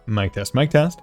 Mic test, mic test.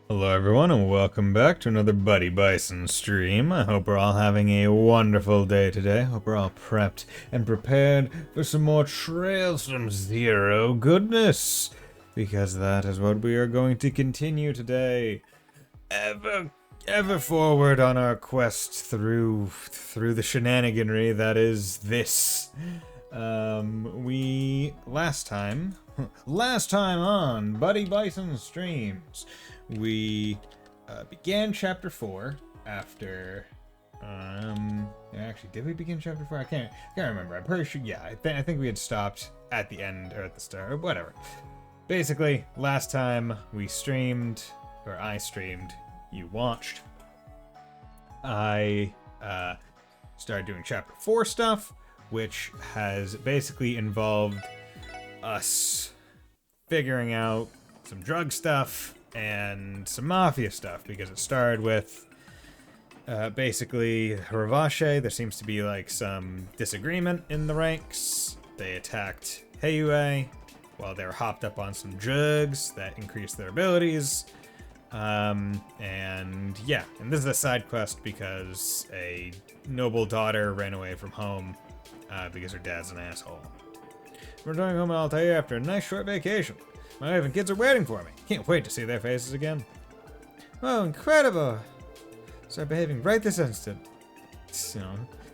Hello everyone and welcome back to another Buddy Bison stream. I hope we're all having a wonderful day today. Hope we're all prepped and prepared for some more Trails from Zero goodness. Because that is what we are going to continue today. Ever forward on our quest through the shenaniganry that is this. We last time on Buddy Bison streams, we began chapter 4 after actually, did we begin chapter 4? I can't remember. I'm pretty sure, yeah, I think we had stopped at the end or at the start or whatever. Basically, last time we streamed, or I streamed, you watched. I started doing chapter 4 stuff, which has basically involved us figuring out some drug stuff and some mafia stuff, because it started with Basically, Ravache, there seems to be like some disagreement in the ranks. They attacked Heiyue while they were hopped up on some drugs that increased their abilities. And yeah, and this is a side quest because a noble daughter ran away from home because her dad's an asshole. We're going home in Altair after a nice short vacation. My wife and kids are waiting for me. Can't wait to see their faces again. Oh, incredible! Start behaving right this instant. So,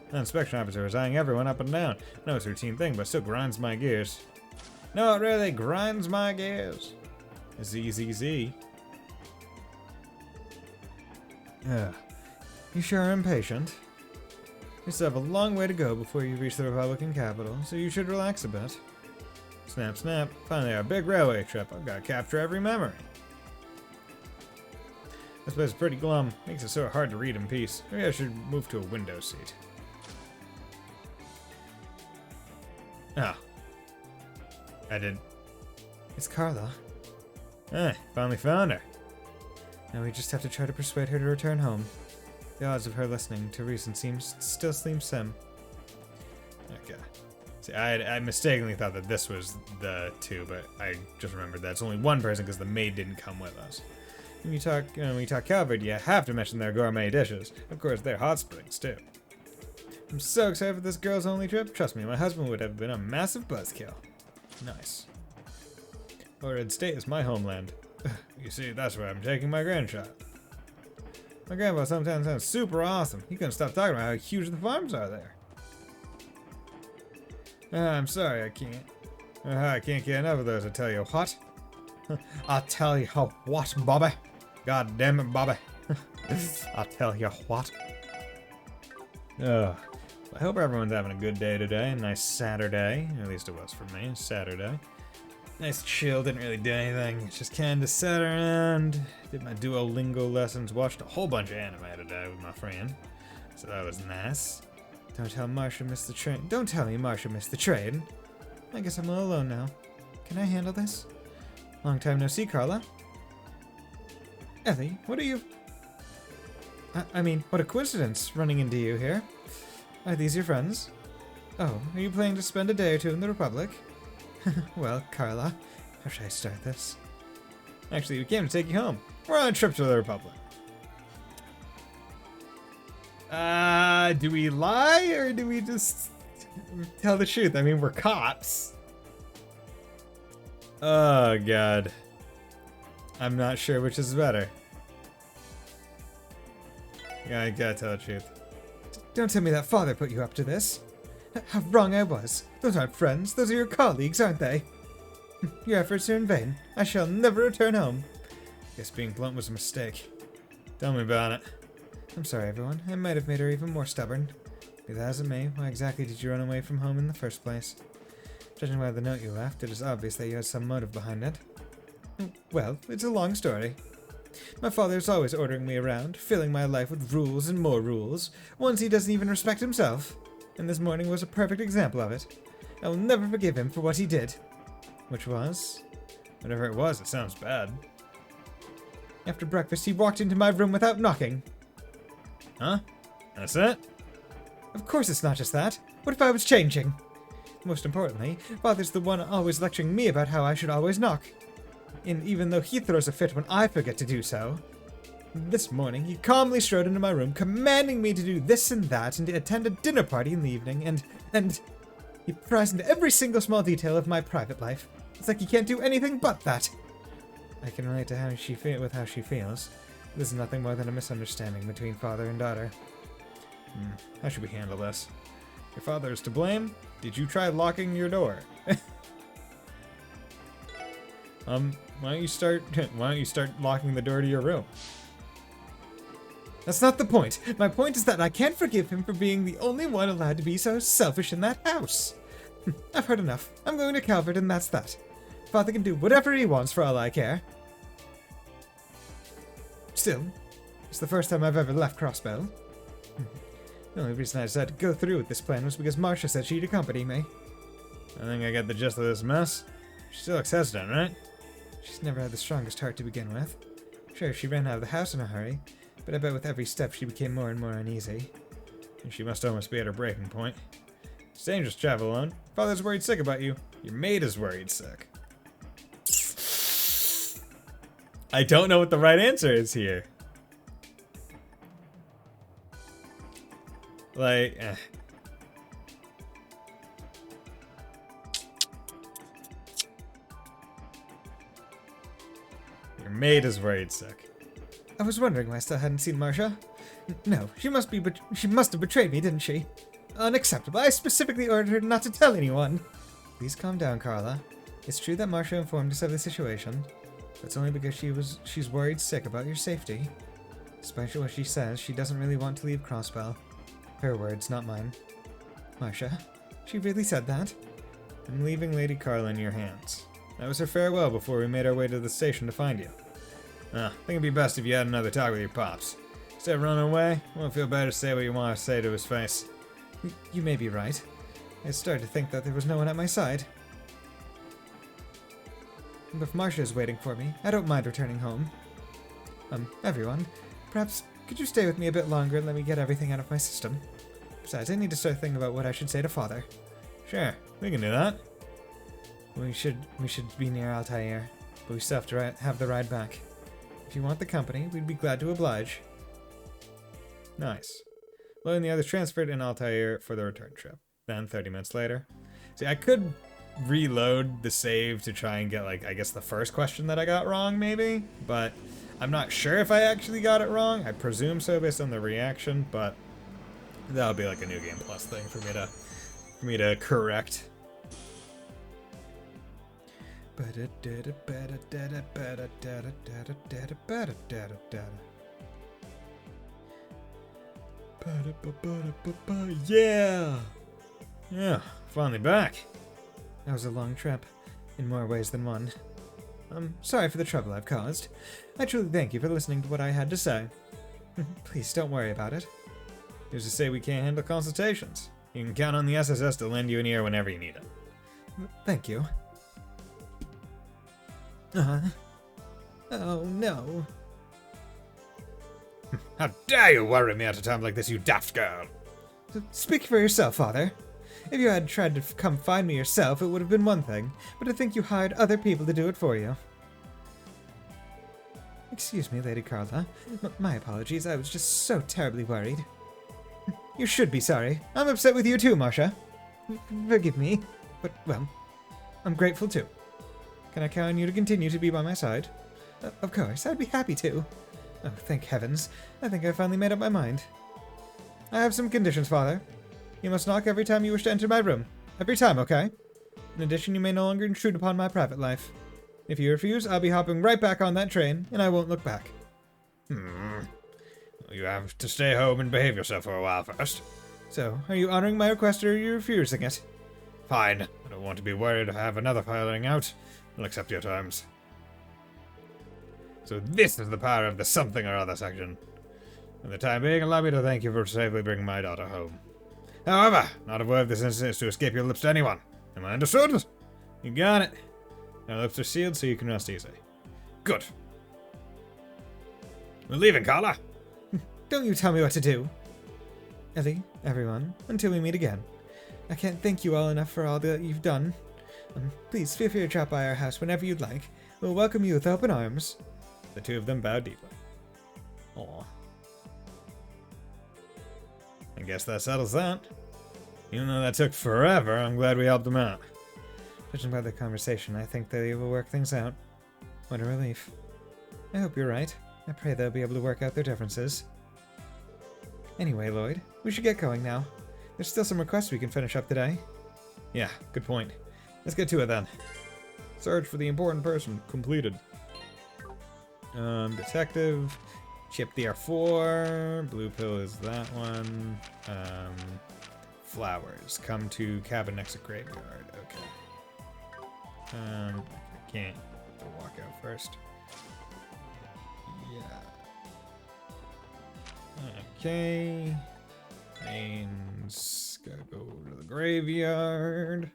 the inspection officer is eyeing everyone up and down. I know it's a routine thing, but still grinds my gears. No, it really grinds my gears. ZZZ. You sure are impatient. You still have a long way to go before you reach the Republican capital, so you should relax a bit. Snap, snap. Finally, our big railway trip. I've got to capture every memory. This place is pretty glum. Makes it so hard to read in peace. Maybe I should move to a window seat. Oh. I did. It's Carla. Finally found her. Now we just have to try to persuade her to return home. The odds of her listening to reason still seem slim. Okay. See, I mistakenly thought that this was the two, but I just remembered that it's only one person because the maid didn't come with us. When you talk Calvert, you have to mention their gourmet dishes. Of course, they're hot springs, too. I'm so excited for this girls' only trip. Trust me, my husband would have been a massive buzzkill. Nice. Oread State is my homeland. You see, that's where I'm taking my grandchild. My grandpa sometimes sounds super awesome. He couldn't stop talking about how huge the farms are there. I'm sorry, I can't. I can't get enough of those, I tell you what. I'll tell you what, Bobby. God damn it, Bobby. I'll tell you what. I hope everyone's having a good day today. A nice Saturday. At least it was for me. Saturday. Nice chill. Didn't really do anything. Just kind of sat around. Did my Duolingo lessons. Watched a whole bunch of anime today with my friend. So that was nice. Don't tell Marsha missed the train. Don't tell me Marsha missed the train. I guess I'm all alone now. Can I handle this? Long time no see, Carla. Ellie, what are you... I mean, what a coincidence, running into you here. Are these your friends? Oh, are you planning to spend a day or two in the Republic? Well, Carla, how should I start this? Actually, we came to take you home. We're on a trip to the Republic. Do we lie, or do we just tell the truth? I mean, we're cops. Oh, God. I'm not sure which is better. Yeah, I gotta tell the truth. Don't tell me that father put you up to this. How wrong I was. Those aren't friends. Those are your colleagues, aren't they? Your efforts are in vain. I shall never return home. Guess being blunt was a mistake. Tell me about it. I'm sorry, everyone. I might have made her even more stubborn. Be that as it may, why exactly did you run away from home in the first place? Judging by the note you left, it is obvious that you had some motive behind it. Well, it's a long story. My father is always ordering me around, filling my life with rules and more rules. Once he doesn't even respect himself. And this morning was a perfect example of it. I will never forgive him for what he did. Which was? Whatever it was, it sounds bad. After breakfast, he walked into my room without knocking. Huh? That's it? Of course it's not just that. What if I was changing? Most importantly, Father's the one always lecturing me about how I should always knock. And even though he throws a fit when I forget to do so. This morning, he calmly strode into my room, commanding me to do this and that, and to attend a dinner party in the evening, and he pries into every single small detail of my private life. It's like he can't do anything but that. I can relate to how she feels. This is nothing more than a misunderstanding between father and daughter. How should we handle this? Your father is to blame? Did you try locking your door? Why don't you start locking the door to your room? That's not the point. My point is that I can't forgive him for being the only one allowed to be so selfish in that house. I've heard enough. I'm going to Calvert and that's that. Father can do whatever he wants for all I care. Still, it's the first time I've ever left Crossbell. The only reason I decided to go through with this plan was because Marsha said she'd accompany me. I think I get the gist of this mess. She still looks hesitant, right? She's never had the strongest heart to begin with. Sure, she ran out of the house in a hurry, but but I bet with every step she became more and more uneasy. And she must almost be at her breaking point. It's dangerous to travel alone. Father's worried sick about you. Your maid is worried sick. I don't know what the right answer is here. Like, Your maid is worried sick. I was wondering why I still hadn't seen Marcia. No, she must have betrayed me, didn't she? Unacceptable. I specifically ordered her not to tell anyone. Please calm down, Carla. It's true that Marcia informed us of the situation. That's only because she's worried sick about your safety. Despite what she says, she doesn't really want to leave Crossbell. Her words, not mine. Marcia, she really said that? I'm leaving Lady Carla in your hands. That was her farewell before we made our way to the station to find you. I think it'd be best if you had another talk with your pops. Instead of running away, it won't feel better to say what you want to say to his face. You may be right. I started to think that there was no one at my side. But if Marcia is waiting for me, I don't mind returning home. Everyone, perhaps could you stay with me a bit longer and let me get everything out of my system? Besides, I need to start thinking about what I should say to Father. Sure, we can do that. We should be near Altair, but we still have to have the ride back. If you want the company, we'd be glad to oblige. Nice. Lloyd and the others transferred in Altair for the return trip. Then, 30 minutes later. See, I could reload the save to try and get, like, I guess the first question that I got wrong, maybe? But I'm not sure if I actually got it wrong. I presume so based on the reaction, but that'll be like a New Game Plus thing for me to correct. Yeah! Yeah, finally back. That was a long trip, in more ways than one. I'm sorry for the trouble I've caused. I truly thank you for listening to what I had to say. Please don't worry about it. Who's to say we can't handle consultations? You can count on the SSS to lend you an ear whenever you need it. Thank you. Oh no. How dare you worry me at a time like this, you daft girl! Speak for yourself, Father. If you had tried to come find me yourself, it would have been one thing, but I think you hired other people to do it for you. Excuse me, Lady Carla. My apologies, I was just so terribly worried. You should be sorry. I'm upset with you too, Marcia. Forgive me, but, well, I'm grateful too. Can I count on you to continue to be by my side? Of course, I'd be happy to. Oh, thank heavens. I think I finally made up my mind. I have some conditions, Father. You must knock every time you wish to enter my room. Every time, okay? In addition, you may no longer intrude upon my private life. If you refuse, I'll be hopping right back on that train, and I won't look back. Well, you have to stay home and behave yourself for a while first. So, are you honoring my request or are you refusing it? Fine. I don't want to be worried to have another piloting out. I'll accept your terms. So this is the power of the something or other section. For the time being, allow me to thank you for safely bringing my daughter home. However, not a word of this incident is to escape your lips to anyone. Am I understood? You got it. Our lips are sealed so you can rest easy. Good. We're leaving, Carla. Don't you tell me what to do. Ellie, everyone, until we meet again. I can't thank you all enough for all that you've done. Please feel free to drop by our house whenever you'd like. We'll welcome you with open arms. The two of them bowed deeply. Aw. I guess that settles that. Even though that took forever, I'm glad we helped them out. Judging by the conversation, I think they will work things out. What a relief. I hope you're right. I pray they'll be able to work out their differences. Anyway, Lloyd, we should get going now. There's still some requests we can finish up today. Yeah, good point. Let's get to it then. Search for the important person completed. Detective. Chip the R4. Blue pill is that one. Flowers. Come to cabin next to graveyard. Okay. I can't walk out first. Yeah. Okay. Names. Gotta go to the graveyard.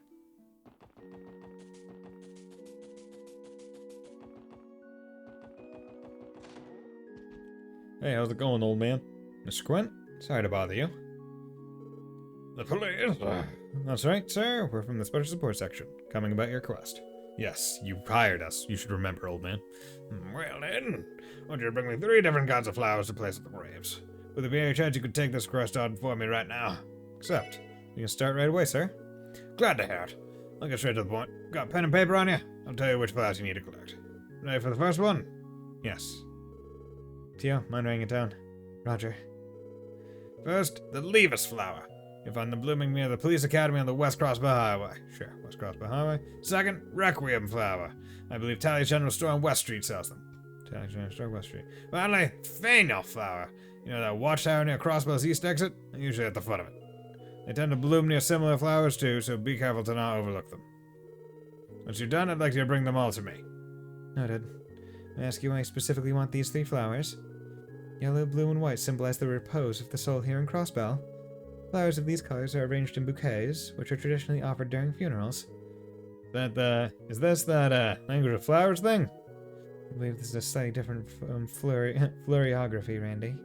Hey, how's it going, old man? Mr. Quint? Sorry to bother you. The police? That's right, sir. We're from the Special Support Section, coming about your quest. Yes, you hired us. You should remember, old man. Well then, I want you to bring me 3 different kinds of flowers to place at the graves. Would there be any chance you could take this quest on for me right now? Accept. You can start right away, sir. Glad to hear it. I'll get straight to the point. Got pen and paper on you? I'll tell you which flowers you need to collect. Ready for the first one? Yes. Tio, mind writing it down. Roger. First, the Levis flower. You'll find them blooming near the police academy on the West Crossbar Highway. Sure, West Crossbar Highway. Second, Requiem flower. I believe Tally's General Store on West Street sells them. Tally's General Store, West Street. Finally, Fano flower. You know that watchtower near Crossbow's east exit? Usually at the foot of it. They tend to bloom near similar flowers too, so be careful to not overlook them. Once you're done, I'd like you to bring them all to me. Noted. I ask you why you specifically want these 3 flowers? Yellow, blue, and white symbolize the repose of the soul here in Crossbell. Flowers of these colors are arranged in bouquets, which are traditionally offered during funerals. Is this that language of flowers thing? I believe this is a slightly different floriography, Randy.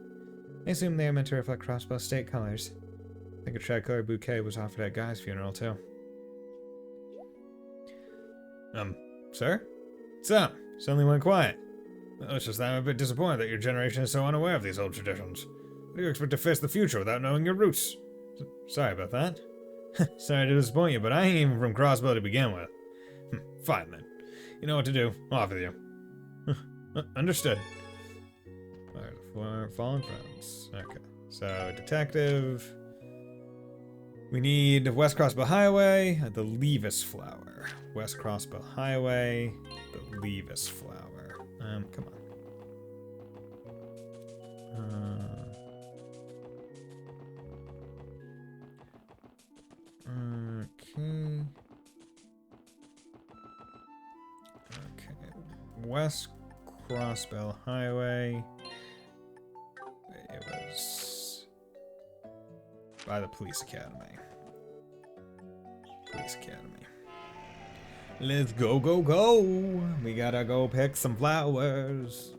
I assume they are meant to reflect Crossbell state colors. I think a tricolor bouquet was offered at Guy's funeral, too. Sir? So, suddenly went quiet. Well, it's just that I'm a bit disappointed that your generation is so unaware of these old traditions. How do you expect to face the future without knowing your roots? Sorry about that. Sorry to disappoint you, but I ain't even from Crossbow to begin with. Fine then. You know what to do. Off with you. Understood. Fallen friends. Okay. So, detective. We need West Crossbow Highway, the Levis flower. West Crossbow Highway, the Levis flower. Come on. Okay. West Crossbell Highway. It was by the Police Academy. Police Academy. Let's go, go, go! We gotta go pick some flowers.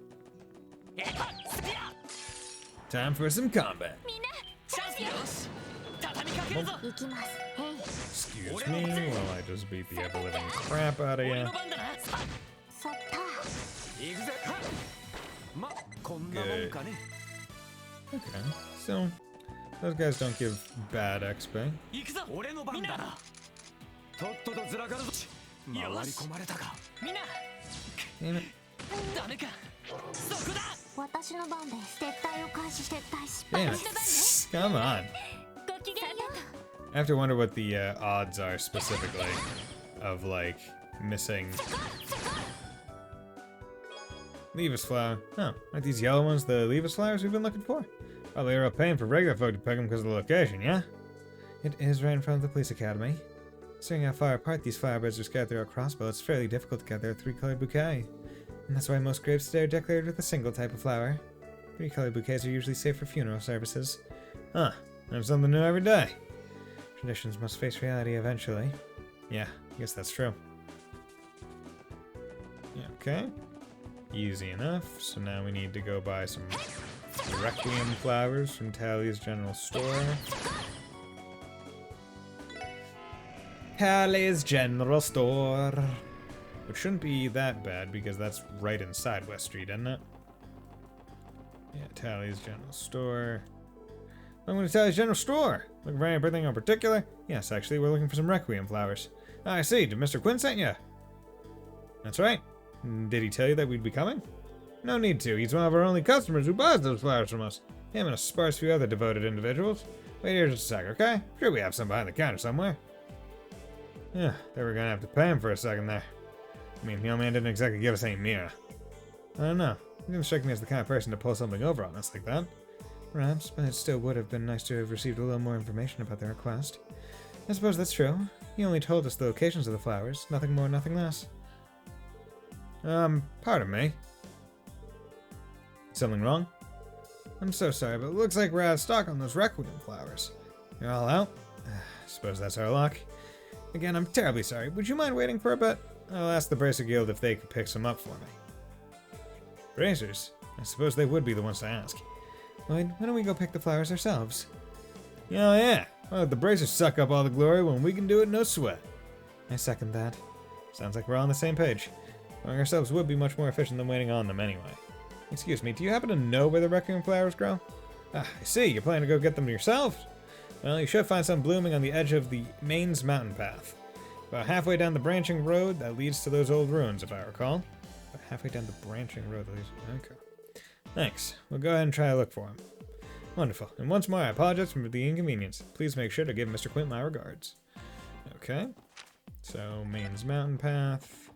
Time for some combat. Excuse me while I just beat the ever-living crap out of you. Good. Okay, so those guys don't give bad XP. Damn it. Damn it. Come on. I have to wonder what the odds are specifically of, like, missing Levis flower. Oh, aren't these yellow ones the Levis flowers we've been looking for? Probably a pain for regular folk to pick them because of the location, yeah? It is right in front of the police academy. Considering how far apart these flower beds are scattered throughout Crossbow, it's fairly difficult to gather a 3-colored bouquet. And that's why most graves today are decorated with a single type of flower. 3-colored bouquets are usually saved for funeral services. Huh, learn something new every day. Traditions must face reality eventually. Yeah, I guess that's true. Yeah, okay. Easy enough. So now we need to go buy some Requiem flowers from Tally's General Store. Tally's General Store. Which shouldn't be that bad because that's right inside West Street, isn't it? Yeah, Tally's General Store. I'm going to Tally's General Store. Looking for anything in particular? Yes, actually, we're looking for some Requiem flowers. I see. Did Mr. Quinn send you? That's right. Did he tell you that we'd be coming? No need to. He's one of our only customers who buys those flowers from us. Him and a sparse few other devoted individuals. Wait here just a sec, okay? Sure we have some behind the counter somewhere. Yeah, they were gonna have to pay him for a second there. I mean, the old man didn't exactly give us any mirror. I don't know. He didn't strike me as the kind of person to pull something over on us like that. Perhaps, but it still would have been nice to have received a little more information about the request. I suppose that's true. He only told us the locations of the flowers. Nothing more, nothing less. Pardon me. Something wrong? I'm so sorry, but it looks like we're out of stock on those Requiem flowers. You're all out? I suppose that's our luck. Again, I'm terribly sorry. Would you mind waiting for a bit? I'll ask the Bracer Guild if they could pick some up for me. Bracers? I suppose they would be the ones to ask. Lloyd, why don't we go pick the flowers ourselves? Oh yeah, why let the bracers suck up all the glory when we can do it no sweat? I second that. Sounds like we're on the same page. Going ourselves would be much more efficient than waiting on them anyway. Excuse me, do you happen to know where the requiem flowers grow? Ah, I see, you're planning to go get them yourself? Well, you should find some blooming on the edge of the Maine's mountain path. About halfway down the branching road that leads to those old ruins, if I recall. About halfway down the branching road that leads... Okay. Thanks. We'll go ahead and try to look for him. Wonderful. And once more, I apologize for the inconvenience. Please make sure to give Mr. Quint my regards. Okay. So, Maine's mountain path.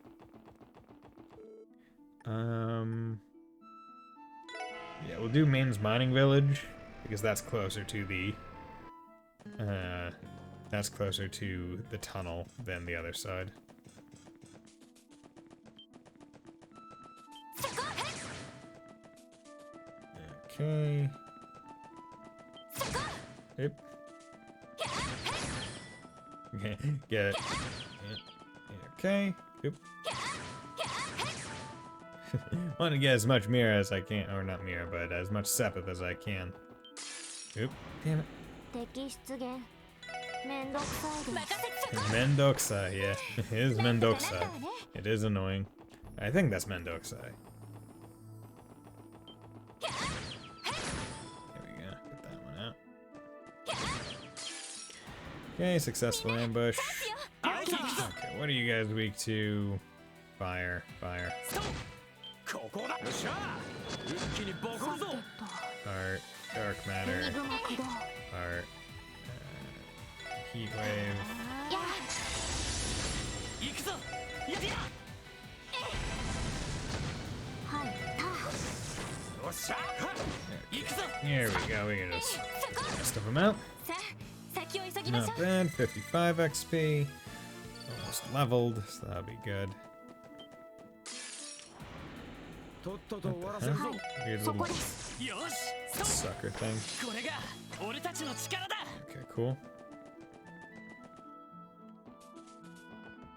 Yeah, we'll do Maine's mining village, because that's closer to the... that's closer to the tunnel than the other side. Okay. Yep. Okay, get it. Okay. Oop. Want to get as much mirror as I can, or not mirror, but as much Sepith as I can. Oop. Damn it. Mendokusai, yeah. It is Mendokusai. It is annoying. I think that's Mendokusai. There we go. Get that one out. Okay, successful ambush. Okay, what are you guys weak to? Fire, fire. Heart, dark matter. Heart. Heat wave. Here we go, we can just stuff them out. Not bad, 55 XP. Almost leveled, so that'll be good. What the heck? Weird little sucker thing. Okay, cool.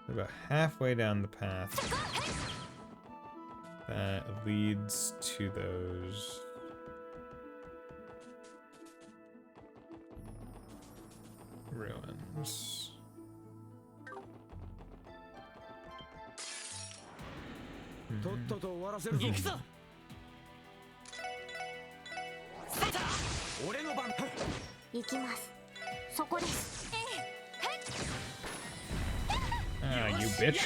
We're about halfway down the path that leads to those ruins. Ah, you bitch.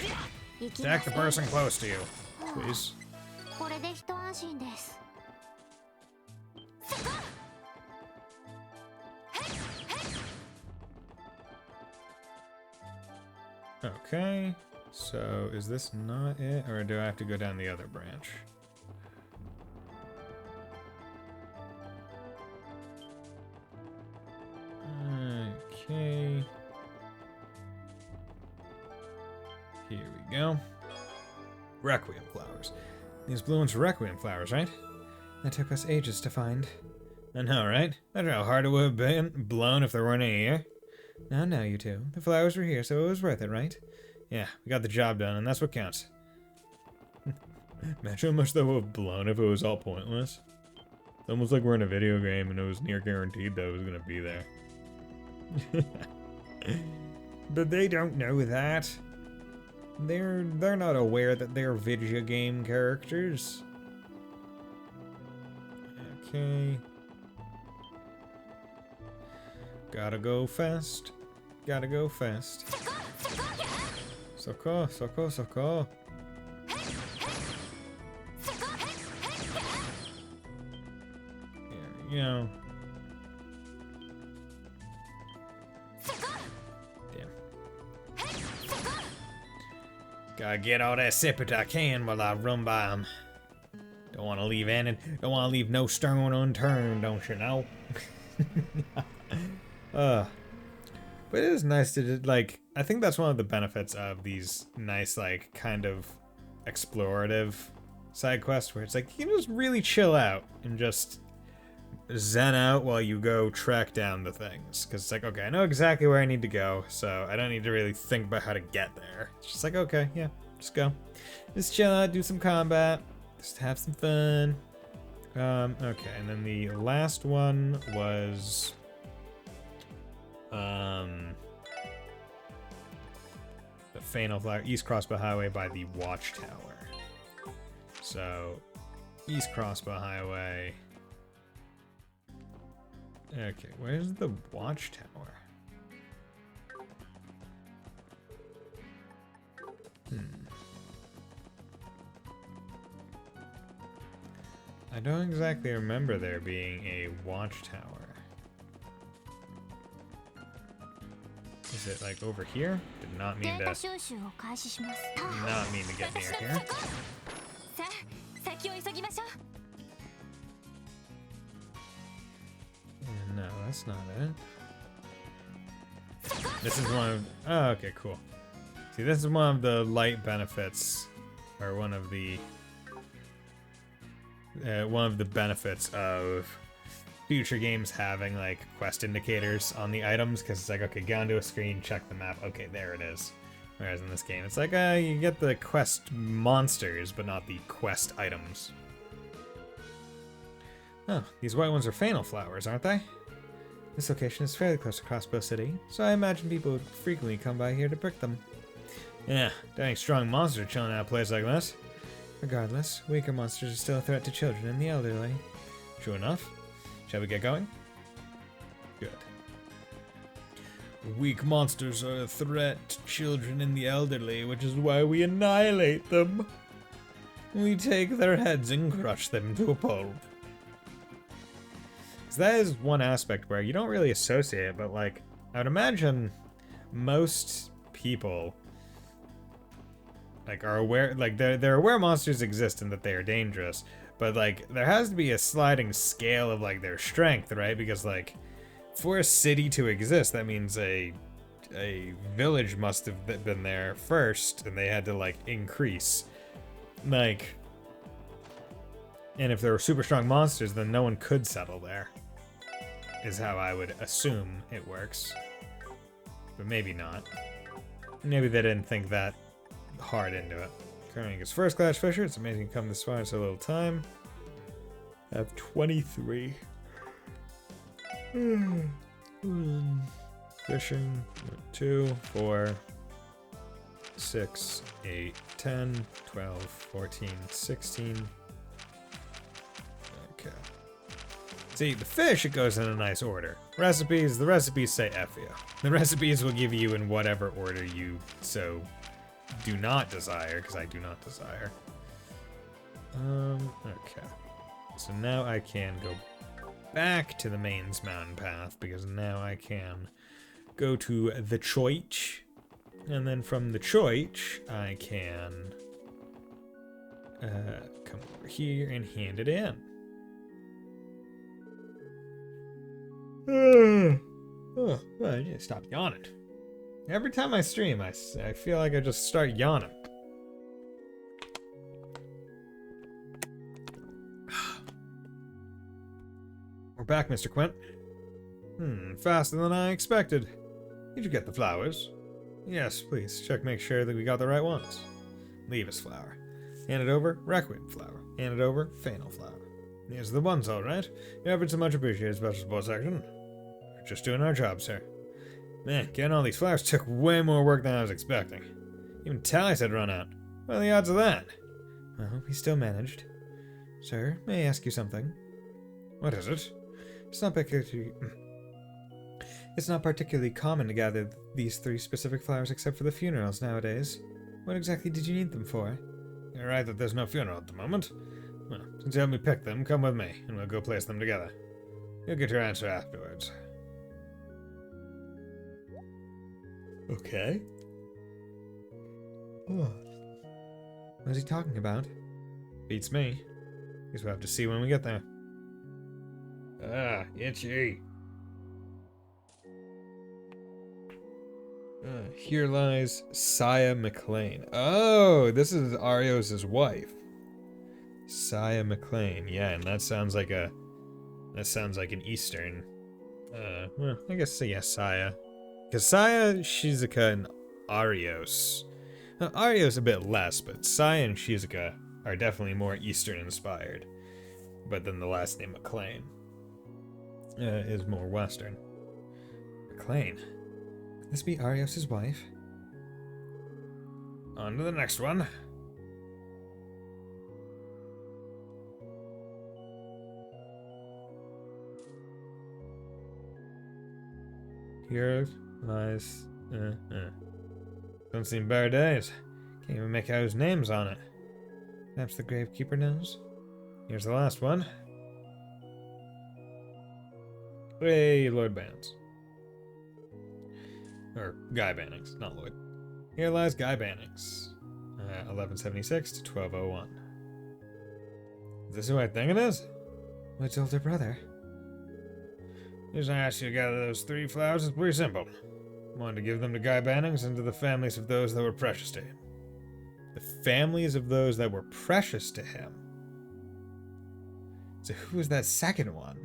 Attack the person close to you, please. Okay, so is this not it, or do I have to go down the other branch? Okay. Here we go. Requiem flowers. These blue ones are Requiem flowers, right? That took us ages to find. I know, right? Imagine how hard it would have been blown if there weren't any here. Now, you two. The flowers were here, so it was worth it, right? Yeah, we got the job done, and that's what counts. Imagine how much that would have blown if it was all pointless. It's almost like we're in a video game and it was near guaranteed that it was gonna be there. But they don't know that. They're not aware that they're video game characters. Okay. Gotta go fast. Gotta go fast. Soko, soko, soko. There we go. Damn. Gotta get all that Sepith I can while I run by them. Don't want to leave no stone unturned, don't you know? But it is nice to, like, I think that's one of the benefits of these nice, like, kind of explorative side quests where it's like, you can just really chill out and just zen out while you go track down the things. Because it's like, okay, I know exactly where I need to go, so I don't need to really think about how to get there. It's just like, okay, yeah, just go. Just chill out, do some combat, just have some fun. Okay, and then the last one was the Fatal Flower, East Crossbow Highway by the Watchtower. So, East Crossbow Highway. Okay, where's the Watchtower? I don't exactly remember there being a watchtower. Is it like over here? Did not mean to get near here. No, that's not it. This is one of... Oh, okay, cool. See, this is one of the light benefits, or one of the benefits of future games having like quest indicators on the items, because it's like, okay, go onto a screen, check the map, okay, there it is. Whereas in this game, it's like, you get the quest monsters, but not the quest items. Oh, these white ones are Fatal Flowers, aren't they? This location is fairly close to Crossbow City, so I imagine people would frequently come by here to pick them. Yeah, dang strong monsters chilling at a place like this. Regardless, weaker monsters are still a threat to children and the elderly. True enough. Shall we get going? Good. Weak monsters are a threat to children and the elderly, which is why we annihilate them. We take their heads and crush them to a pulp. So that is one aspect where you don't really associate it, but like, I would imagine most people like are aware, like they're aware monsters exist and that they are dangerous, but like there has to be a sliding scale of like their strength, right? Because like for a city to exist, that means a village must have been there first, and they had to like increase, like, and if there were super strong monsters, then no one could settle there, is how I would assume it works, but maybe not. Maybe they didn't think that hard into it. Currently is First Class Fisher. It's amazing to come this far in so little time. I have 23. Fishing. 2, 4, 6, 8, 10, 12, 14, 16. Okay. See, the fish, it goes in a nice order. Recipes, the recipes say F you. The recipes will give you in whatever order you so do not desire, because I do not desire. Okay. So now I can go back to the mains mountain path, because now I can go to the Choich, and then from the Choich, I can come over here and hand it in. Oh, well, I need to stop yawning. Every time I stream, I feel like I just start yawning. We're back, Mr. Quint. Faster than I expected. Did you get the flowers? Yes, please. Check, make sure that we got the right ones. Leavis flower. Hand it over, Requiem flower. Hand it over, Fatal flower. These are the ones, all right. Your efforts are much appreciated, Special Support Section. We're just doing our job, sir. Man, getting all these flowers took way more work than I was expecting. Even Tally said run out. What are the odds of that? Well, we still managed. Sir, may I ask you something? What is it? It's not particularly common to gather these 3 specific flowers except for the funerals nowadays. What exactly did you need them for? You're right that there's no funeral at the moment. Well, since you helped me pick them, come with me, and we'll go place them together. You'll get your answer afterwards. Okay. Oh. What is he talking about? Beats me. Guess we'll have to see when we get there. Ah, itchy. Here lies Saya McLean. Oh, this is Arios' wife. Saya McLean. Yeah, and that sounds like an Eastern. Well, I guess yeah, Saya. Because Saya, Shizuka, and Arios. Arios a bit less, but Saya and Shizuka are definitely more Eastern inspired. But then the last name McLean is more Western. McLean? Could this be Arios' wife? On to the next one. Here lies... Don't seem better days. Can't even make out whose name's on it. Perhaps the gravekeeper knows? Here's the last one. Hey, Lord Bannings. Or Guy Bannings, not Lloyd. Here lies Guy Bannings. 1176 to 1201. Is this who I think it is? Lloyd's older brother. The reason I asked you to gather those 3 flowers is pretty simple. I wanted to give them to Guy Bannings and to the families of those that were precious to him. The families of those that were precious to him. So who was that second one?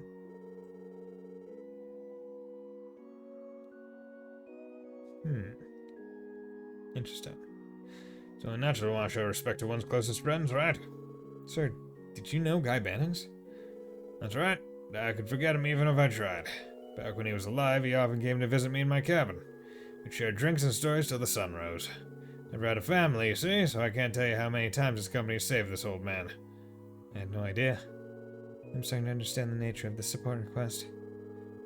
Interesting. So only natural to want to show respect to one's closest friends, right? Sir, did you know Guy Bannings? That's right. I could forget him even if I tried. Back when he was alive, he often came to visit me in my cabin. We'd share drinks and stories till the sun rose. Never had a family, you see, so I can't tell you how many times his company saved this old man. I had no idea. I'm starting to understand the nature of this support request.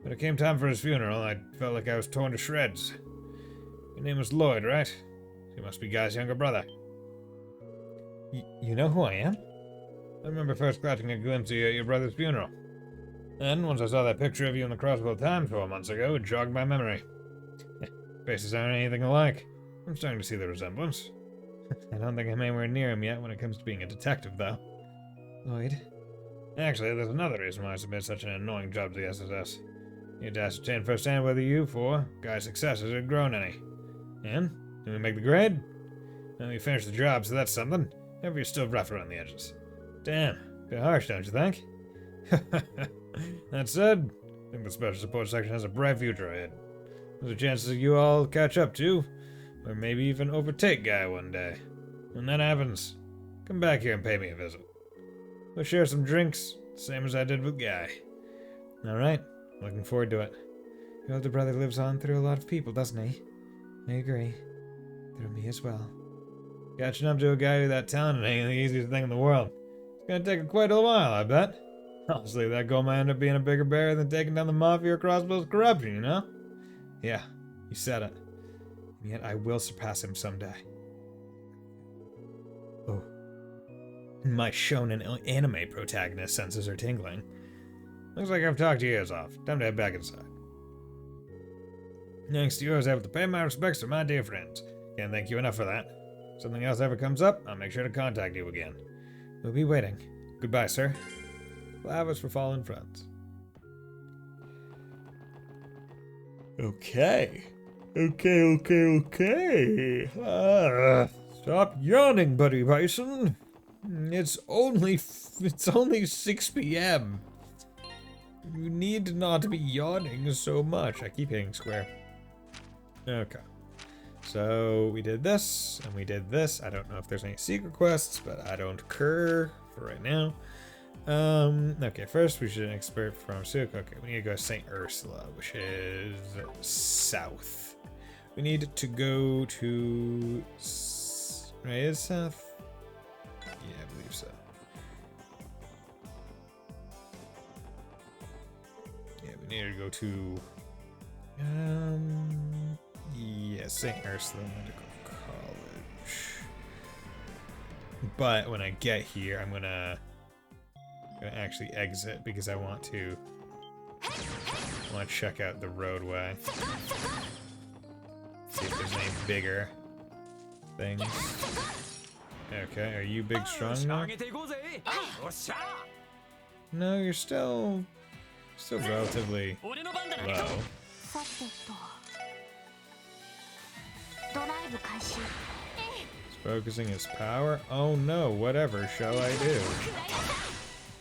When it came time for his funeral, I felt like I was torn to shreds. Your name was Lloyd, right? You must be Guy's younger brother. You know who I am? I remember first catching a glimpse of you at your brother's funeral. Then, once I saw that picture of you in the Crossbow Times 4 months ago, it jogged my memory. Faces aren't anything alike. I'm starting to see the resemblance. I don't think I'm anywhere near him yet when it comes to being a detective, though. Lloyd? Actually, there's another reason why I submit such an annoying job to the SSS. You had to ascertain firsthand whether you, for Guy's successors, had grown any. And? Did we make the grade? Well, we finished the job, so that's something. However, you're still rough around the edges. Damn, bit harsh, don't you think? That said, I think the special support section has a bright future ahead. There's a chance that you all catch up to, or maybe even overtake Guy one day. When that happens, come back here and pay me a visit. We'll share some drinks, same as I did with Guy. Alright, looking forward to it. Your older brother lives on through a lot of people, doesn't he? I agree. Through me as well. Catching up to a guy with that talent ain't the easiest thing in the world. It's gonna take quite a while, I bet. Honestly, that goal might end up being a bigger barrier than taking down the Mafia or Crossbow's corruption, you know? Yeah, you said it. And yet I will surpass him someday. Oh. My shonen anime protagonist senses are tingling. Looks like I've talked your ears off. Time to head back inside. Thanks to you, I was able to pay my respects to my dear friends. Can't thank you enough for that. If something else ever comes up, I'll make sure to contact you again. We'll be waiting. Goodbye, sir. Flowers for fallen friends. Okay. Okay. Stop yawning, Buddy Bison. It's only 6 p.m. You need not be yawning so much. I keep hitting square. Okay. So we did this, and we did this. I don't know if there's any secret quests, but I don't care for right now. Okay, first we should an expert from Suk. Okay, we need to go to St. Ursula, which is south. We need to go to... Right, is south? Yeah, I believe so. Yeah, we need to go to... yeah, St. Ursula Medical College. But when I get here, I'm gonna actually exit because I want to check out the roadway. See if there's any bigger things. Okay, are you big strong now? No, you're still relatively low. He's focusing his power? Oh no, whatever shall I do?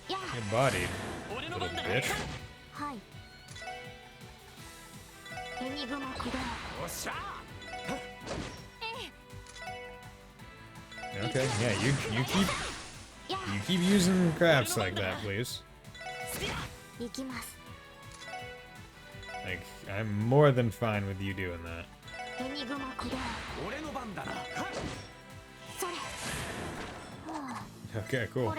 You're bodied, little bitch. Okay, yeah, you keep You keep using crafts like that, please. Like, I'm more than fine with you doing that. Okay, cool.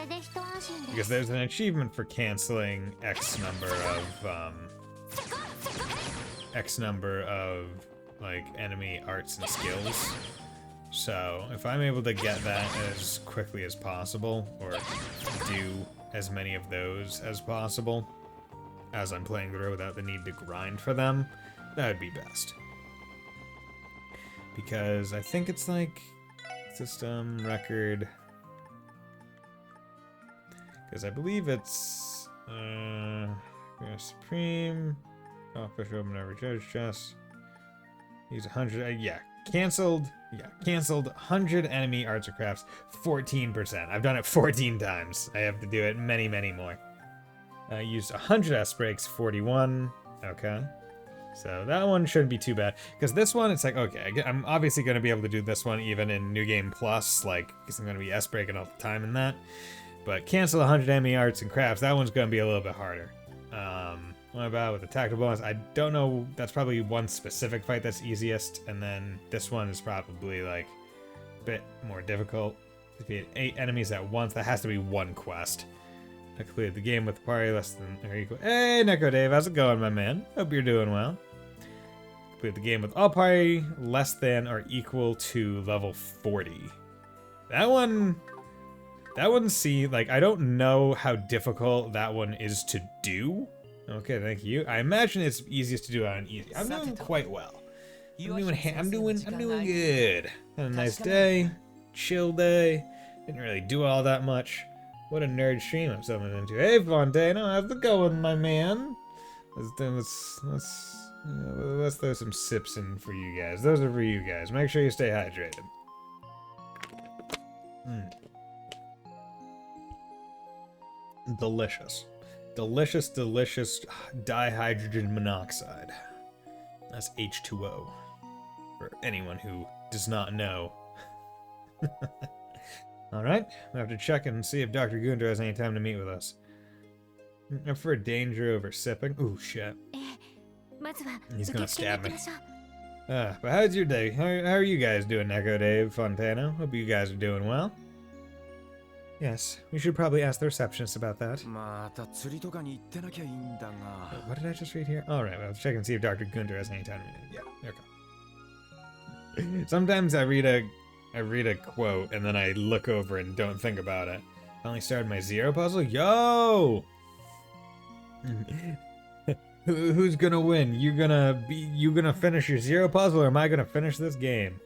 Because there's an achievement for canceling X number of like enemy arts and skills. So if I'm able to get that as quickly as possible, or do as many of those as possible as I'm playing through without the need to grind for them, that would be best. Because I think it's like system record. Because I believe it's Supreme, official open every judge chest. Use 100. Yeah, canceled. Yeah, canceled 100 enemy arts or crafts. 14%. I've done it 14 times. I have to do it many, many more. Used 100 S breaks. 41. Okay. So that one shouldn't be too bad. Because this one, it's like, okay, I'm obviously going to be able to do this one even in New Game Plus, like, because I'm going to be S breaking all the time in that. But cancel 100 enemy arts and crafts, that one's going to be a little bit harder. What about with the tactical bonus? I don't know, that's probably one specific fight that's easiest, and then this one is probably, like, a bit more difficult. Defeat 8 enemies at once, that has to be one quest. I completed the game with party less than or equal. Hey, Neko Dave, how's it going, my man? Hope you're doing well. Completed the game with all party less than or equal to level 40. That one, see, like, I don't know how difficult that one is to do. Okay, thank you. I imagine it's easiest to do on easy. I'm doing quite well. I'm doing good. Had a nice day, chill day. Didn't really do all that much. What a nerd stream I'm summoned into. Hey, Fontano, how's it going, my man? Let's throw some sips in for you guys. Those are for you guys. Make sure you stay hydrated. Delicious. Delicious, delicious dihydrogen monoxide. That's H2O. For anyone who does not know. Alright, I have to check and see if Dr. Gunther has any time to meet with us. I prefer danger over sipping. Ooh, shit. He's gonna stab me. But how's your day? How are you guys doing, Neko Dave, Fontano? Hope you guys are doing well. Yes, we should probably ask the receptionist about that. What did I just read here? Alright, well, let's check and see if Dr. Gunther has any time to meet. Yeah, okay. Sometimes I read a quote and then I look over and don't think about it. I only started my zero puzzle? Yo! Who's gonna win? You gonna finish your zero puzzle, or am I gonna finish this game?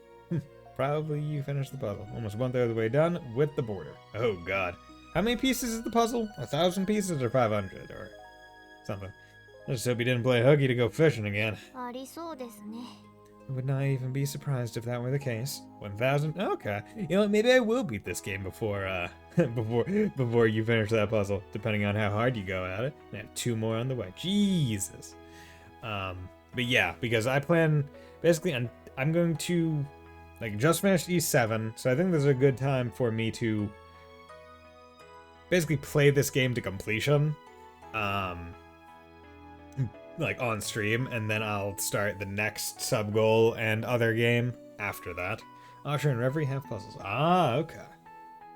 Probably you finish the puzzle. Almost 1/3 of the way done with the border. Oh god. How many pieces is the puzzle? 1,000 pieces or 500 or something? I just hope you didn't play hooky to go fishing again. I would not even be surprised if that were the case. 1,000? Okay. You know what, maybe I will beat this game before before you finish that puzzle, depending on how hard you go at it. And I have 2 more on the way. Jesus. But yeah, because I plan, basically, I'm going to, like, just finish E7, so I think this is a good time for me to basically play this game to completion. Like on stream, and then I'll start the next sub goal and other game after that. Usher and Reverie have puzzles. Ah, okay.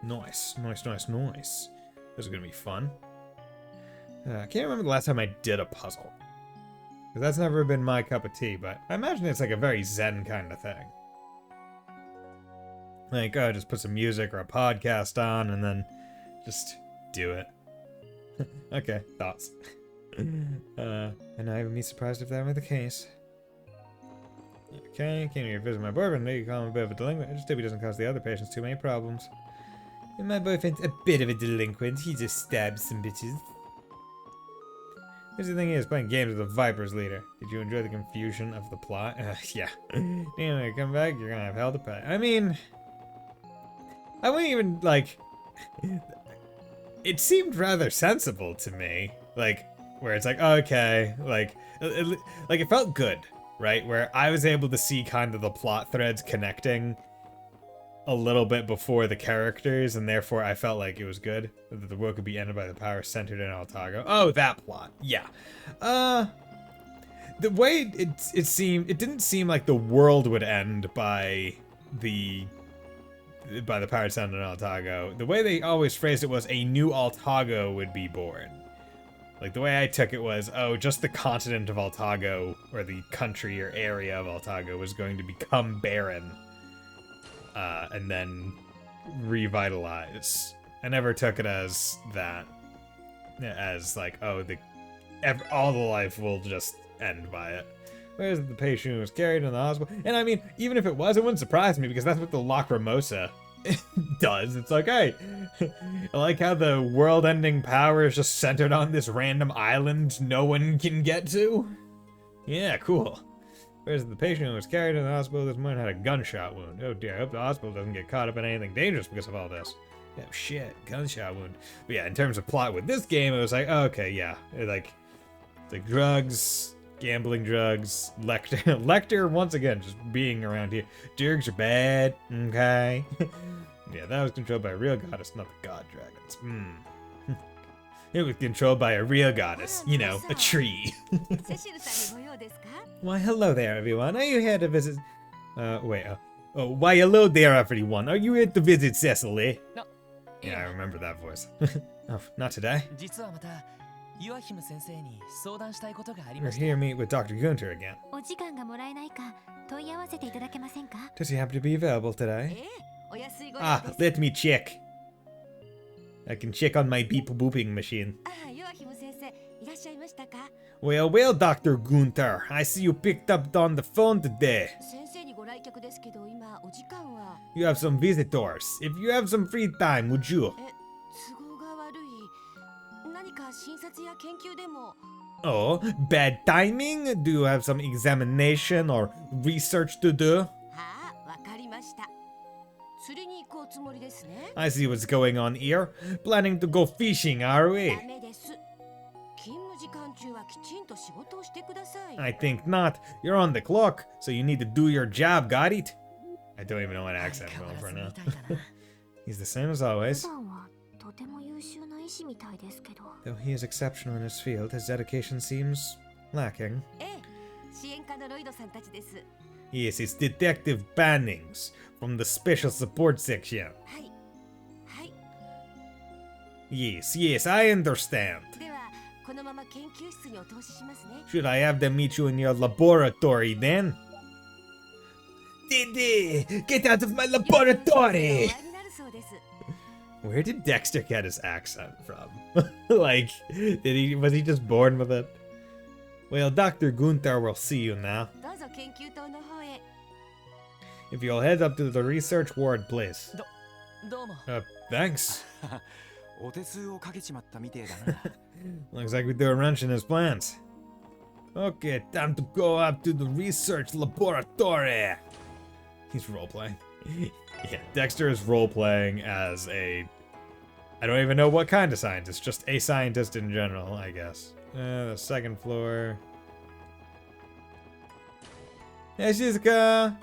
Nice. Those are gonna be fun. I can't remember the last time I did a puzzle, because that's never been my cup of tea, but I imagine it's like a very zen kind of thing. Like, oh, just put some music or a podcast on and then just do it. Okay, thoughts. And I would be surprised if that were the case. Okay, came here to visit my boyfriend. Maybe you call him a bit of a delinquent. I just hope he doesn't cause the other patients too many problems. And my boyfriend's a bit of a delinquent. He just stabs some bitches. Here's the thing is, playing games with the Viper's leader. Did you enjoy the confusion of the plot? Yeah. Anyway, come back, you're gonna have hell to pay. I mean, I wouldn't even, like... It seemed rather sensible to me. Like, where it's like, okay, like it felt good, right? Where I was able to see kind of the plot threads connecting a little bit before the characters, and therefore I felt like it was good that the world could be ended by the power centered in Altago. Oh, that plot. Yeah. The way it seemed, it didn't seem like the world would end by the power centered in Altago. The way they always phrased it was a new Altago would be born. Like, the way I took it was, oh, just the continent of Altago, or the country or area of Altago, was going to become barren, and then revitalize. I never took it as that, as like, oh, all the life will just end by it. Whereas the patient who was carried in the hospital, and I mean, even if it was, it wouldn't surprise me, because that's what the Lacrimosa does. It's like, hey, I like how the world-ending power is just centered on this random island no one can get to. Yeah, cool. Whereas the patient who was carried in the hospital this morning had a gunshot wound. Oh dear, I hope the hospital doesn't get caught up in anything dangerous because of all this. Yeah, shit, gunshot wound. But yeah, in terms of plot with this game, it was like, oh, okay, yeah, it's like drugs, gambling, drugs, Lecter, Lecter once again just being around here. Durgs are bad, okay. Yeah, that was controlled by a real goddess, not the god dragons. It was controlled by a real goddess, you know, a tree. Why, hello there, everyone. Are you here to visit? Why, hello there, everyone. Are you here to visit Cecily? No. Yeah, I remember that voice. Oh, not today. We're here to meet with Dr. Gunter again. Does he happen to be available today? Ah, let me check. I can check on my beep-booping machine. Well, Dr. Gunter, I see you picked up on the phone today. You have some visitors. If you have some free time, would you? Oh, bad timing? Do you have some examination or research to do? I see what's going on here. Planning to go fishing, are we? I think not. You're on the clock, so you need to do your job, got it? I don't even know what accent I'm going for now. He's the same as always. Though he is exceptional in his field, his dedication seems lacking. Yes, it's Detective Bannings from the Special Support Section. Yes, I understand. Should I have them meet you in your laboratory then? Didi, get out of my laboratory! Where did Dexter get his accent from? Like, was he just born with it? Well, Dr. Gunter will see you now. If you'll head up to the research ward, please. Thanks. Looks like we threw a wrench in his plans. Okay, time to go up to the research laboratory. He's role-playing. Yeah, Dexter is role-playing as a... I don't even know what kind of scientist, just a scientist in general, I guess. The second floor. Hey, Shizuka!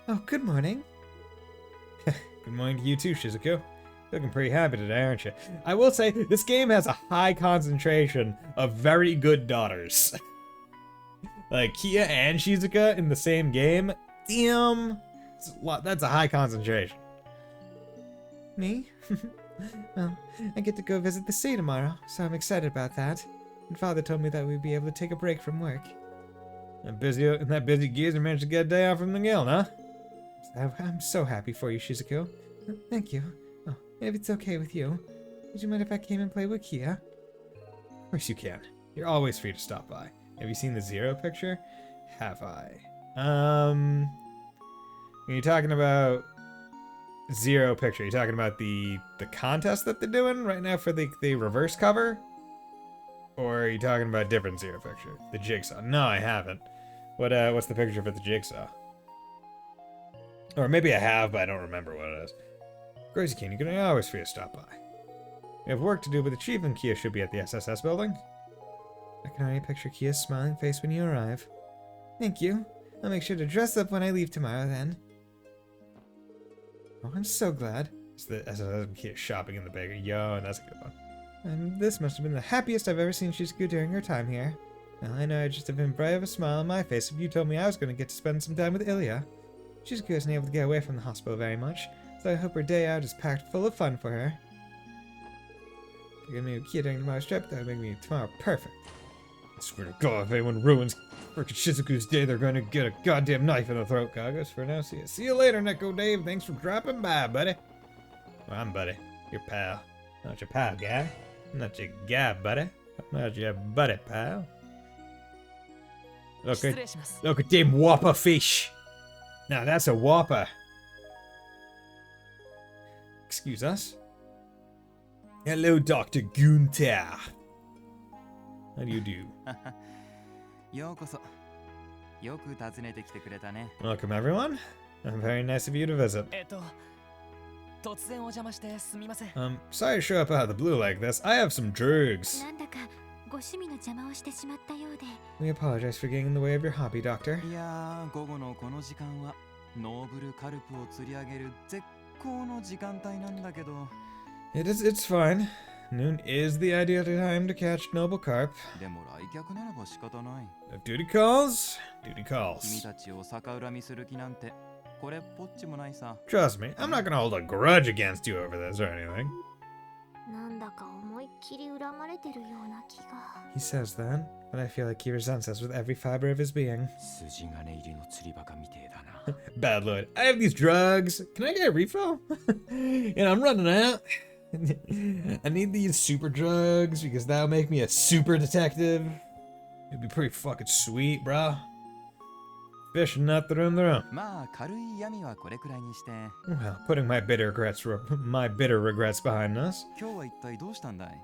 Oh, good morning. Good morning to you too, Shizuku. Looking pretty happy today, aren't you? I will say, this game has a high concentration of very good daughters. Like, Kia and Shizuka in the same game. Damn! That's a high concentration. Me? Well, I get to go visit the sea tomorrow, so I'm excited about that. And Father told me that we'd be able to take a break from work. That busy geezer managed to get a day off from the guild, huh? I'm so happy for you, Shizuku. Thank you. Oh, if it's okay with you, would you mind if I came and play with Kia? Of course you can. You're always free to stop by. Have you seen the Zero picture? Have I? When you're talking about Zero picture, you're talking about the contest that they're doing right now for the reverse cover? Or are you talking about a different Zero picture? The Jigsaw. No, I haven't. What's the picture for the Jigsaw? Or maybe I have, but I don't remember what it is. Crazy King, you're always free to stop by. You have work to do, but the Chief and Kia should be at the SSS building. I can already picture Kia's smiling face when you arrive. Thank you. I'll make sure to dress up when I leave tomorrow then. Oh, I'm so glad. As a kid shopping in the bakery. Yo, that's a good one. And this must have been the happiest I've ever seen Shizuku during her time here. Well, I know I'd just have been bright of a smile on my face if you told me I was going to get to spend some time with Ilya. Shizuku isn't able to get away from the hospital very much, so I hope her day out is packed full of fun for her. If you're gonna be a kid during tomorrow's trip, that would make me tomorrow perfect. I swear to God, if anyone ruins frickin' Shizuku's day, they're gonna get a goddamn knife in the throat, Kagos. For now, see ya. See you later, Neko Dave. Thanks for dropping by, buddy. Well, I'm buddy. Your pal. Not your pal, guy. I'm not your guy, buddy. I'm not your buddy, pal. Look at them whopper fish. Now that's a whopper. Excuse us. Hello, Dr. Gunther. How do you do? Welcome, everyone. Very nice of you to visit. Sorry to show up out of the blue like this. I have some drugs. We apologize for getting in the way of your hobby, Doctor. It's fine. Noon is the ideal time to catch noble carp. If duty calls, duty calls. Trust me, I'm not gonna hold a grudge against you over this or anything. He says that, but I feel like he resents us with every fiber of his being. Bad Lord, I have these drugs. Can I get a refill? I'm running out. I need these super drugs because that'll make me a super detective. It'd be pretty fucking sweet, bro. Fish not through the room. Well, putting my bitter regrets behind us.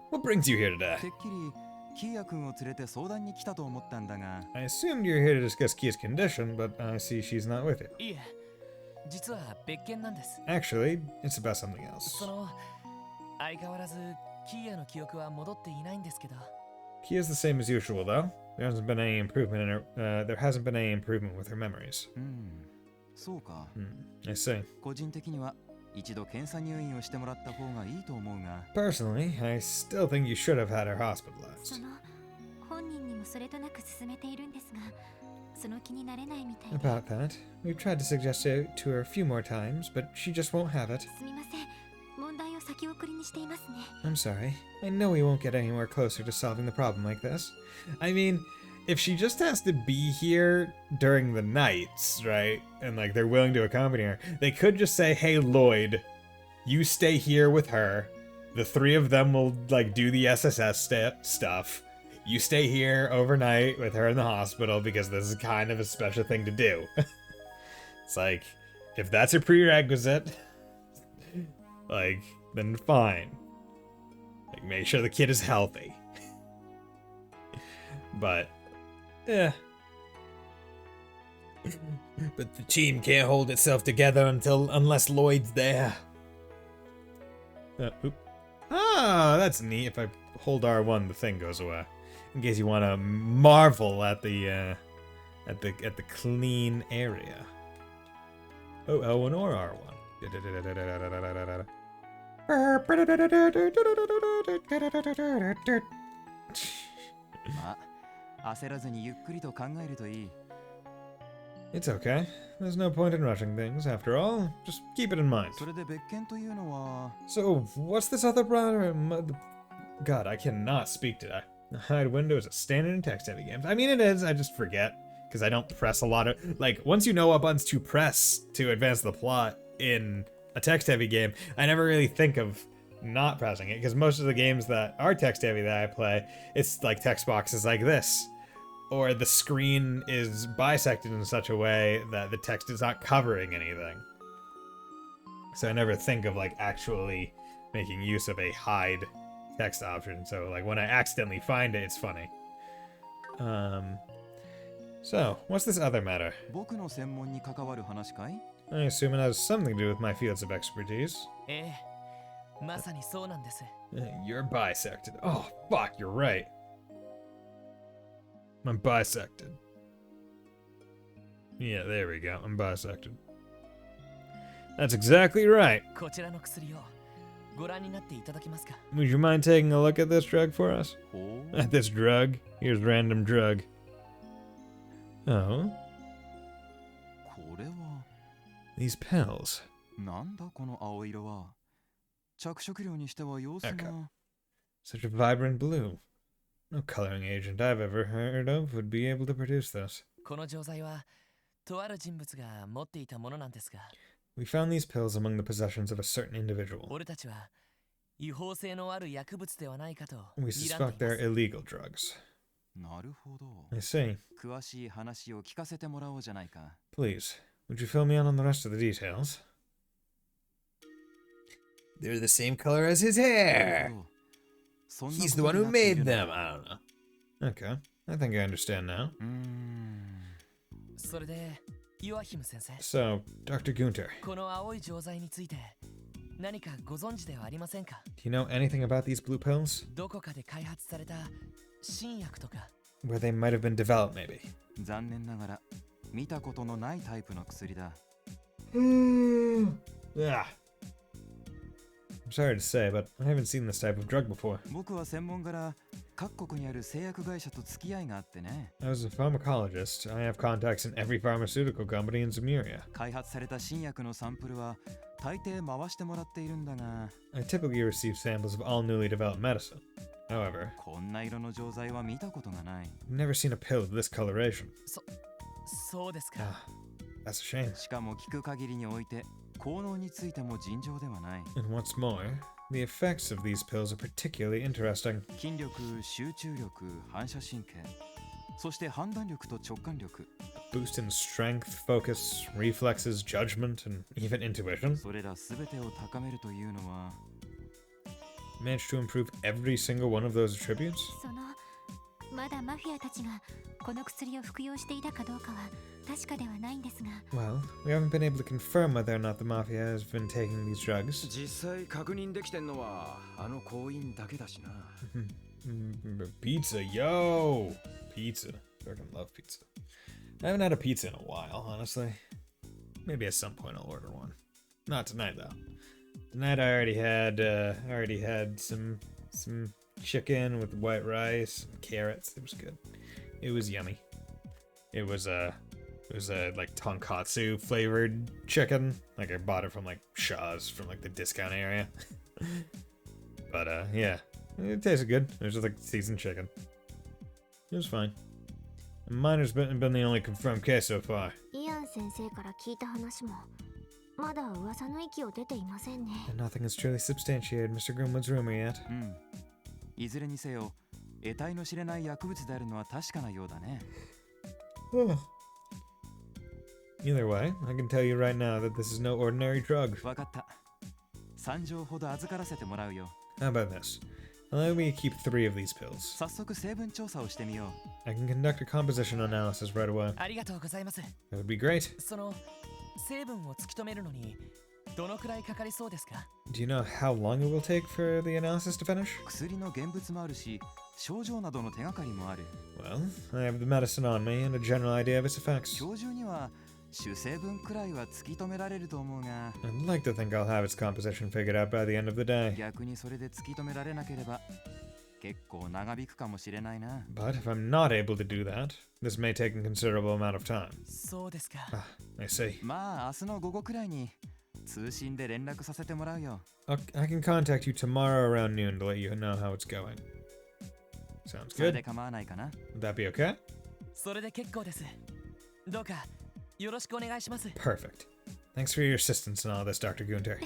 What brings you here today? I assumed you're here to discuss Kia's condition, but I see she's not with you. Actually, it's about something else. Kia's the same as usual, though. There hasn't been any improvement in her. There hasn't been any improvement with her memories. I see. Personally, I still think you should have had her hospitalized. About that, we've tried to suggest it to her a few more times, but she just won't have it. I'm sorry. I know we won't get anywhere closer to solving the problem like this. I mean, if she just has to be here during the nights, right? And like they're willing to accompany her, they could just say, hey Lloyd, you stay here with her. The three of them will like do the SSS stuff. You stay here overnight with her in the hospital because this is kind of a special thing to do. It's like, if that's a prerequisite, like, then fine. Like, make sure the kid is healthy. But, yeah. But the team can't hold itself together unless Lloyd's there. Ah, that's neat. If I hold R1, the thing goes away. In case you want to marvel at the clean area. Oh, L1 or R1. It's okay. There's no point in rushing things, after all. Just keep it in mind. So, what's this other brother? God, I cannot speak today. The hide window is a standard in text-heavy games. I mean, it is, I just forget. Because I don't press a lot of... Like, once you know what buttons to press to advance the plot in a text-heavy game, I never really think of not pressing it. Because most of the games that are text-heavy that I play, it's like text boxes like this. Or the screen is bisected in such a way that the text is not covering anything. So I never think of, like, actually making use of a hide text option. So, like, when I accidentally find it, it's funny. So, what's this other matter? I assume it has something to do with my fields of expertise. You're bisected. Oh, fuck, you're right. I'm bisected. Yeah, there we go. I'm bisected. That's exactly right. こちらの薬をご覧になっていただけますか？ Would you mind taking a look at this drug for us? ほう At this drug? Here's random drug. Oh, これは these pills. なんだこの青色は。着色料にしては様子が。 Such a vibrant blue. No coloring agent I've ever heard of would be able to produce this. この錠剤はとある人物が持っていたものなんですが、 We found these pills among the possessions of a certain individual. 俺たちは違法性のある薬物ではないかと We 睨んで suspect い they're ます。 illegal drugs. なるほど。 I see. 詳しい話を聞かせてもらおうじゃないか。 Please, would you fill me in on the rest of the details? They're the same color as his なる hair. ほど。そんな He's こ the と one に who なってい made るの them. か I don't know. Okay, I think I understand now. それでヨアヒム先生、 So, Dr. Gunter, この青い錠剤について何かご存知ではありませんか？ do you know anything about these blue pills? どこかで開発された新薬とか。 Where they might have been developed, maybe. 残念ながら見たことのないタイプの薬だ。 I'm sorry to say, but I haven't seen this type of drug before. 僕は専門から各国にある製薬会社と付き合いがあってね。 As a pharmacologist, I have contacts in every pharmaceutical company in Zemuria. 開発された新薬のサンプルは大抵回してもらっているんだが、 I typically receive samples of all newly developed medicine. However, こんな色の錠剤は見たことがない。 I've never seen a pill of this coloration. そうですか。 Ah, that's a shame. しかも聞く限りにおいて効能についても尋常ではない。 And what's more, the effects of these pills are particularly interesting. 筋力、集中力、反射神経、そして判断力と直感力、 Boost in strength, focus, reflexes, judgment, and even intuition. それらすべてを高めるというのは、 Managed to improve every single one of those attributes? そのまだマフィアたちがこの薬を服用していたかどうかは確かではないんですが、 Well, we haven't been able to confirm whether or not the mafia has been taking these drugs. 実際確認できてんのはあの行員だけだしな。 Pizza, yo! Pizza. Freaking love pizza. I haven't had a pizza in a while, honestly. Maybe at some point I'll order one. Not tonight, though. Tonight I already had some chicken with white rice and carrots. It was good. It was yummy. It was like tonkatsu flavored chicken. Like I bought it from like Shaw's from like the discount area. But yeah, it tasted good. It was just like seasoned chicken. It was fine. Miner's been the only confirmed case so far. イアン先生から聞いた話もまだ噂の域を出ていませんね。 And nothing has truly substantiated Mr. Grimwood's rumor yet. いずれにせよ、得体の知れない薬物であるのは確かなようだね。 Either way, I can tell you right now that this is no ordinary drug. わかった。3錠ほど預からせてもらうよ。 How about this? Allow me to keep 3 of these pills. 早速成分調査をしてみよ I can conduct a composition analysis right away. ありがとうございます。 That would be great. その成分を突き止めるのにどのくらいかかりそうですか？ Do you know how long it will take for the analysis to finish? う。薬の現物もあるし、症状などの手がかりもある。 Well, I have the medicine on me and a general idea of its effects. 今日中には主成分くらいは突き止められると思うが、 I'd like to think I'll have its composition figured out by the end of the day. 逆にそれで突き止められなければ結構長引くかもしれないな。 But if I'm not able to do that, this may take a considerable amount of time. そうですか。 I see. まあ明日の午後くらいに通信で連絡させてもらうよ。 I can contact you tomorrow around noon to let you know how it's going. Sounds それで good. 構わないかな。 Would that be okay? それで結構です。どうかよろしくお願いします。 Perfect. Thanks for your assistance in all this, Dr. Gunter.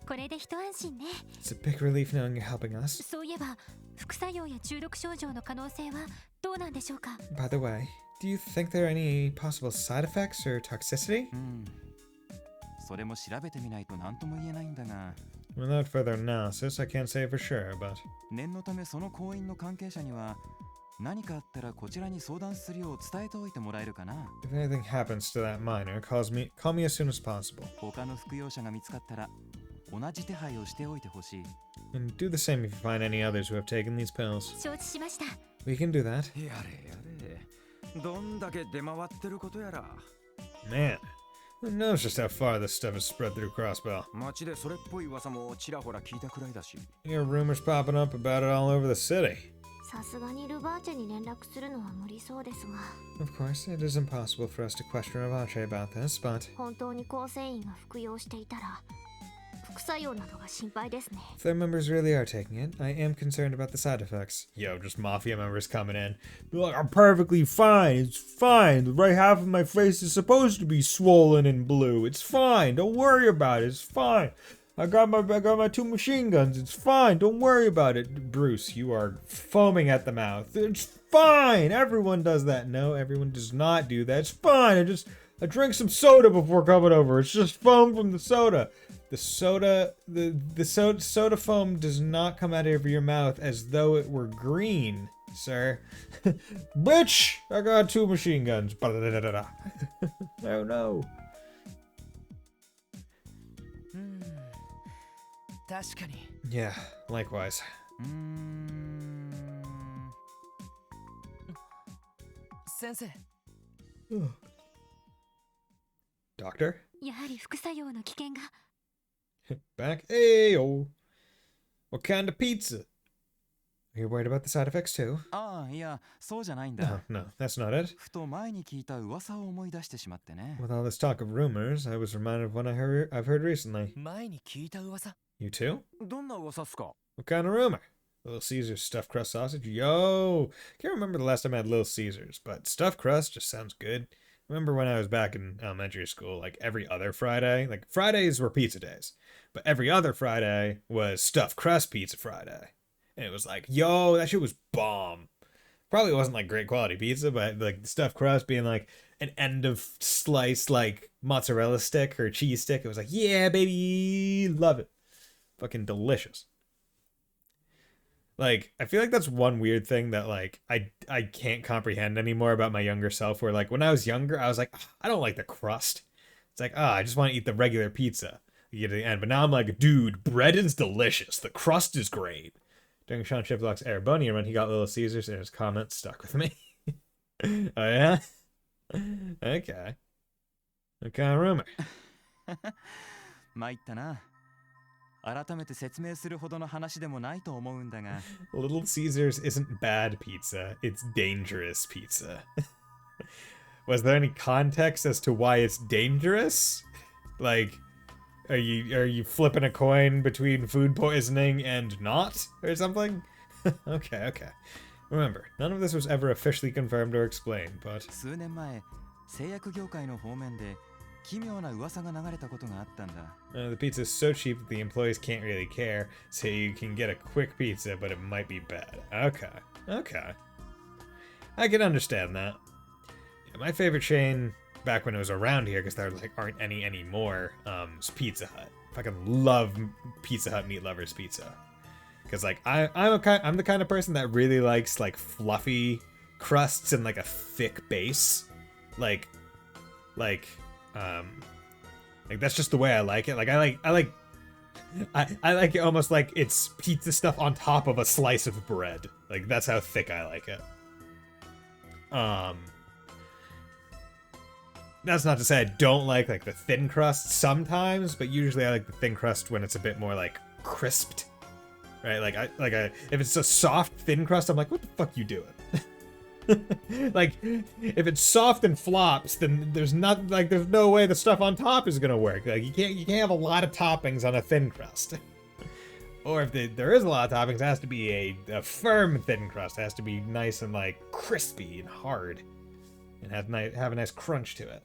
これで一安心ね。 It's a big relief knowing you're helping us. そういえば副作用や中毒症状の可能性はどうなんでしょうか？ By the way, do you think there are any possible side effects or toxicity? それも調べてみないと何とも言えないんだが、 Without further analysis, I can't say for sure, but 念のためその行員の関係者には何かあったらこちらに相談するよう伝えておいてもらえるかな。 if anything happens to that miner, call me as soon as possible. 他の服用者が見つかったら同じ手配をしておいてほしい。 And do the same if you find any others who have taken these pills. 承知しました。 We can do that. やれやれ。どんだけ出回ってることやら。 Man, Who knows just how far this stuff is spread through Crossbell? 街でそれっぽい噂もちらほら聞いたくらいだし。 You hear rumors popping up about it all over the city. さすがにルバーチェに連絡するのは無理そうですが、 Of course, it is impossible for us to question Ravache about this, but 本当に構成員が服用していたら副作用などが心配ですね。 if their members really are taking it, I am concerned about the side effects. Yo, just mafia members coming in. They're like, I'm perfectly fine. It's fine. The right half of my face is supposed to be swollen and blue. It's fine. Don't worry about it. It's fine. I got my 2 machine guns. It's fine. Don't worry about it. Bruce, you are foaming at the mouth. It's fine. Everyone does that. No, everyone does not do that. It's fine. I drank some soda before coming over. It's just foam from the soda. The soda foam does not come out of your mouth as though it were green, sir. Bitch, I got 2 machine guns. Oh no. 確かに。 Yeah, likewise. 先生、 Doctor? やはり副作用の危険が。 Back? Hey, oh. What kind of pizza? Are you worried about the side effects too? ああ、いや、そうじゃないんだ。 No, that's not it. ふと前に聞いた噂を思い出してしまってね。 With all this talk of rumors, I was reminded of one I've heard recently. 前に聞いた噂。 You too? どんな噂っすか？ What kind of rumor? Little Caesars stuffed crust sausage? Yo! Can't remember the last time I had Little Caesars, but stuffed crust just sounds good. Remember when I was back in elementary school, like every other Friday? Like Fridays were pizza days, but every other Friday was stuffed crust pizza Friday. And it was like, yo, that shit was bomb. Probably wasn't like great quality pizza, but like the stuffed crust being like an end of slice like mozzarella stick or cheese stick, it was like, yeah, baby, love it. Fucking delicious. Like, I feel like that's one weird thing that like I can't comprehend anymore about my younger self, where like when I was younger, I was like, I don't like the crust. It's like, I just want to eat the regular pizza. You get to the end. But now I'm like, dude, bread is delicious. The crust is great. During Sean Shiplock's Air Bunny when he got Little Caesars, and his comment stuck with me. Oh yeah? Okay. What kind of rumor? 参ったな。改めて説明するほどの話でもないと思うんだが。Little Caesars isn't bad pizza, it's dangerous pizza. Was there any context as to why it's dangerous? Like, are you flipping a coin between food poisoning and not, or something? Okay. Remember, none of this was ever officially confirmed or explained, but 数年前、製薬業界の方面で奇妙な噂が流れたことがあったんだ。the pizza is so cheap that the employees can't really care, so you can get a quick pizza, but it might be bad. Okay. I can understand that. Yeah, my favorite chain back when it was around here, because there like aren't any anymore, is Pizza Hut. Fucking love Pizza Hut Meat Lovers pizza. Because like I'm the kind of person that really likes like fluffy crusts and like a thick base. Like that's just the way I like it. Like I like it almost like it's pizza stuff on top of a slice of bread. Like that's how thick I like it. That's not to say I don't like the thin crust sometimes, but usually I like the thin crust when it's a bit more like crisped. Right? If it's a soft thin crust, I'm like, what the fuck you doing? Like, if it's soft and flops, then there's no way the stuff on top is gonna work. Like, you can't have a lot of toppings on a thin crust. Or if there is a lot of toppings, it has to be a firm thin crust. It has to be nice and like crispy and hard, and have a nice crunch to it.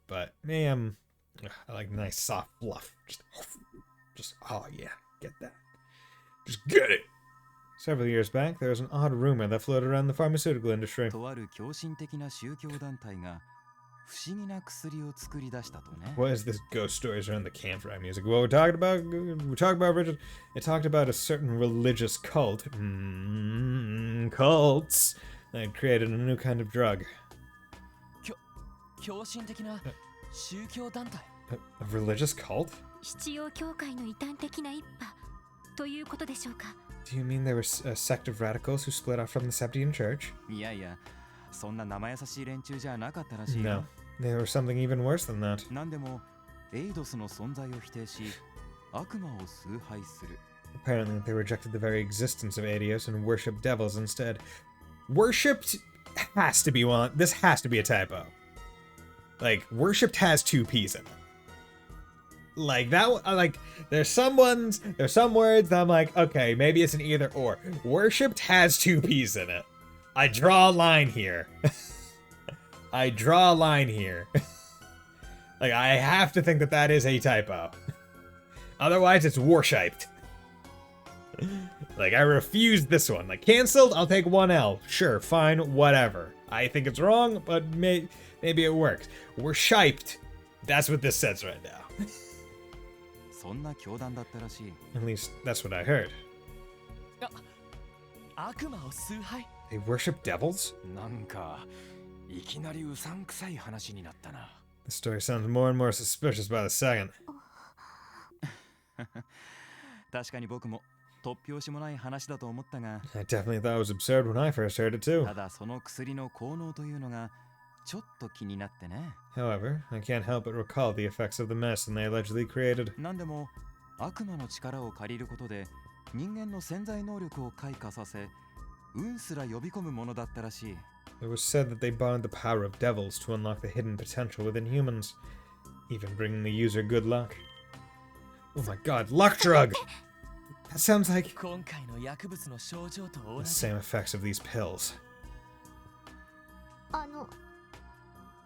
But man, I like nice soft fluff. Just oh yeah, get that. Just get it. Several years back, there was an odd rumor that floated around the pharmaceutical industry. とある狂信的な宗教団体が不思議な薬を作り出したとね。 What is this ghost stories around the campfire music? Well, we're talking about Richard. It talked about a certain religious cult. Cults that had created a new kind of drug. 狂信的な宗教団体。 A religious cult? 七曜教会の異端的な一派ということでしょうか。 Do you mean there was a sect of radicals who split off from the Septian Church? いやいや、そんな生優しい連中じゃなかったらしいよ。 No, There was something even worse than that. 何でもエイドスの存在を否定し悪魔を崇拝する。 Apparently, they rejected the very existence of Adios and worshipped devils instead. Worshipped has to be one. This has to be a typo. Like, worshipped has two P's in it. Like, that, like, there's some words that I'm like, okay, maybe it's an either or. Worshipped has two P's in it. I draw a line here. I draw a line here. Like, I have to think that that is a typo. Otherwise, it's worshipped. Like, I refuse this one. Like, cancelled, I'll take one L. Sure, fine, whatever. I think it's wrong, but maybe it works. Worshipped. That's what this says right now. そんな教団だったらしい。 At least, that's what I heard. 悪魔を崇拝 They worship devils? なんかいきなりうさんくさい話になったな。 The story sounds more and more suspicious by the second. 確かに僕も突拍子もない話だと思ったが、 I definitely thought it was absurd when I first heard it too. ただその薬の効能というのがちょっと気になってね。 However, I can't help but recall the effects of the medicine they allegedly created. 何でも悪魔の力を借りることで人間の潜在能力を開花させ、運すら呼び込むものだったらしい。 It was said that they borrowed the power of devils to unlock the hidden potential within humans, even bringing the user good luck. Oh my god, luck drug! That sounds like 今回の薬物の症状と同 the じ same effects of these pills.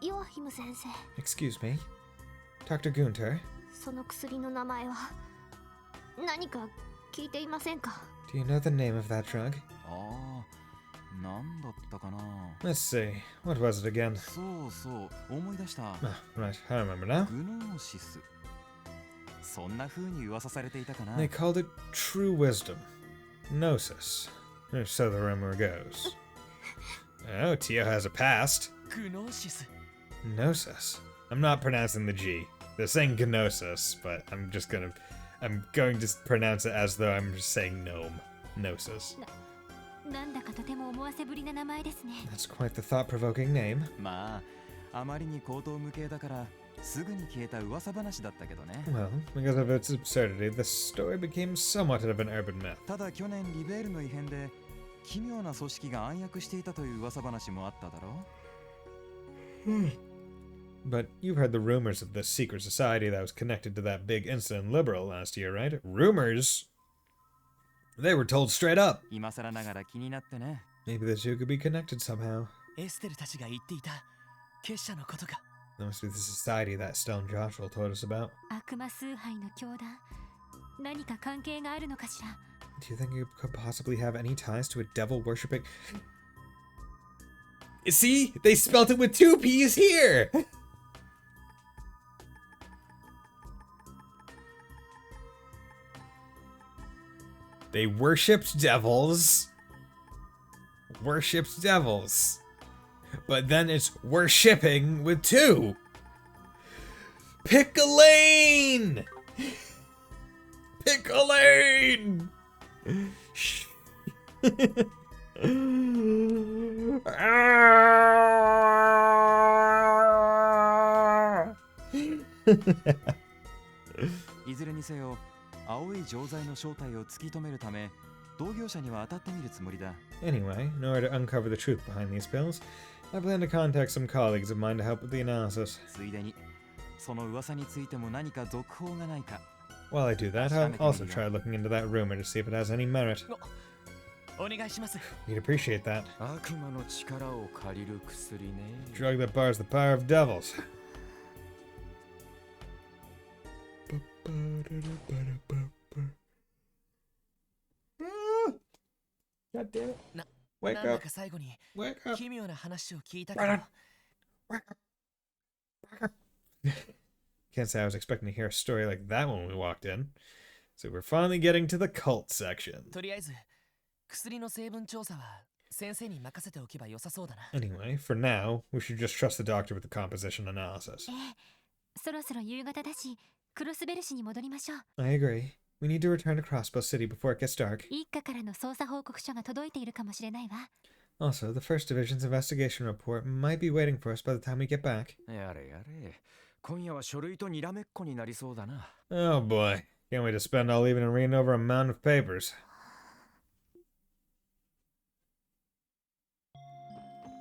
ヨアヒム先生、 Excuse me? Dr. Gunter, その薬の名前は何か聞いていませんか？ do you know the name of that drug? ああ、なんだったかな。 Let's see, what was it again? そうそう、思い出した。 Ah, right, I remember now. グノーシス。そんな風に噂されていたかな。 They called it true wisdom. Gnosis. Or so the rumor goes. Oh, Tio has a past. グノーシス Gnosis. I'm not pronouncing the G. They're saying gnosis, but I'm going to pronounce it as though I'm just saying gnome. Gnosis. なんだかとても思わせぶりな名前ですね。 That's quite the thought-provoking name. まあ、あまりに口頭無形だからすぐに消えた噂話だったけどね。 Well, because of its absurdity, the story became somewhat of an urban myth. ただ去年リベールの異変で奇妙な組織が暗躍していたという噂話もあっただろう。 But you've heard the rumors of this secret society that was connected to that big incident in Liberal last year, right? Rumors? They were told straight up. 今更ながら気になってね。 Maybe the two could be connected somehow. エステルたちが言っていた結社のことか That must be the society that Stone Joshua told us about. 悪魔崇拝の教団、何か関係があるのかしら？ Do you think it could possibly have any ties to a devil worshipping? See? They spelt it with two P's here! They worshipped devils. Worshipped devils. But then it's worshipping with two. Pick a lane! Pick a lane! Ah! いずれにせよ、青い錠剤の正体を突き止めるため、同業者には当たってみるつもりだ。 Anyway, in order to uncover the truth behind these pills, I plan to contact some colleagues of mine to help with the analysis. ついでに、その噂についても何か続報がないか。 While I do that, I'll also try looking into that rumor to see if it has any merit. お願いします You'd appreciate that. 悪魔の力を借りる薬ね。 Drug that bars the power of devils. God damn it. な Wake なんだ up. か最後に Wake up. 奇妙な話を聞いたけど Can't say I was expecting to hear a story like that when we walked in. So we're finally getting to the cult section. とりあえず薬の成分調査は先生に任せておけば良さそうだな Anyway, for now, we should just trust the doctor with the composition analysis. ええ、そろそろ夕方だし、クロスベル市に戻りましょう。 I agree. We need to return to Crossbow City before it gets dark. 一家からの捜査報告書が届いているかもしれないわ。Also, the First Division's investigation report might be waiting for us by the time we get back. やれやれ。今夜は書類とにらめっこになりそうだな。Oh boy. Can't wait to spend all evening reading over a mountain of papers.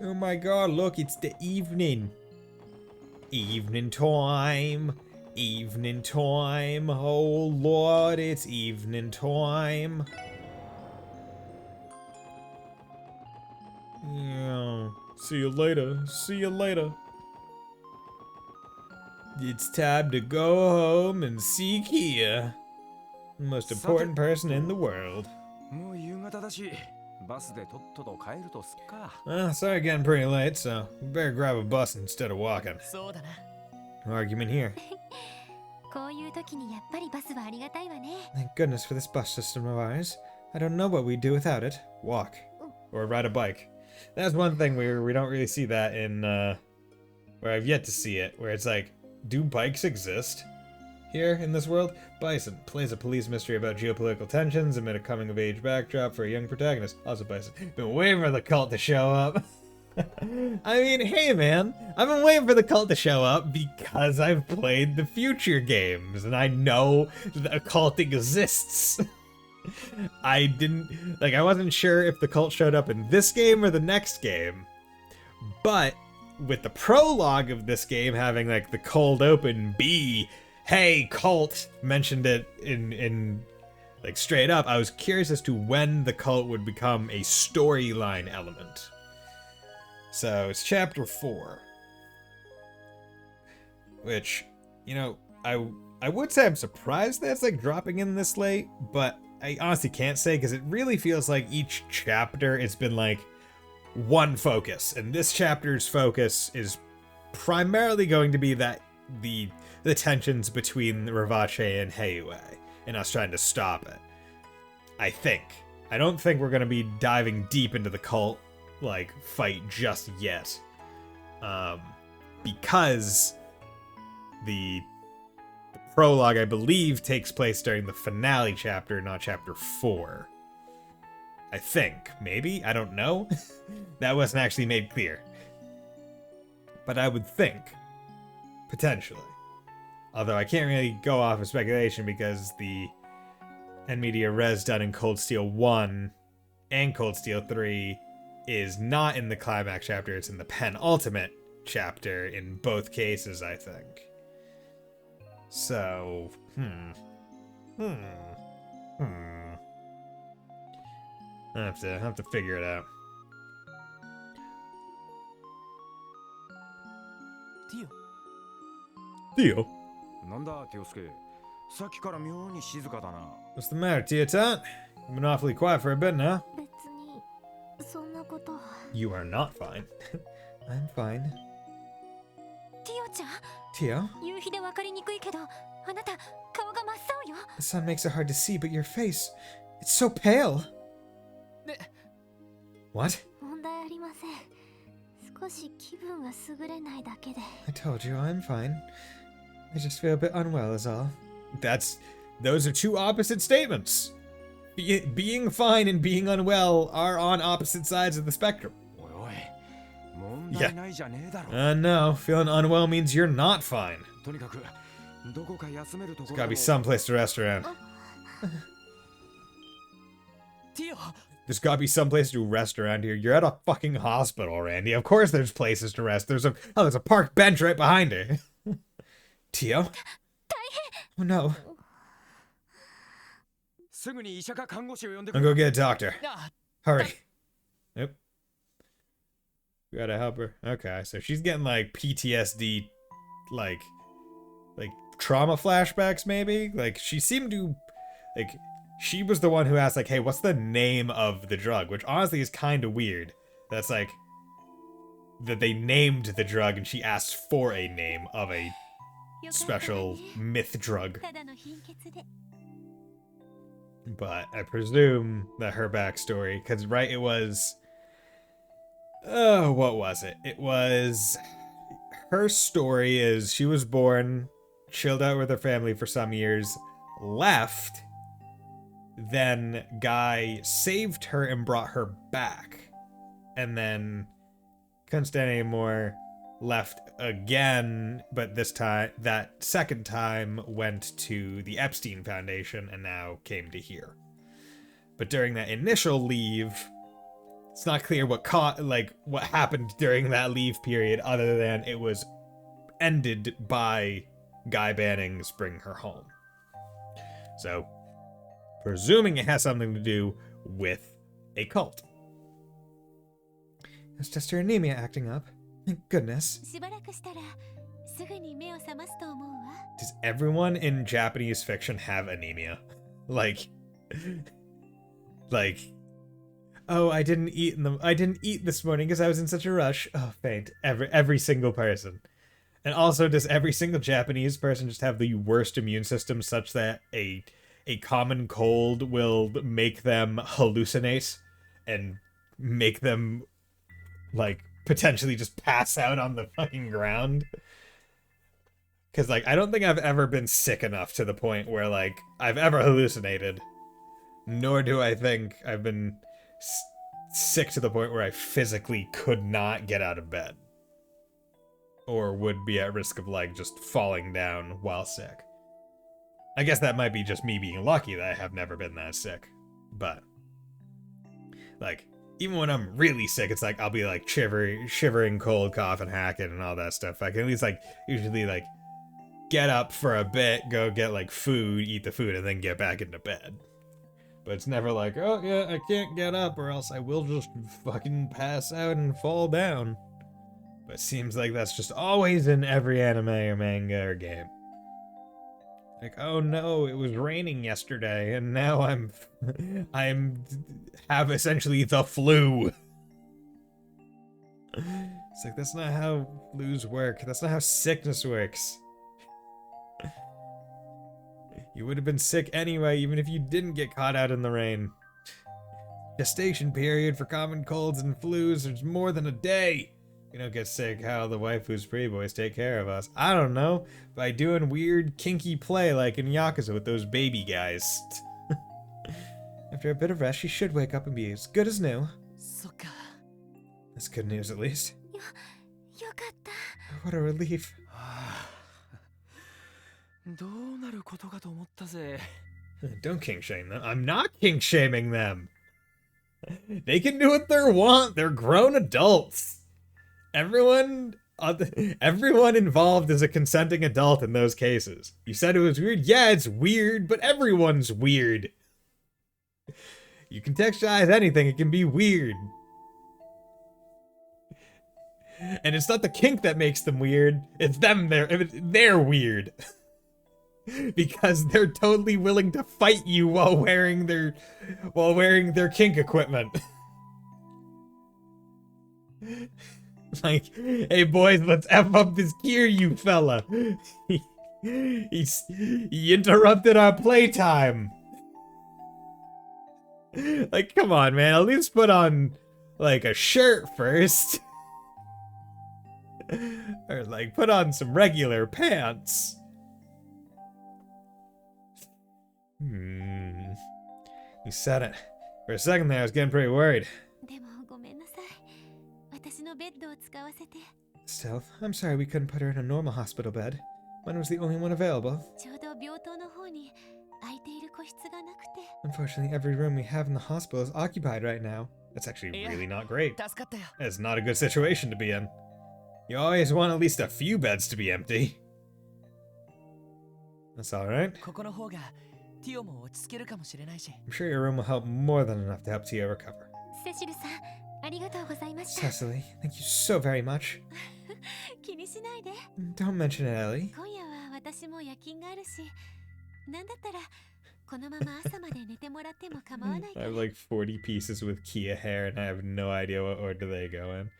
Oh my god, look, it's the evening. Evening time. Evening time. Oh lord, it's evening time. Yeah. See you later. See you later. It's time to go home and see Kia. The most important person in the world. もう夕方だし、バスでとっとと帰るとすっか。Sorry getting pretty late, so we better grab a bus instead of walking. そうだな。 No argument here. こういう時にやっぱりバスはありがたいわね。 Thank goodness for this bus system of ours. I don't know what we'd do without it. Walk. Or ride a bike. That's one thing we don't really see that in, where I've yet to see it, where it's like, do bikes exist? Here, in this world, Bison plays a police mystery about geopolitical tensions amid a coming-of-age backdrop for a young protagonist. Also Bison. Been waiting for the cult to show up. I mean, hey man, I've been waiting for the cult to show up because I've played the future games, and I know that a cult exists. I wasn't sure if the cult showed up in this game or the next game, but with the prologue of this game having like the cold open be, hey cult, mentioned it in like straight up, I was curious as to when the cult would become a storyline element. So it's chapter 4, which, you know, I would say I'm surprised that it's like dropping in this late, but I honestly can't say because it really feels like each chapter it's been like one focus, and this chapter's focus is primarily going to be that the tensions between Ravache and Heiue and us trying to stop it. I think. I don't think we're going to be diving deep into the cult like fight just yet, because the prologue, I believe, takes place during the finale chapter, not chapter 4. I think. Maybe? I don't know. That wasn't actually made clear. But I would think. Potentially. Although I can't really go off of speculation because the NVIDIA Res done in Cold Steel 1 and Cold Steel 3 is not in the climax chapter, it's in the penultimate chapter in both cases, I think. So, I have to figure it out. ティオ Theo? なんだ、テオスケ。さっきから妙に静かだな。What's the matter, Tia-tan? You've been awfully quiet for a bit now. 別にそんなことは。 You are not fine. I'm fine. ティオちゃん、 Tio? 夕日で分かりにくいけど、あなた顔が真っ青よ。 The sun makes it hard to see, but your face, it's so pale. ね What? 問題ありません。少し気分が優れないだけで。 I told you, I'm fine. I just feel a bit unwell is all. Those are two opposite statements. Being fine and being unwell are on opposite sides of the spectrum. おいおい、問題ないじゃねえだろ。 No, feeling unwell means you're not fine. とにかく、どこか休めるとこ There's ろ gotta be someplace to rest around. ティオ There's gotta be someplace to rest around here. You're at a fucking hospital, Randy. Of course there's places to rest. There's a park bench right behind her. Tio? Oh no. すぐに医者か看護師を呼んでく I'll れ。 go get a doctor. あ Hurry. Nope. We gotta help her. Okay, so she's getting like PTSD, like trauma flashbacks maybe? Like she seemed to, like, she was the one who asked like, hey, what's the name of the drug? Which honestly is kind of weird. That's like, that they named the drug and she asked for a name of a special myth drug. ただの貧血で。 But I presume that her backstory, because right, it was, what was it? It was, her story is she was born, chilled out with her family for some years, left, then Guy saved her and brought her back, and then couldn't stand anymore, left again, but this time, that second time, went to the Epstein Foundation and now came to here. But during that initial leave, it's not clear what happened during that leave period, other than it was ended by Guy Banning's bringing her home. So, presuming it has something to do with a cult. It's just her anemia acting up. Thank goodness. しばらくしたらすぐに目を覚ますと思うわ。 Does everyone in Japanese fiction have anemia? Like, oh, I didn't eat this morning because I was in such a rush. Oh, faint. Every single person. And also, does every single Japanese person just have the worst immune system such that a common cold will make them hallucinate and make them, like, potentially just pass out on the fucking ground? Because, like, I don't think I've ever been sick enough to the point where, like, I've ever hallucinated. Nor do I think I've been sick to the point where I physically could not get out of bed. Or would be at risk of, like, just falling down while sick. I guess that might be just me being lucky that I have never been that sick. But, like, even when I'm really sick, it's like, I'll be, like, shivering, cold, coughing, hacking, and all that stuff. I can at least, like, usually, like, get up for a bit, go get, like, food, eat the food, and then get back into bed. But it's never like, oh, yeah, I can't get up, or else I will just fucking pass out and fall down. But it seems like that's just always in every anime or manga or game. Like, oh no, it was raining yesterday, and now have essentially the flu. It's like, that's not how flus work. That's not how sickness works. You would have been sick anyway, even if you didn't get caught out in the rain. Gestation period for common colds and flus is more than a day. We don't get sick, how the waifus pretty boys take care of us. I don't know, by doing weird kinky play like in Yakuza with those baby guys. After a bit of rest, she should wake up and be as good as new. そっか。 That's good news, at least. よかった。 What a relief. どうなることかと思ったぜ。 Don't kink shame them. I'm not kink shaming them. They can do what they want. They're grown adults. Everyone involved is a consenting adult in those cases. You said it was weird? Yeah, it's weird, but everyone's weird. You contextualize anything, it can be weird. And it's not the kink that makes them weird, it's them, they're weird. Because they're totally willing to fight you while wearing their kink equipment. Like, hey boys, let's F up this gear, you fella. He interrupted our playtime. Like, come on, man, at least put on, like, a shirt first. Or, like, put on some regular pants. You said it. For a second there, I was getting pretty worried. でもごめんなさい。私のベッドを使わせて。 Still, I'm sorry we couldn't put her in a normal hospital bed. Mine was the only one available. ちょうど病棟の方に空いている個室がなくて。 Unfortunately, every room we have in the hospital is occupied right now. That's actually really not great. 助かったよ。 It's not a good situation to be in. You always want at least a few beds to be empty. That's alright. ここの方がティオも落ち着けるかもしれないし。 I'm sure your room will help more than enough to help Tio recover. セシルさん、ありがとうございました。 Cecily, thank you so very much. 気にしないで。 Don't mention it, Ellie. 今夜は私も夜勤があるし、なんだったらこのまま朝まで寝てもらっても構わないか I ら。 have like 40 pieces with Kia hair and I have no idea what order they go in.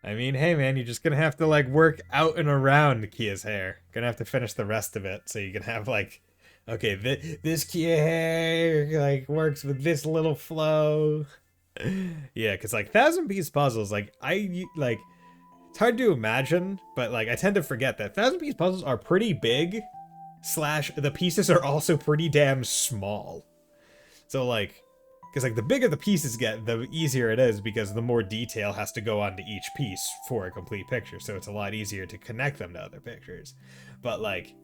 I mean, hey man, you're just gonna have to like work out and around Kia's hair. Gonna have to finish the rest of it so you can have like, okay, this Kia hair like works with this little flow. Yeah, because like 1,000-piece puzzles, like it's hard to imagine, but like I tend to forget that 1,000-piece puzzles are pretty big. / the pieces are also pretty damn small. So like, Because, like, the bigger the pieces get, the easier it is, because the more detail has to go onto each piece for a complete picture, so it's a lot easier to connect them to other pictures. But, like,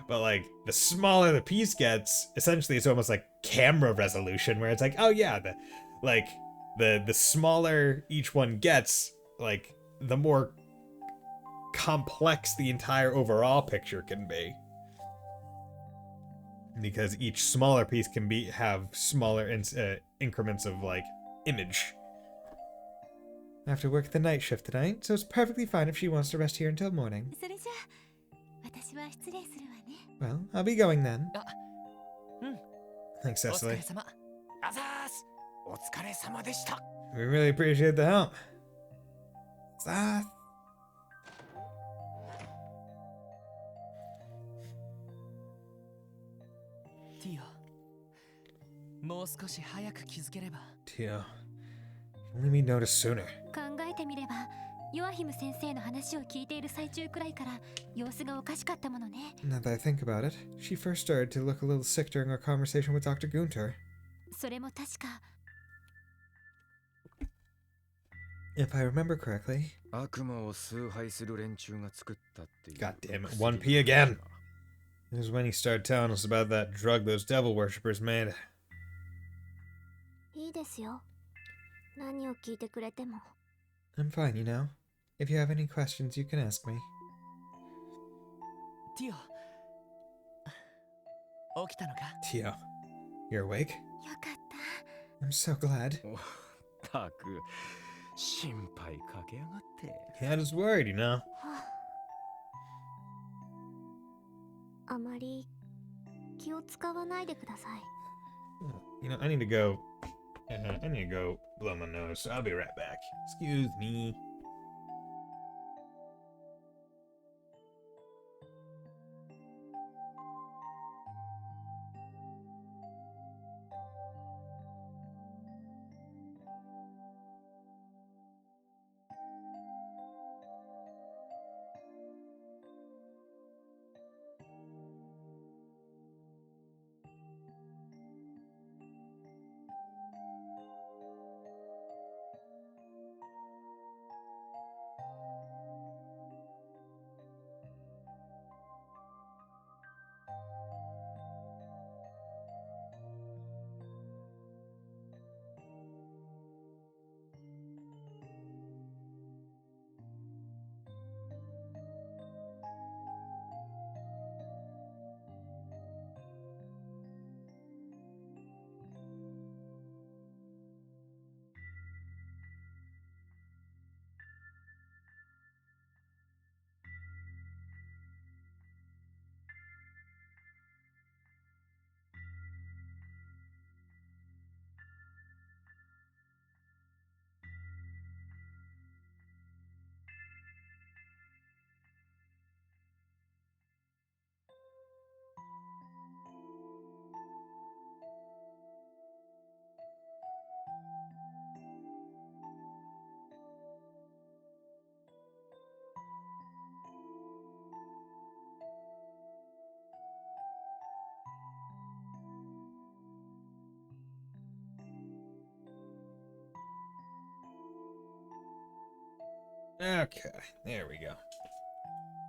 the smaller the piece gets, essentially it's almost like camera resolution, where it's like, oh yeah, the smaller each one gets, like, the more complex the entire overall picture can be. Because each smaller piece can have smaller increments of, like, image. I have to work the night shift tonight, so it's perfectly fine if she wants to rest here until morning. それじゃあ私は失礼するわね。 Well, I'll be going then. うん Thanks, お疲 Cecily. れ様あざーす。お疲れ様でした。 We really appreciate the help. Ah. Tio もう少し早く気づければ Tio, only me notice sooner. 考えてみればヨアヒム先生の話を聞いている最中くらいから様子がおかしかったものね。 Now that I think about it, she first started to look a little sick during our conversation with Dr. Gunter. それも確か If I remember correctly. 悪魔を崇拝する連中が作ったっていう。 God damn it, 1P again. It was when he started telling us about that drug those devil worshippers made. いいですよ。何を聞いてくれても。 I'm fine, you know. If you have any questions, you can ask me. ティオ起きたのか Tio, you're awake? よかった I'm so glad. おったく、心配かけやがって。 Yeah, I was worried, you know. はあ、あまり気を使わないでください。 You know, I need to go. I need to go blow my nose, so I'll be right back. Excuse me. Okay, there we go.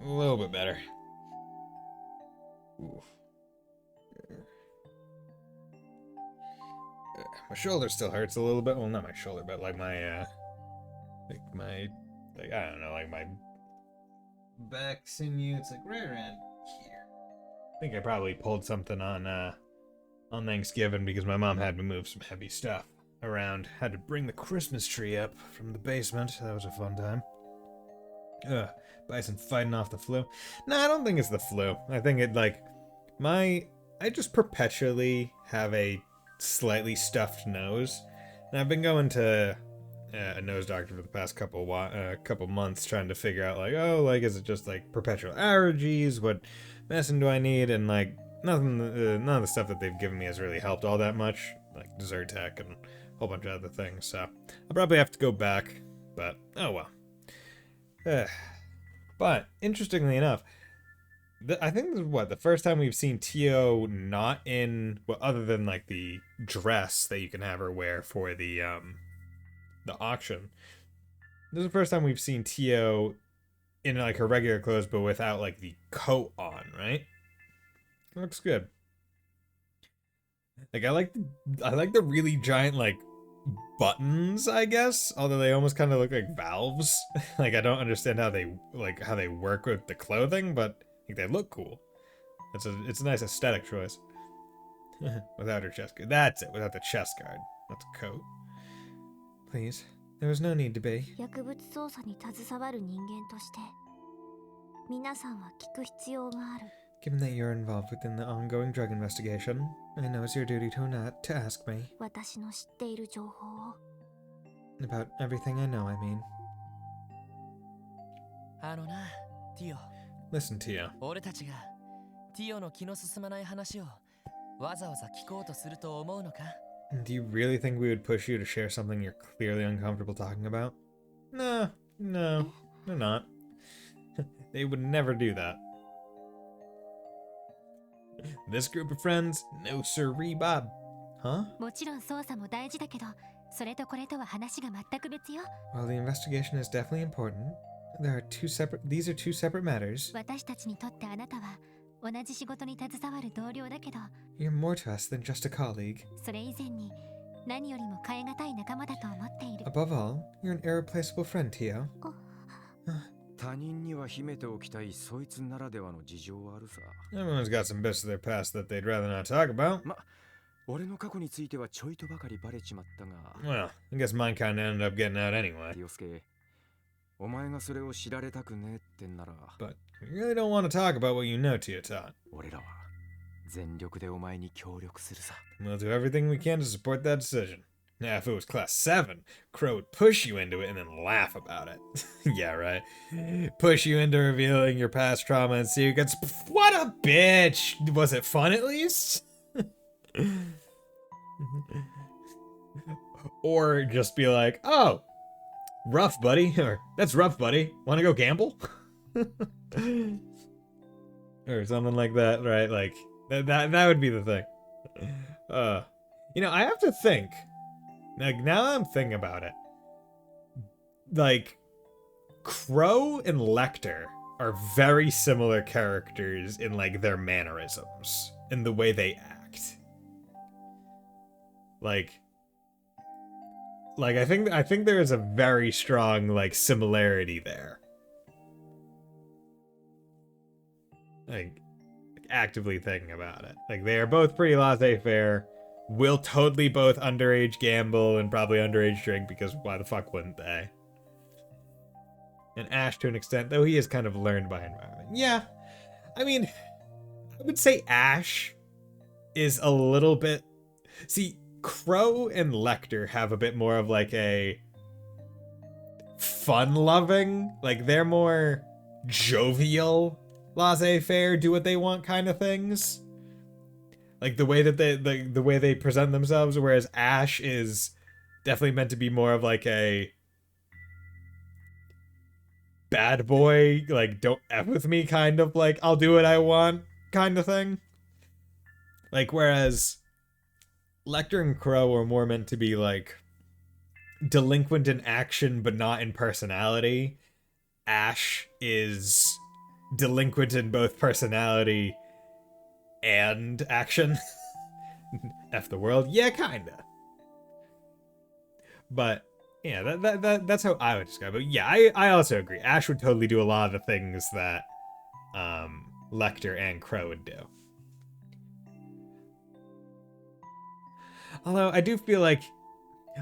A little bit better. Oof. My shoulder still hurts a little bit. Well, not my shoulder, but like my, I don't know, like my back sinew. It's like right around here. I think I probably pulled something on Thanksgiving because my mom had me move some heavy stuff around. Had to bring the Christmas tree up from the basement. That was a fun time. Bison fighting off the flu. No, I don't think it's the flu. I think it, like, I just perpetually have a slightly stuffed nose. And I've been going to a nose doctor for the past couple months trying to figure out, like, oh, like, is it just, like, perpetual allergies? What medicine do I need? And, like, none of the stuff that they've given me has really helped all that much. Like, Zyrtec and a whole bunch of other things. So I'll probably have to go back. But, oh well. But, interestingly enough, I think this is what the first time we've seen Tio not in, well, other than like the dress that you can have her wear for the auction. This is the first time we've seen Tio in like her regular clothes, but without like the coat on, right? Looks good. Like I like the really giant like buttons, I guess, although they almost kind of look like valves. Like I don't understand how they work with the clothing, but like, they look cool. It's a nice aesthetic choice. Without her chest guard. That's it, without the chest guard. That's a coat. Please. There was no need to be. 薬物捜査に携わる人間として皆さんは聞く必要がある。 Given that you're involved within the ongoing drug investigation, I know it's your duty to ask me. 私の知っている情報を About everything I know, I mean. あのな、ティオ。 Listen, Tio. 俺たちがティオの気の進まない話をわざわざ聞こうとすると思うのか？ Do you really think we would push you to share something you're clearly uncomfortable talking about? No, they're not. They would never do that. This group of friends? No sirree, Bob. Huh? もちろん捜査も大事だけど、それとこれとは話が全く別よ。 While the investigation is definitely important, these are two separate matters. 私たちにとってあなたは同じ仕事に携わる同僚だけど、 You're more to us than just a colleague. それ以前に何よりも代え難い仲間だと思っている。 Above all, you're an irreplaceable friend, Tio. 他人には秘めておきたいそいつならではの事情はあるさ。 Everyone's got some bits of their past that they'd rather not talk about. 俺の過去についてはちょいとばかりバレちまったが。 Well, I guess mine kinda ended up getting out anyway. ティオスケ、お前がそれを知られたくねえってんなら、 But you really don't want to talk about what you know, Tio Tot. 俺らは全力でお前に協力するさ。 We'll do everything we can to support that decision. Now, if it was class 7, Crow would push you into it and then laugh about it. Yeah, right. Push you into revealing your past trauma and secrets. What a bitch! Was it fun at least? Or just be like, oh, rough, buddy. Or, that's rough, buddy. Want to go gamble? Or something like that, right? Like, that would be the thing. You know, I have to think. Like, now I'm thinking about it. Like, Crow and Lecter are very similar characters in, like, their mannerisms. In the way they act. Like, I think there is a very strong, like, similarity there. Like, actively thinking about it. Like, they are both pretty laissez-faire. Will totally both underage gamble and probably underage drink, because why the fuck wouldn't they? And Ash, to an extent, though he is kind of learned by environment. Yeah, I mean, I would say Ash is a little bit... See, Crow and Lecter have a bit more of like a fun-loving, like they're more jovial, laissez-faire, do what they want kind of things. Like the way that the way they present themselves, whereas Ash is definitely meant to be more of like a bad boy, like don't F with me kind of like I'll do what I want kind of thing. Like whereas Lecter and Crow are more meant to be like delinquent in action but not in personality. Ash is delinquent in both personality and action. F the world. Yeah, kinda. But yeah, that's how I would describe it. Yeah, I also agree. Ash would totally do a lot of the things that Lecter and Crow would do. Although I do feel like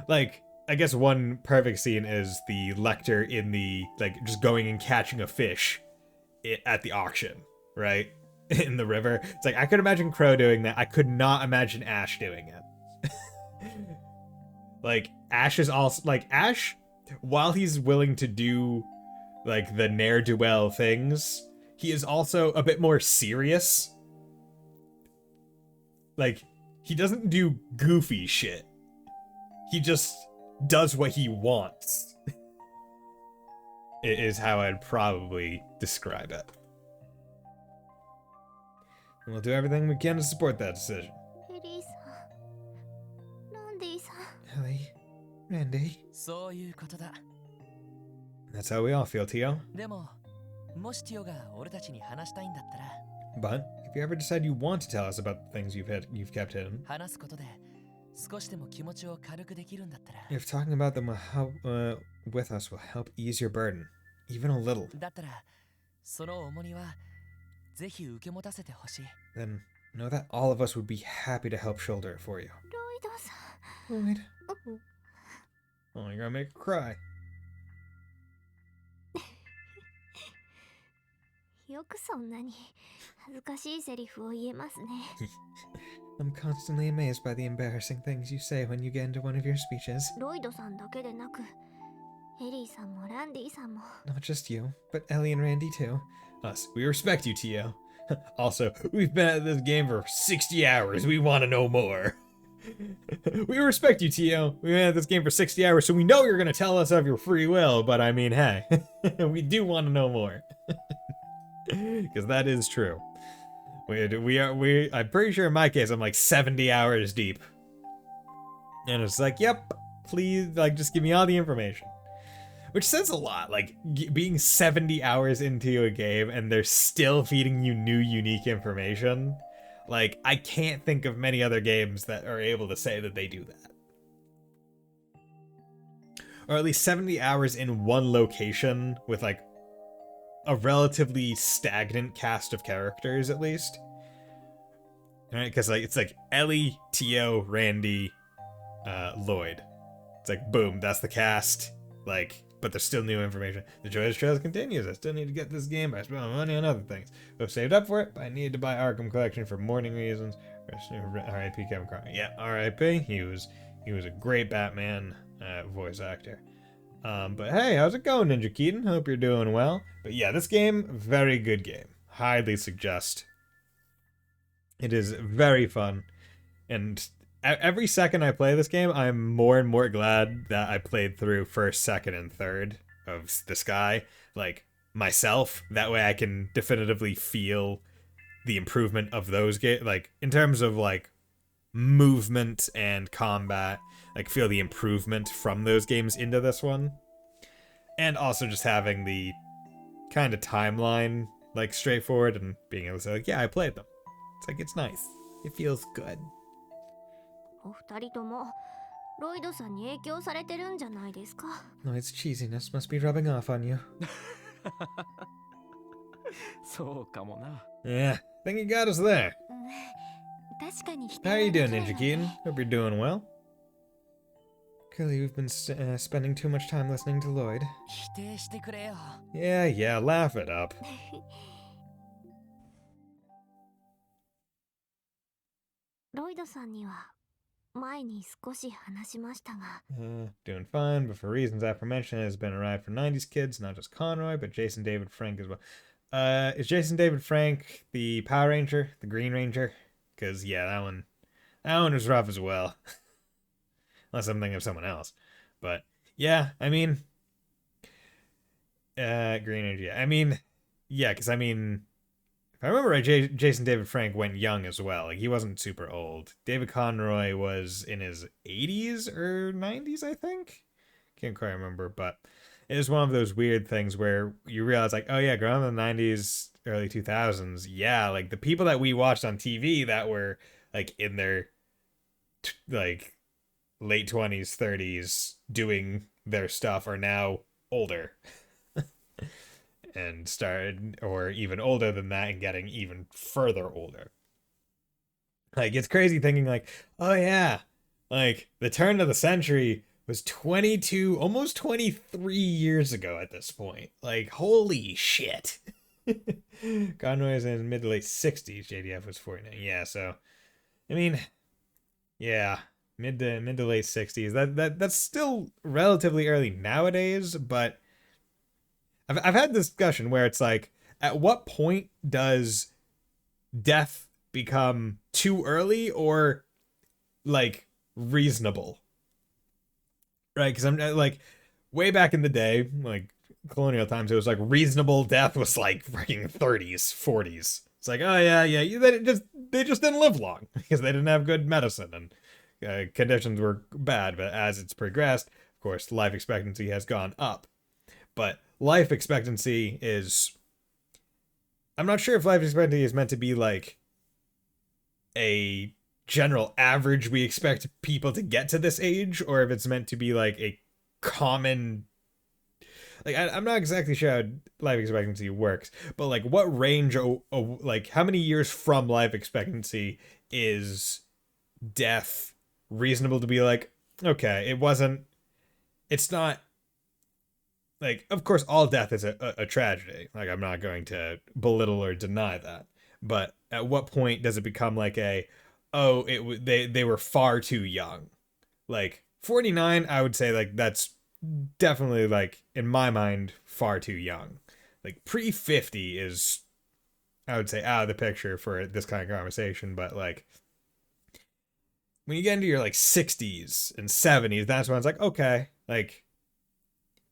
I guess one perfect scene is the Lecter in the like just going and catching a fish at the auction, right? In the river. It's like I could imagine Crow doing that. I could not imagine Ash doing it. Like Ash is also like Ash, while he's willing to do like the ne'er-do-well things, he is also a bit more serious. Like he doesn't do goofy shit. He just does what he wants. It is how I'd probably describe it. We'll do everything we can to support that decision. エリーさん、ランディさん。 Ellie, Randy. そういうことだ。 That's how we all feel, Tio. でも、もしティオが俺たちに話したいんだったら、 But if you ever decide you want to tell us about the things you've kept hidden, 話すことで少しでも気持ちを軽くできるんだったら、 if talking about them will help, with us will help ease your burden, even a little, だったら、その重荷はぜひ受け持たせてほしい。 then know that all of us would be happy to help shoulder it for you. ロイドさ Lloyd. ん。 Oh, you're gonna make her cry. よくそんなに恥ずかしいセリフを言えますね。 I'm constantly amazed by the embarrassing things you say when you get into one of your speeches. ロイドさんだけでなく、エリーさんもランディさんも。 Not just you, but Ellie and Randy too. Us, we respect you, Tio. Also, we've been at this game for 60 hours. We want to know more. We respect you, Tio. We've been at this game for 60 hours, so we know you're going to tell us of your free will, but I mean, hey, we do want to know more. Because that is true. I'm pretty sure in my case, I'm like 70 hours deep. And it's like, yep, please, like, just give me all the information. Which says a lot, like, being 70 hours into a game and they're still feeding you new, unique information. Like, I can't think of many other games that are able to say that they do that. Or at least 70 hours in one location with, like, a relatively stagnant cast of characters, at least. Right? Because, like, it's like Ellie, Tio, Randy, Lloyd. It's like, boom, that's the cast. Like, but there's still new information. The Joyous Trails continues. I still need to get this game, but I spent my money on other things. I've saved up for it, but I needed to buy Arkham Collection for mourning reasons. R.I.P. Kevin Conroy. Yeah, R.I.P. He was a great Batman voice actor. But hey, how's it going, Ninja Keaton? Hope you're doing well. But yeah, this game, very good game. Highly suggest. It is very fun. And every second I play this game, I'm more and more glad that I played through first, second, and third of the Sky. Like, myself. That way I can definitively feel the improvement of those games. Like, in terms of, like, movement and combat, like, feel the improvement from those games into this one. And also just having the kind of timeline, like, straightforward and being able to say, like, yeah, I played them. It's like, it's nice. It feels good. お二人ともロイドさんに影響されてるんじゃないですか。 Lloyd's cheesiness must be rubbing off on you. そうかもな。 Yeah, I think you got us there. 確かに否 How 定 are は you で doing, きないわ Ninja ね。 Keaton? Hope you're doing well. Clearly, you've been spending too much time listening to Lloyd. 否定してくれよ。 Yeah, laugh it up. ロイドさんには前に少し話しましたが、 Doing fine, but for reasons aforementioned, it has been a ride for 90s kids, not just Conroy, but Jason David Frank as well. Is Jason David Frank the Power Ranger, the Green Ranger? Because, yeah, that one was rough as well. Unless I'm thinking of someone else. But, yeah, I mean, Green Ranger, yeah. I mean, yeah, because, I mean, if I remember right, Jason David Frank went young as well. Like, he wasn't super old. David Conroy was in his 80s or 90s, I think? Can't quite remember, but it is one of those weird things where you realize, like, oh yeah, growing up in the 90s, early 2000s, yeah, like, the people that we watched on TV that were, like, in their, like, late 20s, 30s, doing their stuff are now older. And started, or even older than that, and getting even further older. Like, it's crazy thinking, like, oh yeah, like, the turn of the century was 22, almost 23 years ago at this point. Like, holy shit. Conroy is in his mid to late 60s, JDF was 49. Yeah, so, I mean, yeah, mid to late 60s. That's still relatively early nowadays, but I've had this discussion where it's like, at what point does death become too early or, like, reasonable? Right? Because I'm like, way back in the day, like, colonial times, it was like reasonable death was like freaking 30s, 40s, It's like, oh yeah, they just didn't live long because they didn't have good medicine and conditions were bad. But as it's progressed, of course, life expectancy has gone up. But life expectancy is, I'm not sure if life expectancy is meant to be like a general average we expect people to get to this age, or if it's meant to be like a common, like I'm not exactly sure how life expectancy works, but like what range like how many years from life expectancy is death reasonable to be like, okay, it's not like, of course all death is a tragedy, like I'm not going to belittle or deny that, but at what point does it become like they were far too young? Like 49, I would say like that's definitely, like, in my mind, far too young. Like pre 50 is, I would say, out of the picture for this kind of conversation, but like when you get into your like 60s and 70s, that's when it's like, okay, like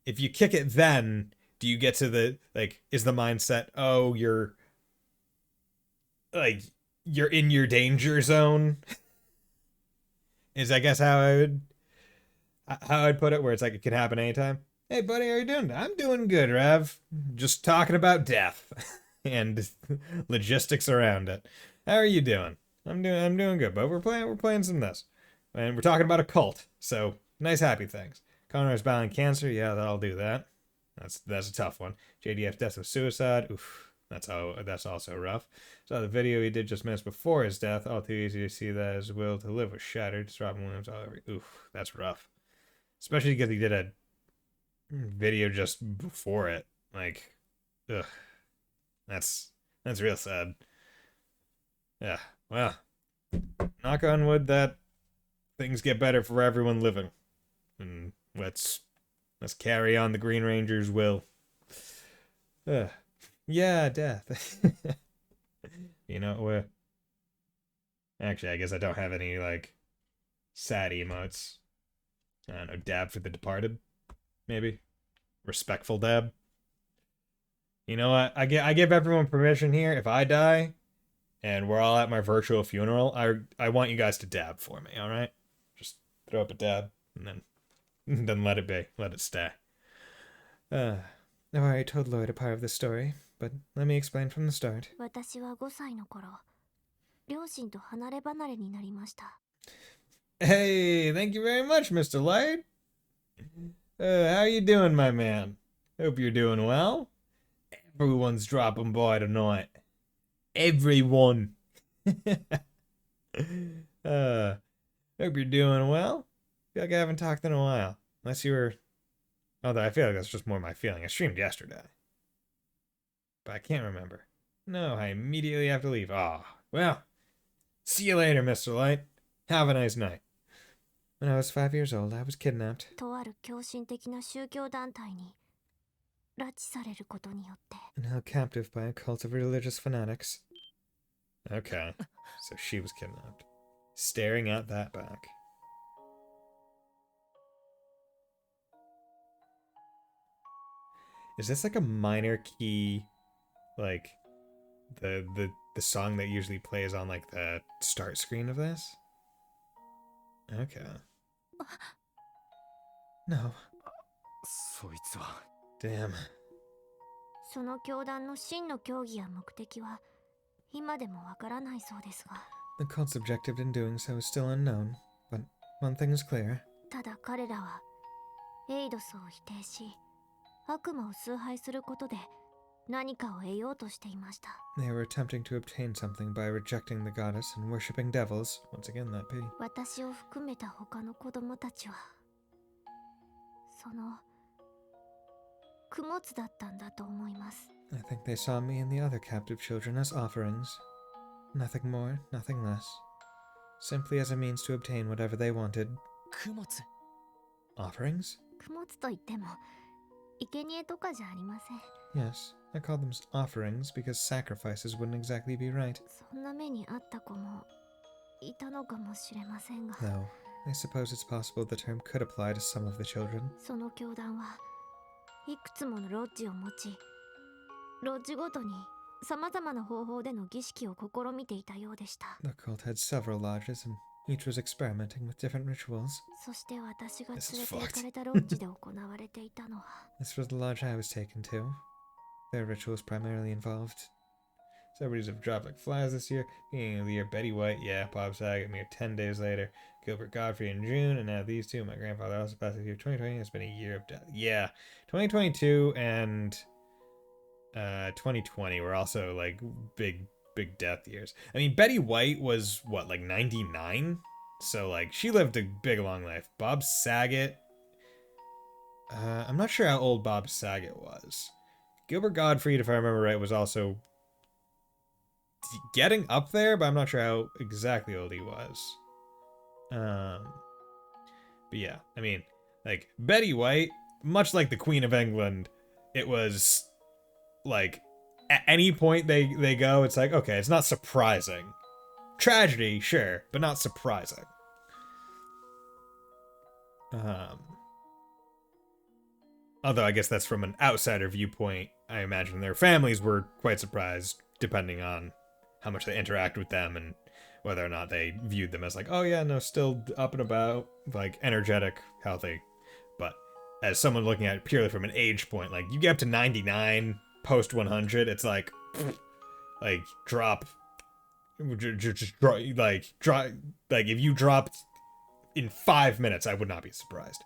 if you kick it then, do you get to the, like, is the mindset, oh, you're in your danger zone? Is, I guess, how I'd put it, where it's like it could happen anytime. Hey, buddy, how you doing? I'm doing good, Rev. Just talking about death and logistics around it. How are you doing? I'm doing good, but we're playing some this, and we're talking about a cult. So nice, happy things. Connor's battling cancer. Yeah, that'll do that. That's a tough one. JDF death of suicide. Oof. That's also rough. Saw the video he did just minutes before his death. All too easy to see that his will to live was shattered. Just Robin Williams all over. Oof, that's rough. Especially because he did a video just before it. Like, ugh. That's real sad. Yeah, well, knock on wood that things get better for everyone living. And let's carry on the Green Ranger's will. Yeah, death. You know, actually, I guess I don't have any, like, sad emotes. I don't know, dab for the departed, maybe? Respectful dab. You know what? I give everyone permission here. If I die and we're all at my virtual funeral, I want you guys to dab for me, alright? Just throw up a dab and then let it be. Let it stay. I already told Lloyd a part of the story, but let me explain from the start. 私は5歳の頃、両親と離れ離れになりました。 Hey, thank you very much, Mr. Light. How you doing, my man? Hope you're doing well. Everyone's dropping by tonight. Everyone. Hope you're doing well. Feel like I haven't talked in a while. Unless you were... Although I feel like that's just more my feeling. I streamed yesterday. But I can't remember. No, I immediately have to leave. Ah, well. See you later, Mr. Light. Have a nice night. When I was 5 years old, I was kidnapped. とある狂信的な宗教団体に拉致されることによって。 And held captive by a cult of religious fanatics. Okay, so she was kidnapped. Staring at that back. Is this like a minor key, like the song that usually plays on like the start screen of this? Okay. No. そいつは Damn. その教団の真の教義や目的は今でもわからないそうですが。 The cult's objective in doing so is still unknown, but one thing is clear. ただ彼らはエイドスを否定し、悪魔を崇拝することで何かを得ようとしていました。 They were attempting to obtain something by rejecting the goddess and worshipping devils. Once again, that P. 私を含めた他の子供たちはその供物だったんだと思います。 I think they saw me and the other captive children as offerings. Nothing more, nothing less. Simply as a means to obtain whatever they wanted. 供物 Offerings? 供物といっても生贄とかじゃありません。 Yes, I call them offerings because sacrifices wouldn't exactly be right. そんな目にあった子もいたのかもしれませんが。 Though, I suppose it's possible the term could apply to some of the children. その教団はいくつものロッジを持ち、ロッジごとに様々な方法での儀式を試みていたようでした。 The cult had several lodges, and each was experimenting with different rituals. そして私が連れ This is て行 fucked. かれたロッジで行われていたのは This was the lodge I was taken to. Their rituals primarily involved celebrities have dropped like flies this year. Beginning of the year, Betty White, yeah, Bob Saget, mere 10 days later, Gilbert Godfrey in June, and now these two. My grandfather also passed this year. 2020 has been a year of death. Yeah, 2022 and 2020 were also like big death years. I mean, Betty White was what, like 99? So like she lived a big long life. Bob Saget, I'm not sure how old Bob Saget was. Gilbert Gottfried, if I remember right, was also getting up there, but I'm not sure how exactly old he was. But yeah, I mean, like Betty White, much like the Queen of England, it was like at any point they go, it's like, okay, it's not surprising. Tragedy, sure, but not surprising. Although I guess that's from an outsider viewpoint. I imagine their families were quite surprised, depending on how much they interact with them and whether or not they viewed them as like, oh yeah, no, still up and about, like energetic, healthy. But as someone looking at it purely from an age point, like you get up to 99, post 100, it's like drop, just drop, like if you dropped in 5 minutes, I would not be surprised.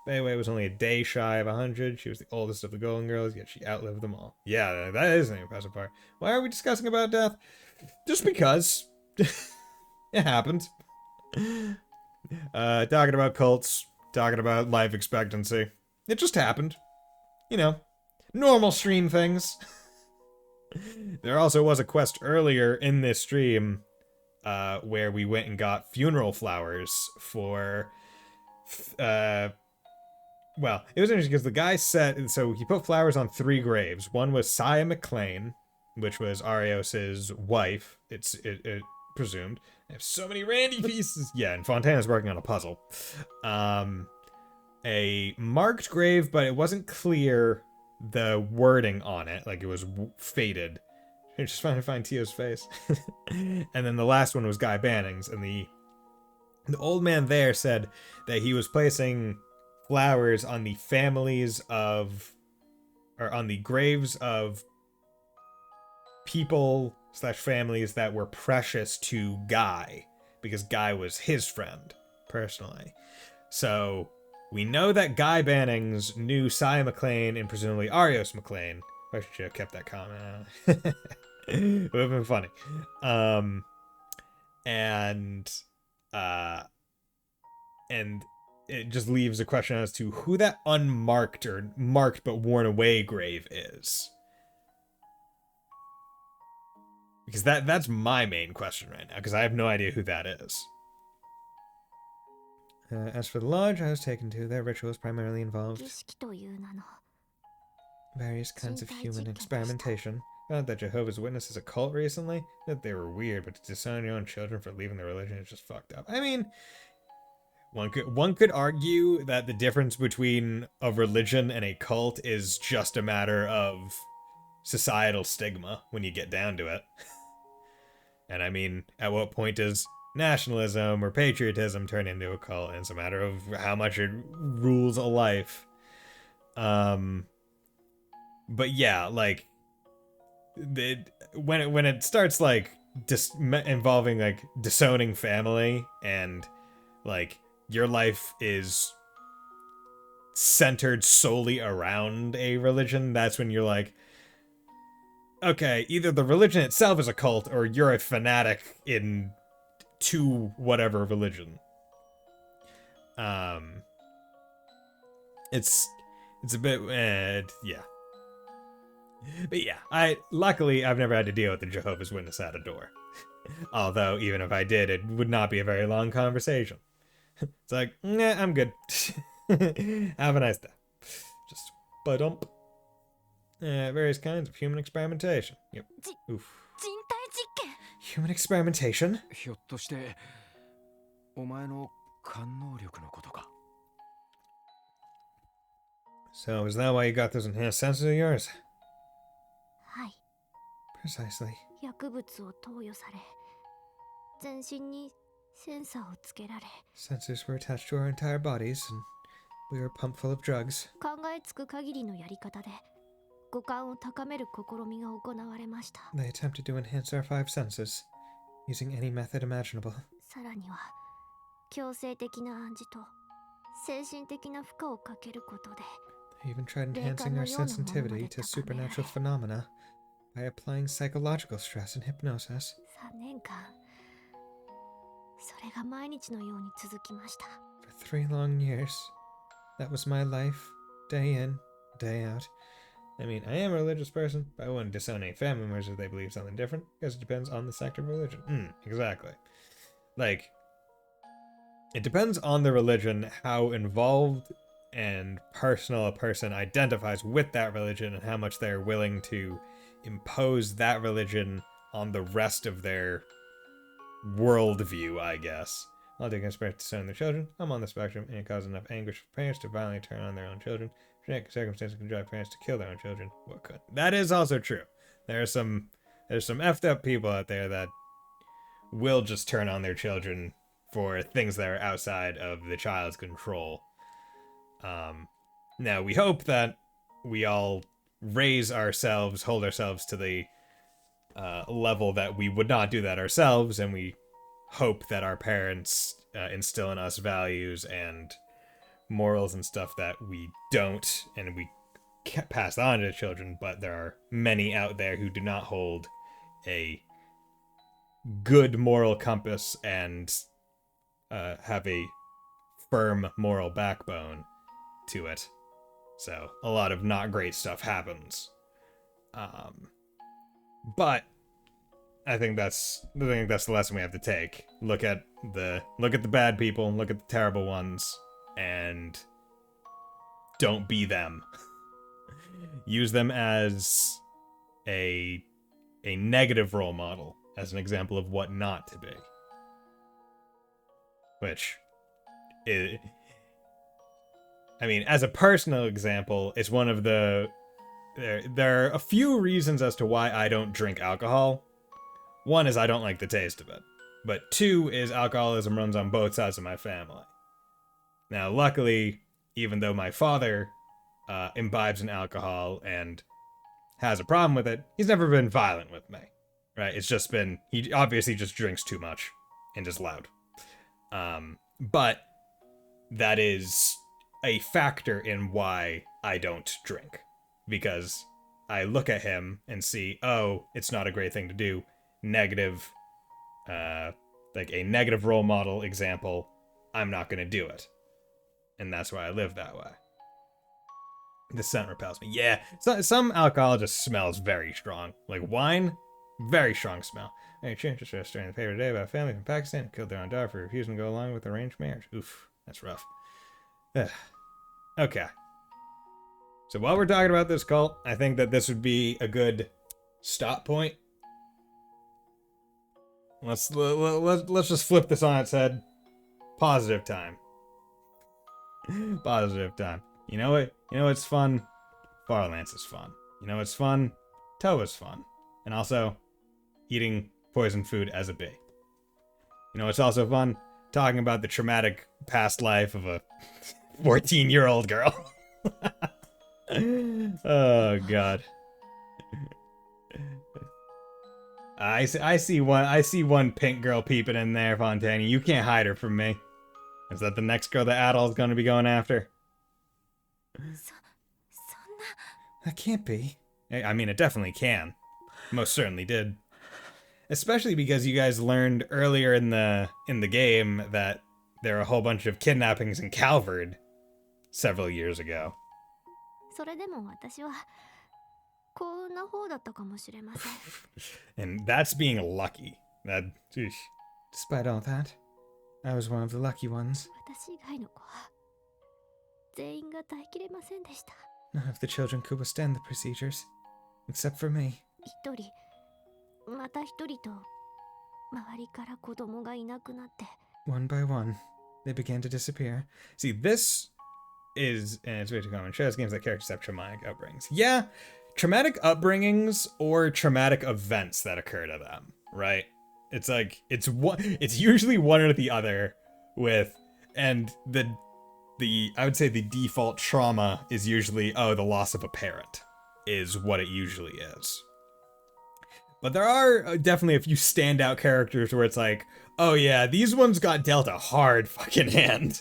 Anyway, was only a day shy of 100. She was the oldest of the Golden Girls, yet she outlived them all. Yeah, that is an impressive part. Why are we discussing about death? Just because. It happened. Talking about cults, talking about life expectancy. It just happened. You know, normal stream things. There also was a quest earlier in this stream where we went and got funeral flowers for... well, it was interesting because the guy said, so he put flowers on 3 graves. One was Saya McLean, which was Arios's wife, it presumed. I have so many Randy pieces. Yeah, and Fontana's working on a puzzle. A marked grave, but it wasn't clear the wording on it. Like, it was faded. I'm just trying to find Tio's face. And then the last one was Guy Banning's, and the old man there said that he was placing flowers on the families of, or on the graves of people / families that were precious to Guy, because Guy was his friend, personally. So, we know that Guy Bannings knew Saya McLean and presumably Arios McLean. I should have kept that comment. It would have been funny. And it just leaves a question as to who that unmarked or marked but worn away grave is. Because that's my main question right now, because I have no idea who that is. As for the lodge I was taken to, their rituals primarily involved 儀式という名の various kinds of human experimentation. Found that Jehovah's Witness is a cult recently. That they were weird, but to disown your own children for leaving their religion is just fucked up. I mean, one could argue that the difference between a religion and a cult is just a matter of societal stigma when you get down to it. And I mean, at what point does nationalism or patriotism turn into a cult? And it's a matter of how much it rules a life. But yeah, like when it starts like involving like disowning family and like your life is centered solely around a religion, that's when you're like, okay, either the religion itself is a cult or you're a fanatic to whatever religion. It's a bit, yeah. But yeah, luckily I've never had to deal with the Jehovah's Witness at a door. Although, even if I did, it would not be a very long conversation. It's like, nah, I'm good. Have a nice day. Just ba-dump. Various kinds of human experimentation. Yep. Oof. 人体実験 Human experimentation? ひょっとしてお前の感能力のことか。 So, is that why you got those enhanced senses of yours? はい。Precisely. 薬物を投与され、全身にセンサーをつけられ、 Sensors were attached to our entire bodies, and we were pumped full of drugs. 考えつく限りのやり方で五感を高める試みが行われました。 They attempted to enhance our 5 senses, using any method imaginable. さらには強制的な暗示と精神的な負荷をかけることで They even tried enhancing our sensitivity to supernatural phenomena by applying psychological stress and hypnosis. 3年間それが毎日のように続きました。 For 3 long years. That was my life, day in, day out. I mean, I am a religious person, but I wouldn't disown any family members if they believe something different, because it depends on the sect of religion. Exactly. Like, it depends on the religion how involved and personal a person identifies with that religion and how much they're willing to impose that religion on the rest of their worldview, I guess. While taking respect to son their children, I'm on the spectrum, and it causes enough anguish for parents to violently turn on their own children. Genetic circumstances can drive parents to kill their own children. What could? That is also true. There's some effed up people out there that will just turn on their children for things that are outside of the child's control. Now we hope that we all raise ourselves, hold ourselves to the level that we would not do that ourselves, and we hope that our parents instill in us values and morals and stuff that we don't, and we pass on to children. But there are many out there who do not hold a good moral compass and have a firm moral backbone to it. So a lot of not great stuff happens. But I think that's the lesson we have to take. Look at the bad people, look at the terrible ones, and don't be them. Use them as a negative role model, as an example of what not to be. Which I mean, as a personal example, it's one of the there are a few reasons as to why I don't drink alcohol. One is I don't like the taste of it. But 2 is alcoholism runs on both sides of my family. Now, luckily, even though my father imbibes in alcohol and has a problem with it, he's never been violent with me. Right? It's just been, he obviously just drinks too much and just loud. But that is a factor in why I don't drink. Because I look at him and see, oh, it's not a great thing to do. Negative, like a negative role model example, I'm not going to do it. And that's why I live that way. The scent repels me. Yeah, some alcohol just smells very strong. Like wine, very strong smell. Hey, just read the paper today about a family from Pakistan who killed their own daughter for refusing to go along with arranged marriage. Oof, that's rough. Ugh. Okay. So while we're talking about this cult, I think that this would be a good stop point. Let's just flip this on its head. Positive time. Positive time. You know what? You know what's fun? Farlance is fun. You know what's fun? Toa's fun. And also, eating poison food as a bee. You know what's also fun? Talking about the traumatic past life of a 14-year-old girl. Oh god. I see one pink girl peeping in there, Fontani. You can't hide her from me. Is that the next girl that Adol's gonna be going after? That can't be. I mean, it definitely can. Most certainly did. Especially because you guys learned earlier in the game that there are a whole bunch of kidnappings in Calvard several years ago. それでも私は幸運な方だったかもしれません。 And that's being lucky. That, sheesh. Despite all that, I was one of the lucky ones. 私以外の子は全員が耐えきれませんでした。 None of the children could withstand the procedures, except for me. 一人、また一人と周りから子供がいなくなって。 One by one, they began to disappear. See, this is, and it's way too common, shows games that characters have traumatic upbringings. Yeah, traumatic upbringings or traumatic events that occur to them, right? It's like it's usually one or the other with, and the I would say the default trauma is usually, oh, the loss of a parent is what it usually is. But there are definitely a few standout characters where it's like, oh yeah, these ones got dealt a hard fucking hand.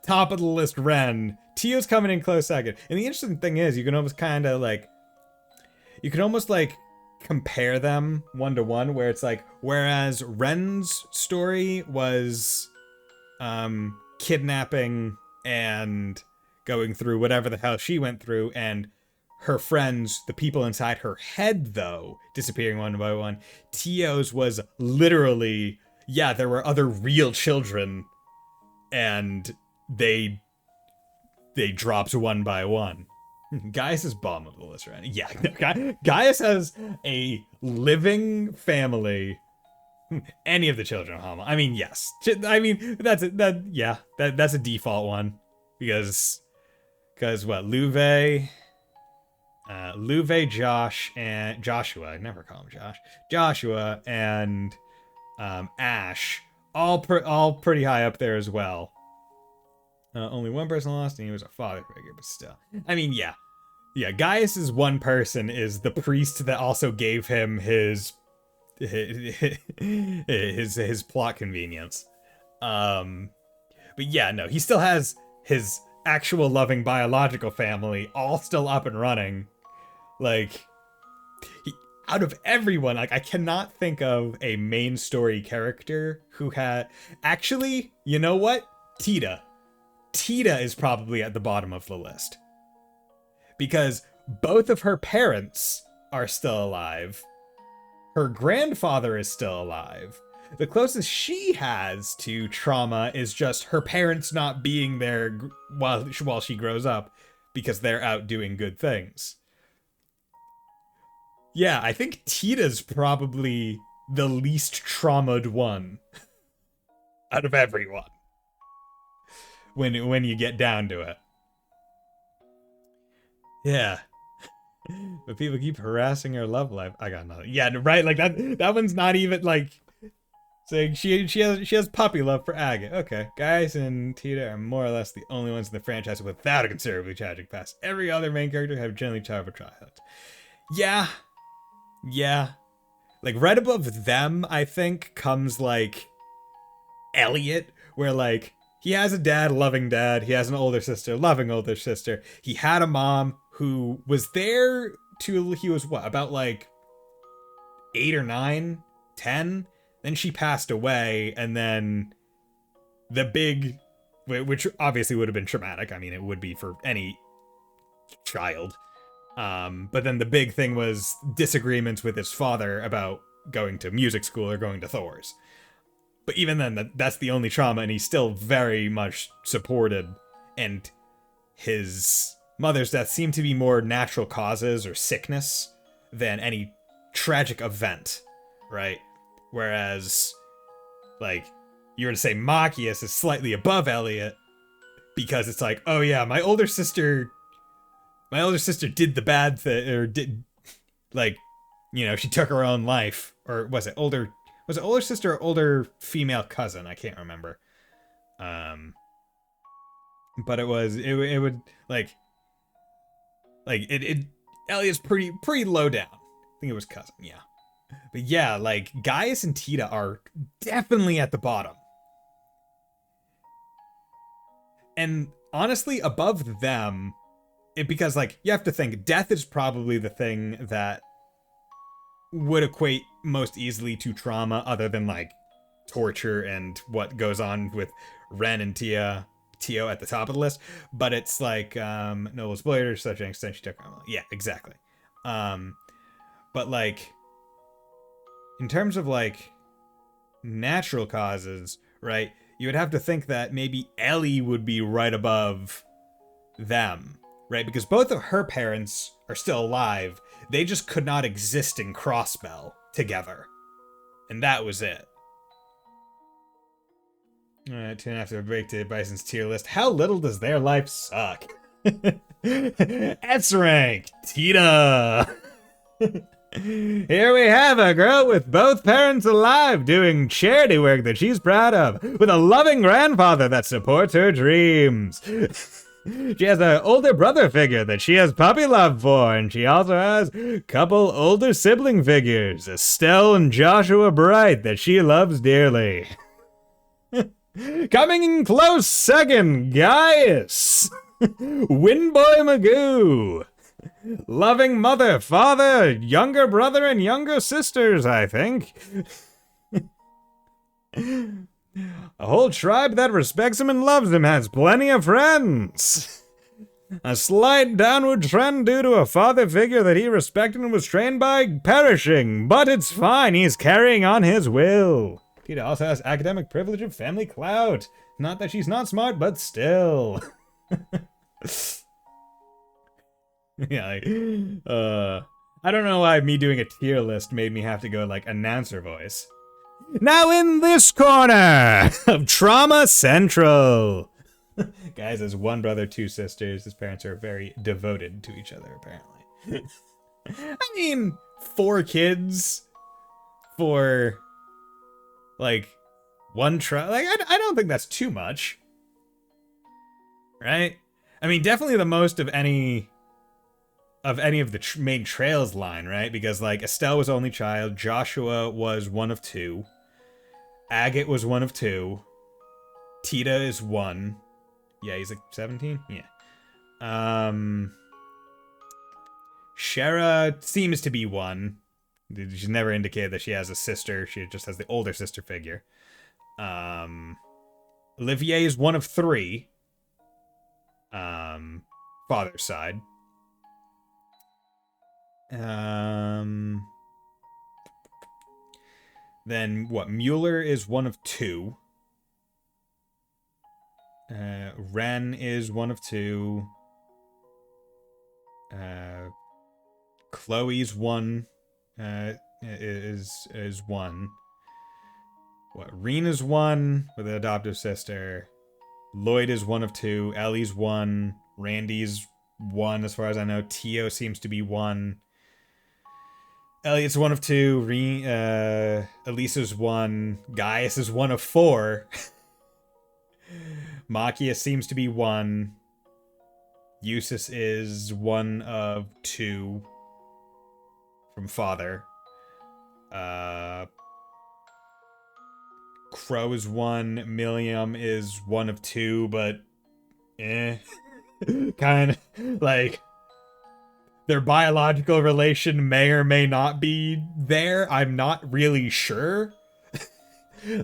Top of the list, Ren. Tio's coming in close second. And the interesting thing is, you can almost compare them one to one, where it's like, whereas Ren's story was kidnapping and going through whatever the hell she went through, and her friends, the people inside her head, though, disappearing one by one. Tio's was literally, yeah, there were other real children, and they dropped one by one. Gaius is bottom of the list, right? Yeah, Gaius has a living family. Any of the children of Hama. I mean, yes. I mean, that's a default one. Because what, Luve, Josh, and Joshua, I never call him Josh. Joshua and Ash, all pretty high up there as well. Only one person lost, and he was a father figure, but still. I mean, yeah. Yeah, Gaius's one person is the priest that also gave him his plot convenience. But yeah, no, he still has his actual loving biological family all still up and running. Like, out of everyone, like, I cannot think of a main story character who had... Actually, you know what? Tita. Tita is probably at the bottom of the list. Because both of her parents are still alive. Her grandfather is still alive. The closest she has to trauma is just her parents not being there while she grows up, because they're out doing good things. Yeah, I think Tita's probably the least traumatized one out of everyone. When you get down to it. Yeah. But people keep harassing her love life. I got nothing. Yeah, right, like that one's not even like saying she has puppy love for Agate. Okay. Gaius and Tita are more or less the only ones in the franchise without a considerably tragic past. Every other main character have generally childhood childhoods. Yeah. Yeah. Like right above them, I think, comes like Elliot, where like he has a dad, loving dad. He has an older sister, loving older sister. He had a mom who was there till he was what, about like 8 or 9, 10? Then she passed away, and then the big, which obviously would have been traumatic. I mean, it would be for any child. But then the big thing was disagreements with his father about going to music school or going to Thor's. But even then, that's the only trauma, and he's still very much supported. And his mother's death seemed to be more natural causes or sickness than any tragic event, right? Whereas, like, you were to say Machias is slightly above Elliot, because it's like, oh yeah, my older sister did the bad thing, or did, like, you know, she took her own life, or was it older sister or older female cousin? I can't remember. But it would Elliot's pretty low down. I think it was cousin, yeah. But yeah, like Gaius and Tita are definitely at the bottom. And honestly, above them, because like you have to think death is probably the thing that would equate most easily to trauma, other than like torture and what goes on with Ren and Tio at the top of the list. But it's like no spoilers, such an extent she took her own. Yeah, exactly. But like in terms of like natural causes, right, you would have to think that maybe Ellie would be right above them, right? Because both of her parents are still alive. They just could not exist in Crossbell together. And that was it. Alright, tune after a break to Bison's tier list. How little does their life suck? S rank, Tita. Here we have a girl with both parents alive doing charity work that she's proud of, with a loving grandfather that supports her dreams. She has an older brother figure that she has puppy love for, and she also has a couple older sibling figures, Estelle and Joshua Bright, that she loves dearly. Coming in close second, Gaius. Windboy Magoo. Loving mother, father, younger brother, and younger sisters, I think. A whole tribe that respects him and loves him has plenty of friends. A slight downward trend due to a father figure that he respected and was trained by perishing, but it's fine, he's carrying on his will. Tita also has academic privilege of family clout. Not that she's not smart, but still. Yeah, like, I don't know why me doing a tier list made me have to go like announcer voice. Now in this corner of Trauma Central. Guys, there's one brother, two sisters. His parents are very devoted to each other, apparently. I mean, 4 kids for, like, one trial. Like, I don't think that's too much. Right? I mean, definitely the most of any of the main trails line, right? Because, like, Estelle was only child. Joshua was one of 2. Agate was one of 2. Tita is 1. Yeah, he's like 17? Yeah. Shara seems to be 1. She's never indicated that she has a sister. She just has the older sister figure. Olivier is 1 of 3. Father's side. Then what? Mueller is 1 of 2. Ren is 1 of 2. Chloe's 1. Is 1. What? Rena's 1 with an adoptive sister. Lloyd is 1 of 2. Ellie's 1. Randy's 1 as far as I know. Tio seems to be 1. Elliot's 1 of 2. Elisa's 1. Gaius is 1 of 4. Makia seems to be 1. Eustace is 1 of 2 from father. Crow is 1. Milliam is 1 of 2, but kind of like their biological relation may or may not be there. I'm not really sure.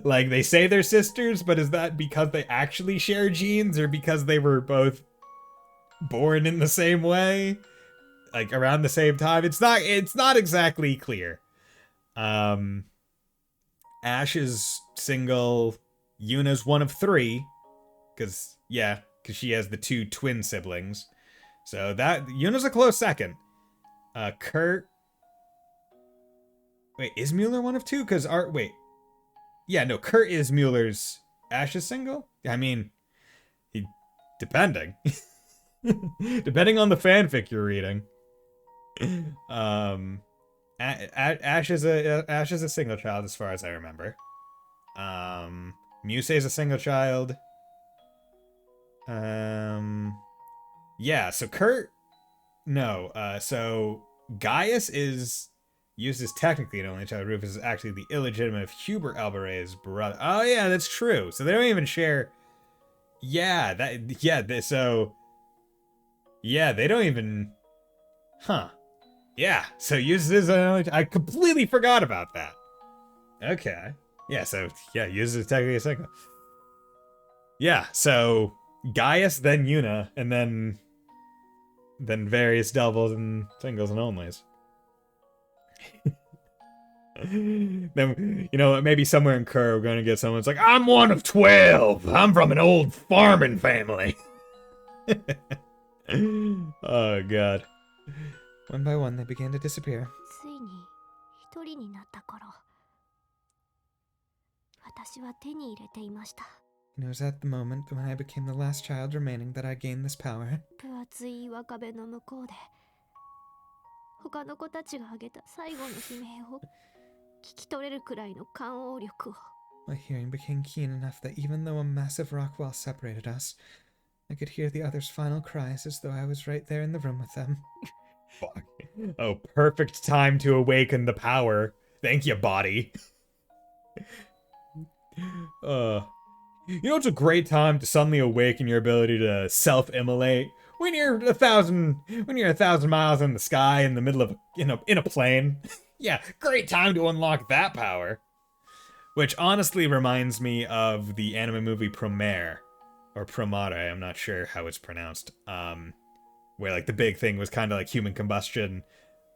Like, they say they're sisters, but is that because they actually share genes or because they were both born in the same way? Like, around the same time? It's not exactly clear. Ash is single. Yuna's 1 of 3. Because she has the 2 twin siblings. So that, Yuna's a close second. Kurt. Wait, is Mueller 1 of 2? Because Kurt is Mueller's. Ash is single? I mean, depending. Depending on the fanfic you're reading. Ash is a single child as far as I remember. Musei is a single child. Yeah, so Kurt, no, so Gaius is used as technically an only child. Rufus is actually the illegitimate Hubert Albaret's brother. Oh yeah, that's true. So they don't even share. Yeah, they don't even. Huh. Yeah, so Eustace is an only. I completely forgot about that. Okay. Yeah, so Eustace is technically a single. Yeah, so Gaius, then Yuna, and then various doubles and singles and onlys. Then, maybe somewhere in Kerr we're going to get someone that's like, I'm 1 of 12. I'm from an old farming family. Oh, God. One by one, they began to disappear. ついに一人になった頃、私は手に入れていました。And it was at the moment when I became the last child remaining that I gained this power. 分厚い岩壁の向こうで他の子たちが挙げた最後の悲鳴を聞き取れるくらいの感応力を。 My hearing became keen enough that even though a massive rock wall separated us, I could hear the others' final cries as though I was right there in the room with them. Fuck. Oh, perfect time to awaken the power. Thank you, body. You know, it's a great time to suddenly awaken your ability to self-immolate when you're a thousand miles in the sky in the middle of in a plane. Yeah, great time to unlock that power. Which honestly reminds me of the anime movie Promare, or Promare, I'm not sure how it's pronounced. Where like the big thing was kind of like human combustion,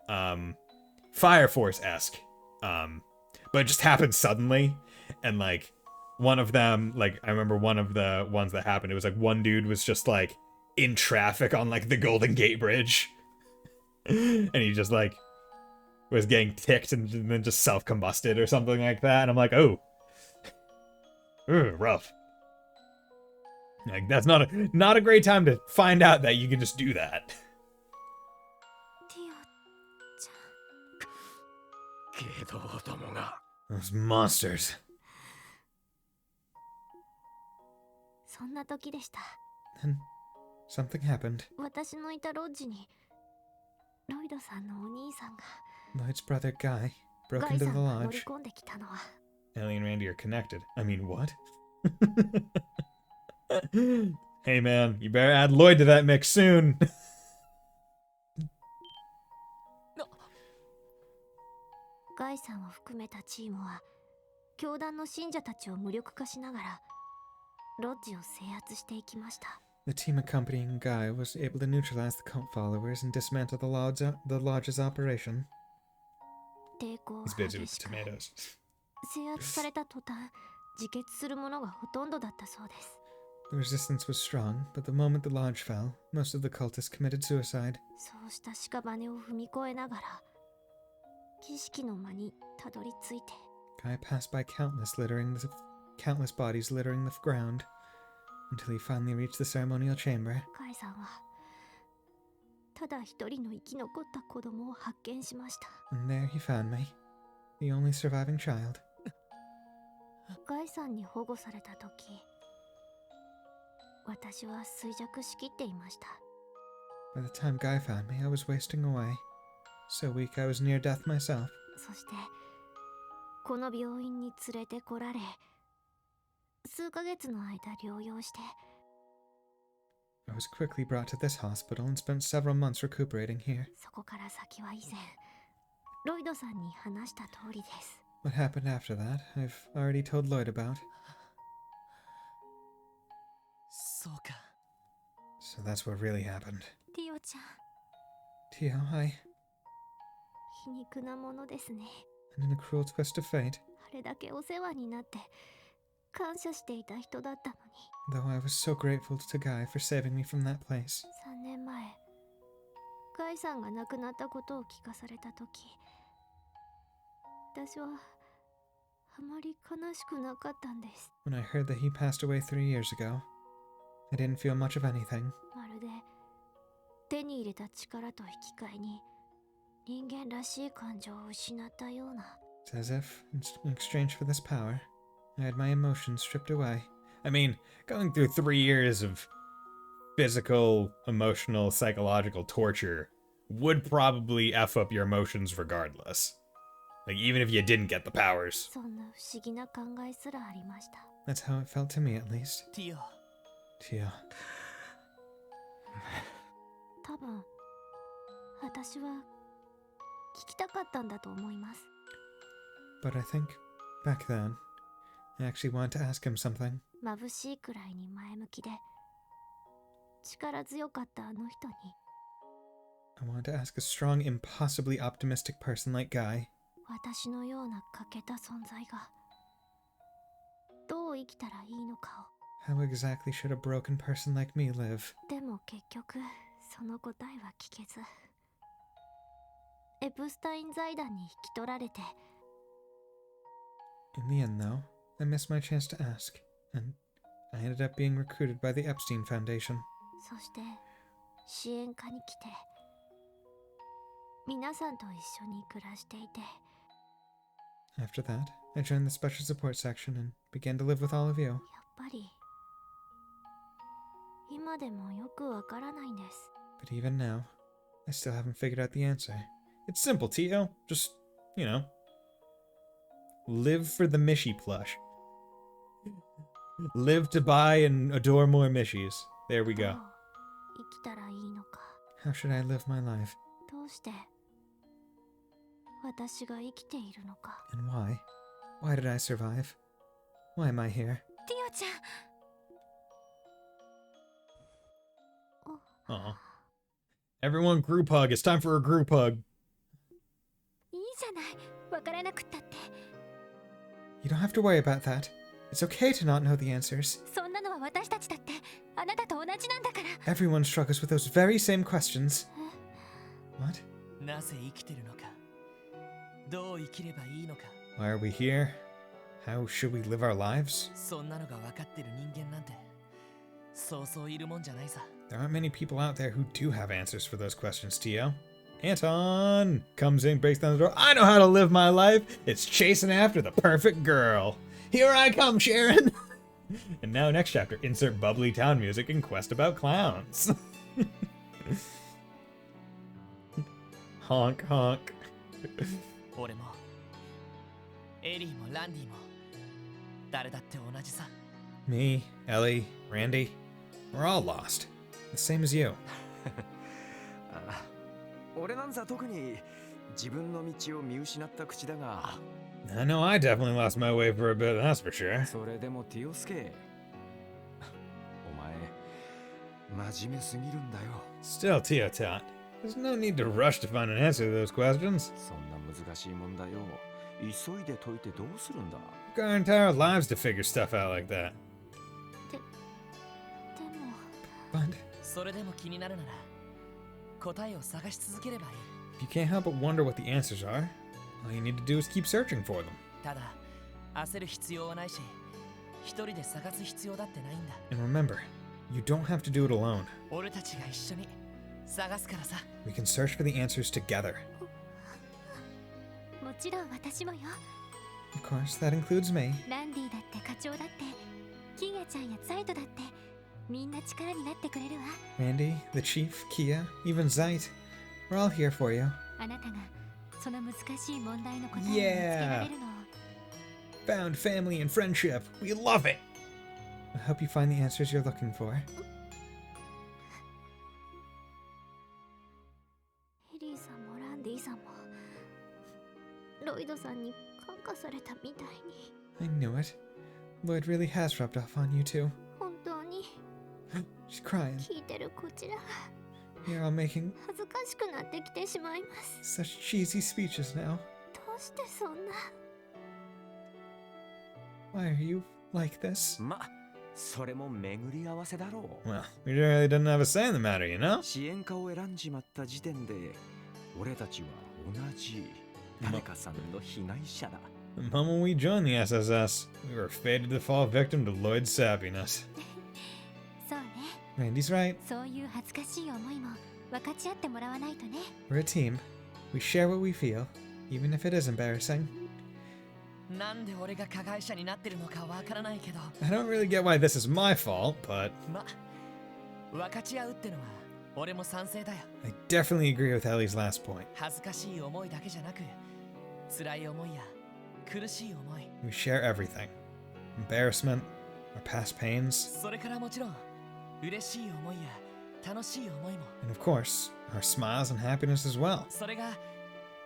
Fire Force-esque. But it just happened suddenly, and like one of them, like I remember one of the ones that happened, it was like one dude was just like in traffic on like the Golden Gate Bridge, and he just like was getting ticked and then just self-combusted or something like that, and I'm like, oh, rough. Like that's not a great time to find out that you can just do that. ティオちゃん。けどどもが Those monsters. そんな時でした。 Then something happened. 私のいたロッジにロイドさんのお兄さんが Lloyd's brother Guy broke ガイ into さ the んが乗り lodge. 込んできたのは Ellie and Randy are connected. I mean, what? Hey man, you better add Lloyd to that mix soon. ガイさんを含めたチームは教団の信者たちを無力化しながらロッジを制圧していきました。 The team accompanying Guy was able to neutralize the cult followers and dismantle the lodge's operation. 抵抗は He's busy 激 with し the く tomatoes. 制圧された途端自決する者がほとんどだったそうです。 The resistance was strong, but the moment the lodge fell, most of the cultists committed suicide. そうした屍を踏み越えながら儀式の間にたどり着いて Guy passed by countless bodies littering the ground until he finally reached the ceremonial chamber. ガイさんはただ一人の生き残った子供を発見しました。 And there he found me, the only surviving child. ガイさんに保護された時私は衰弱しきっていました。 By the time Guy found me, I was wasting away. So weak I was near death myself. そしてこの病院に連れてこられ数ヶ月の間療養して I was quickly brought to this hospital and spent several months recuperating here. そこから先は以前ロイドさんに話した通りです。 What happened after that, I've already told Lloyd about. そうか。 So that's what really happened. ティオちゃん Tio,皮肉なものですね。 and in a cruel twist of fate, あれだけお世話になって感謝していた人だったのに though I was so grateful to Guy for saving me from that place, 3年前ガイさんが亡くなったことを聞かされた時私はあまり悲しくなかったんです。 when I heard that he passed away 3 years ago, I didn't feel much of anything. まるで手に入れた力と引き換えに人間らしい感情を失ったような。 It's as if, in exchange for this power, I had my emotions stripped away. I mean, going through 3 years of physical, emotional, psychological torture would probably F up your emotions regardless. Like, even if you didn't get the powers. そんな不思議な考えすらありました。 That's how it felt to me, at least. ティオ。 Tio. 多分私は聞きたかったんだと思います。 But I think, back then, I actually wanted to ask him something. 眩しいくらいに前向きで力強かったあの人に I wanted to ask a strong, impossibly optimistic person like Guy. 私のような欠けた存在がどう生きたらいいのか How exactly should a broken person like me live? を。でも結局その答えは聞けずエプスタイン財団に引き取られて In the end, though, I missed my chance to ask, and I ended up being recruited by the Epstein Foundation. そして支援課に来て皆さんと一緒に暮らしていて After that, I joined the special support section and began to live with all of you. やっぱり今でもよくわからないんです But even now, I still haven't figured out the answer. It's simple, Tio. Just, you know, live for the Mishy plush. Live to buy and adore more Mishies. There we どう go. 生きたらいいのか How should I live my life? どうして私が生きているのか And why? Why did I survive? Why am I here? ティオちゃん Aw. Everyone group hug. It's time for a group hug. いいじゃないわからなくったって You don't have to worry about that. It's okay to not know the answers. そんなのは私たちだってあなたと同じなんだから Everyone struggles with those very same questions. What? なぜ生きてるのか、どう生きればいいのか、 Why are we here? How should we live our lives? そんなのが分かってる人間なんてそうそういるもんじゃないさ。 There aren't many people out there who do have answers for those questions, Tio. Anton comes in, breaks down the door. I know how to live my life. It's chasing after the perfect girl. Here I come, Sharon. And now next chapter, insert bubbly town music and quest about clowns. Honk, honk. 俺もエリーもランディも誰だって同じさ。 Me, Ellie, Randy, we're all lost. The same as you. 俺なんざ特に自分の道を見失った口だが I know I definitely lost my way for a bit, that's for sure. それでもティオスケお前真面目すぎるんだよ Still, Tio Tot, there's no need to rush to find an answer to those questions. そんな難しい問題を急いで解いてどうするんだ We've got our entire lives to figure stuff out like that. でも But それでも気になるなら答えを探し続ければいい。 if you can't help but wonder what the answers are, all you need to do is keep searching for them. ただ焦る必要はないし、一人で探す必要だってないんだ。 And remember, you don't have to do it alone. 俺たちが一緒に探すからさ。 We can search for the answers together. もちろん私もよ Of course, that includes me. ランディだって課長だってキガちゃんやザイトだってみんな力になってくれるわ Randy, the chief, Kia, even Zait. We're all here for you. あなたがその難しい問題の答えを見つけられるのを Found family and friendship. We love it. I hope you find the answers you're looking for. ヘリーさんもランディさんもロイドさんに感化されたみたいに I knew it. Lloyd really has rubbed off on you two. 本当に She's crying. 聞いてるこちらが You're all making 恥ずかしくなってきてしまいます such cheesy speeches now. どうしてそんな Why are you like this? まそれも巡り合わせだろう Well, we really didn't have a say in the matter, you know? 支援家を選んじまった時点で俺たちは同じ誰かさんの被害者だ The moment we joined the SSS, we were fated to fall victim to Lloyd's sappiness. そうね Randy's right. そういう恥ずかしい思いも分かち合ってもらわないとね We're a team. We share what we feel, even if it is embarrassing. なんで俺が加害者になってるのかわからないけど、 I don't really get why this is my fault, but ま、分かち合うってのは俺も賛成だよ。 I definitely agree with Ellie's last point. 恥ずかしい思いだけじゃなく、辛い思いや苦しい思い、 We share everything. Embarrassment, our past pains, それからもちろん嬉しい思いや楽しい思いも、 and of course, our smiles and happiness as well. それが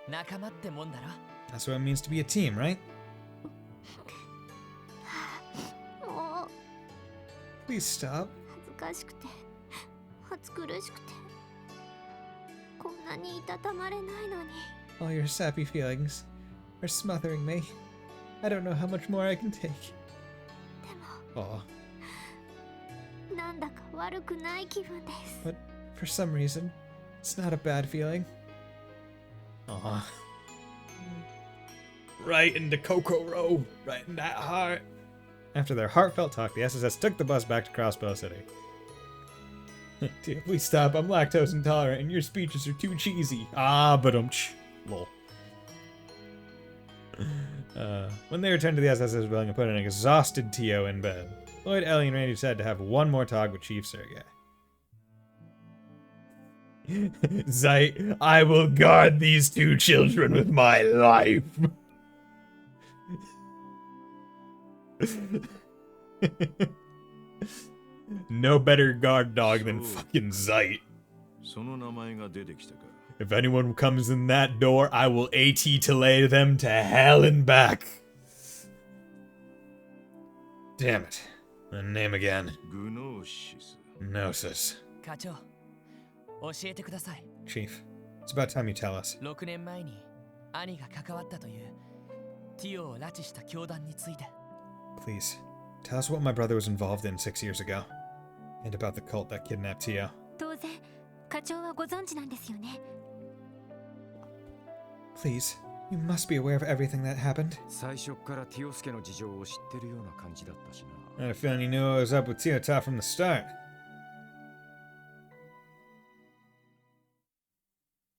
仲間ってもんだろ。 That's what it means to be a team, right? もう Please stop. 恥ずかしくて暑苦しくてこんなにいたたまれないのに All your sappy feelings are smothering me. I don't know how much more I can take. でも Aw, なんだか悪くない気分です but for some reason, it's not a bad feeling. Aw. Right into Coco Row, right in that heart. After their heartfelt talk, the SSS took the bus back to Crossbow City. Tia, please stop. I'm lactose intolerant and your speeches are too cheesy. Ah, but lol. When they returned to the SSS building and put an exhausted Tio in bed, Lloyd, Ellie, and Randy decided to have one more talk with Chief Sergei. Zeit, I will guard these two children with my life. No better guard dog than fucking Zeit. その名前が出てきたか。 If anyone comes in that door, I will AT-lay them to hell and back. Damn it. The name again. グノーシス。 Gnosis. 課長教えてください Chief, it's about time you tell us. 6年前に兄が関わったというティオを拉致した教団について Please, tell us what my brother was involved in 6 years ago. And about the cult that kidnapped Tio. 当然課長はご存知なんですよね Please, you must be aware of everything that happened. 最初からティオスケの事情を知ってるような感じだったしな。 I had a feeling you knew what was up with Tio Top from the start.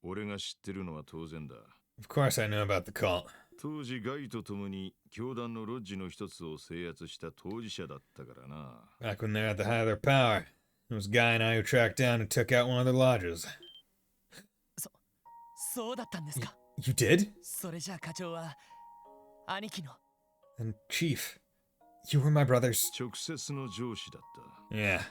俺が知ってるのは当然だ。 Of course I knew about the cult. 当時ガイと共に教団のロッジの一つを制圧した当事者だったからな。 Back when they were at the height of their power, it was Guy and I who tracked down and took out one of their lodges. そうだったんですか You did? それじゃあ課長は兄貴の And Chief, you were my brother's... 直接の上司だった。 Yeah,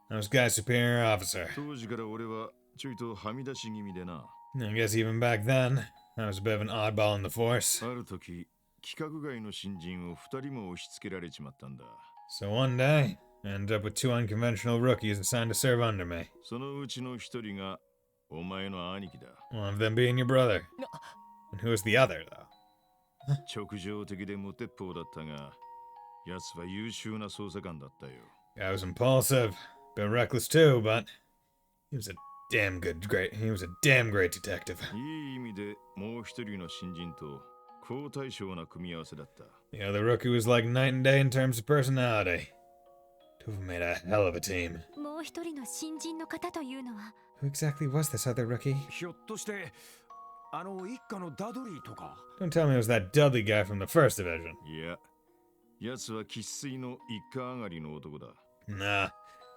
I was Guy's superior officer. 当時から俺はちょいとはみ出し気味でな。 I guess even back then, I was a bit of an oddball in the force. ある時、規格外の新人を2人も押し付けられちまったんだ。 So one day, I ended up with 2 unconventional rookies assigned to serve under me. そのうちの一人がお前の兄貴だ。 One of them being your brother. No. And who was the other, though? 直情的で無鉄砲だったが、奴は優秀な捜査官だったよ。 Guy was impulsive, a bit reckless too, but he was a damn great detective. いい意味でもう一人の新人と好対照な組み合わせだった。 The other rookie was like night and day in terms of personality. Two of them made a hell of a team. もう一人の新人の方というのは Who exactly was this other rookie? ひょっとしてあの一家のダドリーとか。 Don't tell me it was that Dudley guy from the first division. いや、奴は生粋の一家上がりの男だ。 Nah,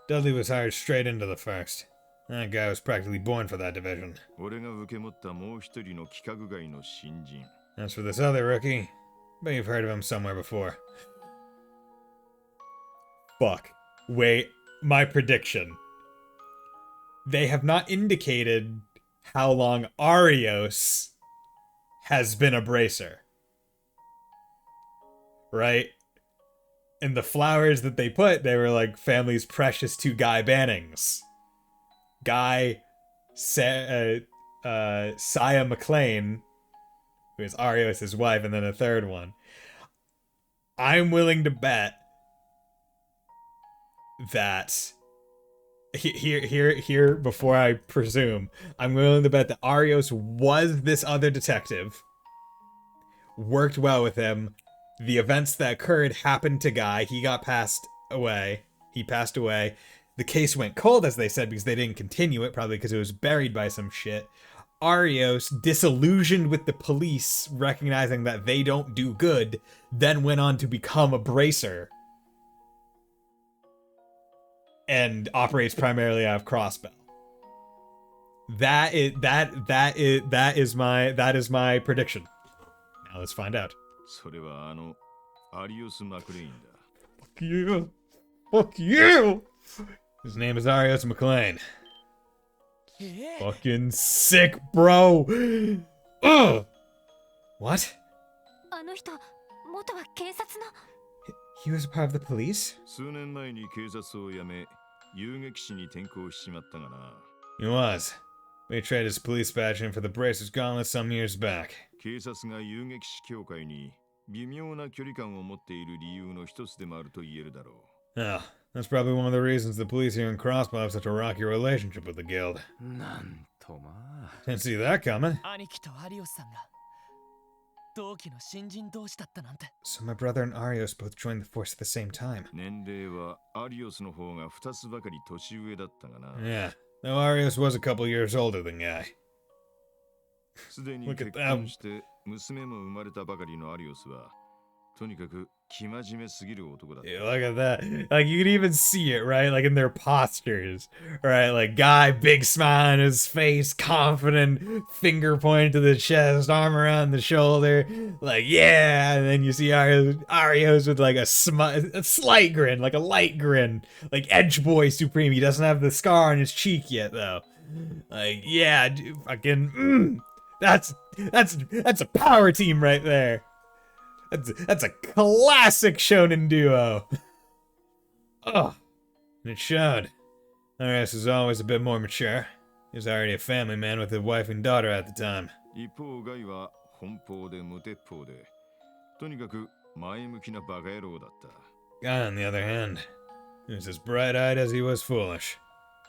Dudley was hired straight into the first. That guy was practically born for that division. 俺が受け持ったもう一人の規格外の新人。 As for this other rookie, bet you've heard of him somewhere before. Fuck. Wait, my prediction. They have not indicated how long Arios has been a bracer. Right? And the flowers that they put, they were like family's precious to Guy Bannings. Guy, Saya McLean, who is Arios' wife, and then a third one. I'm willing to bet that here before I presume, I'm willing to bet that Arios was this other detective, worked well with him. The events that occurred happened to Guy. He passed away. The case went cold, as they said, because they didn't continue it, probably because it was buried by some shit. Arios, disillusioned with the police, recognizing that they don't do good, then went on to become a bracer. And operates primarily out of Crossbow. That is my prediction. Now let's find out. それはアリオス・マクレインだ。 Fuck you! Fuck you! His name is Arios McLean. Fucking sick, bro! Ugh! What? あの人元は警察の He was a part of the police? 数年前に警察を辞め、遊撃士に転向しちまったがな。 He was. We traded his police badge in for the Bracer's Gauntlet some years back. 警察が遊撃士協会に微妙な距離感を持っている理由の一つでもあると言えるだろう。 Oh, that's probably one of the reasons the police here in Crossbow have such a rocky relationship with the guild. なんとまあ。 Didn't see that coming. 兄貴とアリオスさんが同期の新人同士だったなんて。 So my brother and Arios both joined the force at the same time. 年齢はアリオスの方が2つばかり年上だったがな。 Yeah, though Arios was a couple years older than Guy. すでに Look at 結 them. 婚して娘も生まれたばかりのアリオスはとにかく生真面目すぎる男だった。 Yeah, look at that. Like, you can even see it, right? Like, in their postures, right? Like, Guy, big smile on his face, confident, finger pointed to the chest, arm around the shoulder. Like, yeah. And then you see Arios with, like, a slight grin, like a light grin. Like, Edge Boy Supreme. He doesn't have the scar on his cheek yet, though. Like, yeah, dude, fucking, that's a power team right there. That's a classic shonen duo. Oh, and it showed. Arias was always a bit more mature. He was already a family man with a wife and daughter at the time. 一方ガイは奔放で無鉄砲でとにかく前向きなバカ野郎だった。 Guy, on the other hand, he was as bright-eyed as he was foolish.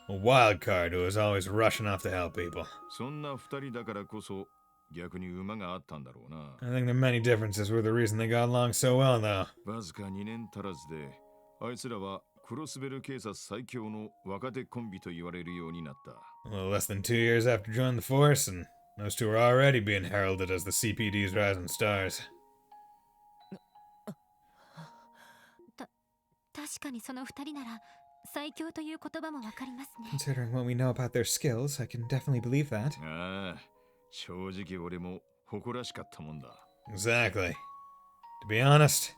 A wild card who was always rushing off to help people. そんな二人だからこそ逆に馬があったんだろうな。 I think their many differences were the reason they got along so well, though. わずか2年足らずであいつらはクロスベル警察最強の若手コンビと言われるようになった。 A little less than 2 years after joining the force, and those two were already being heralded as the CPD's rising stars. 確かにその二人なら最強という言葉もわかりますね。 Considering what we know about their skills, I can definitely believe that. ああ、正直俺も誇らしかったもんだ。 Exactly. To be honest,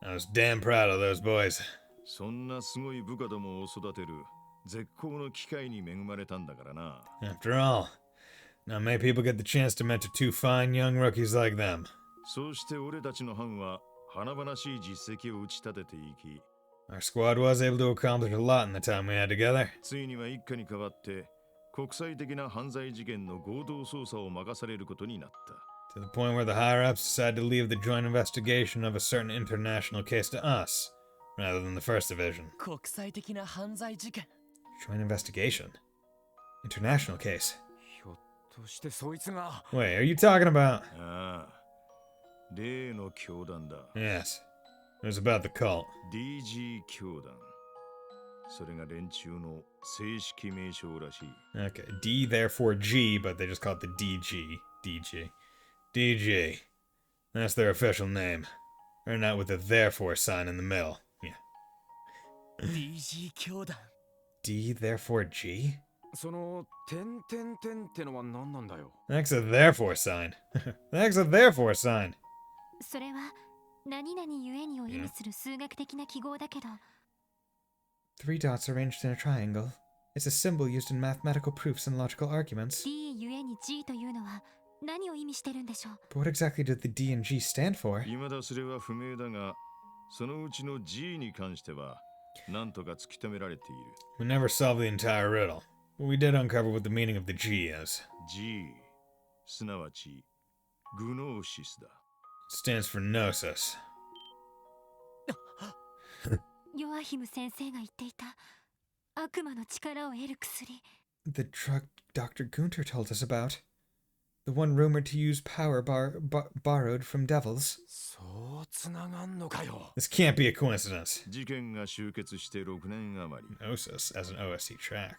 I was damn proud of those boys. そんなすごい部下どもを育てる絶好の機会に恵まれたんだからな。 After all, not many people get the chance to mentor two fine young rookies like them. そうして俺たちの班は華々しい実績を打ち立てていき、 Our squad was able to accomplish a lot in the time we had together. ついには一家に代わって国際的な犯罪事件の合同捜査を任されることになった。 To the point where the higher-ups decided to leave the joint investigation of a certain international case to us, rather than the first division. 国際的な犯罪事件。 Joint investigation? International case? ひょっとしてそいつが Wait, are you talking about... ああ、例の教団だ。 Yes. It was about the cult. DG 教団。それが連中の正式名称らしい。 Okay, D therefore G, but they just call it the DG. DG. DG. That's their official name. Or not with the therefore sign in the middle. Yeah. DG 教団。 D therefore G? その点点点ってのは何なんだよ。 That's a therefore sign. That's a therefore sign. それは何々ゆえにを意味する数学的な記号だけど、 3 dots arranged in a triangle. It's a symbol used in mathematical proofs and logical arguments. D ゆえに G というのは何を意味してるんでしょう。 But what exactly did the D and G stand for? 未だそれは不明だが、そのうちの G に関しては何とか突き止められている。 We never solved the entire riddle, but we did uncover what the meaning of the G is. G、すなわちグノーシスだ。 It stands for gnosis. ヨアヒム先生が言っていた悪魔の力を得る薬。 The drug Dr. Gunter told us about. The one rumored to use power borrowed from devils. そうつながんのかよ。 This can't be a coincidence. 事件が終結して6年余り。 Gnosis as an OST track.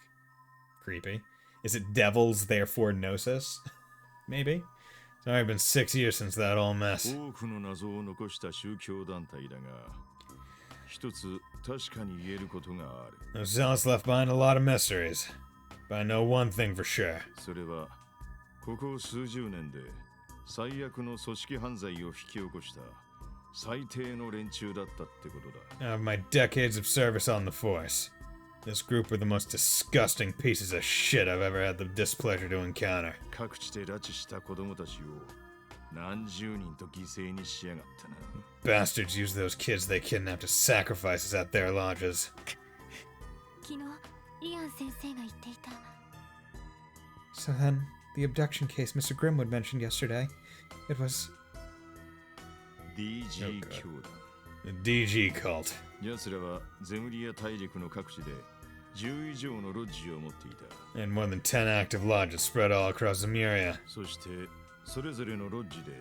Creepy. Is it devils, therefore gnosis? Maybe. It's already been 6 years since that whole mess. 多くの謎を残した宗教団体だが、一つ確かに言えることがある。 Those zealots left behind a lot of mysteries. But I know one thing for sure. それはここ数十年で最悪の組織犯罪を引き起こした最低の連中だったってことだ。 Out of my decades of service on the force, this group were the most disgusting pieces of shit I've ever had the displeasure to encounter. 各地で拉致した子供たちを何十人と犠牲にしやがったな。 Bastards use those kids they kidnapped as sacrifices at their lodges. 昨日イアン先生が言っていた。 So then, the abduction case Mr. Grimwood mentioned yesterday, it was DG Okay. 教団。 the DG cult. 奴らはゼムリア大陸の各地で10以上のロッジを持っていた。 And more than 10 active lodges spread all across Zemuria. そしてそれぞれのロッジで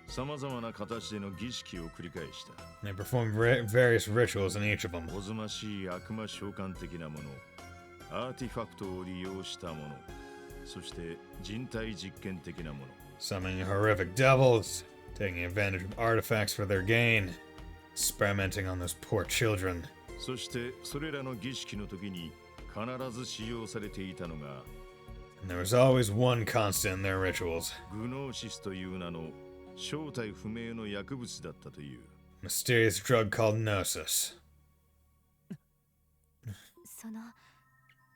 さまざまな形での儀式を繰り返した。 They performed various rituals in each of them. おぞましい悪魔召喚的なもの、アーティファクトを利用したもの、そして人体実験的なもの。 Summoning horrific devils, taking advantage of artifacts for their gain, experimenting on those poor children. そしてそれらの儀式の時に必ず使用されていたのが And there was always one constant in their rituals. グノーシスという名の正体不明の薬物だったという。 Mysterious drug called Gnosis. その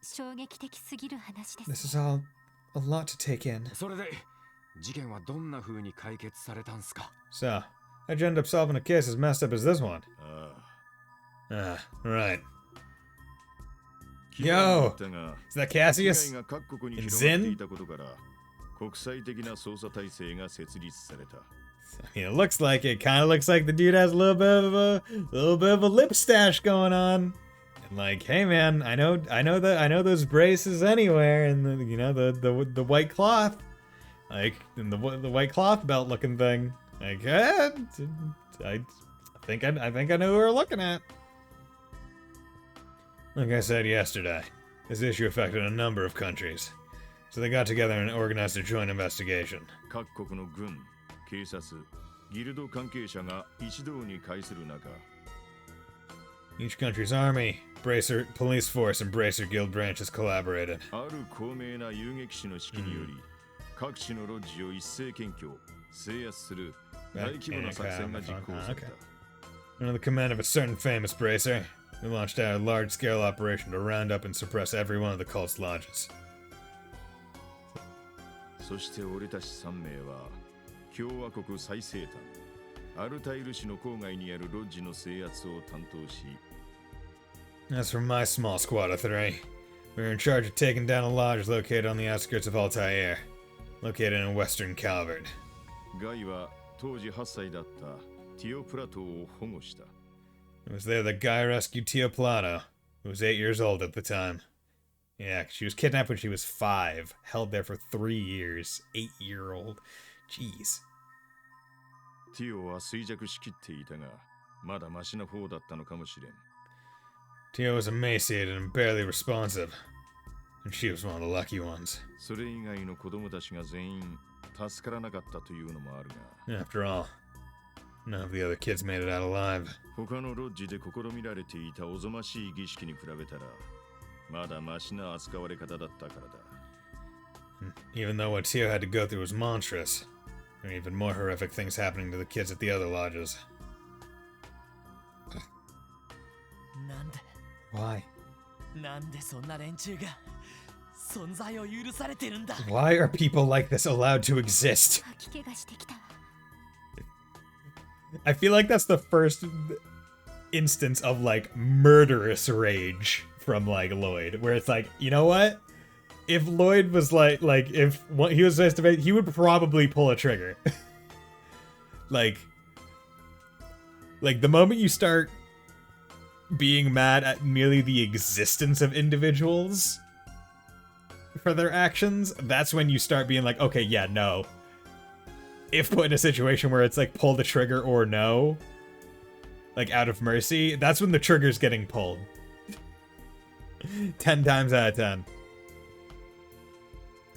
衝撃的すぎる話です This is all a lot to take in. それで事件はどんな風に解決されたんすか？ So, how'd you end up solving a case as messed up as this one? あ Ah, right. あ、気があったが Is that 被 Cassius? 害が各国に広がっていたことから国際的な捜査体制が設立された。 I mean, it looks like it. Kind of looks like the dude has a little bit of a lip stash going on. And like, hey man, I know those braces anywhere, and the white cloth, like, and the white cloth belt looking thing. Like, I think I know who we're looking at. Like I said yesterday, this issue affected a number of countries, so they got together and organized a joint investigation. 各国の軍、警察、ギルド関係者が一堂に会する中、 Each country's army, Bracer police force, and Bracer guild branches collaborated. ある高名な遊撃士の指揮により、各地のロッジを一斉検挙、制圧する大規模な作戦が実行された。 Under the command of a certain famous Bracer, we launched out a large-scale operation to round up and suppress every one of the cult's lodges. そして俺たち3名は共和国最西端アルタイル市の郊外にあるロッジの制圧を担当し、 As for my small squad of 3, we were in charge of taking down a lodge located on the outskirts of Altair, located in western Calvert. ガイは当時8歳だったティオプラトを保護した。 It was there that Guy rescued Tia Plato, who was 8 years old at the time. Yeah, she was kidnapped when she was 5, held there for 3 years. 8-year-old. Jeez. ティオは衰弱しきっていたが、まだマシな方だったのかもしれん。 Tia was emaciated and barely responsive, and she was one of the lucky ones. それ以外の子供たちが全員助からなかったというのもあるが、 After all, none of the other kids made it out alive. 他のロッジで試みられていたおぞましい儀式に比べたら、まだマシな扱われ方だったからだ。 Even though what Tia had to go through was monstrous, there were even more horrific things happening to the kids at the other lodges. なんで Why? なんでそんな連中が存在を許されてるんだ。 Why are people like this allowed to exist? 吐き気がしてきたわ I feel like that's the first instance of like murderous rage from like Lloyd, where it's like, you know what? If Lloyd was like if what he was face to face, he would probably pull a trigger. like the moment you start being mad at merely the existence of individuals for their actions, that's when you start being like, okay, yeah, no. If put in a situation where it's like pull the trigger or no, like out of mercy, that's when the trigger's getting pulled. 10 times out of 10.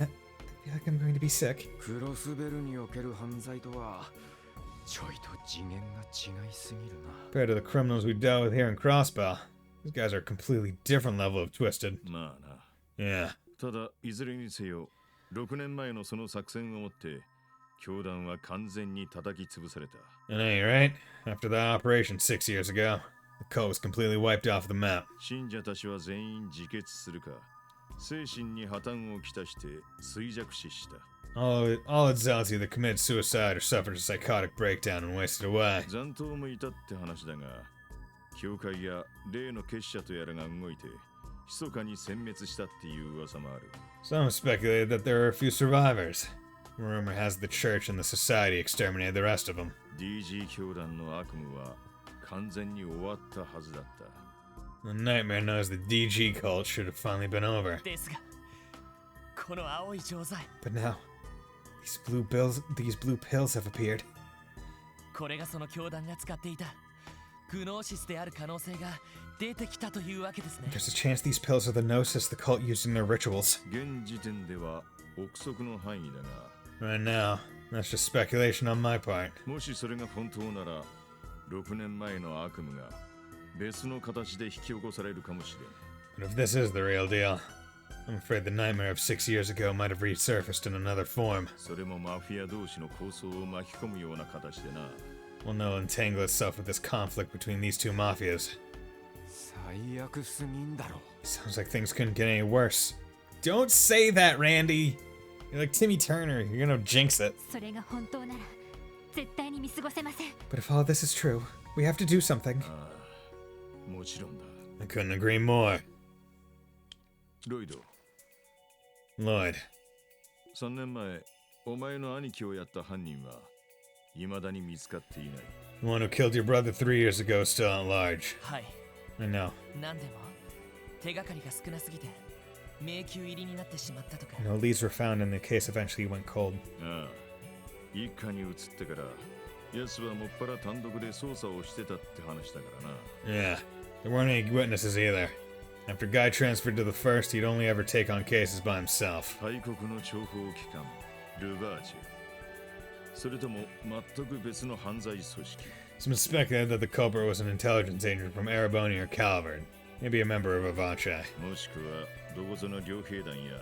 I feel like I'm going to be sick. クロスベルにおける犯罪とはちょいと次元が違いすぎるな。 Compared to the criminals we dealt with here in Crossbow, these guys are a completely different level of twisted. まあな。 Yeah. ただいずれにせよ、6年前のその作戦をもって教団は完全に叩き潰された。 At any rate, after that operation 6 years ago, the cult was completely wiped off the map. 信者たちは全員自決するか、精神に破綻をきたして衰弱死した。 All its zealots either committed suicide or suffered a psychotic breakdown and wasted away. 残党もいたって話だが、教会や例の結社とやらが動いて、密かに殲滅したっていう噂もある。 Some have speculated that there are a few survivors. Rumor has the church and the society exterminated the rest of them. DG 教団の悪夢は完全に終わったはずだった。 The nightmare knows the DG cult should have finally been over. ですが、この青い錠剤、 But now, these blue pills have appeared. これがその教団が使っていたグノーシスである可能性が出てきたというわけですね。 There's a chance these pills are the gnosis the cult used in their rituals. 現時点では憶測の範囲だが、 Right now, that's just speculation on my part. もしそれが本当なら6年前の悪夢が別の形で引き起こされるかもしれん。 But if this is the real deal, I'm afraid the nightmare of 6 years ago might have resurfaced in another form. それもマフィア同士の抗争を巻き込むような形でな。 One that'll entangle itself with this conflict between these two mafias. 最悪すぎんだろ。 Sounds like things couldn't get any worse. Don't say that, Randy! You're like Timmy Turner. You're gonna jinx it. それが本当なら絶対に見過ごせません。 But if all this is true, we have to do something. ああ、もちろんだ。 I couldn't agree more. ロイド、 Lloyd, 3年前、お前の兄貴をやった犯人は未だに見つかっていない。 the one who killed your brother 3 years ago is still at large. はい。 I know. なんでも手がかりが少なすぎて迷宮入りになってしまったとか。 No leads were found and the case eventually went cold. ああ、一家に移ってから奴はもっぱら単独で捜査をしてたって話だからな。 Yeah, there weren't any witnesses either. After Guy transferred to the first, he'd only ever take on cases by himself. 大国の諜報機関ルバージュ、それとも全く別の犯罪組織。 It's been speculated that the culprit was an intelligence agent from Erebony or Calvert, maybe a member of Avache. もしくはどこぞの両兵団や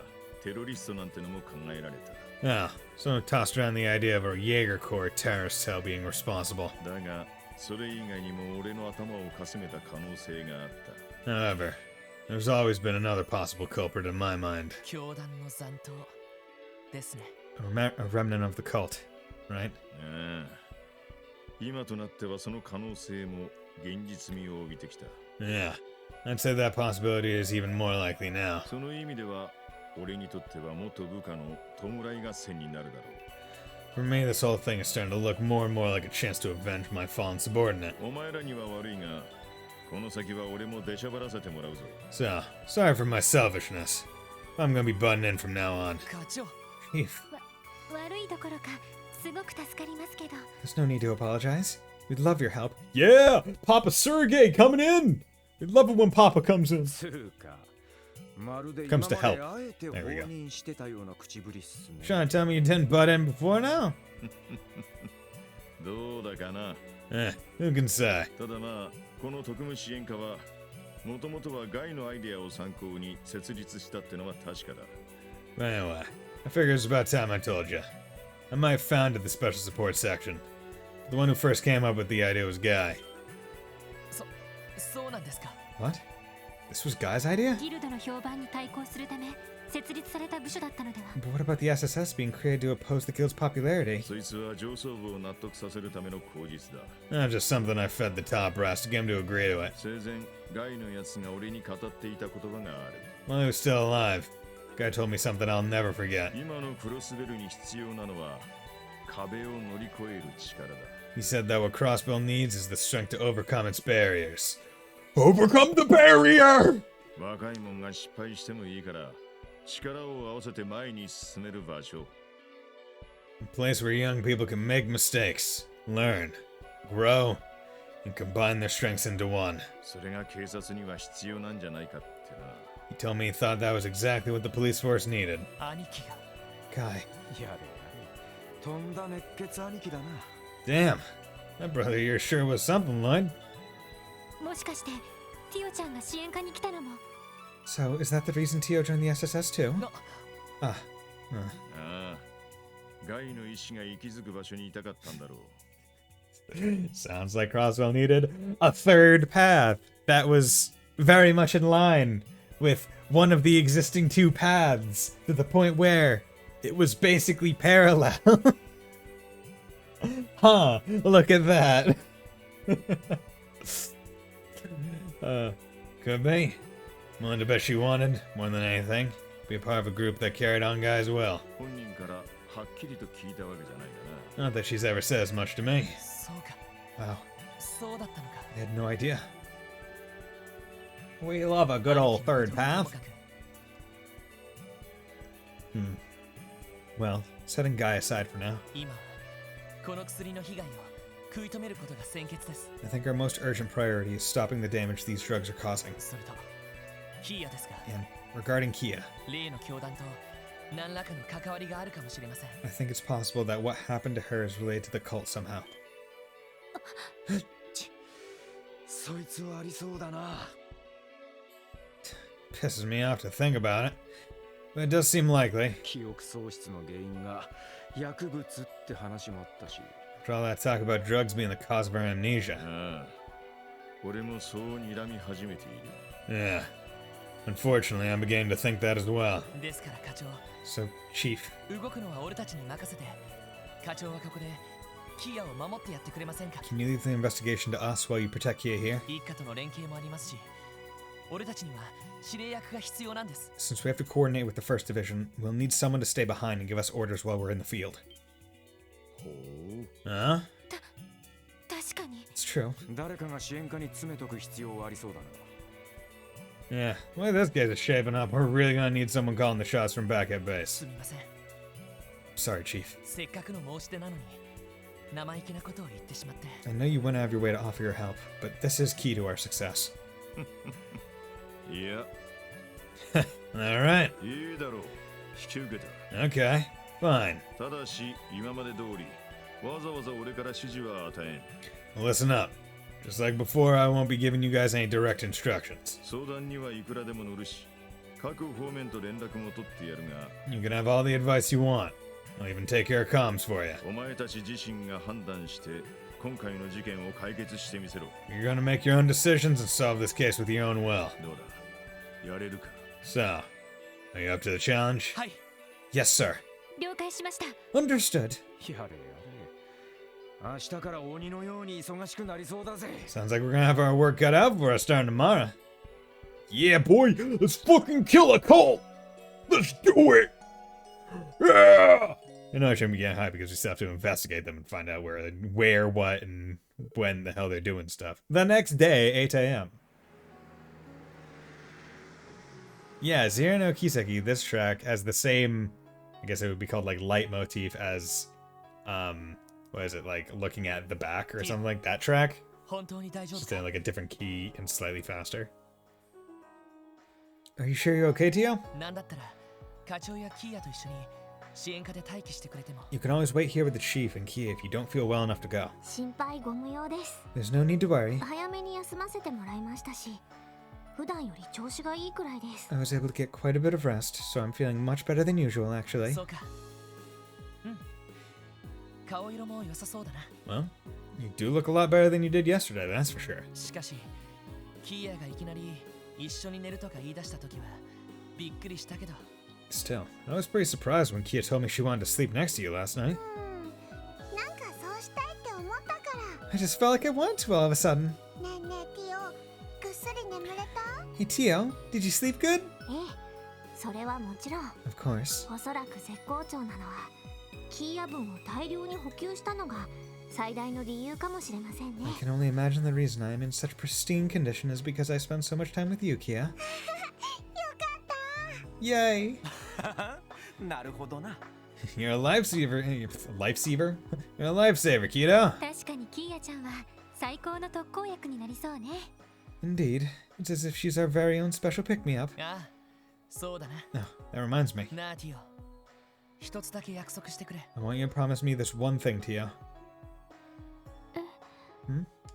テロリストなんてのも考えられた。 Ah, someone tossed around the idea of a Jaeger Corps terrorist cell being responsible. だがそれ以外にも俺の頭をかすめた可能性があった。 However, there's always been another possible culprit in my mind. 教団の残党ですね。 A remnant of the cult, right? ああ、今となってはその可能性も現実味を帯びてきた。 Yeah, I'd say that possibility is even more likely now. その意味では俺にとっては元部下の弔い合戦になるだろ For me, this whole thing is starting to look more and more like a chance to avenge my fallen subordinate. う。お前らには悪いが、この先は俺も出しゃばらせてもらうぞ。 So, sorry for my selfishness. I'm gonna be butting in from now on. 課長、 Chief, 悪いどころかすごく助かりますけど。 there's no need to apologize. We'd love your help. Yeah! Papa Sergey coming in! We'd love it when Papa comes in. つうか、まるで Comes 今 to まであえて放 There we go. 任してたような口ぶりっすね。 Trying to tell me you didn't butt in before now? どうだかな。 Who can say? ただまあ、この特務支援課は、もともとはガイのアイデアを参考に設立したってのは確かだ。 Anyway, I figure it's about time I told you. I might have founded the special support section. The one who first came up with the idea was Guy. そうなんですか。 What? This was Guy's idea? ギルドの評判に対抗するため設立された部署だったのでは。 But what about the SSS being created to oppose the guild's popularity? そいつは上層部を納得させるための口実だ。 Just something I fed the top brass to get him to agree to it. 生前、ガイのやつが俺に語っていた言葉がある。 While he was still alive, Guy told me something I'll never forget. 今のクロスベルに必要なのは、壁を乗り越える力だ。 He said that what Crossbill needs is the strength to overcome its barriers. Overcome the barrier! 若いもんが失敗してもいいから、力を合わせて前に進める場所。 A place where young people can make mistakes, learn, grow, and combine their strengths into one. それが警察には必要なんじゃないかってな。 He told me he thought that was exactly what the police force needed. 兄貴が Guy, やれやれ。とんだ熱血兄貴だな。 damn. That brother of yours sure was something, Lloyd. もしかしてティオちゃんが支援課に来たのも。 So, is that the reason Tio joined the SSS too? な Ah. ああ、ガイの意志が息づく場所にいたかったんだろう。 Sounds like Crosswell needed a third path that was very much in line with one of the existing two paths to the point where it was basically parallel. Huh, look at that. Could be. Willing to bet she wanted, more than anything, be a part of a group that carried on Guy's will. 本人からはっきりと聞いたわけじゃないかな。 Not that she's ever said as much to me. そうか。 Wow, そうだったのか。 I had no idea. We love a good old third path. Well, setting Guy aside for now. 今この薬の被害を食い止めることが先決です。 I think our most urgent priority is stopping the damage these drugs are causing. それとキーヤですが、 And regarding Kia, 例の教団と何らかの関わりがあるかもしれません。 I think it's possible that what happened to her is related to the cult somehow. そいつはありそうだな。 Pisses me off to think about it, but it does seem likely. 記憶喪失の原因が薬物って話もあったし。 After all that talk about drugs being the cause of her amnesia. ああ、俺もそう睨み始めている。 Yeah. Unfortunately, I'm beginning to think that as well. ですから課長、 So, Chief, 動くのは俺たちに任せて、課長はここでキーヤを守ってやってくれませんか。 can you leave the investigation to us while you protect Kia here? 一家との連携もありますし、俺たちには指令役が必要なんです。 Since we have to coordinate with the 1st Division, we'll need someone to stay behind and give us orders while we're in the field. ほう。 Huh? 確かに It's true. 誰かが支援課に詰めとく必要はありそうだな。 Yeah, the way this guy's shaping up, we're really gonna need someone calling the shots from back at base. すみません。 Sorry, Chief. せっかくの申し出なのに生意気なことを言ってしまって。 I know you went out of your way to offer your help, but this is key to our success. いや、 Alright, いいだろう。引き受けた。 okay, fine. ただし、今まで通り、わざわざ俺から指示は与えん。 Listen up. Just like before, I won't be giving you guys any direct instructions. 相談にはいくらでも乗るし、各方面と連絡も取ってやるが、 You can have all the advice you want. I'll even take care of comms for you. お前たち自身が判断して、今回の事件を解決してみせろ。 You're gonna make your own decisions and solve this case with your own will. どうだ、やれるか。 So, are you up to the challenge? はい。 Yes, sir. 了解しました。 Understood. やれやれ。明日から鬼のように忙しくなりそうだぜ。 Sounds like we're gonna have our work cut out for us starting tomorrow. Yeah, boy, let's fucking kill a cult! Let's do it! Yeah! You know I shouldn't be getting hyped because we still have to investigate them and find out where, what, and when the hell they're doing stuff. The next day, 8 a.m. Yeah, Zero no Kiseki, this track, has the same, I guess it would be called like leitmotif as, what is it, like looking at the back or something like that track? 本当に大丈夫 Just か。 in like a different key and slightly faster. Are you sure you're okay, Tio? なんだったら課長やキーヤと一緒に支援課で待機してくれても。 You can always wait here with the chief and Kia if you don't feel well enough to go. 心配ご無用です。 There's no need to worry. 早めに休ませてもらいましたし、普段より調子がいいくらいです。 I was able to get quite a bit of rest, so I'm feeling much better than usual, actually. そうか。うん。顔色も良さそうだな。 Well, you do look a lot better than you did yesterday, that's for sure. しかし、キーヤがいきなり一緒に寝るとか言い出したときはびっくりしたけど。 Still, I was pretty surprised when Kia told me she wanted to sleep next to you last night. なんかそうしたいって思ったから。 I just felt like I wanted to all of a sudden. ねえねえティオ、ぐっすり眠れた？ Hey, Tio, did you sleep good? ええ、それはもちろん。 Of course. おそらく絶好調なのはキーヤ分を大量に補給したのが最大の理由かもしれませんね。 I can only imagine the reason I am in such pristine condition is because I spend so much time with you, Kia. よかった。 Yay! なるほどな。 You're a lifesaver. Lifesaver? You're a lifesaver, Kiddo. 確かにキーヤちゃんは最高の特効薬になりそうね。 Indeed. It's as if she's our very own special pick-me-up. ああ、そうだな。 Oh, that reminds me. なあティオ、一つだけ約束してくれ。 I want you to promise me this one thing, Tio.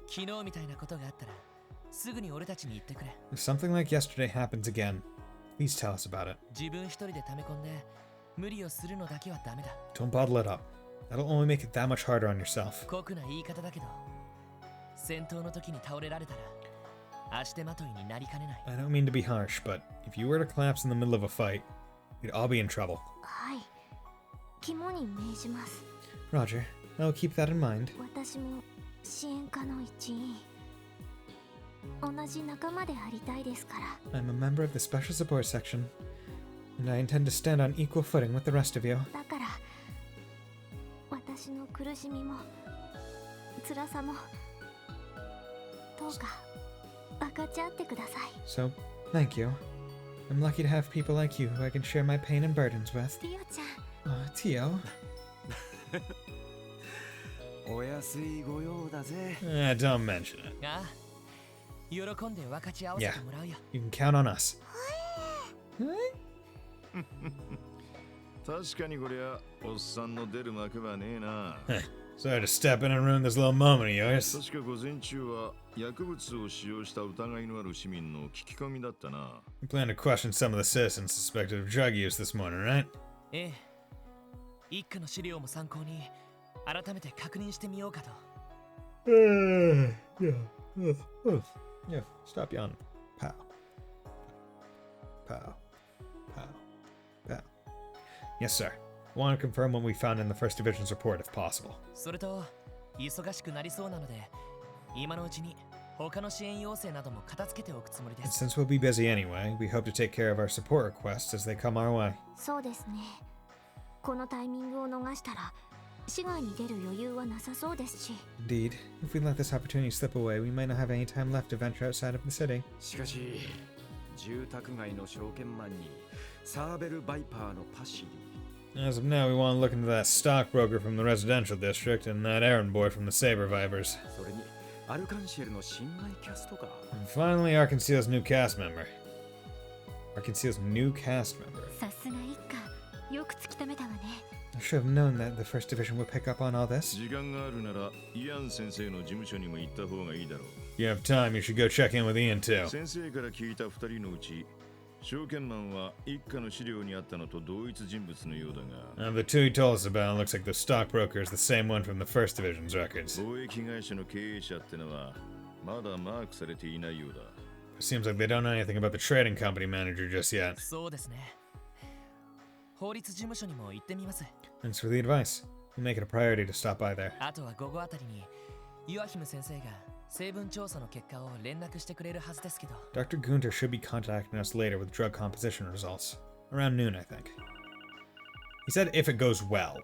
昨日みたいなことがあったらすぐに俺たちに言ってくれ。 If something like yesterday happens again, please tell us about it. 自分一人で溜め込んで無理をするのだけはダメだ。 Don't bottle it up. That'll only make it that much harder on yourself. 酷な言い方だけど、戦闘の時に倒れられたら足手まといになりかねない。 I don't mean to be harsh, but if you were to collapse in the middle of a fight, we'd all be in trouble. はい、肝に銘じます。 Roger, I'll keep that in mind. 私も支援課の一員、同じ仲間でありたいですから。 I'm a member of the Special Support Section, and I intend to stand on equal footing with the rest of you. だから私の苦しみも辛さもどうか分かち合ってください。 So, thank you. I'm lucky to have people like you who I can share my pain and burdens with. ティオちゃん、 Tio. お安いご用だぜ。Don't mention it. ああ、喜んで分かち合わせてもらうよ。You can count on us. 確かにこりゃおっさんの出る幕はねえな。 Sorry to step in and ruin this little moment of yours. 確か午前中は薬物を使用した疑いのある市民の聞き込みだったな。 You plan to question some of the citizens suspected of drug use this morning, right? ええ。一家の資料も参考に改めて確認してみようかと。Yeah. Yeah. Stop yawning. Pow. Pow. Pow. Pow. Yes, sir. Want to confirm what we found in the First Division's report, if possible. それと忙しくなりそうなので、今のうちに他の支援要請なども片付けておくつもりで And す。 since we'll be busy anyway, we hope to take care of our support requests as they come our way. そうですね。このタイミングを逃したら市外に出る余裕はなさそうですし。 Indeed, if we let this opportunity slip away, we might not have any time left to venture outside of the city. しかし住宅街の証券マンにサーベルバイパーのパシリ。 As of now, we want to look into that stockbroker from the residential district and that errand boy from the Saber Vipers. それにアルカンシェルの新米キャストか。 And finally, Arconceal's new cast member. Arconceal's new cast member. さすが一家、よく突き止めたわね。 I should have known that the First Division would pick up on all this. 時間があるならイアン先生の事務所にも行った方がいいだろう。 If you have time, you should go check in with Ian too. 先生から聞いた2人のうち証券マンは一家の資料にあったのと同一人物のようだが、 The two he told us about looks like the stockbroker is the same one from the First Division's records. 貿易会社の経営者ってのはまだマークされていないようだ。 It seems like they don't know anything about the trading company manager just yet. そうですね。法律事務所にも行ってみます。 Thanks for the advice. We'll make it a priority to stop by there. あとは午後あたりにユアヒム先生が成分調査の結果を連絡してくれるはずですけど。 Dr. Gunter should be contacting us later with drug composition results. Around noon, I think. He said if it goes well.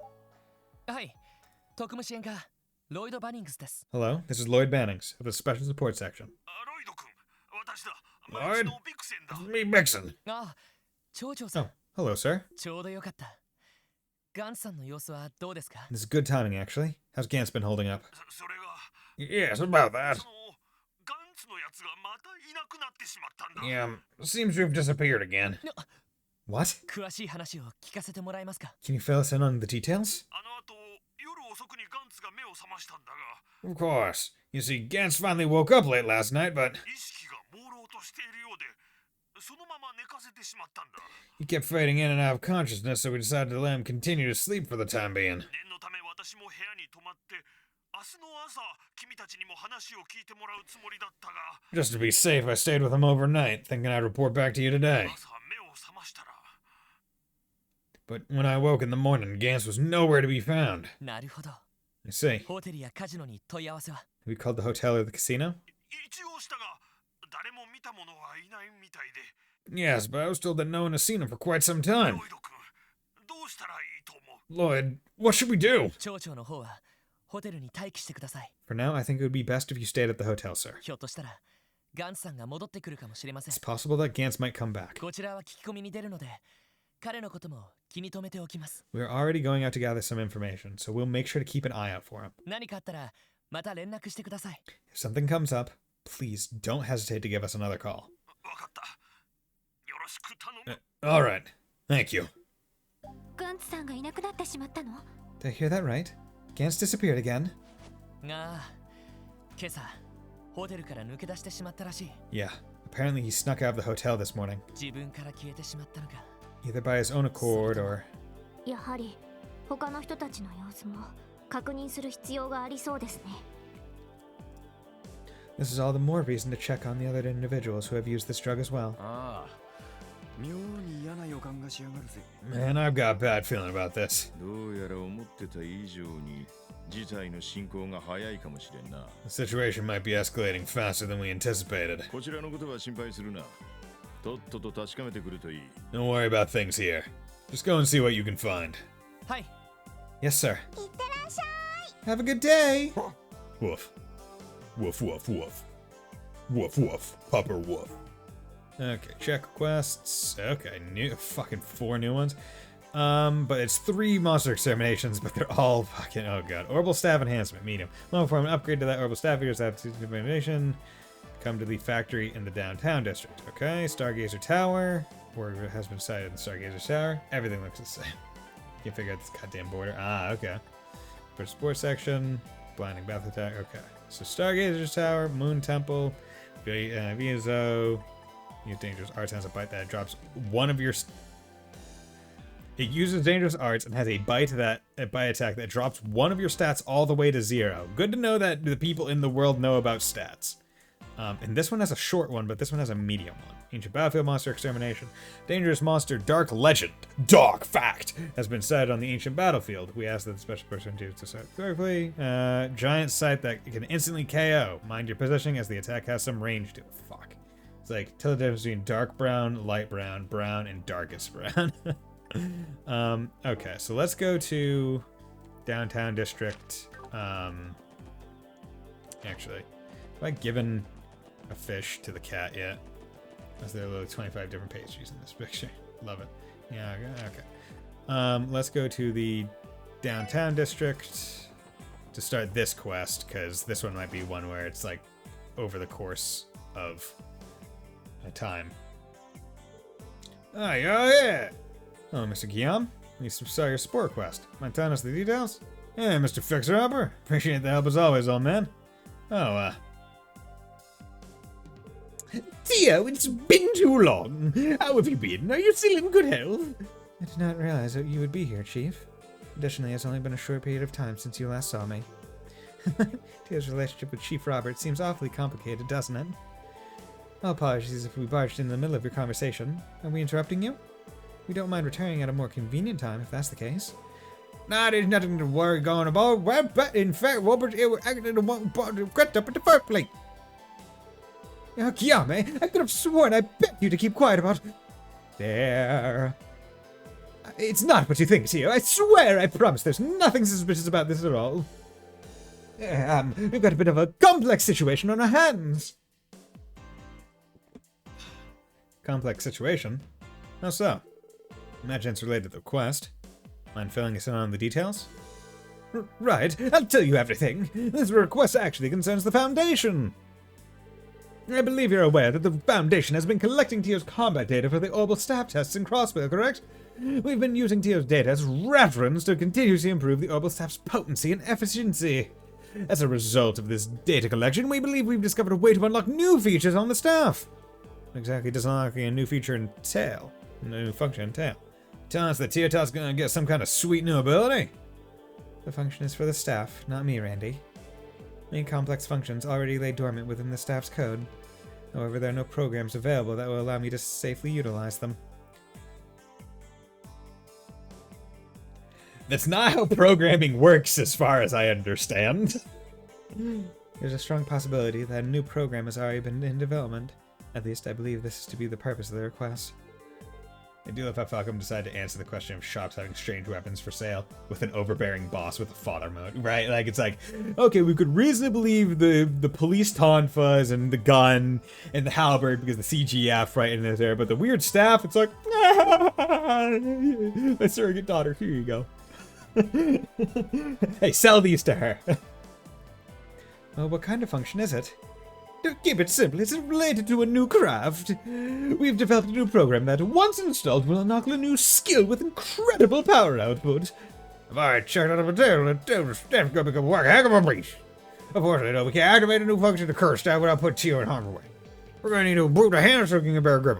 はい、特務支援課ロイド・バニングスです。 Hello, this is Lloyd Bannings of the Special Support Section. ロイド君、私だ。 Lloyd? のビクセンだ。 Me, Bison. ああ、町長さん、 Oh, hello, sir. ちょうどよかった。ガンツさんの様子はどうですか？ This is good timing, actually. How's Gantz been holding up? それが、 Yes, about that. そのガンツのやつがまたいなくなってしまったんだ。 Yeah, seems to have disappeared again. What? 詳しい話を聞かせてもらえますか？ Can you fill us in on the details? あの後、夜遅くにガンツが目を覚ましたんだが、 Of course. You see, Gantz finally woke up late last night, but 意識が朦朧としているようで、そのまま寝かせてしまったんだ。 he kept fading in and out of consciousness, so we decided to let him continue to sleep for the time being. 念のため私も部屋に泊まって、明日の朝、君たちにも話を聞いてもらうつもりだったが、 Just to be safe, I stayed with him overnight, thinking I'd report back to you today. 朝目を覚ましたら、 But when I woke in the morning, Gantz was nowhere to be found. なるほど。 I see. ホテルやカジノに問い合わせは？ Have you called the hotel or the casino? 一応したが、誰も見た者はいないみたいで。 Yes, but I was told that no one has seen him for quite some time. ロイド君、どうしたらいいと思う？ Lloyd, what should we do? 町長の方はホテルに待機してください。 For now, I think it would be best if you stayed at the hotel, sir. ひょっとしたらガンツさんが戻ってくるかもしれません It's。possible that Gantz might come back. こちらは聞き込みに出るので、彼のことも気に留めておきます。 We're already going out to gather some information, so we'll make sure to keep an eye out for him. 何かあったらまた連絡してください。 If something comes up, please don't hesitate to give us another call. わかった。よろしく頼む。 All right. Thank you. ガンツさんがいなくなってしまったの？ Did I hear that right? Gantz disappeared again? が、今朝ホテルから抜け出してしまったらしい。 Yeah. Apparently he snuck out of the hotel this morning, 自分から消えてしまったのか。 either by his own accord or... やはり他の人たちの様子も確認する必要がありそうですね。 This is all the more reason to check on the other individuals who have used this drug as well. ああ、妙に嫌な予感がしやがるぜ。 Man, I've got a bad feeling about this. どうやら思ってた以上に事態の進行が早いかもしれんな。 The situation might be escalating faster than we anticipated. こちらのことは心配するな。とっとと確かめてくるといい。 Don't worry about things here. Just go and see what you can find. はい。 Yes, sir. Have a good day. Woof. Woof, woof, woof. Woof, woof. Pupper woof. Okay, check quests. Okay, new fucking 4 new ones. But it's 3 monster exterminations, but they're all fucking, oh god. Orbital Staff Enhancement, medium. Long form, an upgrade to that Orbital Staff, here's that extermination. Come to the factory in the downtown district. Okay, Stargazer Tower. Where it has been sighted in the Stargazer Tower. Everything looks the same. Can't figure out this goddamn border. Ah, okay. First sports section. Blinding Bath Attack. Okay. So Stargazer Tower, Moon Temple, Viezo. Use Dangerous Arts, has a bite that drops one of your... It uses Dangerous Arts and has a bite attack that drops one of your stats all the way to 0. Good to know that the people in the world know about stats. And this one has a short one, but this one has a medium one. Ancient Battlefield Monster Extermination. Dangerous Monster Dark Legend. Dog Fact! Has been sighted on the Ancient Battlefield. We ask that the special person choose to sight correctly. Giant Sight that can instantly KO. Mind your positioning as the attack has some range to it. Fuck. It's like, tell the difference between dark brown, light brown, brown, and darkest brown. Okay, so let's go to downtown district. Actually, have I given a fish to the cat yet? Is there like 25 different pastries in this picture? Love it. Yeah, okay. Let's go to the downtown district to start this quest, because this one might be one where it's like over the course of a time. Oh, yeah. Oh, Mr. Guillaume, we saw your spore quest. Mind telling us the details? Yeah, Mr. Fixer-Upper. Appreciate the help as always, old man. Oh, Theo, it's been too long. How have you been? Are you still in good health? I did not realize that you would be here, Chief. Additionally, it's only been a short period of time since you last saw me. Theo's relationship with Chief Robert seems awfully complicated, doesn't it? Well, apologies if we barged in the middle of your conversation. Are we interrupting you? We don't mind returning at a more convenient time, if that's the case. Nah, there's nothing to worry going about. But in fact, Robert acted one part of crept up at the fireplace. Guillaume, I could have sworn I begged you to keep quiet about... There. It's not what you think, Theo. I swear, I promise there's nothing suspicious about this at all. We've got a bit of a complex situation on our hands. Complex situation? How so? Imagine it's related to the quest. Mind filling us in on the details? Right, I'll tell you everything. This request actually concerns the Foundation. I believe you're aware that the Foundation has been collecting Tio's combat data for the orbital staff tests in Crossbow, correct? We've been using Tio's data as reference to continuously improve the orbital staff's potency and efficiency. As a result of this data collection, we believe we've discovered a way to unlock new features on the staff. What exactly does unlocking a new feature entail? A new function entail? Telling us that Tio's gonna get some kind of sweet new ability? The function is for the staff, not me, Randy. Many complex functions already lay dormant within the staff's code. However, there are no programs available that will allow me to safely utilize them. That's not how programming works, as far as I understand. There's a strong possibility that a new program has already been in development. At least, I believe this is to be the purpose of the request. I do love how Falcom decided to answer the question of shops having strange weapons for sale with an overbearing boss with a father mode, right? Like, it's like, okay, we could reasonably believe the police tonfas and the gun and the halberd because the CGF right in there, but the weird staff, it's like, my surrogate daughter, here you go. Hey, sell these to her. Well, what kind of function is it? To keep it simple, it's related to a new craft. We've developed a new program that, once installed, will unlock a new skill with incredible power output. If I checked out of a tail, it's going to become a heck of a breach. Unfortunately, though, we can't activate a new function to curse staff without putting Tio in harm's way. We're going to need to brute a hand so we can bear grip.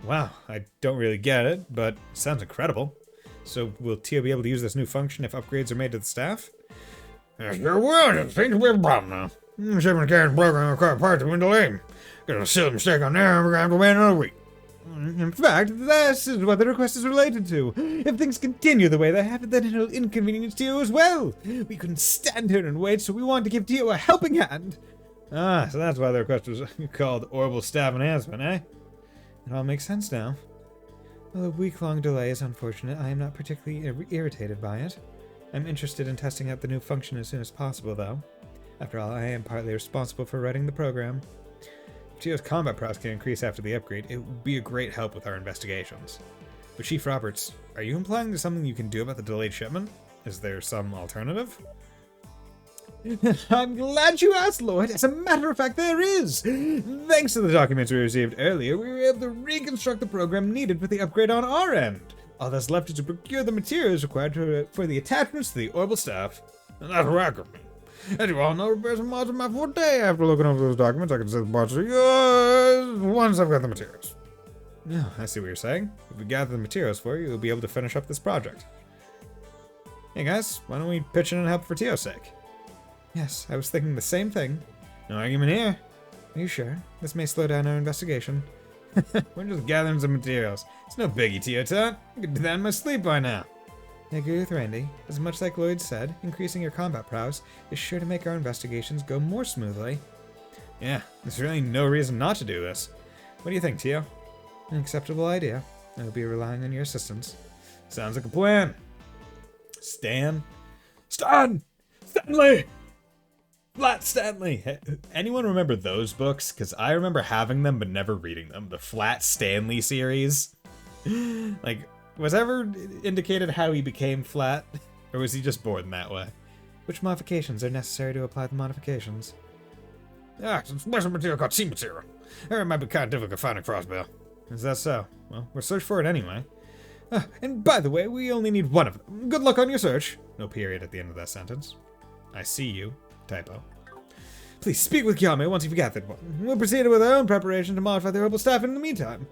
Wow, I don't really get it, but it sounds incredible. So will Tio be able to use this new function if upgrades are made to the staff? Yes, sure will. It seems to be a problem now. Shipment carrying program required parts have been delayed. Got a silly mistake on there, and we're going to have to wait another week. In fact, this is what the request is related to. If things continue the way they have, then it'll inconvenience Tio as well. We couldn't stand here and wait, so we wanted to give Tio a helping hand. Ah, so that's why the request was called Orbital Staff Enhancement, eh? It all makes sense now. While a week-long delay is unfortunate, I am not particularly irritated by it. I'm interested in testing out the new function as soon as possible, though. After all, I am partly responsible for writing the program. If Tio's combat prowess can increase after the upgrade, it would be a great help with our investigations. But Chief Roberts, are you implying there's something you can do about the delayed shipment? Is there some alternative? I'm glad you asked, Lloyd. As a matter of fact, there is. Thanks to the documents we received earlier, we were able to reconstruct the program needed for the upgrade on our end. All that's left is to procure the materials required for the attachments to the orbital staff. And that's welcome. As you all know, repairs and mods are my forte. After looking over those documents, I can say the parts are yours once I've got the materials. No, I see what you're saying. If we gather the materials for you, you'll be able to finish up this project. Hey guys, why don't we pitch in and help for Tio's sake? Yes, I was thinking the same thing. No argument here. Are you sure? This may slow down our investigation. We're just gathering some materials. It's no biggie, Tio-tan. I could do that in my sleep by now. I agree with Randy. As much like Lloyd said, increasing your combat prowess is sure to make our investigations go more smoothly. Yeah, there's really no reason not to do this. What do you think, Tio? An acceptable idea. I'll be relying on your assistance. Sounds like a plan. Stanley! Flat Stanley! Hey, anyone remember those books? Because I remember having them but never reading them. The Flat Stanley series. Like, was ever indicated how he became flat? Or was he just born that way? Which modifications are necessary to apply the modifications? Ah, some special material called sea material. It might be kind of difficult to find a crossbow. Is that so? Well, we'll search for it anyway. And by the way, we only need one of them. Good luck on your search. No period at the end of that sentence. I see you. Typo. Please speak with Kyame once you've gathered one. We'll proceed with our own preparation to modify the herbal staff in the meantime.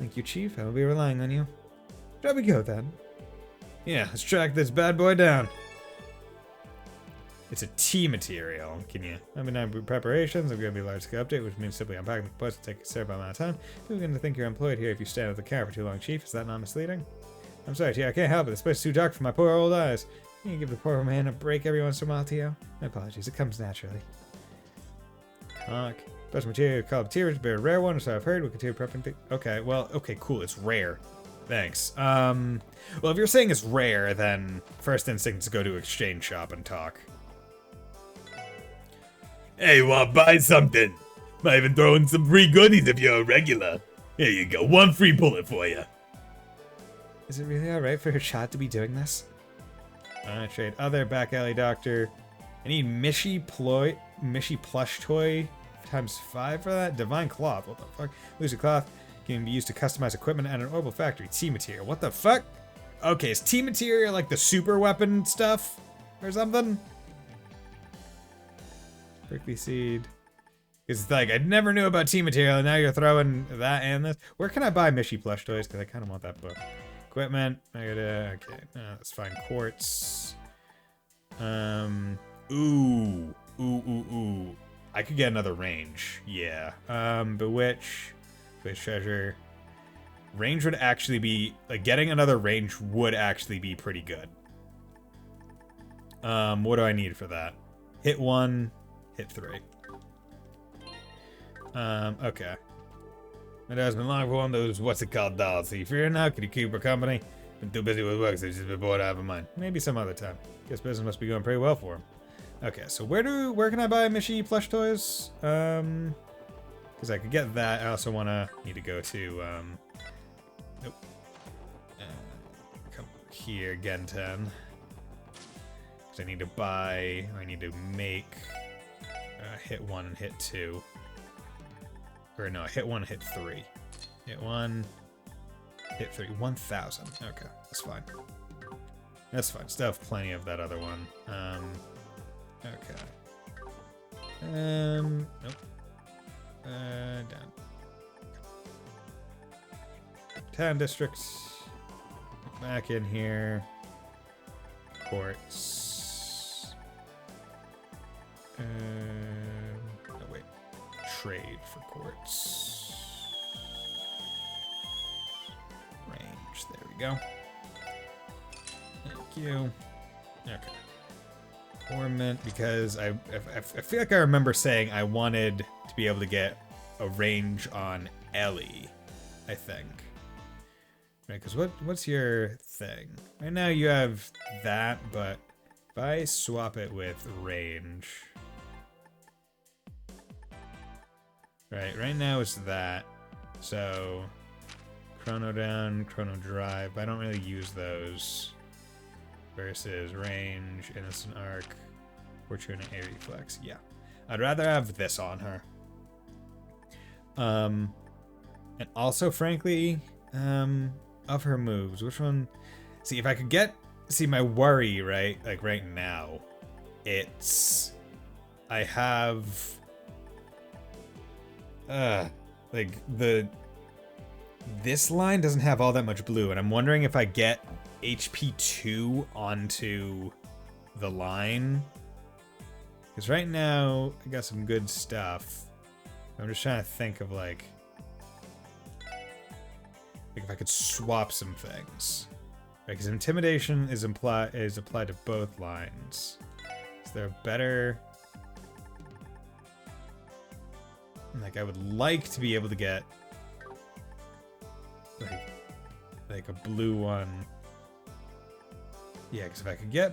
Thank you, Chief. I will be relying on you. Shall we go then? Yeah, let's track this bad boy down. It's a tea material. Can you? Preparations. I'm going to be a large-scale update, which means simply unpacking the components will take a considerable amount of time. People are going to think you're employed here if you stand at the counter for too long, Chief. Is that not misleading? I'm sorry, Tio. I can't help it. This place is too dark for my poor old eyes. Can you give the poor man a break every once in a while, Tio? My apologies. It comes naturally. Talk. Special material called materials, but a rare one, so I've heard. We'll continue prepping. Okay, well, okay, cool. It's rare. Thanks. Well, if you're saying it's rare, then first instinct is go to exchange shop and talk. Hey, wanna buy something? Might even throw in some free goodies if you're a regular. Here you go, one free bullet for you. Is it really alright for her shot to be doing this? Trade other back alley doctor. I need Mishy plush toy times 5 for that. Divine cloth. What the fuck? Lucid cloth can be used to customize equipment at an orbital factory. Tea material. What the fuck? Okay, is tea material like the super weapon stuff or something? Prickly seed. It's like I never knew about tea material, and now you're throwing that and this. Where can I buy Mishy plush toys? Because I kind of want that book. Equipment. I gotta. Okay, let's find quartz. Ooh. I could get another range. Yeah. Bewitch. Place treasure. Range would actually be like getting another range would actually be pretty good. What do I need for that? Hit 1, hit 3. Okay. It has been long for one of those what's it called dolls. So you fear now? Could you keep her company? Been too busy with work, so she's been bored out of her mind. Maybe some other time. Guess business must be going pretty well for him. Okay, so where can I buy Mishy plush toys? Because I could get that. I also need to go to nope. Come here, Genten. Because I need to make hit 1 and hit 2. Or no, hit 1, hit 3. Hit 1, hit 3. 1,000. Okay, that's fine. That's fine. Still have plenty of that other one. Okay. Nope. Done. 10 districts. Back in here. Quartz. Oh wait. Trade for quartz. Range. There we go. Thank you. Okay. Ornament, because I feel like I remember saying I wanted to be able to get a range on Ellie, I think. Right, because what's your thing? Right now you have that, but if I swap it with range... Right now it's that. So, Chrono Down, Chrono Drive, but I don't really use those. Versus Range, Innocent Arc, Fortuna, A Reflex. Yeah. I'd rather have this on her. And also, frankly, of her moves, which one? See, if I could get... See, my worry, right? Like, right now, it's... I have... like, this line doesn't have all that much blue, and I'm wondering if I get HP 2 onto the line. Because right now, I got some good stuff. I'm just trying to think of, like if I could swap some things. Because Intimidation is applied to both lines. Is there a better... Like, I would like to be able to get like a blue one. Yeah, because if I could get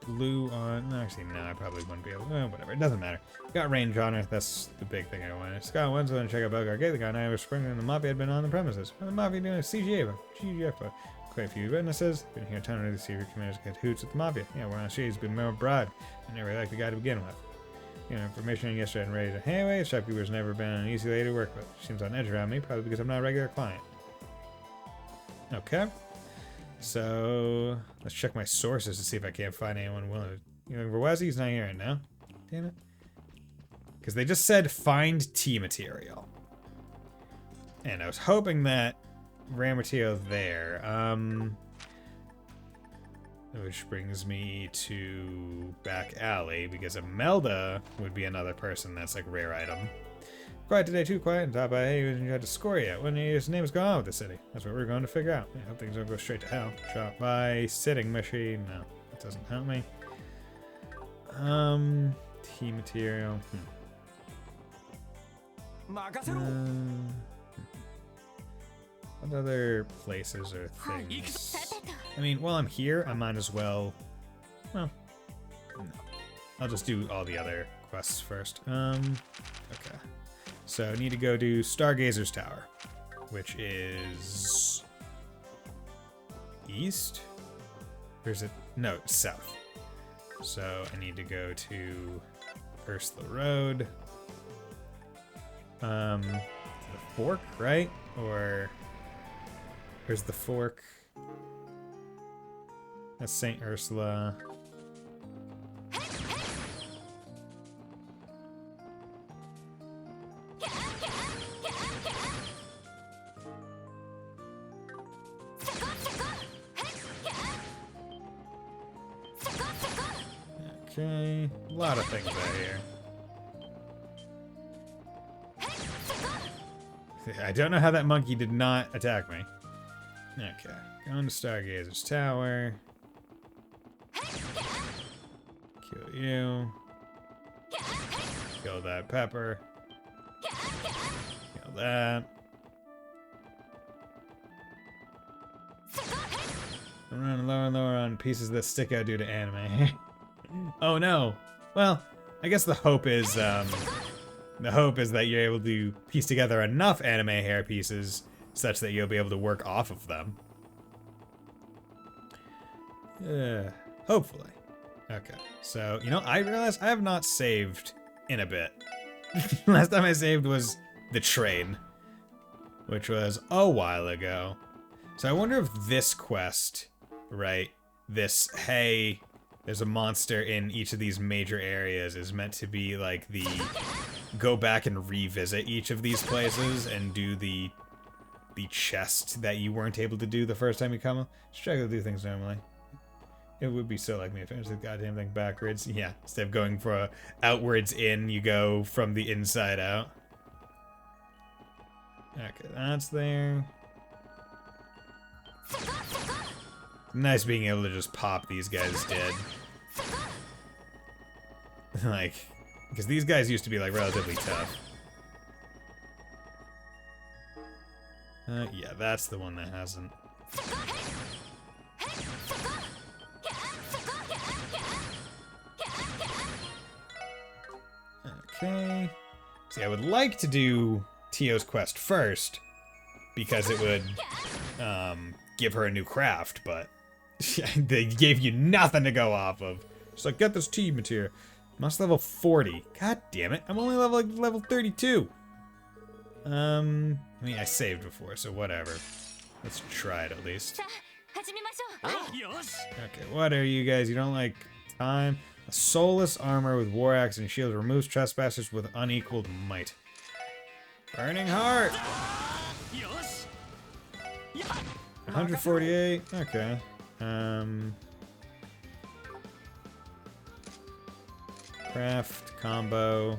blue on... Actually, no, I probably wouldn't be able to. Well, whatever, it doesn't matter. Got range on her, that's the big thing I wanted. Scott Wednesday, want to check out Belgar Gate. The guy and I were sprinting and the Mafia had been on the premises. What the Mafia doing? CGF, quite a few witnesses. Been here a ton of the secret commanders get hoots with the Mafia. Yeah, we're on she's been more bribed. I never liked the guy to begin with. You know, information yesterday and ready to anyway, shopkeeper's never been an easy lady to work with. She seems on edge around me, probably because I'm not a regular client. Okay. So let's check my sources to see if I can't find anyone willing to... You know, Verwazi's not here right now. Damn it. Because they just said find tea material. And I was hoping that rare material there. Which brings me to back alley, because Imelda would be another person that's like rare item. Quiet today too, quiet, and top by hey, you didn't try to score yet. When his name is going on with the city. That's what we're going to figure out. I hope things don't go straight to hell. Shop by sitting machine. No, that doesn't help me. Tea material. What other places or things? I mean, while I'm here, I might as well... Well, no. I'll just do all the other quests first. Okay. So, I need to go to Stargazer's Tower, which is... east? Or is it... No, it's south. So, I need to go to Ursula Road. To the Fork, right? Or... Where's the Fork? That's St. Ursula. Okay, a lot of things out here. I don't know how that monkey did not attack me. Okay, going to Stargazer's Tower. Kill you. Kill that pepper. Kill that. I'm running lower and lower on pieces that stick out due to anime. Oh no. Well, I guess the hope is that you're able to piece together enough anime hair pieces such that you'll be able to work off of them. Hopefully. Okay, so, you know, I realized I have not saved in a bit. Last time I saved was the train, which was a while ago. So I wonder if this quest, right, this, hey, there's a monster in each of these major areas is meant to be like the go back and revisit each of these places and do the chest that you weren't able to do the first time you come. Just try to do things normally. It would be so like me to finish the goddamn thing backwards. Yeah, instead of going for outwards in, you go from the inside out. Okay, that's there. Nice being able to just pop these guys dead. Like, because these guys used to be like relatively tough. Yeah, that's the one that hasn't. Okay. See, I would like to do Tio's quest first, because it would give her a new craft, but they gave you nothing to go off of. Just like, get this tea material. Must level 40. God damn it. I'm only level 32. I mean, I saved before, so whatever. Let's try it at least. Okay, what are you guys? You don't like time? A soulless armor with war axe and shield removes trespassers with unequaled might. Burning heart! 148. Okay. Craft, combo.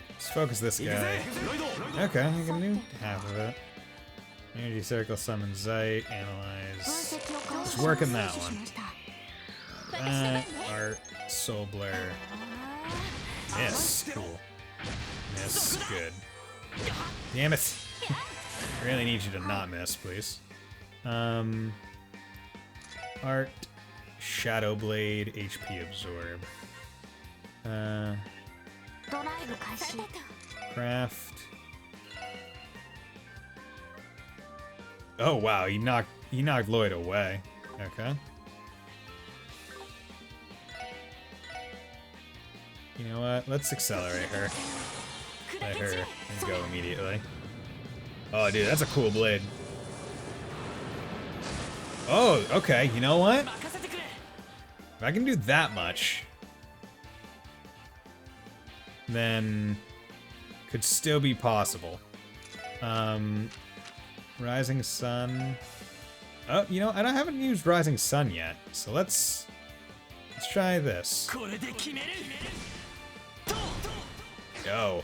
Let's focus this guy. Okay, I can do half of it. Energy circle, summon Zeit, analyze. It's working that one. Art, soul blare. Miss, cool. Miss, good. Damn it! I really need you to not miss, please. Art, Shadow Blade, HP absorb. Craft. Oh wow, he knocked Lloyd away. Okay. You know what? Let's accelerate her. Let her go immediately. Oh dude, that's a cool blade. Oh, okay, you know what? If I can do that much, then could still be possible. Rising Sun. Oh, you know, I haven't used Rising Sun yet, so let's try this. Go.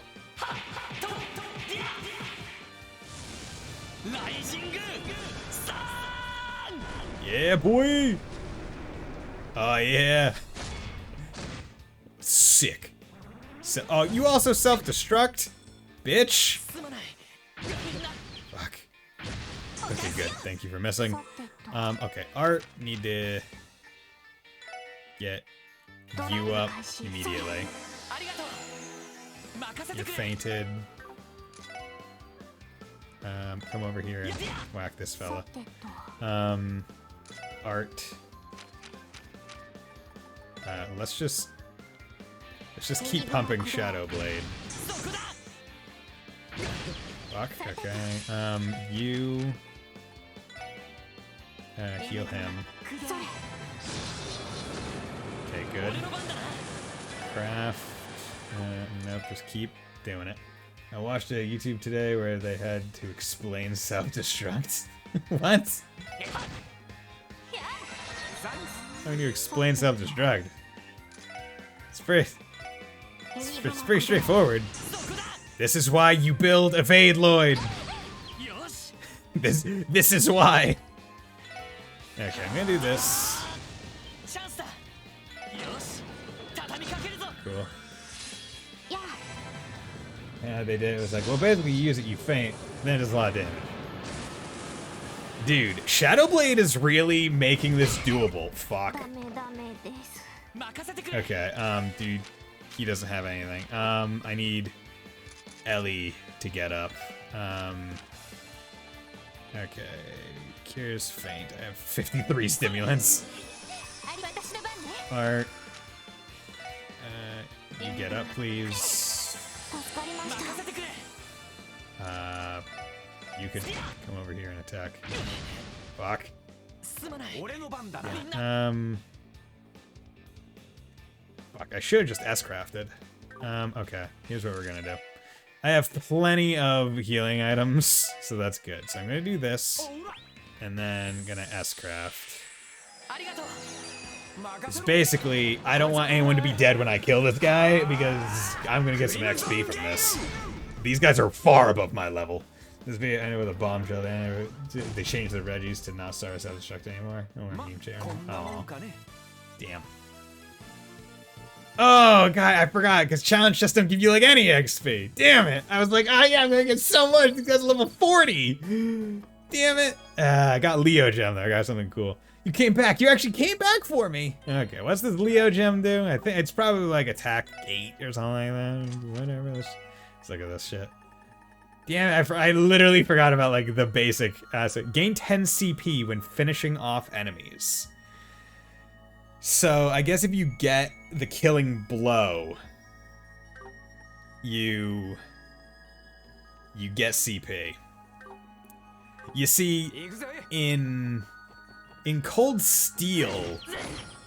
Yeah, boy. Oh yeah. Sick. So, oh, you also self-destruct, bitch. Fuck. Okay, good. Thank you for missing. Okay, Art, need to get you up immediately. You're fainted. Come over here and whack this fella. Art. Let's just keep pumping Shadow Blade. Fuck, okay. You heal him. Okay, good. Craft. Nope, just keep doing it. I watched a YouTube today where they had to explain self-destruct. What? How can you explain self-destruct? It's pretty straightforward. This is why you build Evade Lloyd. This is why. Okay, I'm gonna do this. Cool. Yeah, they did. It was like, well, basically you use it, you faint, then it does a lot of damage. Dude, Shadow Blade is really making this doable. Fuck. Okay, dude, he doesn't have anything. I need Ellie to get up. Okay, Cures faint. I have 53 stimulants. Art, you get up, please. You could come over here and attack. Fuck. Fuck, I should have just S-crafted. Okay, here's what we're gonna do. I have plenty of healing items, so that's good. So I'm gonna do this, and then gonna S-craft. It's basically, I don't want anyone to be dead when I kill this guy, because I'm gonna get some XP from this. These guys are far above my level. This video ended with a bombshell. They changed the Reggies to not start self-destruct anymore. No more meme chair. Oh, damn. Oh god, I forgot, because challenge just don't give you like any XP. Damn it! I was like, oh yeah, I'm gonna get so much. These guys are level 40. Damn it! I got Leo gem there. I got something cool. You came back. You actually came back for me. Okay, what's this Leo gem do? I think it's probably like attack 8 or something like that. Whatever. Let's look at this shit. Damn, I literally forgot about like the basic asset. Gain 10 CP when finishing off enemies. So I guess if you get the killing blow, you get CP. You see, in Cold Steel,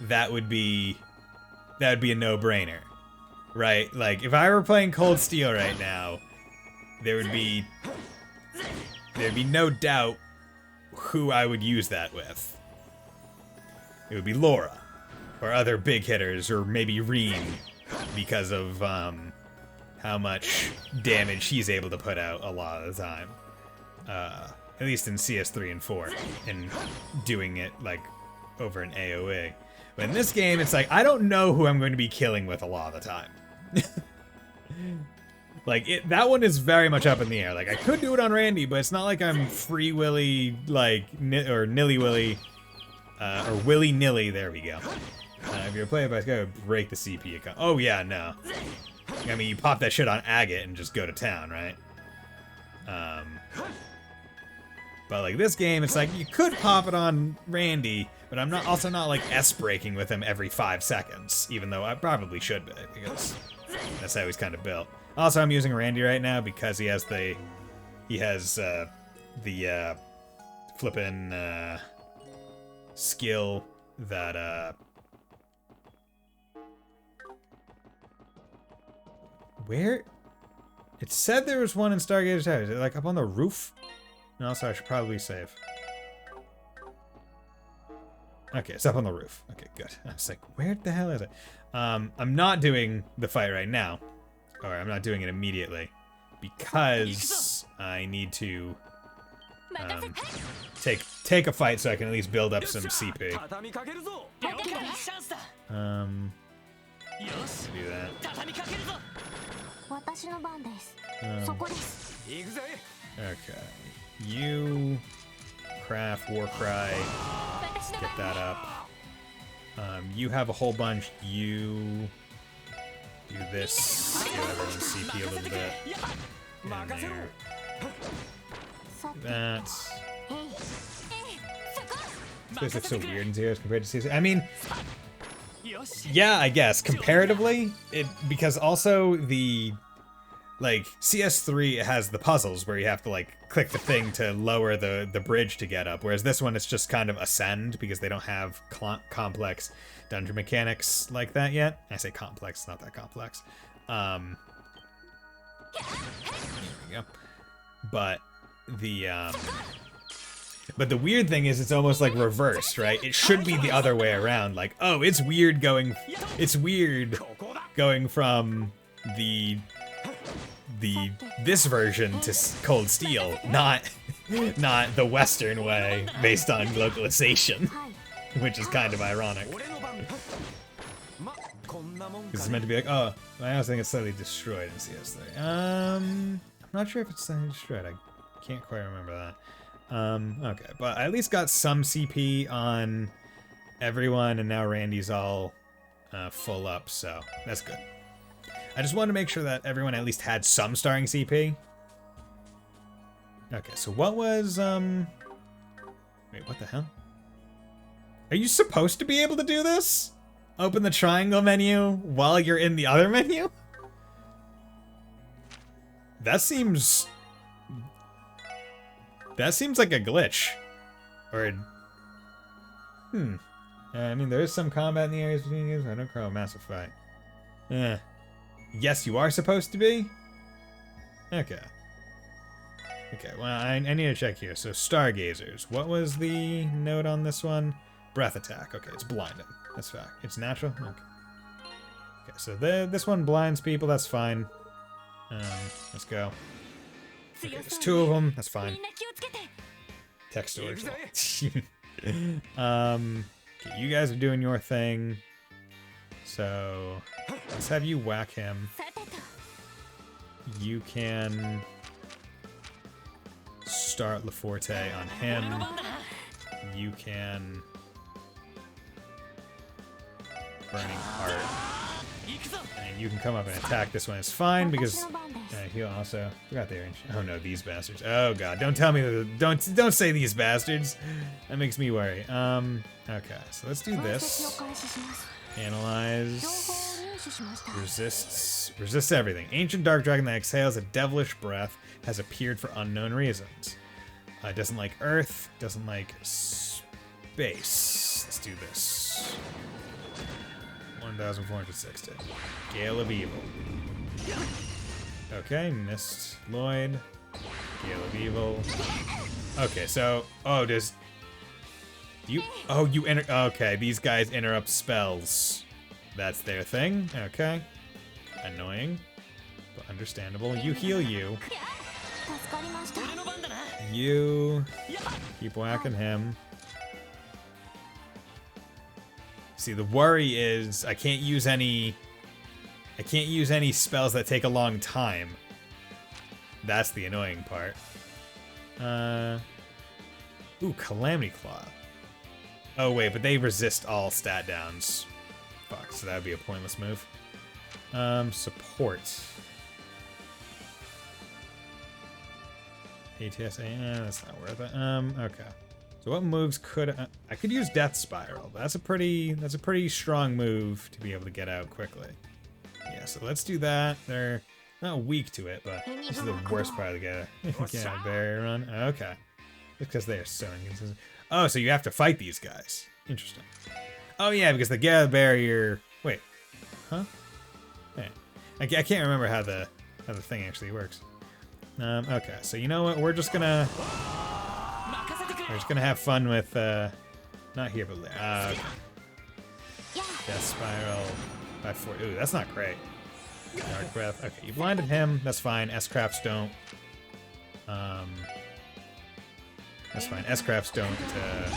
that would be a no-brainer, right? Like if I were playing Cold Steel right now, there'd be no doubt who I would use that with. It would be Laura, or other big hitters, or maybe Reen, because of how much damage he's able to put out a lot of the time. At least in CS3 and 4, and doing it like over an AoE. But in this game, it's like I don't know who I'm going to be killing with a lot of the time. Like, that one is very much up in the air. Like, I could do it on Randy, but it's not like I'm free willy, like, or nilly willy, or willy nilly. There we go. If you're playing by go break the CP account. Oh yeah, no. I mean, you pop that shit on Agate and just go to town, right? But like this game, it's like you could pop it on Randy, but I'm also not like S-breaking with him every 5 seconds, even though I probably should be, because that's how he's kind of built. Also, I'm using Randy right now because he has the flippin' skill that where it said there was one in Stargazer Tower. Is it like up on the roof? No, so I should probably save. Okay, it's up on the roof. Okay, good. I was like, where the hell is it? I'm not doing the fight right now. Or I'm not doing it immediately. Because I need to take a fight so I can at least build up some CP. Do that. Okay. You craft Warcry. Get that up. You have a whole bunch. You do this. Give everyone CP a little bit. In there. That's. This looks so weird in Zeros compared to CS. I mean, yeah, I guess comparatively, because also the. Like, CS3 has the puzzles where you have to, like, click the thing to lower the bridge to get up, whereas this one it's just kind of ascend because they don't have complex dungeon mechanics like that yet. I say complex, not that complex. There we go. But the weird thing is it's almost like reversed, right? It should be the other way around. Like, oh, it's weird going from this version to Cold Steel, not the Western way based on localization, which is kind of ironic. It's meant to be like, oh, I also think it's slightly destroyed in CS3. I'm not sure if it's slightly destroyed. I can't quite remember that. Okay, but I at least got some CP on everyone, and now Randy's all full up, so that's good. I just wanted to make sure that everyone at least had some starting CP. Okay, so what was, wait, what the hell? Are you supposed to be able to do this? Open the triangle menu while you're in the other menu? That seems like a glitch. Or, I mean, there is some combat in the areas between you. I don't call a massive fight. Yes, you are supposed to be? Okay. Okay, well, I need to check here. So, Stargazers. What was the note on this one? Breath attack. Okay, it's blinding. That's fact. It's natural? Okay. Okay, so this one blinds people. That's fine. Let's go. Okay, there's 2 of them. That's fine. Text storage. Okay, you guys are doing your thing. So, let's have you whack him. You can start Laforte on him. You can Burning Heart. And you can come up and attack this one. It's fine because he'll also forgot their range. Oh no, these bastards. Oh god, don't tell me that. Don't say these bastards. That makes me worry. Okay, so let's do this. Analyze. Resists everything. Ancient dark dragon that exhales a devilish breath has appeared for unknown reasons. Doesn't like earth. Doesn't like space. Let's do this. 1,460. Gale of Evil. Okay, missed Lloyd. Gale of Evil. Okay, so you enter. Okay, these guys interrupt spells. That's their thing. Okay, annoying, but understandable. You heal you. You keep whacking him. See, the worry is I can't use any spells that take a long time. That's the annoying part. Ooh, Calamity Claw. Oh wait, but they resist all stat downs. Fuck, so that would be a pointless move. Support. ATSA, that's not worth it. Okay. So what moves could I could use Death Spiral. That's a pretty strong move to be able to get out quickly. Yeah, so let's do that. They're not weak to it, but this is the worst part of the game. Yeah, barrier run. Okay. Because they are so inconsistent. Oh, so you have to fight these guys. Interesting. Oh yeah, because the Gale barrier. Wait. Huh? Yeah. I can't remember how the thing actually works. Okay, so you know what? We're just gonna have fun with not here but there. Okay. Death Spiral by 4. Ooh, that's not great. Dark Breath. Okay, you blinded him. That's fine. S-Crafts don't. That's fine. S-Crafts don't. Okay. I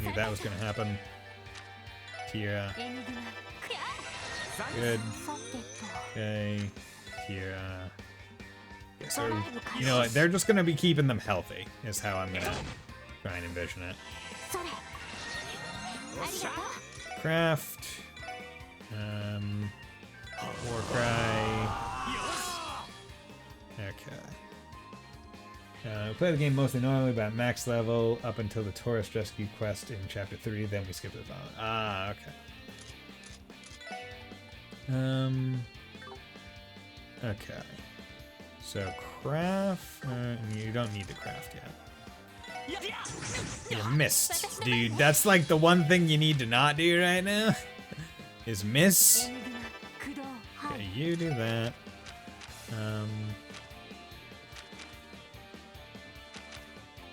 knew that was gonna happen. Tira. Good. Okay. Tira. Yeah, so, you know what? They're just gonna be keeping them healthy, is how I'm gonna try and envision it. Craft. Warcry. Okay. We play the game mostly normally, but at max level up until the tourist rescue quest in chapter 3, then we skip to the following. Ah, okay. Okay. So craft, you don't need to craft yet. You missed, dude. That's like the one thing you need to not do right now. Is miss. Okay, you do that.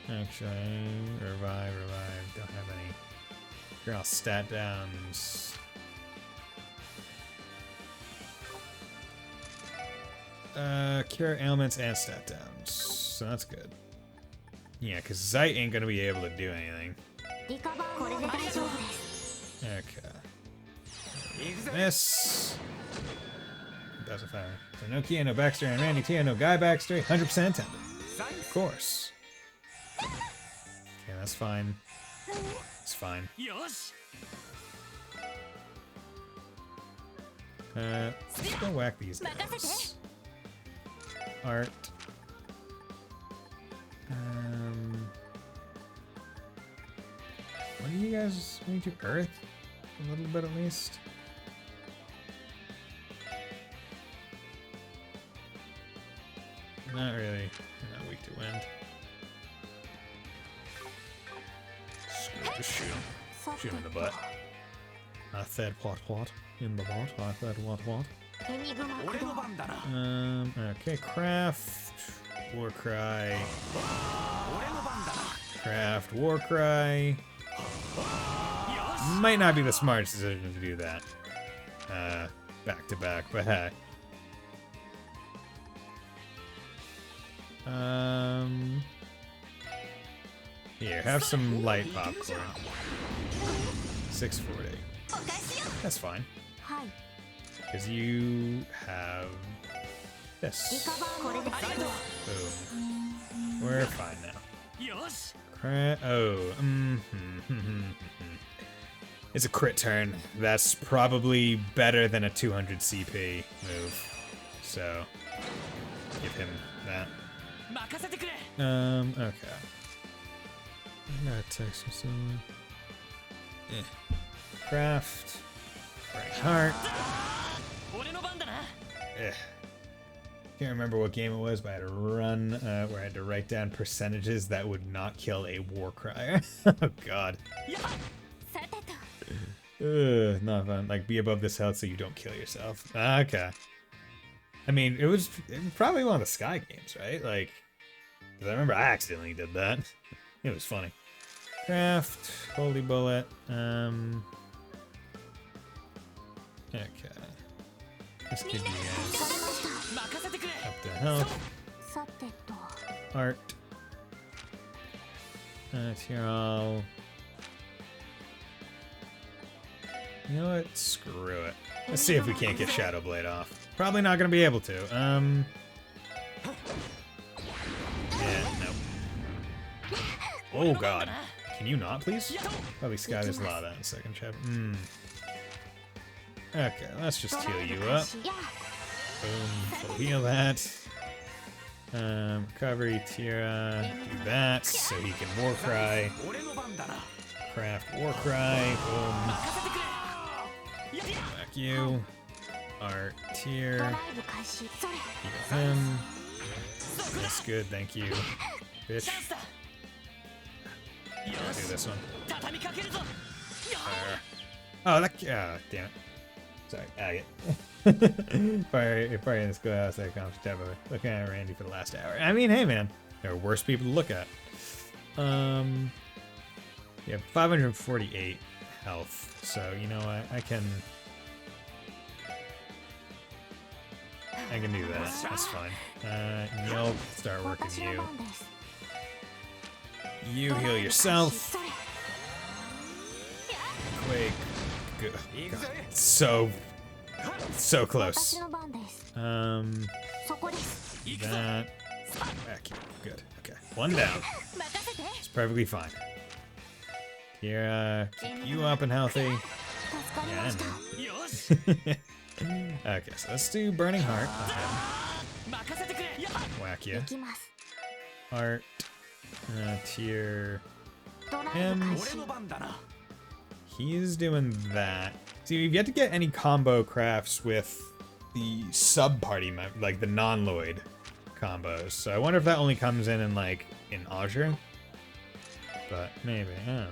Actually, revive. Don't have any. You're all stat downs. Cure ailments and stat downs. So that's good. Yeah, because Zeit ain't gonna be able to do anything. Okay. Miss. Doesn't matter. So no Kia, no Baxter, and Randy Tia, no Guy Baxter. 100% attended. Of course. Okay, that's fine. It's fine. Let's go whack these guys. Art. What do you guys need to earth? A little bit at least. Not really. You're not weak to wind. Screw it, just shoot him. Shoot him in the butt. I said what? In the butt. I said what? Okay, craft. Warcry. Craft. Warcry. Might not be the smartest decision to do that. Back to back, but hey. Here, have some light popcorn. 640. That's fine. Because you have this. Boom. We're fine now. It's a crit turn. That's probably better than a 200 CP move. So, give him that. Okay. I gotta text him someone. Craft. Right heart. Can't remember what game it was, but I had a run where I had to write down percentages that would not kill a war crier. Oh god. Not fun. Like, be above this health so you don't kill yourself. Okay. I mean, it was probably one of the Sky games, right? Like, 'cause I remember I accidentally did that. It was funny. Craft, holy bullet. Okay. Let's give you guys up to health. Art. Here all. You know what? Screw it. Let's see if we can't get Shadow Blade off. Probably not gonna be able to. Yeah, no. Oh god. Can you not, please? Probably Sky is Lava in second chapter. Okay, let's just heal you up. Boom. Full heal that. Recovery, Tira. Do that so he can War Cry. Craft War Cry. Boom. Back you. Art Tier. Heal him. That's good, thank you. Bitch. I'll do this one. Oh, that. Oh, damn it. Sorry, Agate. Probably in the schoolhouse that comes to looking at Randy for the last hour. I mean, hey man, there are worse people to look at. Yeah, 548 health. So you know what? I can do that. That's fine. You'll start working you. You heal yourself. Quake. Good. God. So close. That. Back you. Good. Okay. One down. It's perfectly fine. Here, keep you up and healthy. Yeah, I know. Okay, so let's do Burning Heart. Whack you. Art. Tier. Him. He's doing that. See, we've yet to get any combo crafts with the sub-party, like the non-Lloyd combos. So I wonder if that only comes in like, in Azure? But maybe, I don't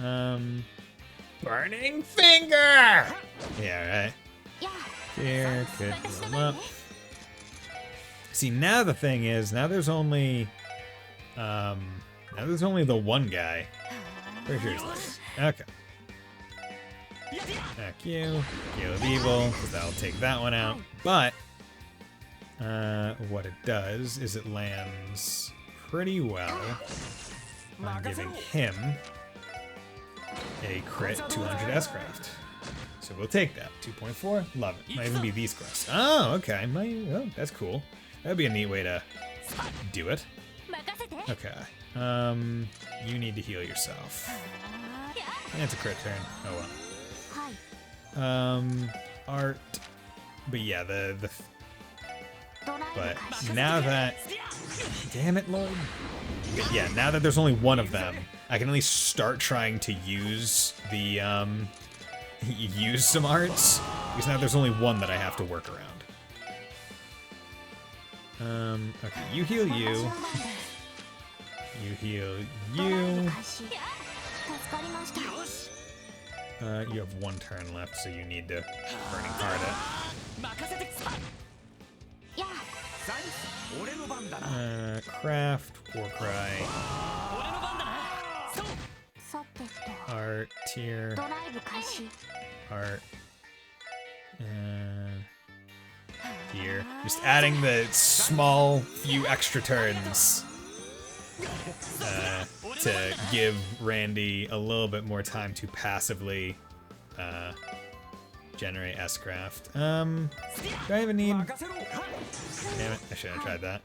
know. Burning Finger! Yeah, right? Here, could heal him up. See, now the thing is, now there's only the one guy. Pretty sure he's like, okay. Back you. Gale of Evil, because that'll take that one out. But, what it does is it lands pretty well on giving him a crit 200 S-Craft. So we'll take that. 2.4, love it. Might even be these quests. Oh, okay. Oh, that's cool. That'd be a neat way to do it. Okay. You need to heal yourself. Yeah, it's a crit turn. Oh well. Art. But yeah, but now that, damn it, Lloyd. But yeah, now that there's only one of them, I can at least start trying to use the use some arts, because now there's only one that I have to work around. Okay, you heal you. You heal you. You have one turn left, so you need to Burning Heart it. Craft, War Cry. Art, Tier. Art. Here. Just adding the small few extra turns to give Randy a little bit more time to passively generate S-Craft. Do I even need... Damn it, I should have tried that.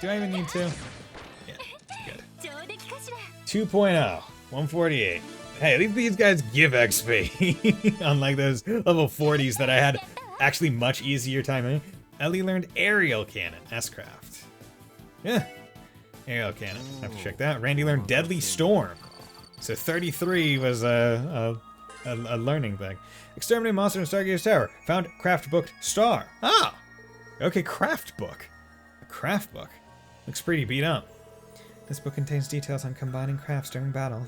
Do I even need to? Yeah, good. 2.0, 148. Hey, at least these guys give XP. Unlike those level 40s that I had actually much easier time in. Ellie learned aerial cannon, S-craft. Yeah, aerial cannon. Have to check that. Randy learned deadly storm. So 33 was a learning thing. Exterminate monster in Stargaze Tower. Found craft book star. Ah! Okay, craft book. A craft book. Looks pretty beat up. This book contains details on combining crafts during battle.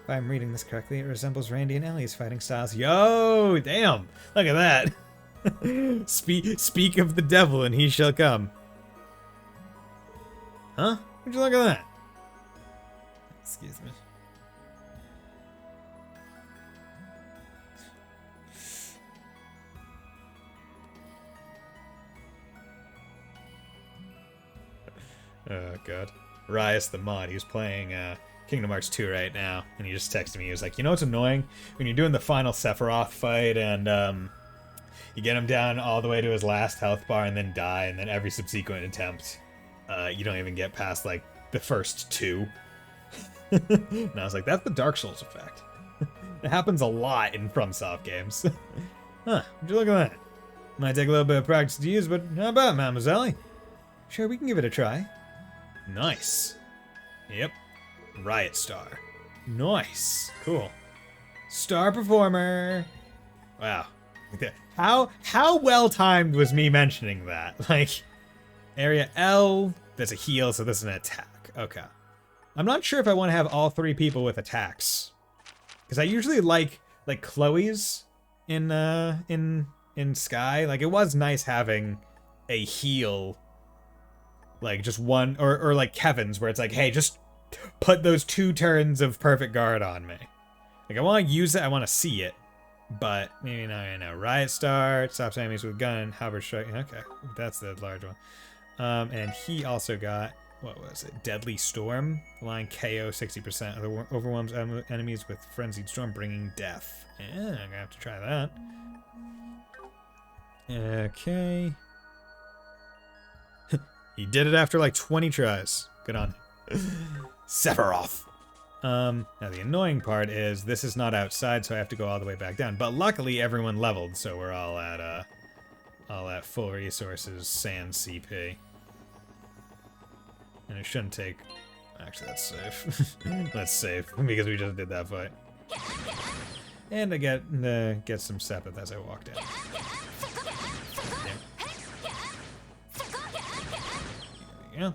If I'm reading this correctly, it resembles Randy and Ellie's fighting styles. Yo, damn! Look at that. Speak of the devil and he shall come. Huh? Would you look at that? Excuse me. Oh god. Rias the mod, he's playing Kingdom Hearts 2 right now, and he just texted me. He was like, you know what's annoying? When you're doing the final Sephiroth fight and you get him down all the way to his last health bar and then die, and then every subsequent attempt, you don't even get past, like, the first two. And I was like, that's the Dark Souls effect. It happens a lot in FromSoft games. Huh, would you look at that? Might take a little bit of practice to use, but how about, Mademoiselle? Sure, we can give it a try. Nice. Yep. Riot Star. Nice. Cool. Star performer. Wow. How well timed was me mentioning that? Like, area L, there's a heal, so this is an attack. Okay. I'm not sure if I want to have all three people with attacks. Because I usually like Chloe's in Sky. Like, it was nice having a heal, like just one, or like Kevin's, where it's like, hey, just put those 2 turns of perfect guard on me. Like, I want to use it, I want to see it, but maybe not. No. Riot Star stops enemies with gun, halberd strike. Okay, that's the large one. And he also got, what was it? Deadly Storm. Line KO 60% of the overwhelms enemies with frenzied storm, bringing death. Yeah, I'm gonna have to try that. Okay. He did it after like 20 tries. Good on Sephiroth. Now the annoying part is this is not outside, so I have to go all the way back down. But luckily everyone leveled, so we're all at full resources, sans CP. And it shouldn't take. Actually, that's safe. That's safe because we just did that fight. And I get some Sepith as I walk down. Yeah.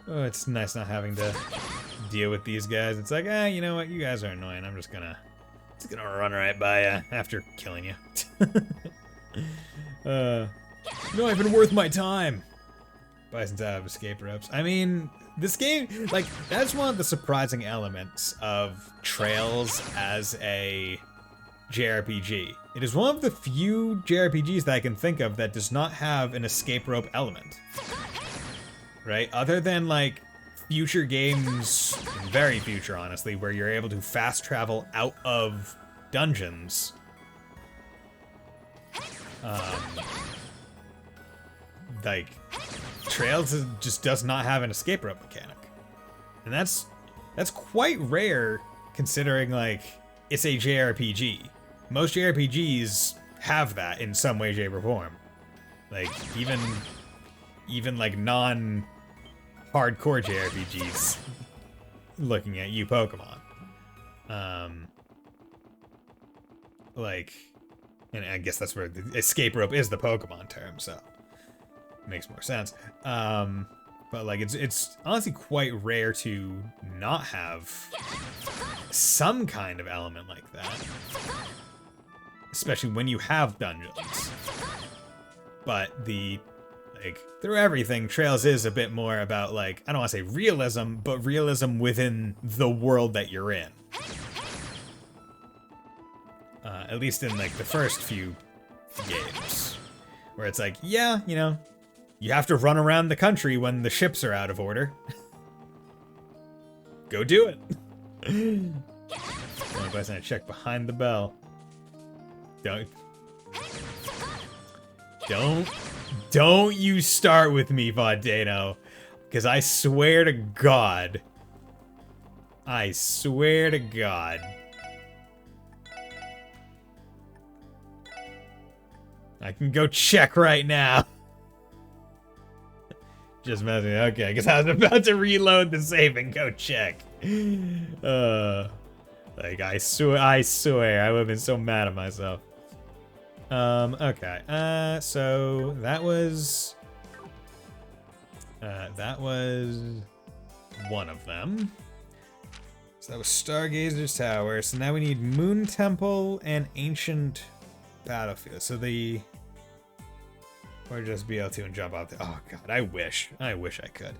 Oh, it's nice not having to deal with these guys. It's like, you know what? You guys are annoying. I'm just gonna run right by you after killing you. Not even worth my time. Bison's out of escape ropes. I mean, this game, like, that's one of the surprising elements of Trails as a JRPG. It is one of the few JRPGs that I can think of that does not have an escape rope element. Right? Other than, like, future games, very future, honestly, where you're able to fast travel out of dungeons. Like, Trails just does not have an escape rope mechanic. And that's quite rare, considering, like, it's a JRPG. Most JRPGs have that in some way, shape, or form. Like, even like non-hardcore JRPGs looking at you, Pokemon. Like, and I guess that's where the escape rope is the Pokemon term, so it makes more sense. But like, it's honestly quite rare to not have some kind of element like that. Especially when you have dungeons. But through everything, Trails is a bit more about, like, I don't want to say realism, but realism within the world that you're in. At least in, like, the first few games. Where it's like, yeah, you know, you have to run around the country when the ships are out of order. Go do it. Oh, Bison, I check behind the bell. Don't Don't you start with me, Vodano. Because I swear to God. I swear to God. I can go check right now. Just messing. Okay, I guess I was about to reload the save and go check. Like I swear, I would have been so mad at myself. Okay. So that was one of them. So that was Stargazer's Tower. So now we need Moon Temple and Ancient Battlefield. So or just BL2 and jump out there. Oh god, I wish I could.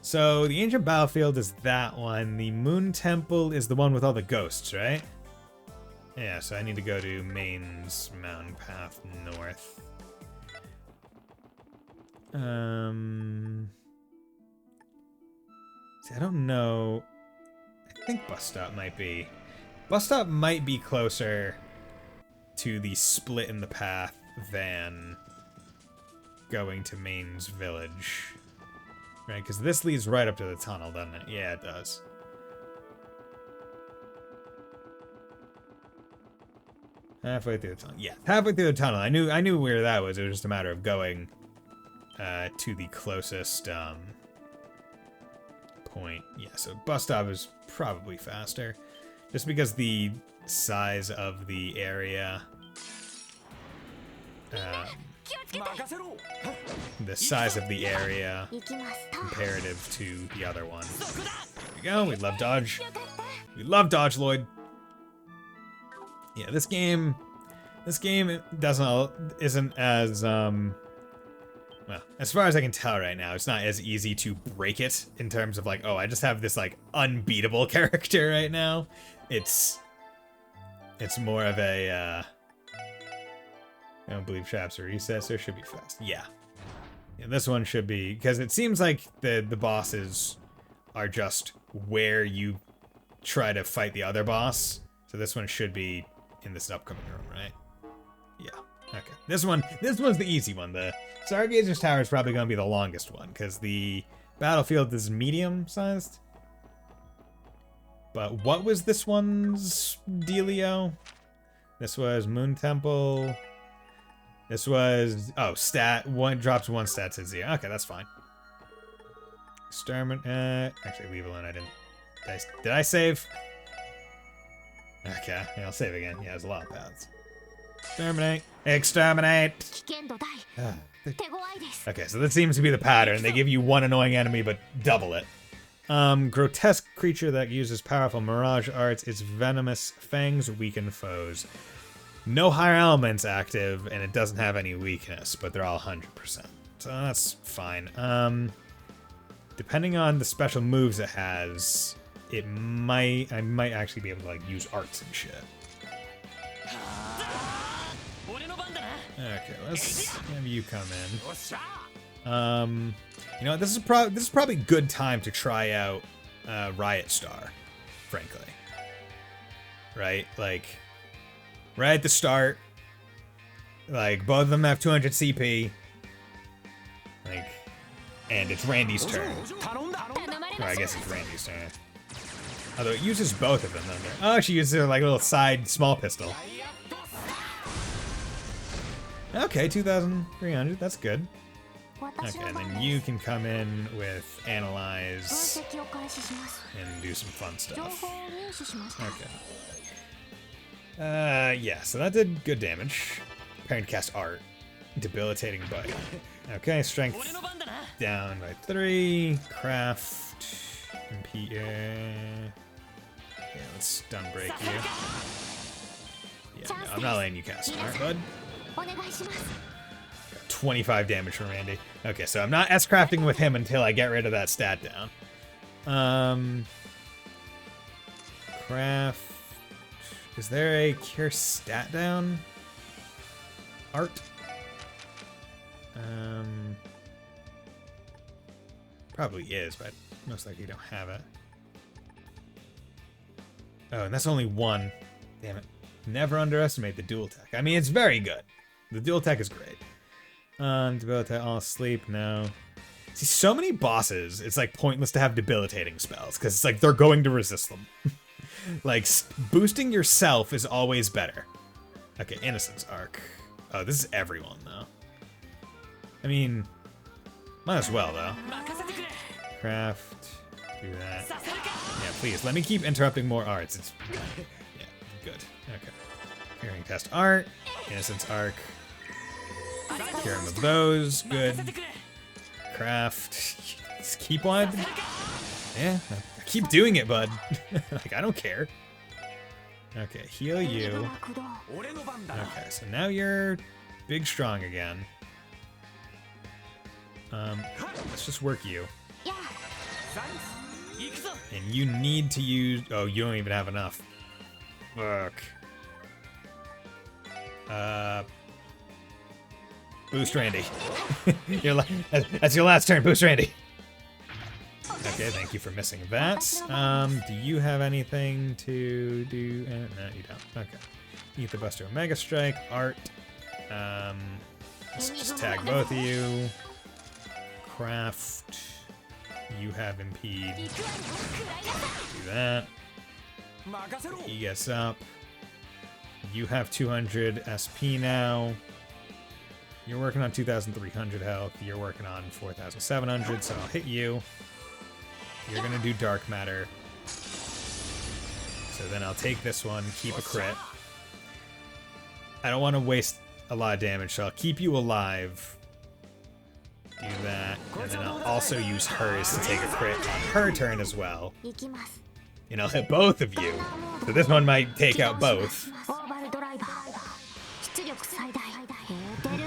So the Ancient Battlefield is that one. The Moon Temple is the one with all the ghosts, right? Yeah, so I need to go to Maine's Mountain Path North. See, I don't know. I think Bus Stop might be. Bus Stop might be closer to the split in the path than going to Maine's village. Right, because this leads right up to the tunnel, doesn't it? Yeah, it does. Halfway through the tunnel. Yeah, halfway through the tunnel. I knew where that was. It was just a matter of going to the closest point. Yeah, so Bus Stop is probably faster. Just because the size of the area... the size of the area comparative to the other one. There we go. We love dodge. We love dodge, Lloyd. Yeah, this game isn't as well, as far as I can tell right now, it's not as easy to break it in terms of like, oh, I just have this like unbeatable character right now. It's more of a I don't believe traps are reset, so it should be fast. Yeah, this one should be, because it seems like the bosses are just where you try to fight the other boss. So this one should be in this upcoming room, right? Yeah. Okay. This one's the easy one. The Stargazer's Tower is probably going to be the longest one, because the battlefield is medium-sized. But what was this one's dealio? This was Moon Temple. This was... Oh, stat. One drops one stat to 0. Okay, that's fine. Actually, leave alone. I didn't... Did I save? Okay, yeah, I'll save again. Yeah, there's a lot of paths. Exterminate! Exterminate! Okay, so that seems to be the pattern. They give you one annoying enemy, but double it. Grotesque creature that uses powerful mirage arts. Its venomous fangs weaken foes. No higher elements active, and it doesn't have any weakness, but they're all 100%. So that's fine. Depending on the special moves it has, I might actually be able to like use arts and shit. Okay, let's have you come in. You know what, this is probably a good time to try out Riot Star, frankly. Right? Like, right at the start, like, both of them have 200 CP. Like, and it's Randy's turn. Or I guess it's Randy's turn. Although it uses both of them, doesn't it? Oh, she uses her, like, little side small pistol. Okay, 2,300, that's good. Okay, and then you can come in with Analyze and do some fun stuff. Okay. Yeah, so that did good damage. Preparing to cast Art. Debilitating Bite. Okay, Strength down by 3. Craft. MP. Yeah, let's stun break you. Yeah, no, I'm not letting you cast Art, bud. 25 damage from Randy. Okay, so I'm not S-crafting with him until I get rid of that stat down. Craft. Is there a cure stat down? Art. Probably is, but most likely don't have it. Oh, and that's only one. Damn it. Never underestimate the dual tech. I mean, it's very good. The dual tech is great. Debilitate all sleep, no. See, so many bosses, it's like pointless to have debilitating spells, because it's like they're going to resist them. Like, boosting yourself is always better. Okay, Innocence Arc. Oh, this is everyone, though. I mean, might as well, though. Craft. Do that. Yeah, please, let me keep interrupting more arts. It's... Yeah, good. Okay. Hearing Test Art. Innocence Arc. Curing of those. Good. Craft. Just keep on. Yeah, keep doing it, bud. Like, I don't care. Okay, heal you. Okay, so now you're big strong again. Let's just work you. And you need to use... Oh, you don't even have enough. Fuck. Boost Randy. That's your last turn. Boost Randy. Okay, thank you for missing that. Do you have anything to do? No, you don't. Okay. Eat the Buster Omega Strike. Art. Let's just tag both of you. Craft. You have Impede. Do that. He gets up. You have 200 SP now. You're working on 2,300 health. You're working on 4,700, so I'll hit you. You're gonna do Dark Matter. So then I'll take this one, keep a crit. I don't want to waste a lot of damage, so I'll keep you alive. Do that, and then I'll also use hers to take a crit on her turn as well. And I'll hit both of you. So this one might take out both.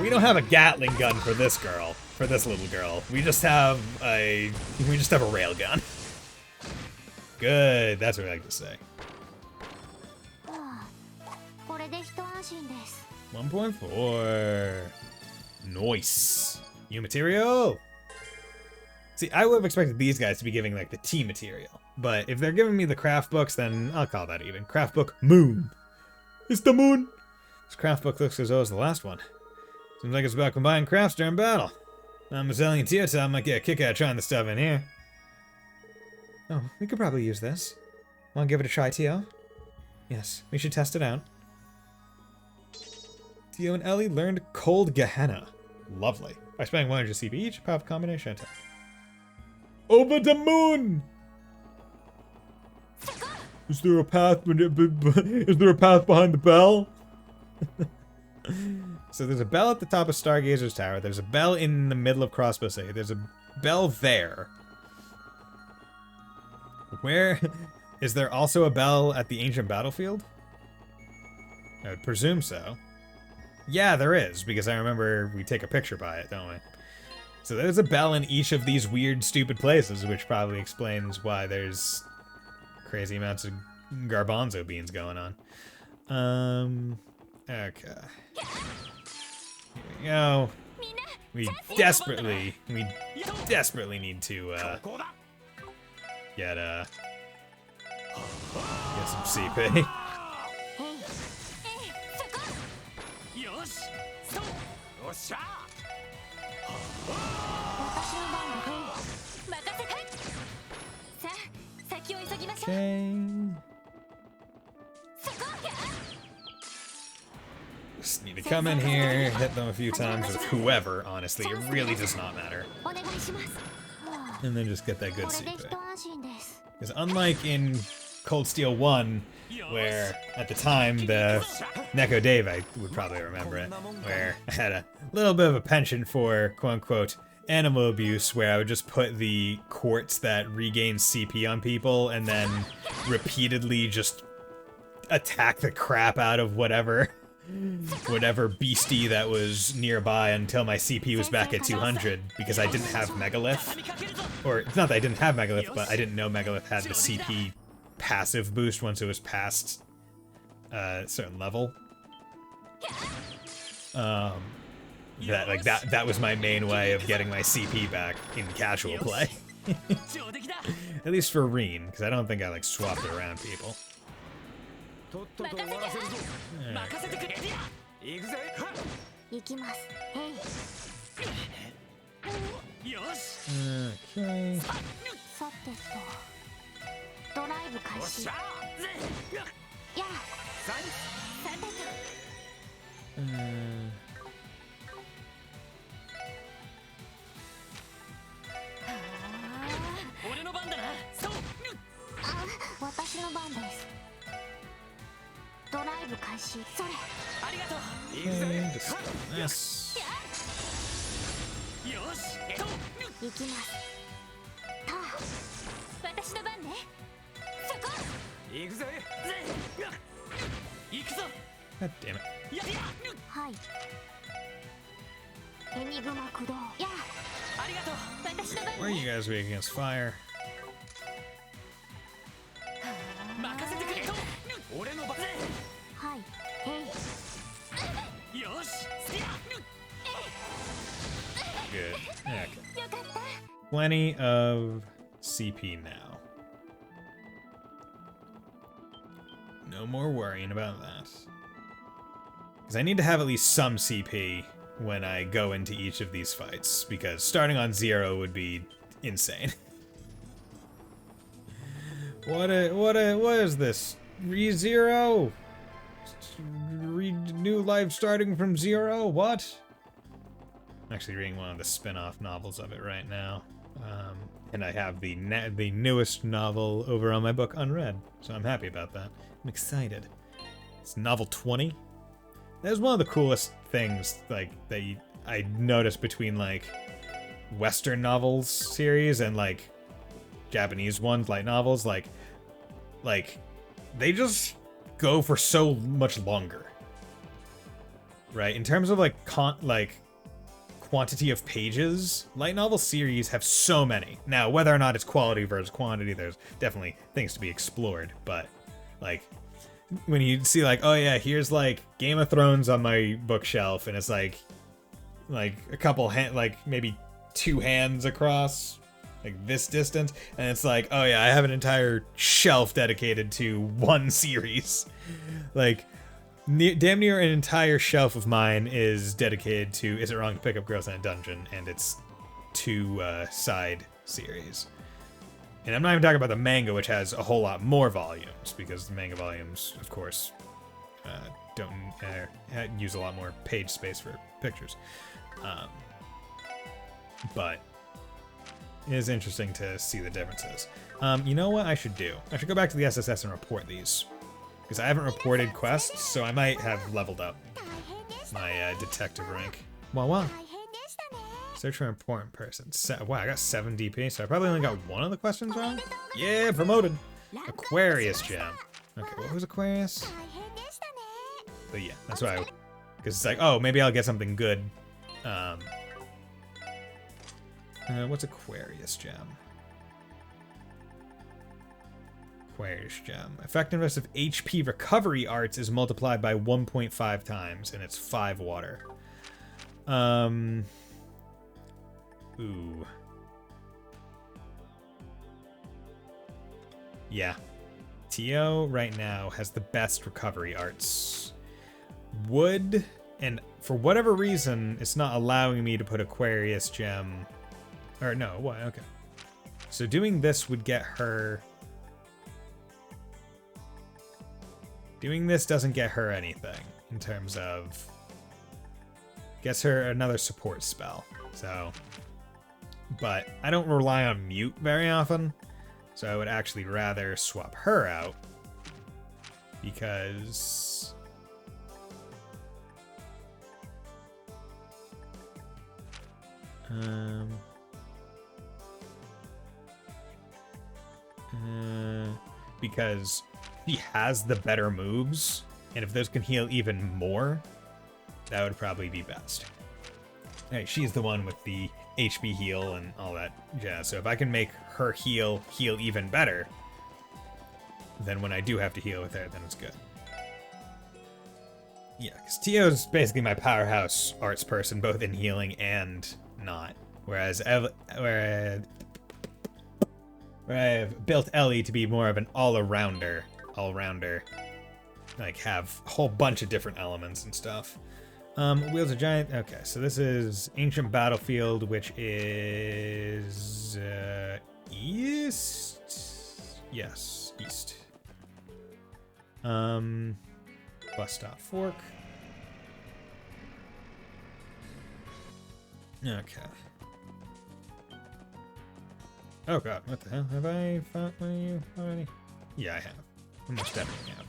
We don't have a Gatling gun for this girl, for this little girl. We just have a railgun. Good, that's what I like to say. 1.4. Nice. New material. See, I would have expected these guys to be giving like the T material, but if they're giving me the craft books, then I'll call that even. Craft book Moon. It's the moon. This craft book looks as old as the last one. Seems like it's about combining crafts during battle. I'm selling it to you, so I might get a kick out of trying the stuff in here. Oh, we could probably use this. Want to give it a try, Tio? Yes, we should test it out. Tio and Ellie learned Cold Gehenna. Lovely. By spending 100 CP each, powerful combination attack. Over the moon! Is there a path? Is there a path behind the bell? So there's a bell at the top of Stargazer's Tower. There's a bell in the middle of Crossbow City. There's a bell there. Where is there also a bell at the ancient battlefield? I would presume so. Yeah, there is, because I remember we take a picture by it, don't we? So there's a bell in each of these weird, stupid places, which probably explains why there's crazy amounts of garbanzo beans going on. Okay. Here we go. We desperately need to, get some CP. Okay. Just need to come in here, hit them a few times with whoever, honestly. It really does not matter. And then just get that good CP. Because unlike in Cold Steel 1, where at the time the Neko Dave, I would probably remember it, where I had a little bit of a penchant for quote-unquote animal abuse, where I would just put the quartz that regains CP on people and then repeatedly just attack the crap out of whatever beastie that was nearby until my CP was back at 200 because I didn't have Megalith. Or, it's not that I didn't have Megalith, but I didn't know Megalith had the CP passive boost once it was past a certain level. That was my main way of getting my CP back in casual play. At least for Reen, because I don't think I swapped it around people. Okay. さてとドライブ開始やあさてと 俺の番だな。そう。あ、私の番ですドライブ開始それありがとう。 Okay, dispel this. よし。行きますた私の番ねそこ行くぜ。行くぞ。 God damn it. はいエニグマ駆動やありがとう。私の Why 番 are ね you guys weak against fire? 任せてくれ。俺の番。はいえいよし。 Good. Okay. よかった Plenty of CP now. No more worrying about that. Because I need to have at least some CP when I go into each of these fights, because starting on 0 would be insane. What is this? Re-0? New life starting from 0? What? I'm actually reading one of the spin-off novels of it right now. And I have the newest novel over on my book unread, so I'm happy about that. I'm excited. It's novel 20. That was one of the coolest things, like, that I noticed between, like, Western novels series and, like, Japanese ones, light novels. Like, they just go for so much longer. Right? In terms of, like, quantity of pages, light novel series have so many. Now, whether or not it's quality versus quantity, there's definitely things to be explored, but, like, when you see, like, oh yeah, here's, like, Game of Thrones on my bookshelf, and it's, like a couple, like, maybe 2 hands across, like, this distance, and it's like, oh yeah, I have an entire shelf dedicated to one series. Like, damn near an entire shelf of mine is dedicated to Is It Wrong to Pick Up Girls in a Dungeon and its 2 side series. And I'm not even talking about the manga, which has a whole lot more volumes, because the manga volumes, of course, don't use a lot more page space for pictures. But it is interesting to see the differences. You know what I should do? I should go back to the SSS and report these. Because I haven't reported quests, so I might have leveled up my detective rank. Wow. Search for important person. Wow, I got 7 DP, so I probably only got one of the questions wrong. Yeah, promoted. Aquarius gem. Okay, what was Aquarius? But yeah, that's why. Because it's like, oh, maybe I'll get something good. What's Aquarius gem? Aquarius gem. Effectiveness of HP recovery arts is multiplied by 1.5 times, and it's 5 water. Ooh. Yeah. Tio right now has the best recovery arts. Would, and for whatever reason, it's not allowing me to put Aquarius gem. Or no, what? Okay. So doing this would get her. Doing this doesn't get her anything in terms of. Gets her another support spell. So. But I don't rely on mute very often, so I would actually rather swap her out because because she has the better moves, and if those can heal even more, that would probably be best. Alright, she's the one with the HP heal and all that jazz. So if I can make her heal even better, then when I do have to heal with her, then it's good. Yeah, because Tio's basically my powerhouse arts person, both in healing and not. Whereas where I've built Ellie to be more of an all-rounder, like have a whole bunch of different elements and stuff. Wheels of Giant. Okay, so this is Ancient Battlefield, which is east. Yes, east. Bus stop Fork. Okay. Oh god, what the hell? Have I found one of you already? Yeah, I have. I most definitely have.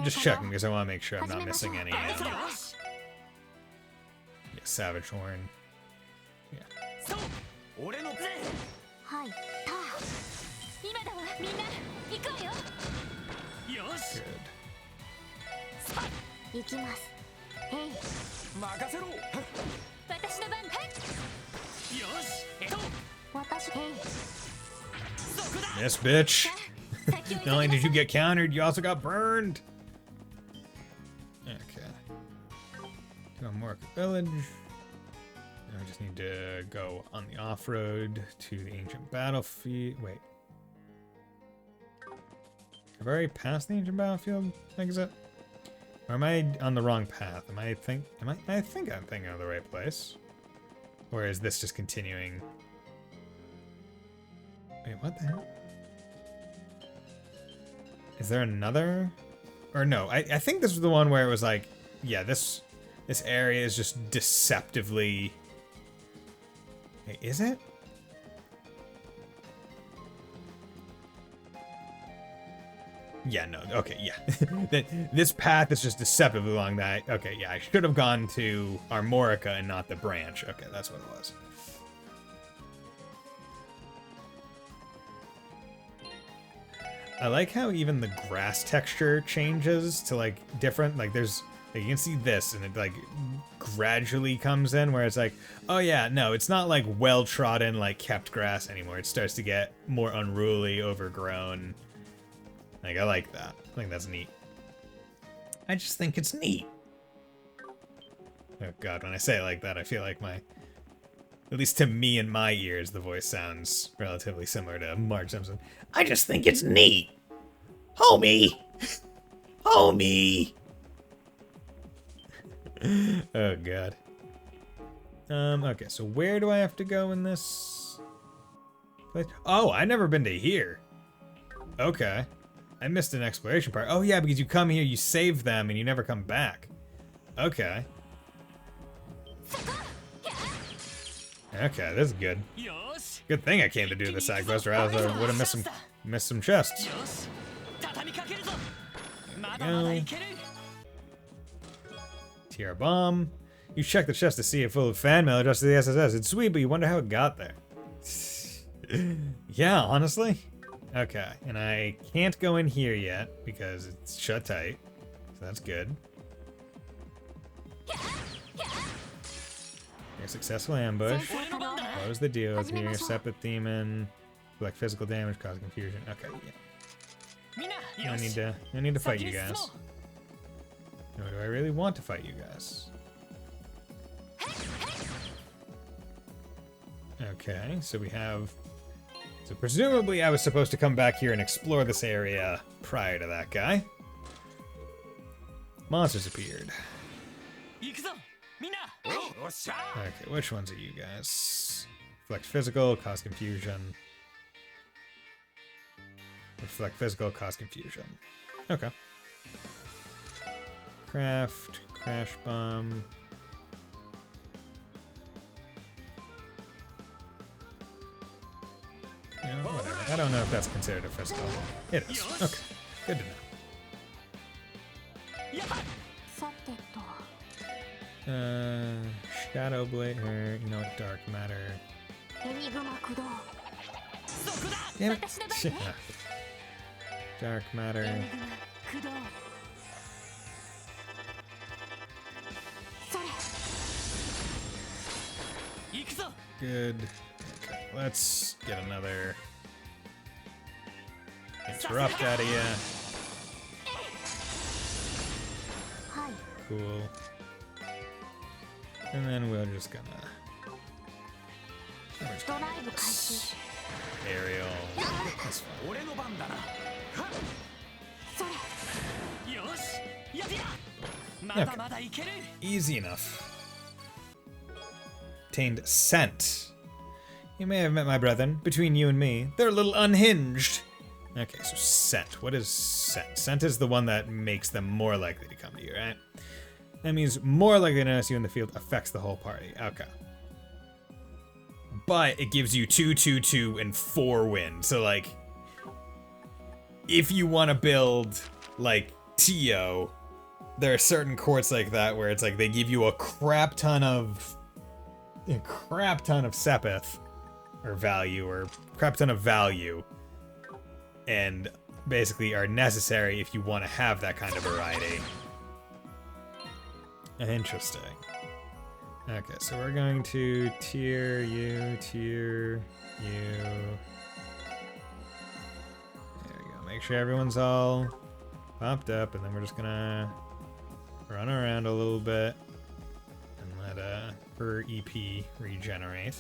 Just checking because I want to make sure I'm not missing any. Yeah, Savage Horn. Yeah. 俺のはいター今だわみんな行くわよよし Good. 行きますへい任せろ私の番はいよし私へい Yes, bitch. Not only did you get countered, you also got burned. Okay. To Mork Village. Now we just need to go on the off-road to the ancient battlefield. Wait. Have I already passed the ancient battlefield exit? Or am I on the wrong path? I think I'm thinking of the right place. Or is this just continuing? Wait, what the hell? Is there another? Or no, I think this was the one where it was like, yeah, this area is just deceptively... Wait, is it? Yeah, no, okay, yeah. This path is just deceptively along that. Okay, yeah, I should have gone to Armorica and not the branch. Okay, that's what it was. I like how even the grass texture changes to like different, like there's, like you can see this and it like gradually comes in where it's like, oh yeah, no, it's not like well-trodden, like kept grass anymore. It starts to get more unruly, overgrown. Like, I like that. I think that's neat. I just think it's neat. Oh god, when I say it like that, I feel like my... At least to me in my ears, the voice sounds relatively similar to Mark Simpson. I just think it's neat! Homie! Homie! Oh god. Okay, so where do I have to go in this place? Oh, I've never been to here. Okay. I missed an exploration part. Oh yeah, because you come here, you save them, and you never come back. Okay. Okay, this is good. Good thing I came to do the side quest, or else I would have missed some chests. Go. TR bomb. You check the chest to see it full of fan mail addressed to the SSS. It's sweet, but you wonder how it got there. Yeah, honestly. Okay, and I can't go in here yet because it's shut tight. So that's good. A successful ambush. What was the deal with here? Separate demon. Like physical damage, cause confusion. Okay, yeah. I need to fight you guys. Or do I really want to fight you guys? Okay, so we have... So presumably I was supposed to come back here and explore this area prior to that guy. Monsters appeared. Okay, which ones are you guys? Reflect physical, cause confusion. Reflect physical, cause confusion. Okay. Craft, crash bomb. You know, whatever. I don't know if that's considered a physical. It is. Okay. Good to know. Shadow Blade, or, you know, Dark Matter. Damn it. Dark Matter. Good. Okay, let's get another interrupt out of ya. Cool. And then we're just gonna aerial. That's fine. まだまだいける。 Easy enough. Obtained scent. You may have met my brethren. Between you and me, they're a little unhinged. Okay, so scent. What is scent? Scent is the one that makes them more likely to come to you, right? That means more likely to notice you in the field affects the whole party. Okay. But it gives you 2, 2, 2, and 4 wind. So, like, if you want to build, like, Tio, there are certain courts like that where it's like they give you a crap ton of Sepith, or value, or crap ton of value, and basically are necessary if you want to have that kind of variety. Interesting. Okay, so we're going to tier you. There we go. Make sure everyone's all popped up, and then we're just gonna run around a little bit and let her EP regenerate.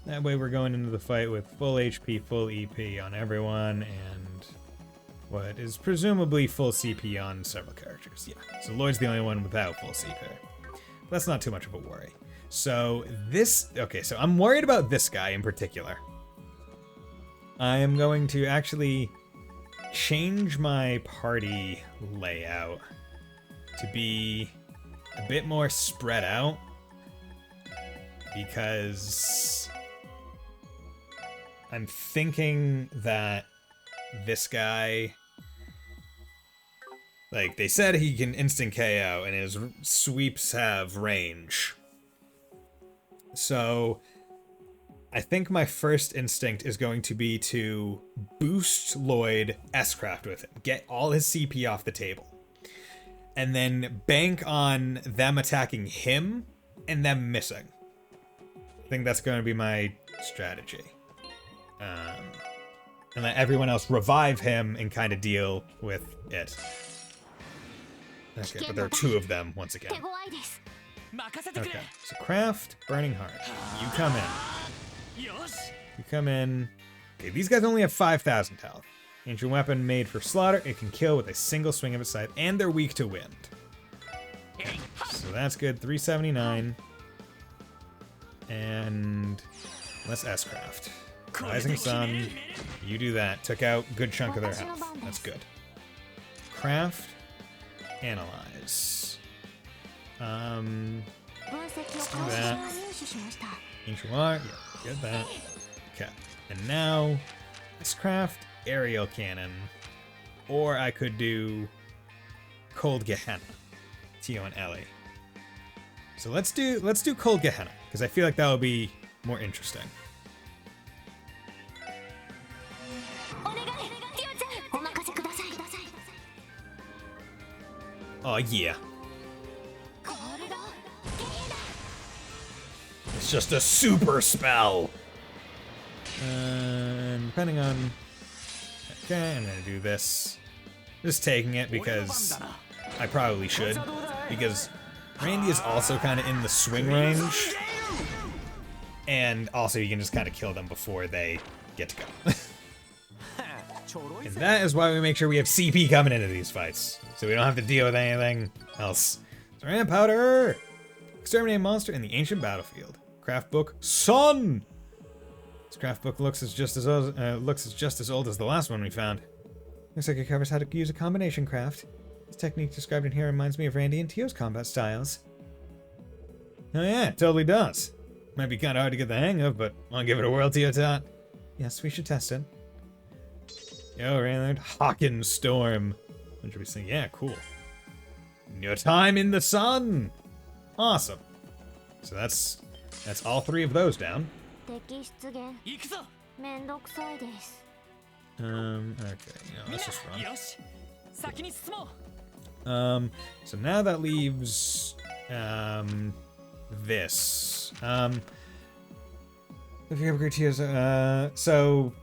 That way we're going into the fight with full HP, full EP on everyone, and what is presumably full CP on several characters. Yeah, so Lloyd's the only one without full CP. But that's not too much of a worry. So this, okay, so I'm worried about this guy in particular. I am going to actually change my party layout to be a bit more spread out, because I'm thinking that this guy, like, they said he can instant KO and his sweeps have range. So I think my first instinct is going to be to boost Lloyd S-Craft with it, get all his CP off the table, and then bank on them attacking him and them missing. I think that's going to be my strategy. And let everyone else revive him and kind of deal with it. Okay, but there are 2 of them once again. Okay, so Craft, Burning Heart. You come in. You come in. Okay, these guys only have 5,000 health. Ancient weapon made for slaughter. It can kill with a single swing of its scythe, and they're weak to wind. So that's good. 379. And let's S-Craft. Rising Sun. You do that. Took out a good chunk of their health. That's good. Craft. Analyze. Let's do that. Ancient Water. Yeah, get that. Okay. And now, let's craft Aerial Cannon. Or I could do Cold Gehenna. Tio and Ellie. So let's do Cold Gehenna, because I feel like that will be more interesting. Oh yeah. It's just a super spell. Depending on... Okay, I'm gonna do this. Just taking it because I probably should. Because Randy is also kind of in the swing range. And also you can just kind of kill them before they get to go. And that is why we make sure we have CP coming into these fights. So we don't have to deal with anything else. Saran Powder! Exterminate a monster in the ancient battlefield. Craft book, Sun! This craft book looks just as old as the last one we found. Looks like it covers how to use a combination craft. This technique described in here reminds me of Randy and Tio's combat styles. Oh yeah, it totally does. Might be kind of hard to get the hang of, but I'll give it a whirl, Tio Tot. Yes, we should test it. Yo, Raynard, Hawkins Storm. What should we sing? Yeah, cool. Your time in the sun. Awesome. So that's all 3 of those down. Okay, let's just run. So now that leaves this. If you upgrade Tio's, so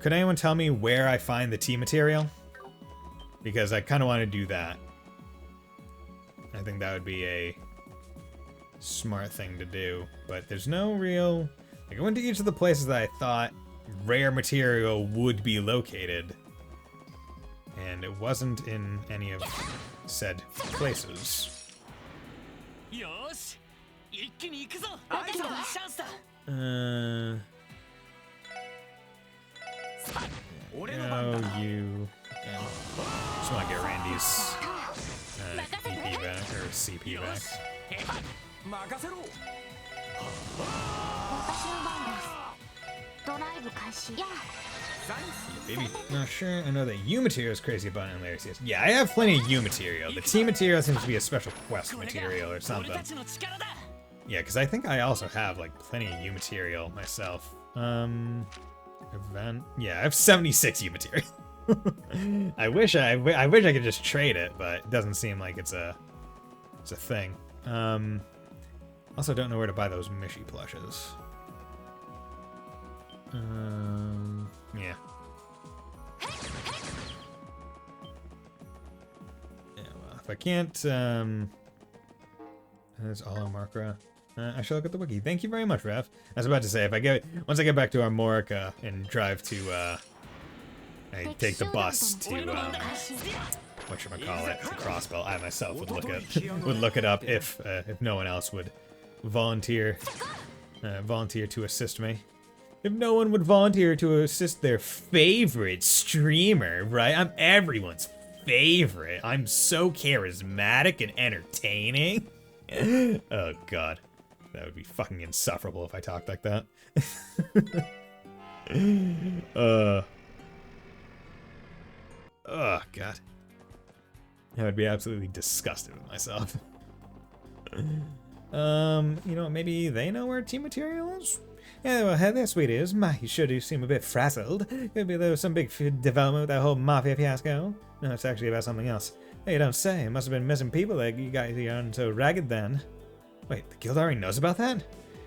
could anyone tell me where I find the tea material? Because I kind of want to do that. I think that would be a smart thing to do. But there's no real... I go into each of the places that I thought rare material would be located. and it wasn't in any of said places. よーし一気に行くぞアクションチャンスだ Oh, you. Just want to get Randy's EP back, or CP back. 任せろ。私の番です。ドライブ開始。や Baby. Not sure. I know that U material is crazy abundant in Larry's. Yeah, I have plenty of U material. The T material seems to be a special quest material or 俺 something. たちの力だ Yeah, because I think I also have like plenty of U material myself. Event. Yeah, I have 76 U material. I wish I could just trade it, but it doesn't seem like it's a thing. Also don't know where to buy those Mishy plushes. Yeah. Yeah, well, if I can't, there's Markra. I shall look at the wiki. Thank you very much, Rev. I was about to say, once I get back to Armorica and drive to, I take the bus to, whatchamacallit, to Crossbell, I myself would look it up if no one else would volunteer to assist me. If no one would volunteer to assist their favorite streamer, right? I'm everyone's favorite. I'm so charismatic and entertaining. Oh, God. That would be fucking insufferable if I talked like that. Oh, God. I would be absolutely disgusted with myself. You know, maybe they know where T material is? Yeah, well, there sweetie is. My, you sure do seem a bit frazzled. Maybe there was some big development with that whole mafia fiasco. No, it's actually about something else. Hey, you don't say. It must have been missing people that you got on so ragged then. Wait, the guild already knows about that?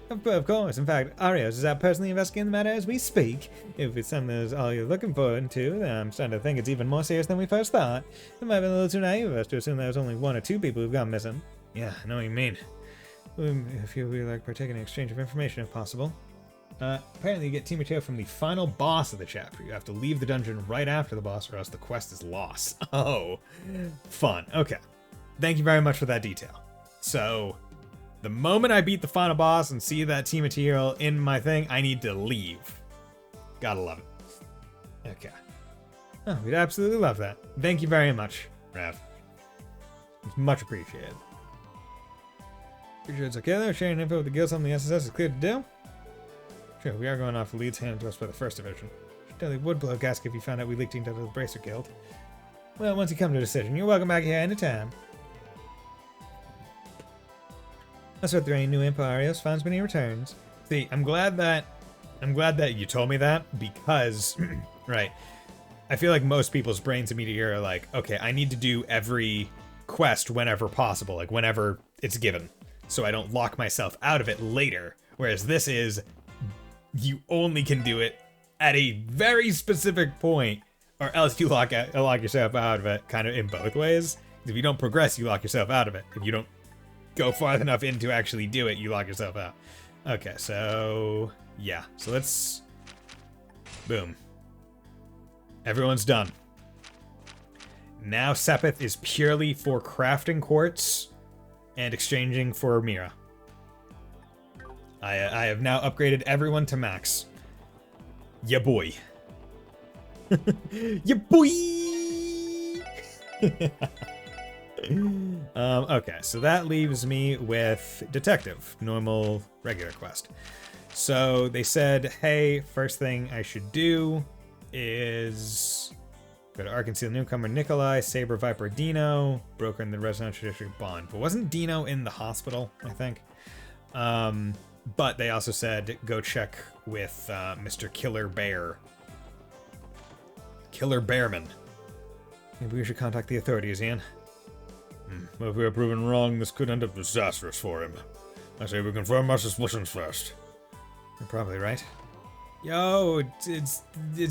Of course. In fact, Arios is out personally investigating the matter as we speak. If it's something that's all you're looking forward to, then I'm starting to think it's even more serious than we first thought. It might have been a little too naive of us to assume there was only 1 or 2 people who've gone missing. Yeah, I know what you mean. If you'll be like partaking in exchange of information if possible. Apparently you get team material from the final boss of the chapter. You have to leave the dungeon right after the boss or else the quest is lost. Oh, fun. Okay. Thank you very much for that detail. So, the moment I beat the final boss and see that team material in my thing, I need to leave. Gotta love it. Okay. Oh, we'd absolutely love that. Thank you very much, Rav. It's much appreciated. Pretty sure it's okay though. Sharing info with the guild on the SSS is clear to do. Sure, we are going off the leads handed to us by the first division. Totally would blow a gasket if you found out we leaked into the Bracer Guild. Well, once you come to a decision, you're welcome back here anytime. Let's start throwing new info Arios finds when he returns. See, I'm glad that you told me that because right. I feel like most people's brains immediately are like, okay, I need to do every quest whenever possible, like whenever it's given, so I don't lock myself out of it later. Whereas this is, you only can do it at a very specific point, or else you lock yourself out of it, kind of in both ways. If you don't progress, you lock yourself out of it. If you don't go far enough in to actually do it, you lock yourself out. Okay, so yeah, so let's boom. Everyone's done. Now Sepith is purely for crafting quartz and exchanging for Mira. I have now upgraded everyone to max. Ya boy. Ya boy! Okay, so that leaves me with Detective, normal, regular quest. So they said, hey, first thing I should do is go to Arkansas Newcomer Nikolai, Saber Viper Dino, broker in the Residential District Bond. But wasn't Dino in the hospital, I think? But they also said go check with Mr. Killer Bear. Killer Bearman. Maybe we should contact the authorities, Ian. Well, if we are proven wrong, this could end up disastrous for him. I say we confirm our suspicions first. You're probably right. Yo, it's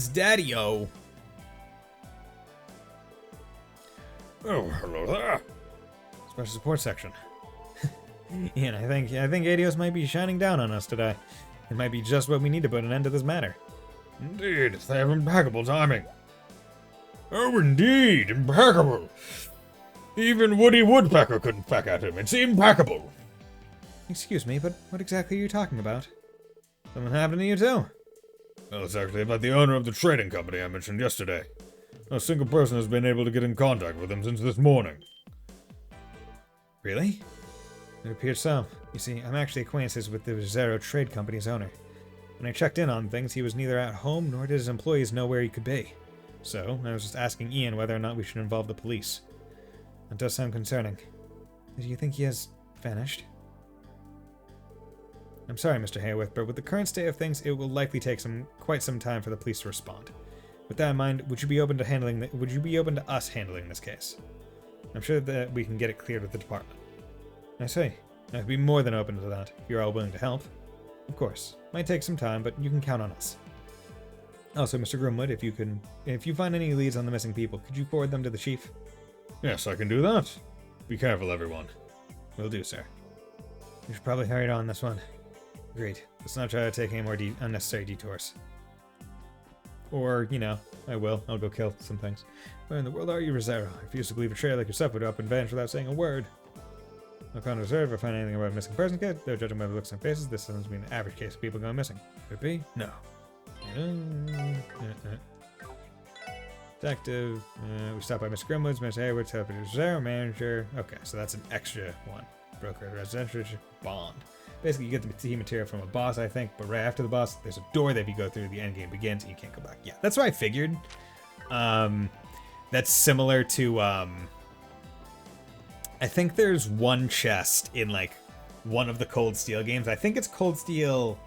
Daddy-O. Oh, hello there. Special support section. Ian, I think Adios might be shining down on us today. It might be just what we need to put an end to this matter. Indeed, they have impeccable timing. Oh, indeed, impeccable. Even Woody Woodpecker couldn't peck at him. It's impeccable. Excuse me, but what exactly are you talking about? Something happened to you too? Well, it's actually about the owner of the trading company I mentioned yesterday. Not a single person has been able to get in contact with him since this morning. Really? It appears so. You see, I'm actually acquaintances with the Zero Trade Company's owner. When I checked in on things, he was neither at home nor did his employees know where he could be. So, I was just asking Ian whether or not we should involve the police. That does sound concerning. Do you think he has vanished? I'm sorry, Mr. Hayworth, but with the current state of things, it will likely take quite some time for the police to respond. With that in mind, would you be open to us handling this case? I'm sure that we can get it cleared with the department. I see. I'd be more than open to that, if you're all willing to help. Of course. Might take some time, but you can count on us. Also, Mr. Grimwood, if you find any leads on the missing people, could you forward them to the chief? Yes, I can do that. Be careful, everyone. Will do, sir. We should probably hurry on this one. Agreed. Let's not try to take any more unnecessary detours. Or, you know, I will. I'll go kill some things. Where in the world are you, Rosero? I refuse to believe a traitor like yourself would up and vanish without saying a word. No con reserve if I find anything about a missing person kid. Though judging by the looks on faces, this doesn't mean an average case of people going missing. Could it be? No. Detective. We stopped by Mr. Grimwood's, Mr. Hayward's, help Rosero, manager. Okay, so that's an extra one. Broker, residential, bond. Basically, you get the key material from a boss, I think, but right after the boss, there's a door that if you go through, the end game begins and you can't go back. Yeah, that's what I figured. That's similar to, I think there's one chest in, like, one of the Cold Steel games. I think it's Cold Steel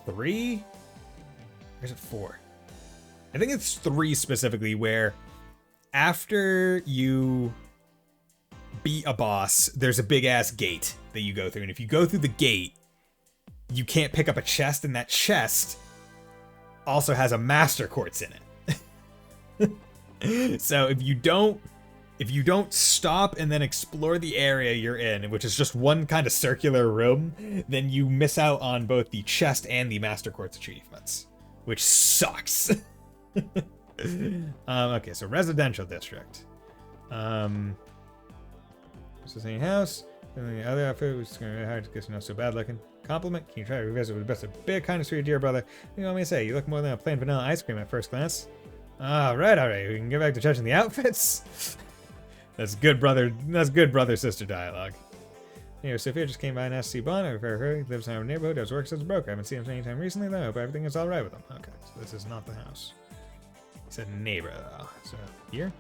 3? Or is it 4? I think it's 3 specifically, where after you beat a boss, there's a big-ass gate that you go through, and if you go through the gate, you can't pick up a chest, and that chest also has a master quartz in it. So if you don't stop and then explore the area you're in, which is just one kind of circular room, then you miss out on both the chest and the master quartz achievements, which sucks. Okay, so residential district. This is any house. And the other outfit was going to be hard to get not so bad looking. Compliment? Can you try to revisit with the best of big kindness for your dear brother? What do you want me to say? You look more than a plain vanilla ice cream at first glance. Alright. We can get back to judging the outfits. That's good brother-sister dialogue. Anyway, Sophia just came by and asked to see Bond. I've heard her. He lives in our neighborhood, does work as a broker. I haven't seen him anytime recently, though. I hope everything is alright with him. Okay, so this is not the house. He said neighbor, though. So, here?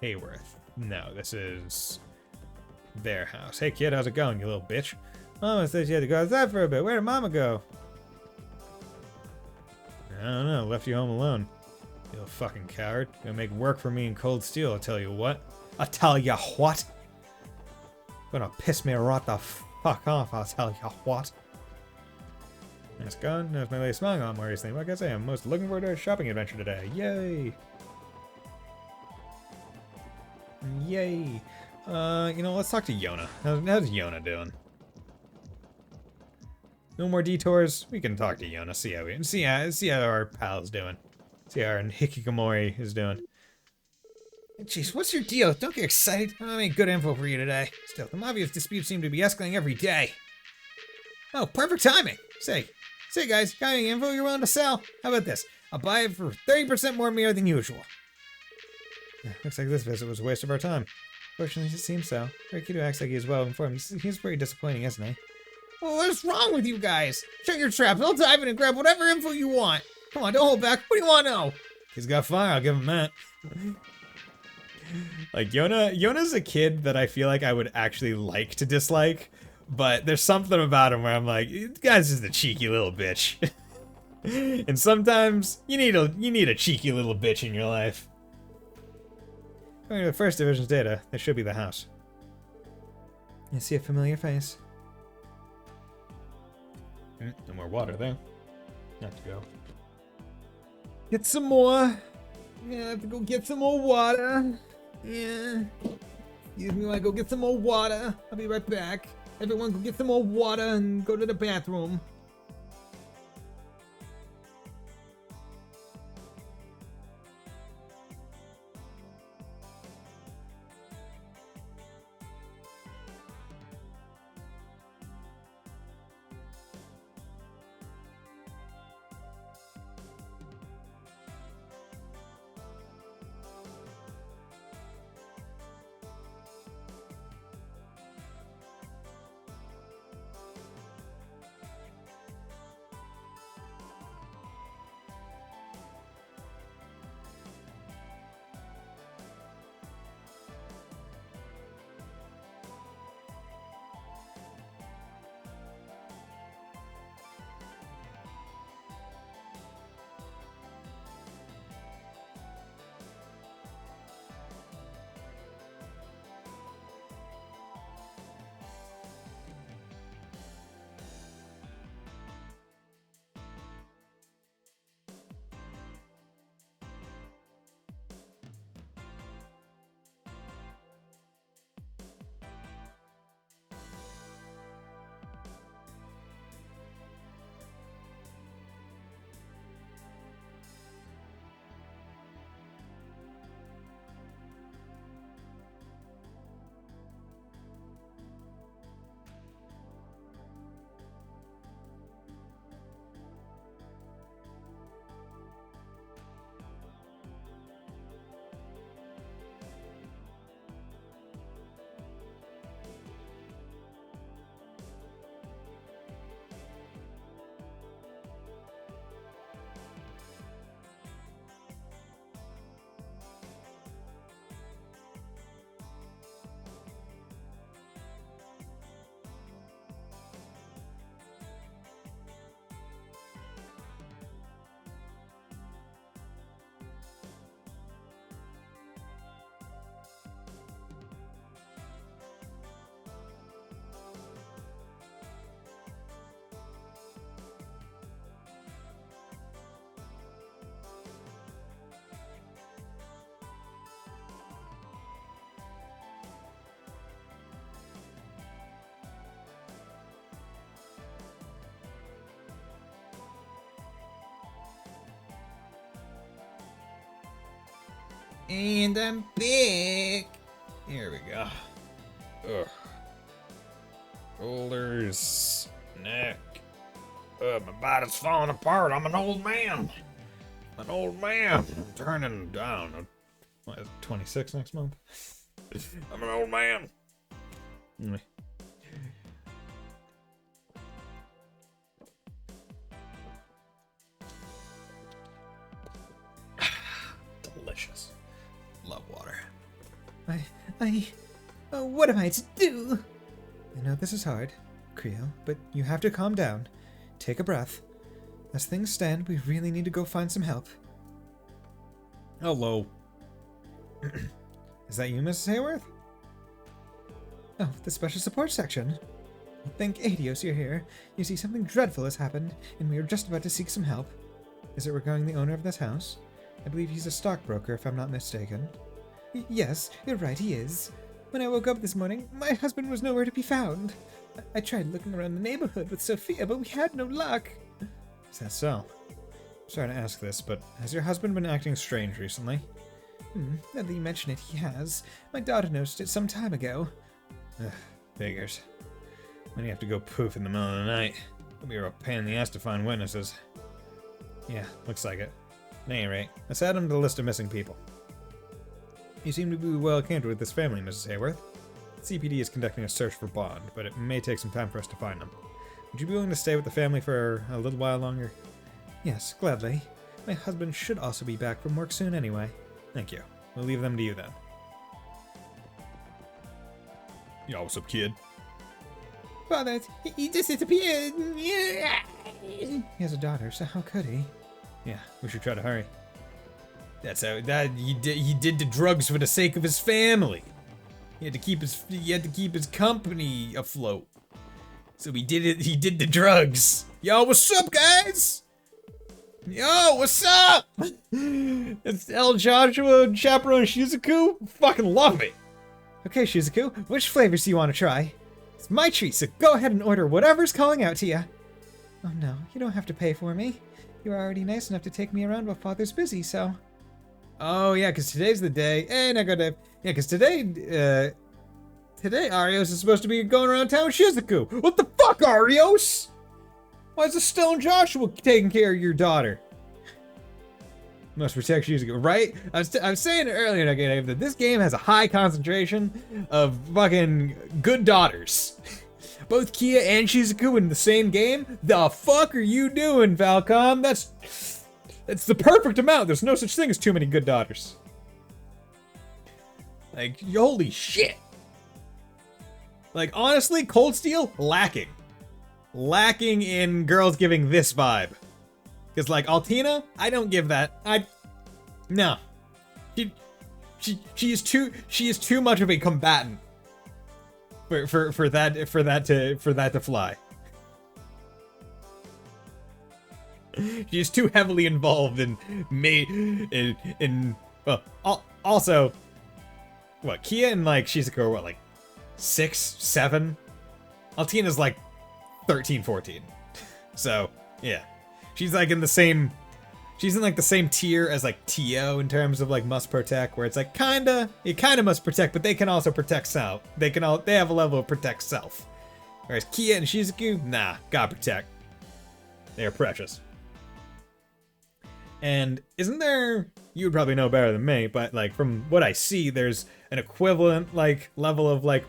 Hayworth. No, this is their house. Hey, kid, how's it going, you little bitch? Mama said you had to go outside for a bit. Where did Mama go? I don't know. Left you home alone. You little fucking coward. Gonna make work for me in Cold Steel, I'll tell you what. I'll tell ya what? Gonna piss me right the fuck off, I'll tell ya what. That's gone. There's my latest smiling on more recently. Like I say, I'm most looking forward to a shopping adventure today. Yay! Yay! You know, let's talk to Yona. How's Yona doing? No more detours. We can talk to Yona. See how our pal's doing. See how our Hikikomori is doing. Jeez, what's your deal? Don't get excited. I don't have any good info for you today. Still, the Mafia's disputes seem to be escalating every day. Oh, perfect timing. Say guys, got any info you're willing to sell? How about this? I'll buy it for 30% more mirror than usual. Looks like this visit was a waste of our time. Fortunately, it seems so. Rikido acts like he's well informed. He's very disappointing, isn't he? Well, what's wrong with you guys? Shut your traps. I'll dive in and grab whatever info you want. Come on, don't hold back. What do you want to know? He's got fire. I'll give him that. Like, Yona's a kid that I feel like I would actually like to dislike, but there's something about him where I'm like, this guy's just a cheeky little bitch. And sometimes you need a cheeky little bitch in your life. According to the first division's data, this should be the house. You see a familiar face. No more water there. Have to go. Get some more. Yeah, I have to go get some more water. Yeah. Excuse me while I go get some more water. I'll be right back. Everyone go get some more water and go to the bathroom. And I'm back. Here we go. Ugh. Shoulders, neck. My body's falling apart. I'm an old man. An old man. I'm turning down. What, 26 next month? I'm an old man. Delicious. Love water. What am I to do? I know this is hard, Creo, but you have to calm down. Take a breath. As things stand, we really need to go find some help. Hello. Is that you, Mrs. Hayworth? Oh, the special support section. Thank Adios you're here. You see, something dreadful has happened, and we are just about to seek some help. Is it regarding the owner of this house? I believe he's a stockbroker, if I'm not mistaken. Yes, you're right, he is. When I woke up this morning, my husband was nowhere to be found. I tried looking around the neighborhood with Sophia, but we had no luck. Is that so? Sorry to ask this, but has your husband been acting strange recently? Now that you mention it, he has. My daughter noticed it some time ago. Figures. When you have to go poof in the middle of the night, it'll be a pain in the ass to find witnesses. Yeah, looks like it. At any rate, let's add him to the list of missing people. You seem to be well acquainted with this family, Mrs. Hayworth. CPD is conducting a search for Bond, but it may take some time for us to find them. Would you be willing to stay with the family for a little while longer? Yes, gladly. My husband should also be back from work soon anyway. Thank you. We'll leave them to you then. Yo, what's up, kid? Father, he just disappeared. He has a daughter, so how could he? Yeah, we should try to hurry. That's how he did the drugs for the sake of his family. He had to keep his company afloat. So he did the drugs. Yo, what's up, guys? Yo, what's up? It's El Joshua, Chaperone Shizuku. Fucking love it. Okay, Shizuku, which flavors do you want to try? It's my treat, so go ahead and order whatever's calling out to you. Oh no, you don't have to pay for me. You're already nice enough to take me around while Father's busy, so... Oh yeah, because today's the day. And I gotta... Yeah, because today Arios is supposed to be going around town with Shizuku. What the fuck, Arios? Why is the Stone Joshua taking care of your daughter? Must protect Shizuku, right? I was saying earlier in the game that this game has a high concentration of fucking good daughters. Both Kia and Shizuku in the same game? The fuck are you doing, Falcom? That's the perfect amount. There's no such thing as too many good daughters. Like, holy shit. Like, honestly, Cold Steel, lacking. Lacking in girls giving this vibe. Because, like, Altina, I don't give that. No. She is too much of a combatant for that to fly. She is too heavily involved also, what, Kia and like Shizuku are what, like 6, 7? Altina's like 13, 14. So, yeah. She's like in the same tier as like Tio in terms of like must protect, where it's like you kinda must protect, but they can also protect self. They have a level of protect self. Whereas Kia and Shizuku, nah, gotta protect. They are precious. And isn't there, you would probably know better than me, but like from what I see, there's an equivalent like level of like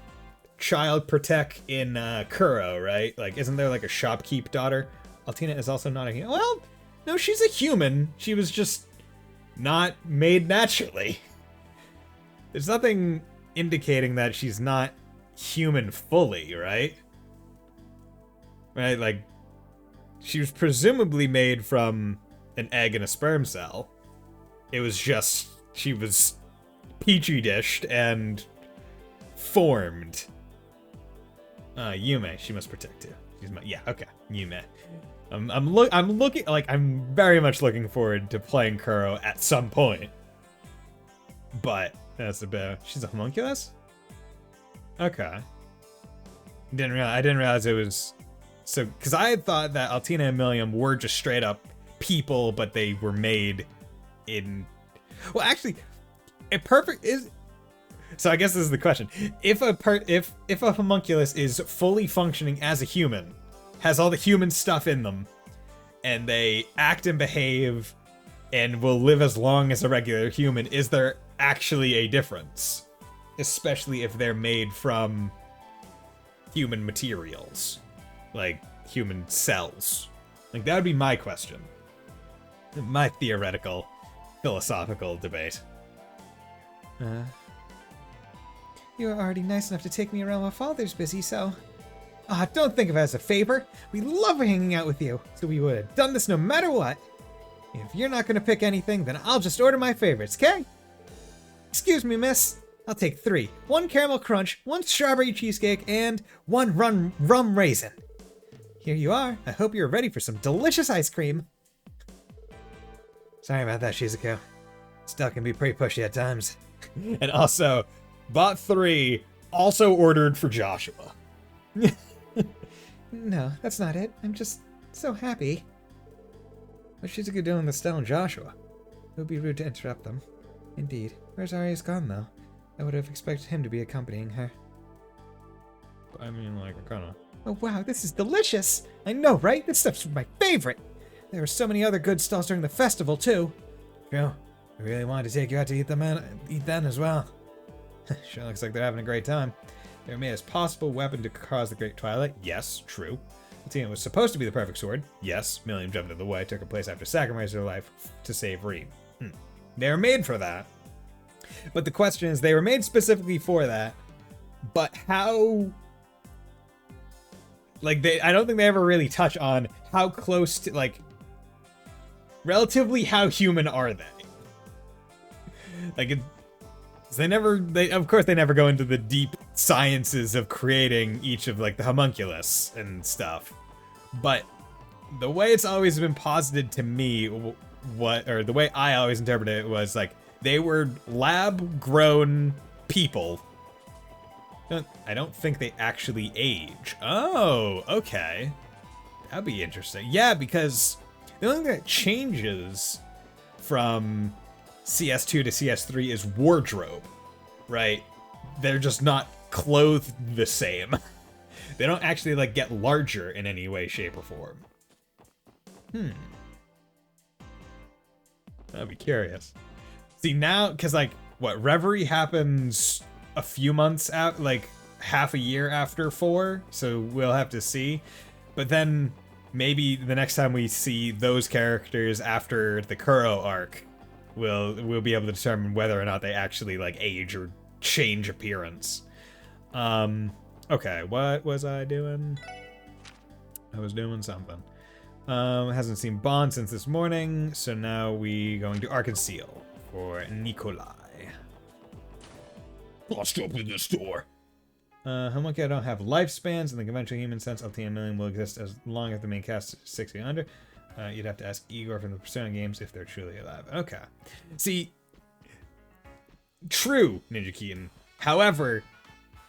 child protect in Kuro, right? Like, isn't there like a shopkeep daughter? Altina is also not a human. Well, no, she's a human. She was just not made naturally. There's nothing indicating that she's not human fully, right? Right, like, she was presumably made from an egg and a sperm cell. It was just, she was petri dished and formed. Yume, she must protect too. Yeah, okay, Yume. I'm looking, like, I'm very much looking forward to playing Kuro at some point. But that's a bit. She's a homunculus? Okay. I didn't realize it was so, because I had thought that Altina and Millium were just straight up people, but they were made in, well, actually, a perfect is. So I guess this is the question: if a homunculus is fully functioning as a human, has all the human stuff in them, and they act and behave, and will live as long as a regular human, is there actually a difference? Especially if they're made from human materials, like human cells. Like, that would be my question. My theoretical, philosophical debate. You are already nice enough to take me around while Father's busy, so... Ah, don't think of it as a favor. We love hanging out with you, so we would have done this no matter what. If you're not gonna pick anything, then I'll just order my favorites, okay? Excuse me, miss. I'll take 3. 1 caramel crunch, 1 strawberry cheesecake, and 1 rum raisin. Here you are. I hope you're ready for some delicious ice cream. Sorry about that, Shizuko. Still can be pretty pushy at times. And also, bought 3, also ordered for Joshua. No, that's not it. I'm just so happy. What's Shizuko doing with Stella and Joshua? It would be rude to interrupt them. Indeed. Where's Arya's gone, though? I would have expected him to be accompanying her. I mean, like, kinda. Oh wow, this is delicious! I know, right? This stuff's my favorite! There were so many other good stalls during the festival, too. True. I really wanted to take you out to eat them as well. Sure looks like they're having a great time. They were made as possible weapon to cause the Great Twilight. Yes, true. Latina was supposed to be the perfect sword. Yes, Milliam jumped in the way, took her place after sacrificing her life to save Reem. They were made for that. But the question is, they were made specifically for that, but how... Like, I don't think they ever really touch on how close to, like, relatively how human are they? Like, of course they never go into the deep sciences of creating each of, like, the homunculus and stuff. But the way it's always been posited to me, the way I always interpreted it was, like, they were lab-grown people. I don't think they actually age. Oh, okay. That'd be interesting. Yeah, because the only thing that changes from CS2 to CS3 is wardrobe, right? They're just not clothed the same. They don't actually, like, get larger in any way, shape, or form. I'd be curious. See, now, because, like, what, Reverie happens a few months out, like, half a year after 4, so we'll have to see. But then, maybe the next time we see those characters after the Kuro arc, we'll be able to determine whether or not they actually, like, age or change appearance. Okay, what was I doing? I was doing something. Hasn't seen Bond since this morning, so now we going to Arkansas for Nikolai. I'll stop in the store. Homunculi don't have lifespans in the conventional human sense. LT and Million will exist as long as the main cast is 60 and under. You'd have to ask Igor from the Persona games if they're truly alive. Okay. See, true, Ninja Keaton. However,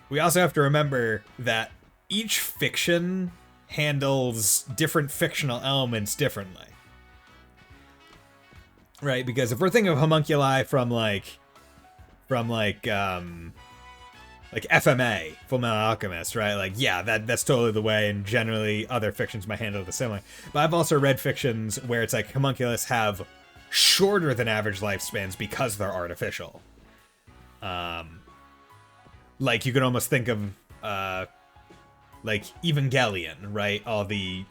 we also have to remember that each fiction handles different fictional elements differently. Right? Because if we're thinking of homunculi from FMA, Full Metal Alchemist, right? Like, yeah, that's totally the way, and generally other fictions might handle it the similar. But I've also read fictions where it's like homunculus have shorter than average lifespans because they're artificial. Like, you can almost think of like Evangelion, right? All the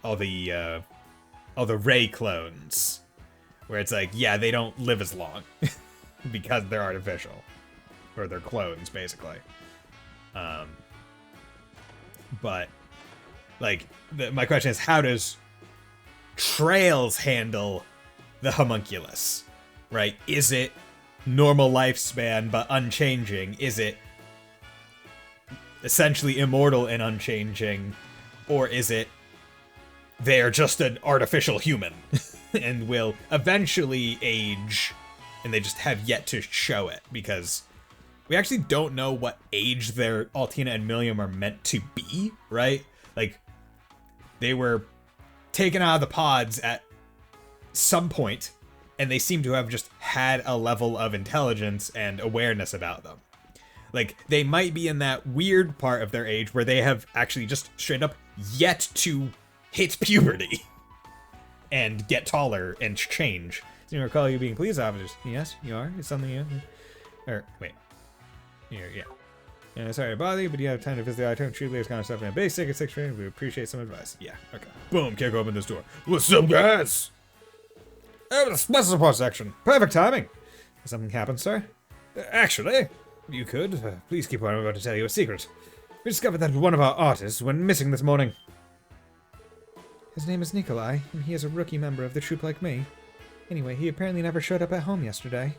Rey clones, where it's like, yeah, they don't live as long because they're artificial, or they're clones, basically. But like, my question is, how does Trails handle the homunculus, right? Is it normal lifespan but unchanging? Is it essentially immortal and unchanging? Or is it they're just an artificial human and will eventually age, and they just have yet to show it? Because we actually don't know what age their Altina and Milliam are meant to be, right? Like, they were taken out of the pods at some point, and they seem to have just had a level of intelligence and awareness about them. Like, they might be in that weird part of their age where they have actually just straight up yet to hit puberty and get taller and change. So you recall you being police officers. Yes, you are. It's something you... Or, wait. Yeah. Yeah, sorry to bother you, but you have time to visit the auditorium. Treat this kind of stuff in a basic at 6 training. We appreciate some advice. Yeah, okay. Boom, kick open this door. What's up, guys? Oh, the special support section. Perfect timing. Has something happened, sir? Actually, you could. Please keep on. I'm about to tell you a secret. We discovered that one of our artists went missing this morning. His name is Nikolai, and he is a rookie member of the troupe like me. Anyway, he apparently never showed up at home yesterday.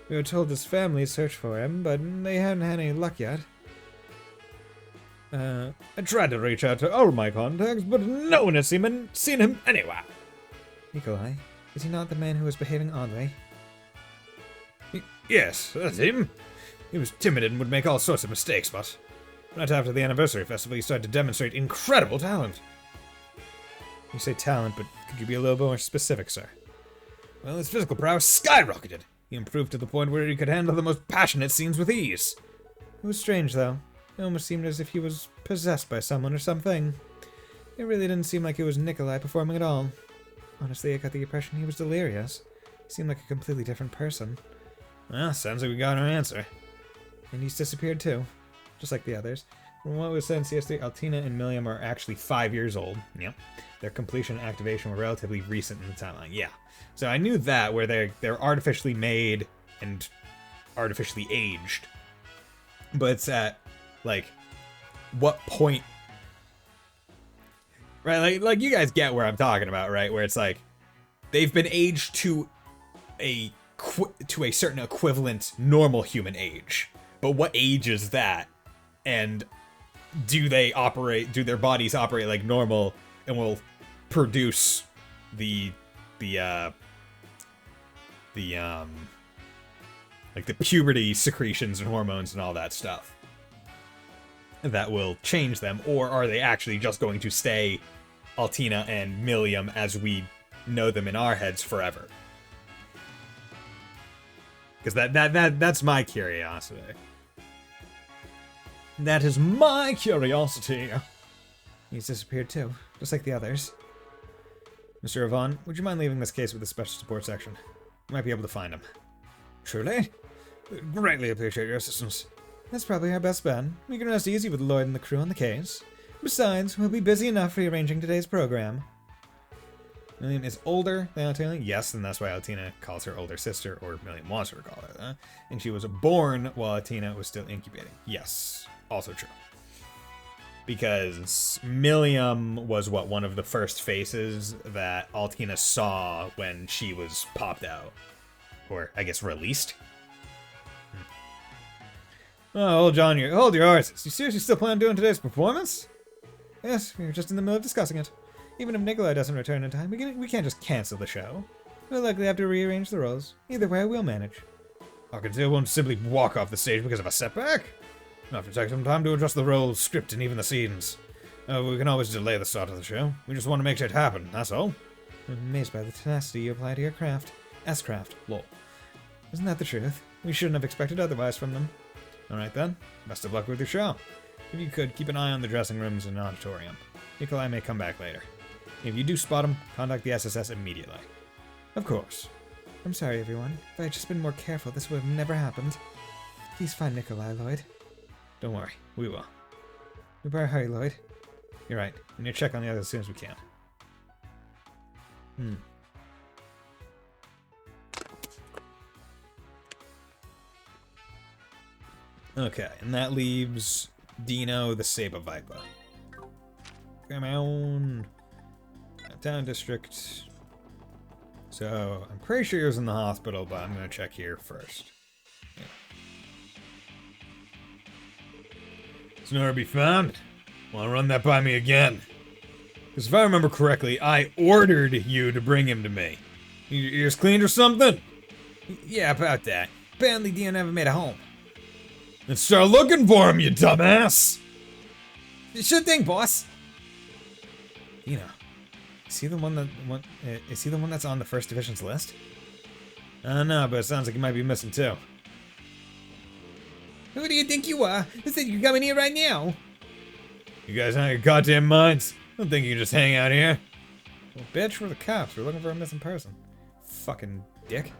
We were told his family searched for him, but they haven't had any luck yet. I tried to reach out to all my contacts, but no one has seen him anywhere. Nikolai? Is he not the man who was behaving oddly? Yes, that's him. He was timid and would make all sorts of mistakes, but right after the anniversary festival, he started to demonstrate incredible talent. You say talent, but could you be a little more specific, sir? Well, his physical prowess skyrocketed. He improved to the point where he could handle the most passionate scenes with ease. It was strange, though. It almost seemed as if he was possessed by someone or something. It really didn't seem like it was Nikolai performing at all. Honestly, I got the impression he was delirious. He seemed like a completely different person. Well, sounds like we got our answer. And he's disappeared too, just like the others. From what was said in CS3, Altina and Milliam are actually 5 years old. Yep. Their completion and activation were relatively recent in the timeline. Yeah. So I knew that, where they're artificially made and artificially aged. But it's at, like, what point... Right, like you guys get where I'm talking about, right? Where it's like, they've been aged to a certain equivalent normal human age. But what age is that? And do their bodies operate like normal and will produce the puberty secretions and hormones and all that stuff that will change them, or are they actually just going to stay Altina and Milliam as we know them in our heads forever? Because that's my curiosity. That is my curiosity. He's disappeared too, just like the others. Mr. Yvonne, would you mind leaving this case with the special support section? You might be able to find him. Truly? We'd greatly appreciate your assistance. That's probably our best bet. We can rest easy with Lloyd and the crew on the case. Besides, we'll be busy enough rearranging today's program. Milliam is older than Altina. Yes, and that's why Altina calls her older sister, or Milliam wants her to call her that. And she was born while Altina was still incubating. Yes, also true. Because Milliam was, one of the first faces that Altina saw when she was popped out. Or, I guess, released. Oh, hold your horses. You seriously still plan on doing today's performance? Yes, we were just in the middle of discussing it. Even if Nikolai doesn't return in time, we can't just cancel the show. We'll likely have to rearrange the roles. Either way, we'll manage. Arkansas won't simply walk off the stage because of a setback. We'll have to take some time to adjust the role, script, and even the scenes. We can always delay the start of the show. We just want to make it happen, that's all. I'm amazed by the tenacity you apply to your craft. S-craft, lol. Isn't that the truth? We shouldn't have expected otherwise from them. Alright then, best of luck with your show. If you could, keep an eye on the dressing rooms and auditorium. Nikolai may come back later. If you do spot him, contact the SSS immediately. Of course. I'm sorry, everyone. If I had just been more careful, this would have never happened. Please find Nikolai, Lloyd. Don't worry, we will. We better hurry, Lloyd. You're right. We need to check on the others as soon as we can. Okay, and that leaves Dino the Saber Viper. Come on. Town district. So, I'm pretty sure he was in the hospital, but I'm going to check here first. Yeah. It's nowhere to be found. Want to run that by me again? Because if I remember correctly, I ordered you to bring him to me. Your ears cleaned or something? Yeah, about that. Apparently Dino never made a home. Then start looking for him, you dumbass! Sure thing, boss. Dino. Is he the one that's on the First Division's list? I don't know, but it sounds like you might be missing too. Who do you think you are? Who said you're coming here right now? You guys out of your goddamn minds? I don't think you can just hang out here. Well, bitch, we're the cops. We're looking for a missing person. Fucking dick.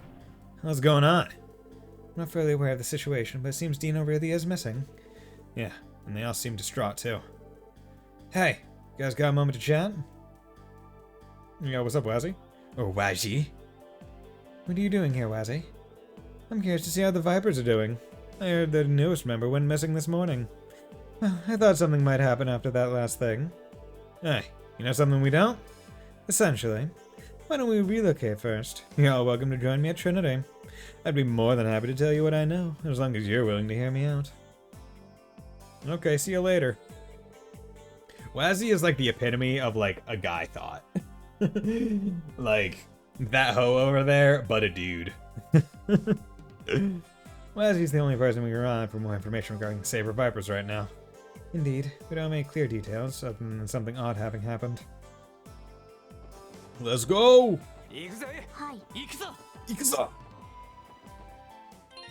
What's going on? I'm not fully aware of the situation, but it seems Dino really is missing. Yeah, and they all seem distraught too. Hey, you guys got a moment to chat? Yeah, what's up, Wazzy? Or Wazzy? What are you doing here, Wazzy? I'm curious to see how the Vipers are doing. I heard the newest member went missing this morning. Well, I thought something might happen after that last thing. Hey, you know something we don't? Essentially. Why don't we relocate first? You're all welcome to join me at Trinity. I'd be more than happy to tell you what I know, as long as you're willing to hear me out. Okay, see you later. Wazzy is like the epitome of like a guy thought. Like, that hoe over there, but a dude. Wazzy's the only person we can rely on for more information regarding the Saber Vipers right now. Indeed, we don't make clear details, other than something odd having happened. Let's go! 行くぜ はい。 行くぞ Ikuza!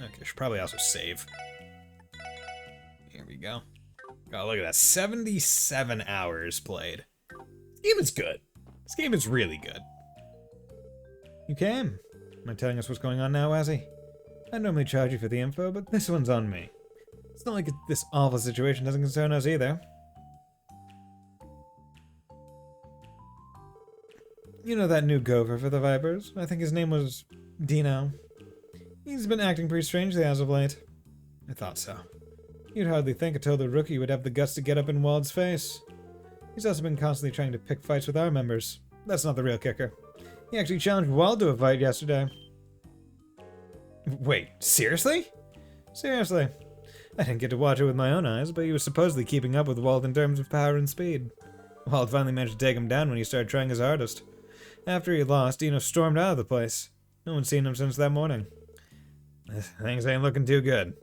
Okay, should probably also save. Here we go. God, look at that. 77 hours played. This game is good. This game is really good. You came. Am I telling us what's going on now, Wazzy? I normally charge you for the info, but this one's on me. It's not like this awful situation doesn't concern us either. You know that new gopher for the Vipers? I think his name was Dino. He's been acting pretty strangely as of late. I thought so. You'd hardly think a total rookie would have the guts to get up in Wald's face. He's also been constantly trying to pick fights with our members. That's not the real kicker. He actually challenged Wald to a fight yesterday. Wait, seriously? Seriously. I didn't get to watch it with my own eyes, but he was supposedly keeping up with Wald in terms of power and speed. Wald finally managed to take him down when he started trying his hardest. After he lost, Dino stormed out of the place. No one's seen him since that morning. Things ain't looking too good.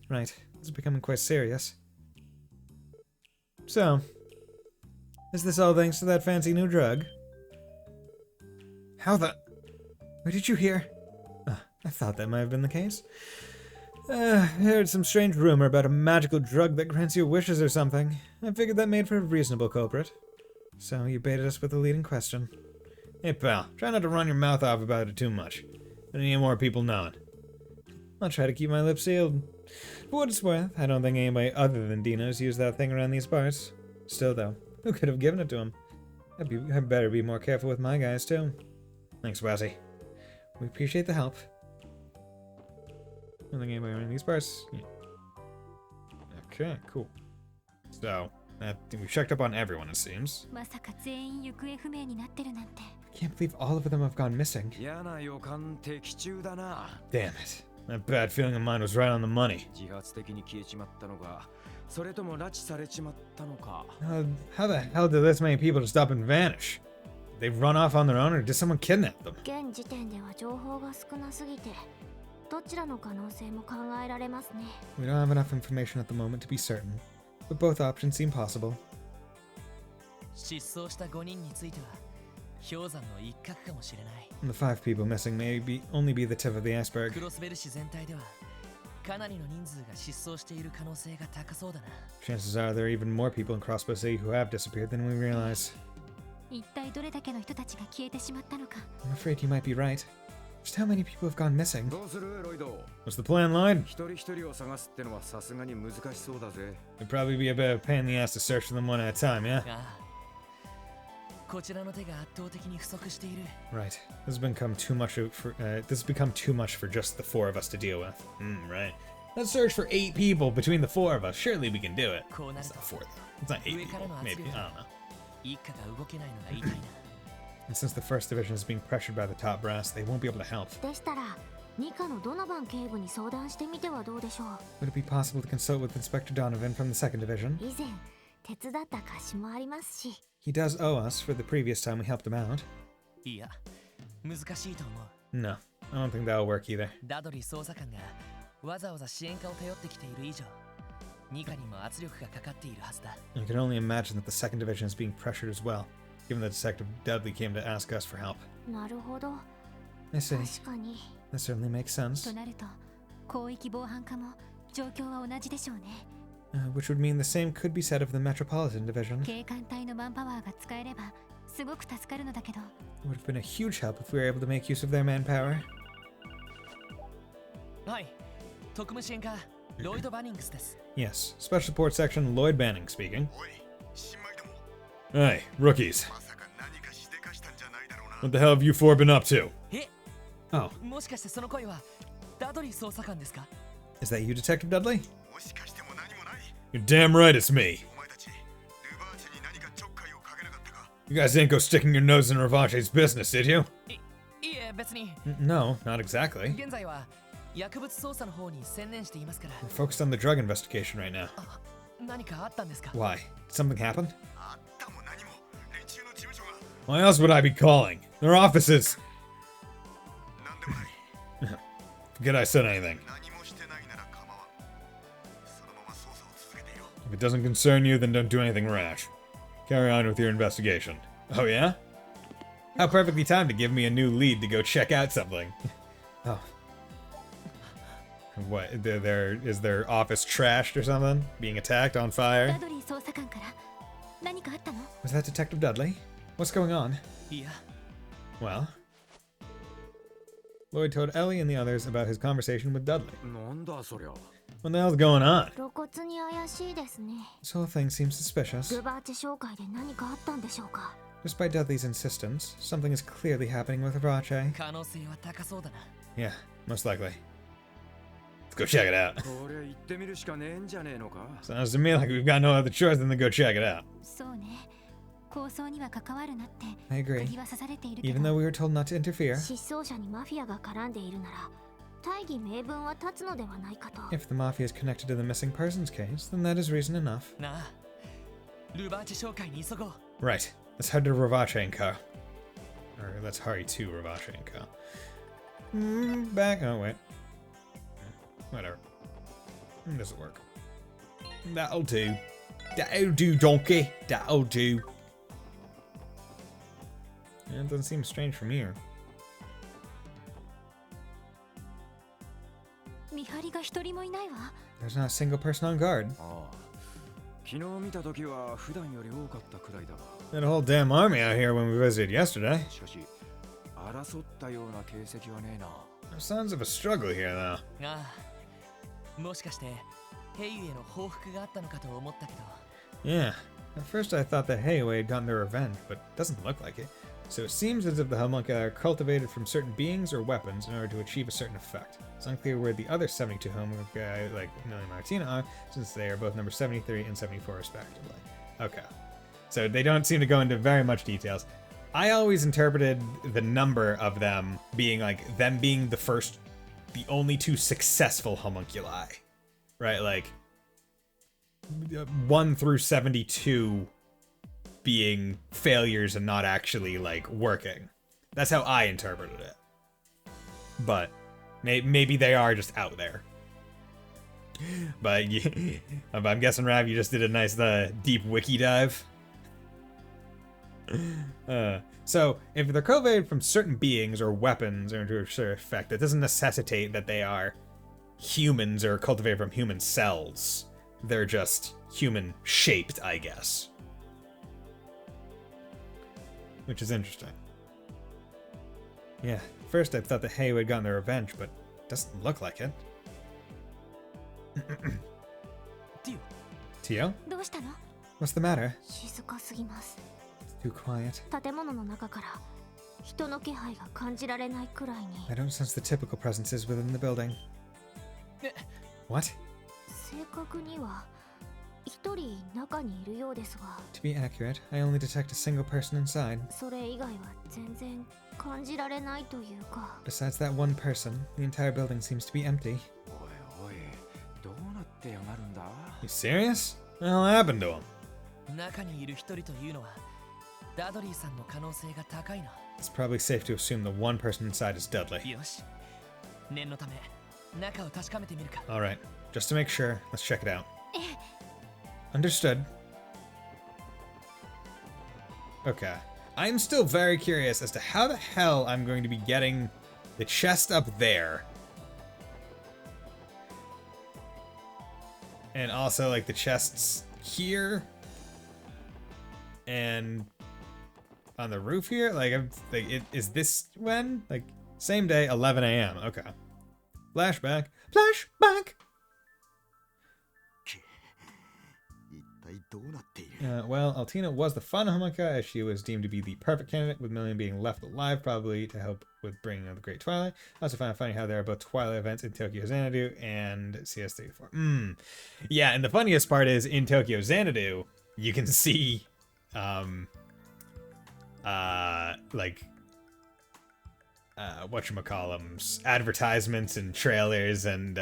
Right, it's becoming quite serious. So, is this all thanks to that fancy new drug? How the... Where did you hear? I thought that might have been the case. I heard some strange rumor about a magical drug that grants you wishes or something. I figured that made for a reasonable culprit. So you baited us with the leading question. Hey pal, try not to run your mouth off about it too much. I need more people knowing. I'll try to keep my lips sealed. For what it's worth, I don't think anybody other than Dino's used that thing around these parts. Still though, who could have given it to him? I'd better be more careful with my guys too. Thanks, Wazzy. We appreciate the help. I don't think anybody around these parts. Yeah. Okay, cool. So, we checked up on everyone, it seems. まさか全員行方不明になってるなんて。 I can't believe all of them have gone missing. 嫌な予感的中だな Damn it. That bad feeling of mine was right on the money. 自発的に消えちまったのかそれとも拉致されちまったのか How the hell did this many people just up and vanish? Did they run off on their own or did someone kidnap them? 現時点では情報が少なすぎて、どちらの可能性も考えられますね。 We don't have enough information at the moment to be certain, but both options seem possible. 失踪した5人については氷山の一角かもしれない And the 5 people missing may only be the tip of the iceberg. クロスベル市全体ではかなりの人数が失踪している可能性が高そうだな Chances are there are even more people in Crossbow City who have disappeared than we realize. 一体どれだけの人たちが消えてしまったのか。 I'm afraid you might be right. Just how many people have gone missing? どうするロイド What's the plan, Lloyd? 一人一人を探すってのはさすがに難しそうだぜ It'd probably be a bit of a pain in the ass to search for them one at a time, yeah? ああこちらの手が圧倒的に不足している Right. This has become too much for just the 4 of us to deal with. Right. Let's search for 8 people between the 4 of us. Surely we can do it. こうなる It's と not 4 though. It's not 8 上から people. の圧 Maybe. 力 I don't know. 一家が動けないのが痛いな And since the 1st division is being pressured by the top brass, they won't be able to help. でしたら、ニカのドナバン警部に相談してみてはどうでしょう。 Would it be possible to consult with Inspector Donovan from the 2nd Division? 以前、手伝った貸しもありますし。 He does owe us for the previous time we helped him out. いや難しいと思う No, I don't think that'll work either. ダドリー捜査官がわざわざ支援家を頼ってきている以上ニカにも圧力がかかっているはずだ I can only imagine that the 2nd Division is being pressured as well, given that Detective Dudley came to ask us for help. なるほど。 I see. 確かに。That certainly makes sense. となると広域防犯課も状況は同じでしょうね。 Which would mean the same could be said of the Metropolitan Division. 警官隊のマンパワーが使えればすごく助かるのだけど。 It would have been a huge help if we were able to make use of their manpower. はい、特務支援課ロイド・バニングスです。 Yes, Special Support Section Lloyd Banning speaking. おい、新米ども。 Hey, rookies. まさか何かしでかしたんじゃないだろうな。 What the hell have you four been up to? え、 Oh, もしかしてその声はダドリー捜査官ですか？ is that you, Detective Dudley? もしかしても何もない。 You're damn right it's me. お前たち、ルバーチェに何かちょっかいをかけなかったか。 You guys didn't go sticking your nose in Ravache's business, did you? いえ、別に。 No, not exactly. 現在は薬物捜査の方に専念していますから。 We're focused on the drug investigation right now. 何かあったんですか？ Why? Did something happen? あったも何も、連中の事務所が。 Why else would I be calling? Their offices. なんでもない。 Forget I said anything. 何もしてないなら構わん。そのまま捜査を続けていろ。 If it doesn't concern you, then don't do anything rash. Carry on with your investigation. Oh yeah? How perfectly timed to give me a new lead to go check out something. Oh, What? Is their office trashed or something? Being attacked on ダ fire? ドリー捜査官から何かあったの？ was that Detective Dudley? What's going on? いや、 Well, Lloyd told Ellie and the others about his conversation with Dudley. なんだそりゃ。 What the hell's going on? 露骨に怪しいですね。 This whole thing seems suspicious. ルバーチェ紹介で何かあったんでしょうか？ Despite Dudley's insistence, something is clearly happening with Ravache. 可能性は高そうだな。 Yeah, most likely. Let's go check it out. これ行ってみるしかねえんじゃねえのか。 Sounds to me like we've got no other choice than to go check it out. そうね。構想には関わるなって I agree. 釘は刺されているけ Even though ど、 we were told not to interfere, 失踪者にマフィアが絡んでいるなら大義名分は立つのではないかと。 if the Mafia is connected to the missing persons case, then that is reason enough. なあ、ルバーチェ紹介に急ごう。 Right, let's head to Ravache and Co. Or let's hurry to Ravache and Co. Back. Oh, wait. Whatever. This'll work. That'll do. That'll do, donkey. That'll do. Yeah, it doesn't seem strange from here. 見張りが一人もいないわ。 There's not a single person on guard. ああ。昨日見た時は普段より多かったくらいだが。 Had a whole damn army out here when we visited yesterday. しかし、争ったような形跡はねえな。 There's sounds of a struggle here, though. ああ、もしかしてヘイユへの報復があったのかと思ったけど。 Yeah. At first I thought that Heiwei had gotten their revenge, but it doesn't look like it. So it seems as if the homunculi are cultivated from certain beings or weapons in order to achieve a certain effect. It's unclear where the other 72 homunculi, like Millie and Martina, are, since they are both number 73 and 74 respectively. Okay. So they don't seem to go into very much details. I always interpreted the number of them being like them being the only two successful homunculi. Right? Like 1 through 72 being failures and not actually like working. That's how I interpreted it. But maybe they are just out there. But I'm guessing, Rav, you just did a nice deep wiki dive. So if they're cultivated from certain beings or weapons or to a certain effect, that doesn't necessitate that they are humans or cultivated from human cells. They're just human shaped, I guess. Which is interesting. Yeah, first I thought that Heiwei had gotten their revenge, but it doesn't look like it. ティオ、 Tio? どうしたの？ What's the matter? 静かすぎます。 Too quiet. 建物の中から人の気配が感じられないくらいに。 I don't sense the typical presences within the building. え、 What? 正確には一人中にいるようですが、 To be accurate, I only detect a single person inside. それ以外は全然感じられないというか。 Besides that one person, the entire building seems to be empty. おいおい、どうなってやがるんだ？ You serious? What the hell happened to him? 中にいる一人というのはダドリーさんの可能性が高いな。 It's probably safe to assume the one person inside is Dudley. よし、念のため中を確かめてみるか。 Alright, just to make sure, let's check it out. Understood. Okay. I'm still very curious as to how the hell I'm going to be getting the chest up there. And also, like, the chests here. And on the roof here. Like, is this when? Like, same day, 11 a.m. Okay. Flashback. Flashback! 一体どうなっている Well, Altina was the fun Homika, as she was deemed to be the perfect candidate, with Million being left alive, probably to help with bringing of the Great Twilight. I also found it funny how there are both Twilight events in Tokyo Xanadu and CS34. Yeah, and the funniest part is, in Tokyo Xanadu, you can see, whatchamacallums, advertisements and trailers and,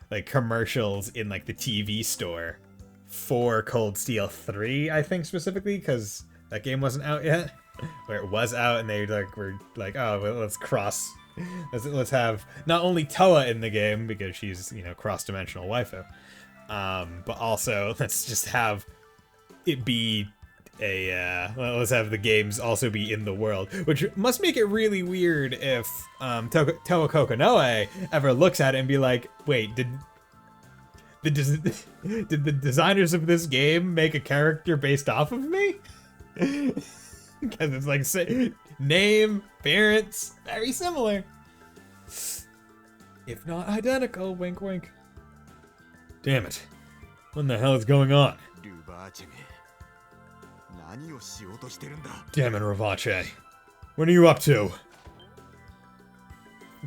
like, commercials in, like, the TV store for Cold Steel 3, I think, specifically, because that game wasn't out yet, or it was out, and they were like, oh, well, let's have not only Toa in the game, because she's, you know, cross-dimensional waifu, but also let's just have it be let's have the games also be in the world, which must make it really weird if Toa Kokonoe ever looks at it and be like, wait, did the designers of this game make a character based off of me? Because it's like, name, appearance, very similar. If not identical, wink wink. Damn it. What the hell is going on? ルバーチェめ何をしようとしてるんだ Damn it, Ravache. What are you up to?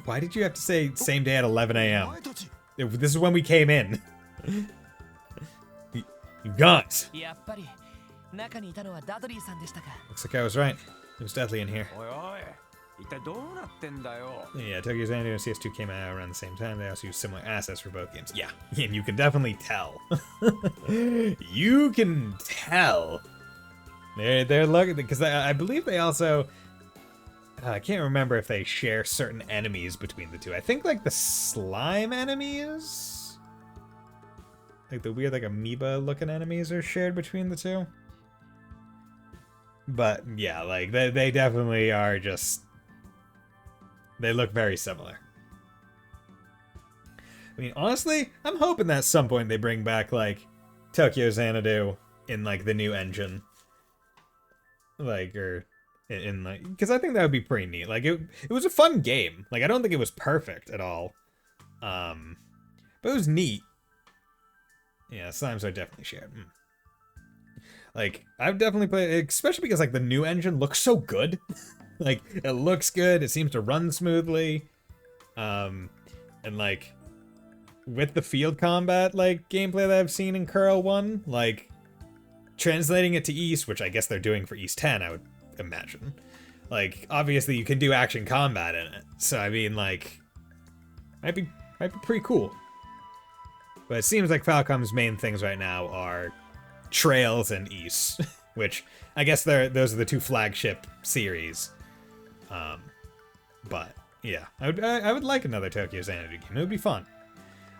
Why did you have to say same day at 11 a.m.? This is when we came in. You guys. やっぱり中にいたのはダドリーさんでしたか。 Looks like I was right. It was deadly in here. おいおい一体どうなってんだよ Yeah, Tokyo Xanadu and CS2 came out around the same time. They also used similar assets for both games. Yeah, and you can definitely tell. You can tell. They're looking, because I believe they also, I can't remember if they share certain enemies between the two. I think like the slime enemies, like the weird like amoeba looking enemies, are shared between the two. But yeah, like they definitely are just, they look very similar. I mean, honestly, I'm hoping that at some point they bring back like Tokyo Xanadu in like the new engine. Like, or in like, because I think that would be pretty neat. Like, it was a fun game. Like, I don't think it was perfect at all. But it was neat. Yeah, slimes are definitely shared. Like, I've definitely played it, especially because like the new engine looks so good. Like, it looks good. It seems to run smoothly. And like, with the field combat like gameplay that I've seen in Curl 1, like, translating it to East, which I guess they're doing for East 10, I would imagine. Like, obviously you can do action combat in it. So, I mean, like, might be pretty cool. But it seems like Falcom's main things right now are Trails and East, which I guess those are the two flagship series. But, yeah. I would like another Tokyo Xanadu game. It would be fun.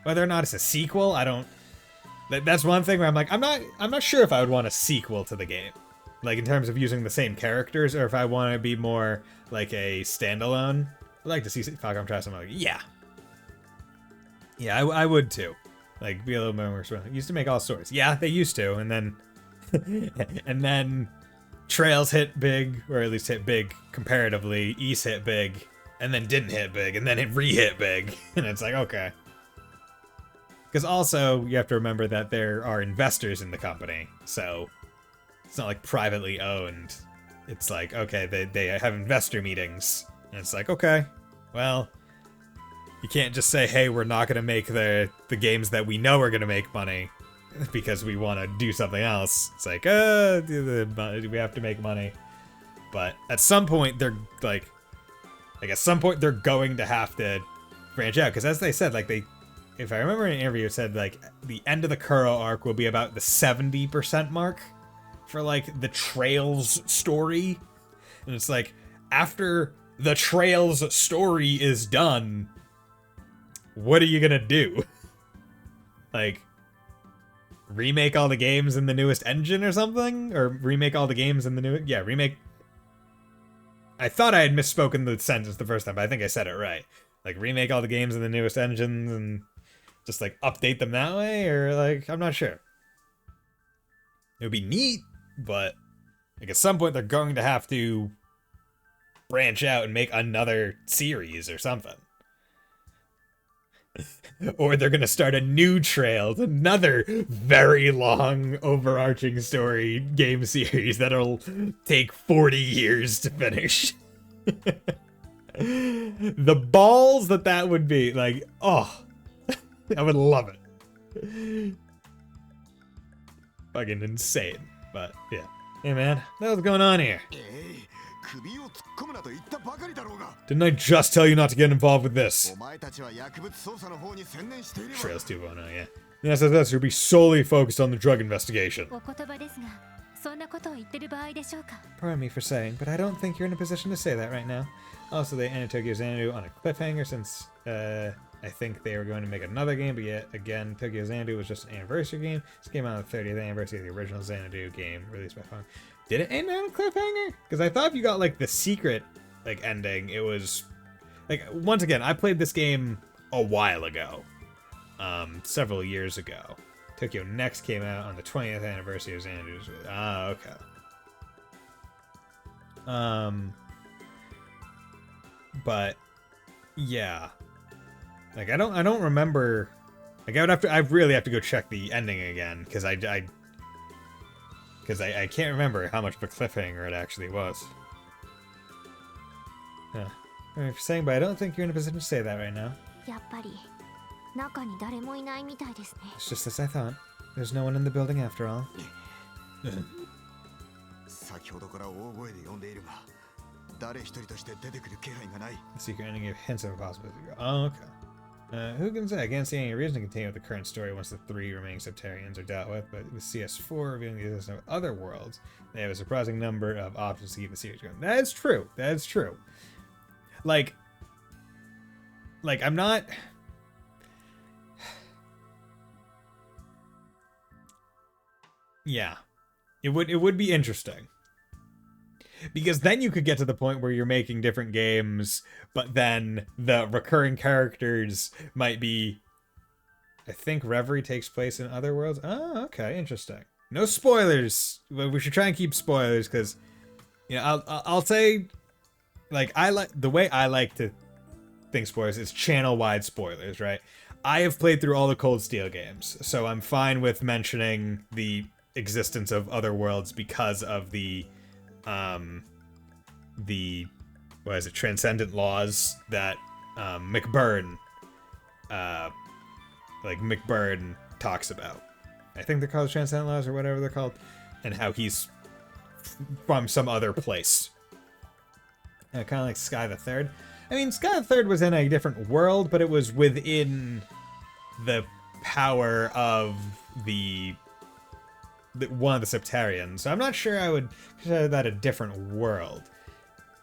Whether or not it's a sequel, I don't... That's one thing where I'm like, I'm not sure if I would want a sequel to the game. Like, in terms of using the same characters, or if I want to be more like a standalone. I'd like to see Falcom try something like, yeah. Yeah, I would too. Like, be a little more responsible. Used to make all sorts. Yeah, they used to, and then... and then Trails hit big, or at least hit big comparatively. East hit big, and then didn't hit big, and then it re-hit big. And it's like, okay. Because also, you have to remember that there are investors in the company, so it's not like privately owned. It's like, okay, they have investor meetings, and it's like, okay, well, you can't just say, hey, we're not going to make the games that we know are going to make money because we want to do something else. It's like, we have to make money. But at some point, they're like at some point, they're going to have to branch out, because as they said, like, if I remember in an interview, it said, like, the end of the Kuro arc will be about the 70% mark for, like, the Trails story. And it's like, after the Trails story is done, what are you gonna do? Like, remake all the games in the newest engine or something? Or remake all the games in the new... Yeah, remake... I thought I had misspoken the sentence the first time, but I think I said it right. Like, remake all the games in the newest engines and just, like, update them that way? Or, like, I'm not sure. It would be neat, but, like, at some point they're going to have to branch out and make another series or something. Or they're going to start a new trail, another very long, overarching story game series that'll take 40 years to finish. The balls that would be, like, oh, I would love it. Fucking insane, but yeah. Hey man, what's going on here? Didn't I just tell you not to get involved with this? Trails 2.0, yeah. Yes, this would be solely focused on the drug investigation. Pardon me for saying, but I don't think you're in a position to say that right now. Also, they ended Tokyo Xanadu on a cliffhanger since, I think they were going to make another game, but yet again, Tokyo Xanadu was just an anniversary game. This came out on the 30th anniversary of the original Xanadu game released by Fun. Did it end on a cliffhanger? Because I thought if you got, like, the secret, like, ending, it was... Like, once again, I played this game a while ago. Several years ago. Tokyo Next came out on the 20th anniversary of Xanadu's... Ah, okay. But, yeah. Like, I don't remember... Like, I really have to go check the ending again, because I can't remember how much of a cliffhanger it actually was. Huh. I'm saying, but I don't think you're in a position to say that right now. It's just as I thought. There's no one in the building after all. The secret ending gave hints of a possibility. Oh, okay. Who can say? I can't see any reason to continue with the current story once the 3 remaining Septarians are dealt with, but with CS4 revealing the existence of other worlds, they have a surprising number of options to keep the series going. That is true. That is true. Like, I'm not... Yeah. It would be interesting. Because then you could get to the point where you're making different games, but then the recurring characters might be... I think Reverie takes place in other worlds. Oh, okay, interesting. No spoilers. We should try and keep spoilers, because, you know, I'll say, like, the way I like to think spoilers is channel-wide spoilers, right? I have played through all the Cold Steel games, so I'm fine with mentioning the existence of other worlds because of the transcendent laws that McBurn talks about. I think they're called transcendent laws or whatever they're called, and how he's from some other place. Kind of like Sky the Third. I mean, Sky the Third was in a different world, but it was within the power of one of the Septarians. So I'm not sure I would consider that a different world.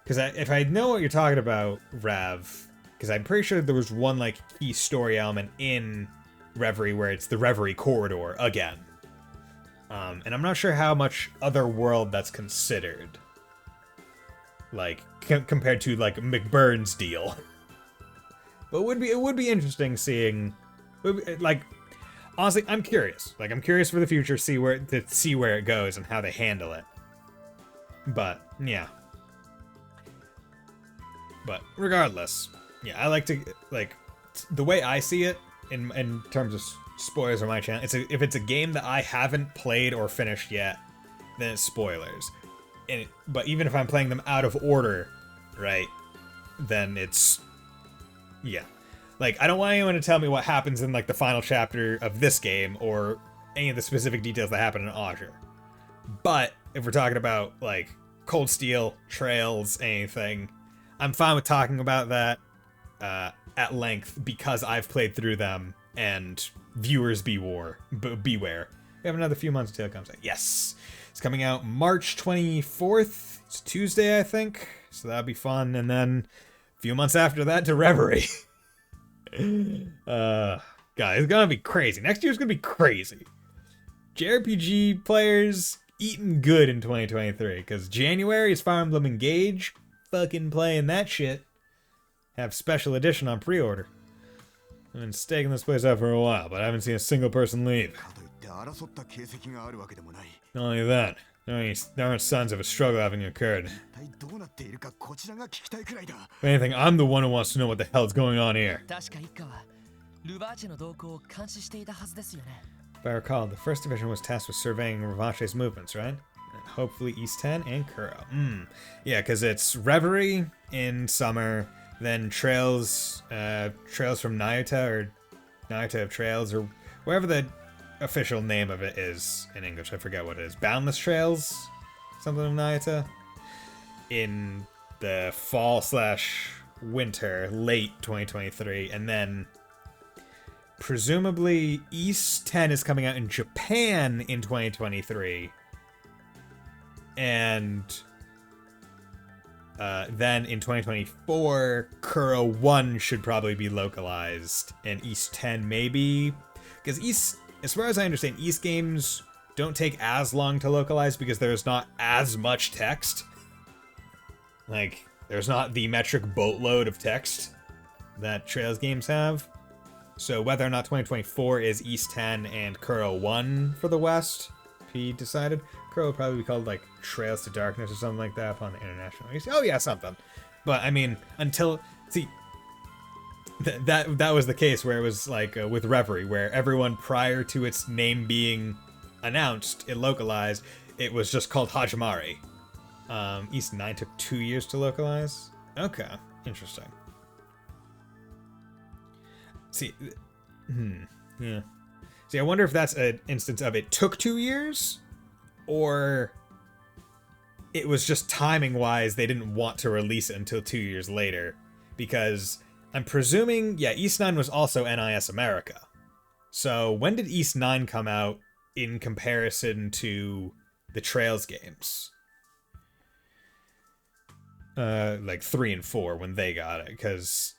Because if I know what you're talking about, Rav, because I'm pretty sure there was one, like, key story element in Reverie where it's the Reverie corridor again. And I'm not sure how much other world that's considered. Like, compared to, like, McBurn's deal. But it would be interesting seeing, like, honestly, I'm curious. Like, I'm curious for the future, to see where it goes and how they handle it. But, yeah. But, regardless, yeah, I like to, like, the way I see it, in terms of spoilers on my channel, if it's a game that I haven't played or finished yet, then it's spoilers. But even if I'm playing them out of order, right, then it's, yeah. Like, I don't want anyone to tell me what happens in, like, the final chapter of this game, or any of the specific details that happen in Azure. But, if we're talking about, like, Cold Steel, Trails, anything, I'm fine with talking about that at length, because I've played through them, and viewers beware. We have another few months until it comes out. Yes! It's coming out March 24th. It's Tuesday, I think. So that'll be fun. And then a few months after that to Reverie. God, it's gonna be crazy. Next year's gonna be crazy. JRPG players eating good in 2023. Because January is Fire Emblem Engage. fucking playing that shit. Have special edition on pre-order. I've been staking this place out for a while, but I haven't seen a single person leave. かといって争った形跡があるわけでもない。 Not only that, there aren't signs of a struggle having occurred. 一体どうなっているかこちらが聞きたいくらいだ。 If anything, I'm the one who wants to know what the hell's going on here. 確か一家はルバーチェの動向を監視していたはずですよね。 If I recall, the first division was tasked with surveying Ravache's movements, right? And hopefully East 10 and Kuro. Yeah, because it's Reverie in summer, then Trails from Nayuta, or Nayuta of Trails, or wherever the official name of it is in English. I forget what it is. Boundless Trails? Something of Nayuta? In the fall/winter, late 2023, and then presumably East 10 is coming out in Japan in 2023, and then in 2024 Kuro 1 should probably be localized, and East 10 maybe, because East, as far as I understand, East games don't take as long to localize because there's not as much text. Like, there's not the metric boatload of text that Trails games have. So whether or not 2024 is East 10 and Kuro 1 for the West, he decided. Kuro would probably be called, like, Trails to Darkness or something like that upon the international release. Oh yeah, something. But, I mean, until... See, that was the case where it was, like, with Reverie, where everyone prior to its name being announced, it localized, it was just called Hajimari. East 9 took 2 years to localize? Okay, interesting. See, yeah. See, I wonder if that's an instance of it took 2 years, or it was just timing-wise they didn't want to release it until 2 years later, because I'm presuming, yeah, East 9 was also NIS America. So when did East 9 come out in comparison to the Trails games? Like 3 and 4 when they got it, because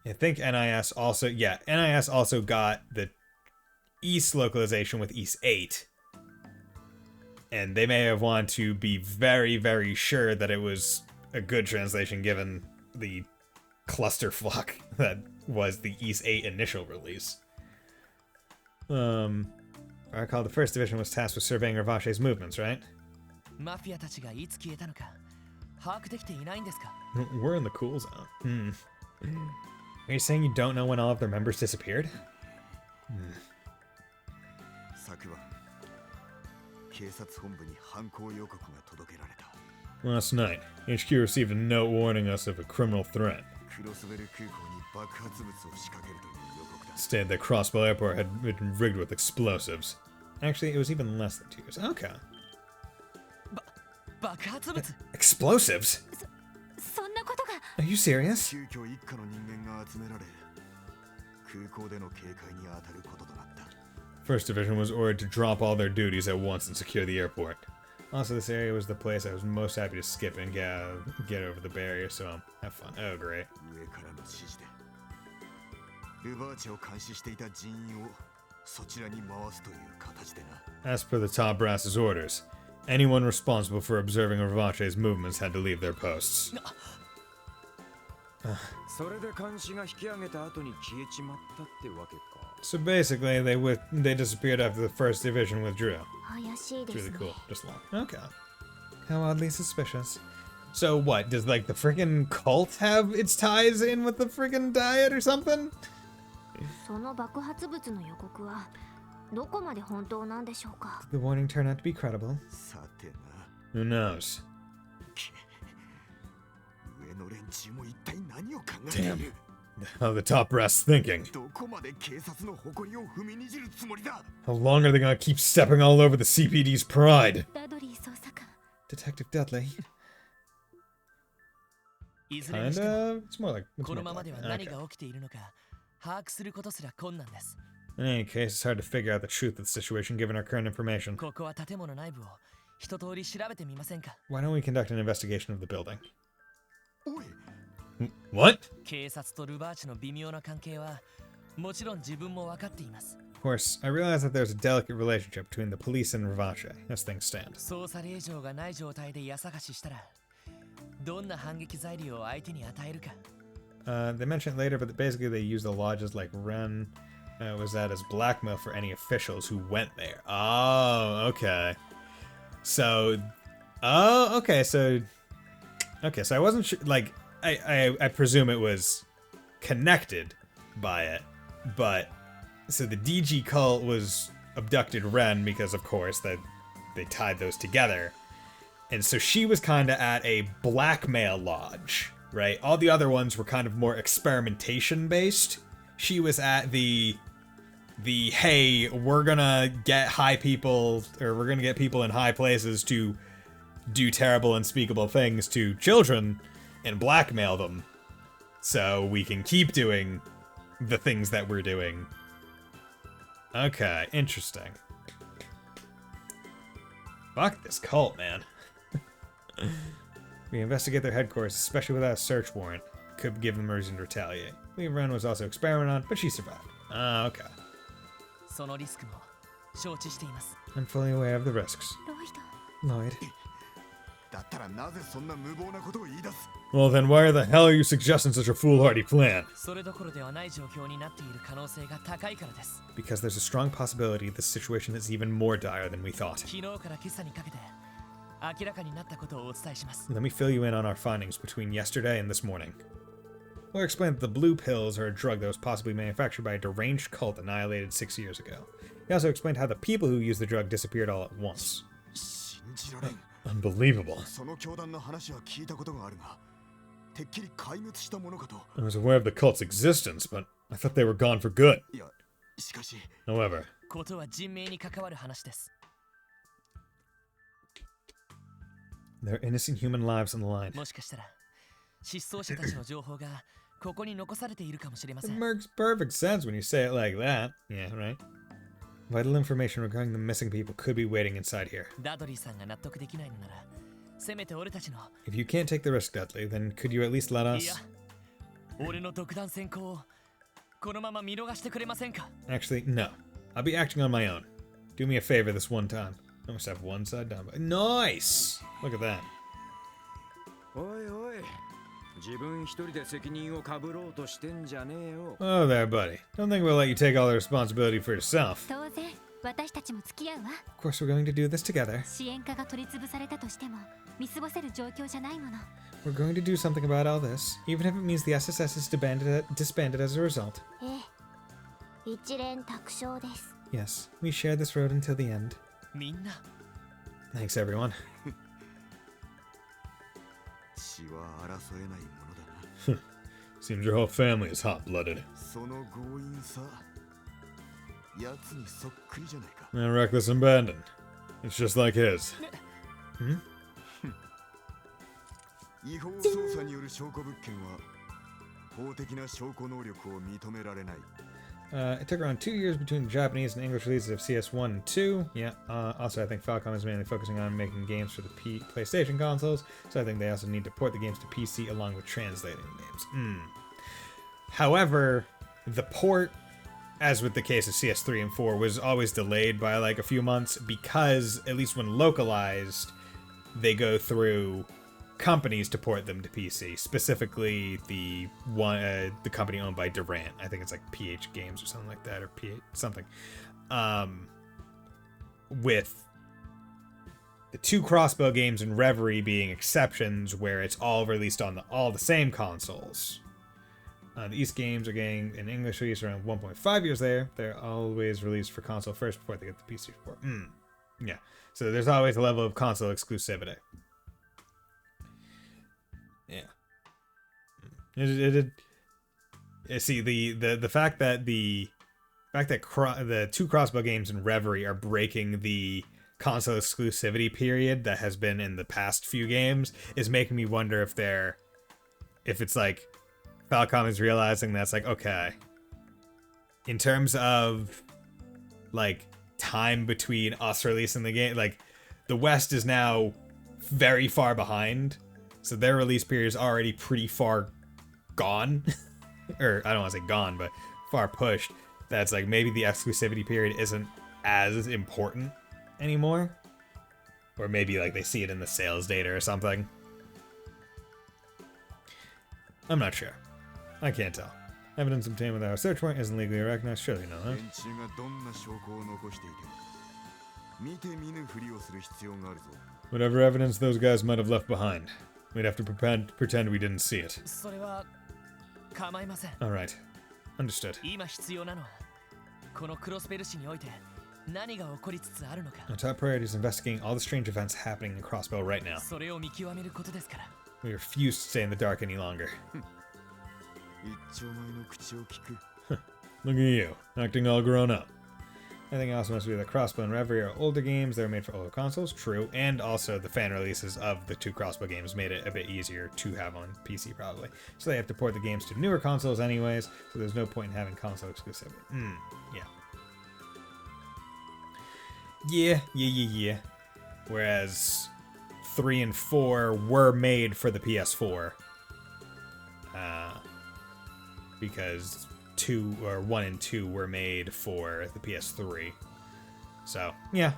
I think NIS also, yeah, NIS also got the East localization with East 8. And they may have wanted to be very, very sure that it was a good translation given the clusterfuck that was the East 8 initial release. I recall the first division was tasked with surveying Ravache's movements, right? マフィアたちがいつ消えたのか把握できていないんですか? We're in the cool zone. Are you saying you don't know when all of their members disappeared? 昨晩警察本部に犯行予告が届けられた。 Last night, HQ received a note warning us of a criminal threat. クロスベル空港に爆発物を仕掛けるという予告だ。 Stated that Crossbow Airport had been rigged with explosives. Actually, it was even less than 2 years. Okay. 爆発物? Explosives? そんなことが。 Are you serious? 急遽一家の人間が集められ、空港での警戒に当たることとなった。 First Division was ordered to drop all their duties at once and secure the airport. Also, this area was the place I was most happy to skip and get over the barrier, so have fun. Oh, great. 上からの指示で、ルバーチェを監視していた人員をそちらに回すという形でな。 As per the top brass's orders, anyone responsible for observing Ravache's movements had to leave their posts. それで監視が引き上げた後に消えちまったってわけか。 So basically, they disappeared after the first division withdrew. 怪しい It's です really ね。 cool. Just long. Okay. How oddly suspicious. So what? Does like the freaking cult have its ties in with the freaking diet or something? その爆発物の予告はどこまで本当なんでしょうか。 Did the warning turn out to be credible? さてな、 Who knows? 上の連中も一体何を考えている？ How the top brass thinking? どこまで警察の誇りを踏みにじるつもりだ？ How long are they gonna keep stepping all over the CPD's pride? ダドリー捜査官。 Detective Dudley. いずれにしても It's more like. It's こ more のままでは like 何 okay. が起きているのか把握することすら困難です。 In any case, it's hard to figure out the truth of the situation given our current information. ここは建物内部を一通り調べてみませんか? Why don't we conduct an investigation of the building? おい、 What? 警察とルバーチの微妙な関係はもちろん自分も分かっています。 Of course, I realize that there's a delicate relationship between the police and Ravache, as things stand. 捜査令状がない状態で家探ししたらどんな反撃材料を相手に与えるか。 They mention it later, but basically they use the lodges like Ren was that as blackmail for any officials who went there. Oh, okay. So, okay, so I wasn't sure, like, I presume it was connected by it, but, so the DG cult was abducted Ren because, of course, that they tied those together, and so she was kind of at a blackmail lodge, right? All the other ones were kind of more experimentation based. She was at the hey, we're gonna get high people, or we're gonna get people in high places to do terrible, unspeakable things to children and blackmail them so we can keep doing the things that we're doing. Okay, interesting. Fuck this cult, man. We investigate their headquarters, especially without a search warrant. Could give them a reason to retaliate. Lee Ren was also experimented on, but she survived. Ah, okay. そのリスクも承知しています。 I'm fully aware of the risks. ロイド。 Lloyd. だったらなぜそんな無謀なことを言い出す？ Well, then why the hell are you suggesting such a foolhardy plan? それどころではない状況になっている可能性が高いからです。 Because there's a strong possibility this situation is even more dire than we thought. 昨日から今朝にかけて明らかになったことをお伝えします。 Let me fill you in on our findings between yesterday and this morning. We'll explain that the blue pills are a drug that was possibly manufactured by a deranged cult annihilated 6 years ago. He also explained how the people who used the drug disappeared all at once. 信じられん。 Unbelievable. その教団の話は聞いたことがあるが、てっきり壊滅したものかと。 I was aware of the cult's existence, but I thought they were gone for good. いや、しかし。 However, ことは人命に関わる話です。 There are innocent human lives on the line. もしかしたら失踪者たちの情報がここに残されているかもしれませ It ん。 makes perfect sense when you say it like that. Yeah, right? Vital information regarding the missing people could be waiting inside here. ダドリーさんが納得できないのなら、せめて俺たちの If you can't take the risk, Dudley, then could you at least let いや us? 俺の独断専行をこのまま見逃してくれませんか？ Actually, no. I'll be acting on my own. Do me a favor this one time. I must have one side down. Nice! Look at that. おいおい、自分一人で責任をかぶろうとしてんじゃねえよ。 Oh there, buddy. Don't think we'll let you take all the responsibility for yourself. 当然私たちも付き合うわ。 Of course, we're going to do this together. 支援課が取り潰されたとしても見過ごせる状況じゃないもの。 We're going to do something about all this, even if it means the SSS is disbanded as a result. ええ、一連卓勝です。 Yes, we share this road until the end. みんな Thanks, everyone. 血は争えないものだな。 seems your whole family is hot-blooded. その強引さ、奴にそっくりじゃないか。 And reckless abandon. It's just like his. 違法捜査による証拠物件は法的な証拠能力を認められない。 It took around 2 years between the Japanese and English releases of CS1 and 2. Yeah, also I think Falcom is mainly focusing on making games for the PlayStation consoles, so I think they also need to port the games to PC along with translating the games. However, the port, as with the case of CS3 and 4, was always delayed by like a few months because, at least when localized, they go through companies to port them to PC, specifically the company owned by Durant. I think it's like PH Games or something like that, or PH something. With the 2 Crossbow games and Reverie being exceptions, where it's all released on all the same consoles. The East games are getting an English release around 1.5 years there. They're always released for console first before they get the PC support. Yeah, so there's always a level of console exclusivity. Yeah. See the fact that the 2 Crossbow games and Reverie are breaking the console exclusivity period that has been in the past few games is making me wonder if it's like Falcom is realizing that's like, okay, in terms of like time between us releasing the game, like the West is now very far behind, so their release period is already pretty far gone. Or I don't want to say gone, but far pushed. That's like maybe the exclusivity period isn't as important anymore, or maybe like they see it in the sales data or something. I'm not sure. I can't tell. Evidence obtained without a search warrant isn't legally recognized. Surely you know that. 連中がどんな証拠を残していても見て見ぬふりをする必要があるぞ。 Whatever evidence those guys might have left behind, we'd have to pretend we didn't see it. それは構いません。 Alright. Understood. 今必要なのはこのクロスペル市において何が起こりつつあるのか。 Our top priority is investigating all the strange events happening in Crossbow right now. それを見極めることですから。 We refuse to stay in the dark any longer. 一丁前の口を聞く。 Look at you, acting all grown up. I think also must be that Crossbow and Reverie are older games that were made for older consoles, true, and also the fan releases of the two Crossbow games made it a bit easier to have on PC, probably. So they have to port the games to newer consoles anyways, so there's no point in having console exclusivity. Yeah. Whereas 3 and 4 were made for the PS4. Because 1 and 2 were made for the PS3. So yeah,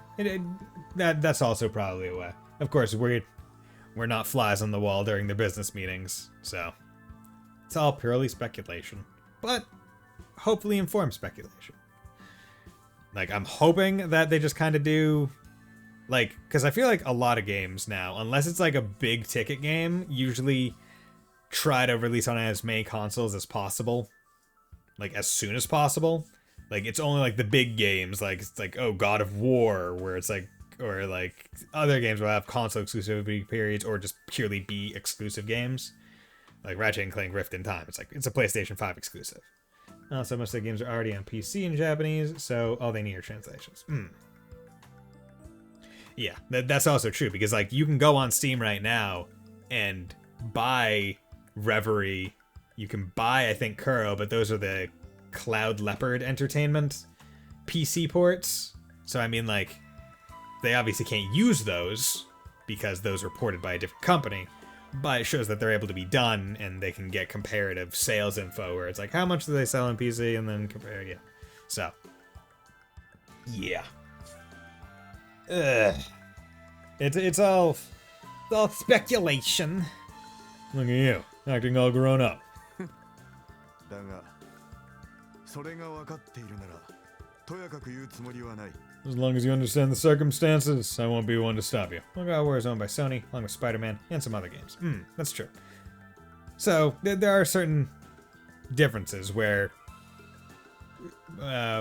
that's also probably a way. Of course, we're not flies on the wall during the business meetings, so it's all purely speculation, but hopefully informed speculation. Like, I'm hoping that they just kind of do, like, because I feel like a lot of games now, unless it's like a big ticket game, usually try to release on as many consoles as possible. Like, as soon as possible. Like, it's only, like, the big games, like, it's like, oh, God of War, where it's, like, or, like, other games will have console exclusivity periods, or just purely be exclusive games. Like, Ratchet & Clank Rift in Time, it's like, it's a PlayStation 5 exclusive. So most of the games are already on PC in Japanese, so all they need are translations. Yeah, that's also true, because, like, you can go on Steam right now and buy Reverie. You can buy, I think, Kuro, but those are the Cloud Leopard Entertainment PC ports. So, I mean, like, they obviously can't use those because those are ported by a different company, but it shows that they're able to be done and they can get comparative sales info where it's like, how much do they sell on PC, and then compare, yeah. So, yeah. It's all speculation. Look at you, acting all grown up. だが、それが分かっているなら、とやかく言うつもりはない。 As long as you understand the circumstances, I won't be one to stop you. God of War is owned by Sony, along with Spider-Man and some other games. That's true. So, there are certain differences where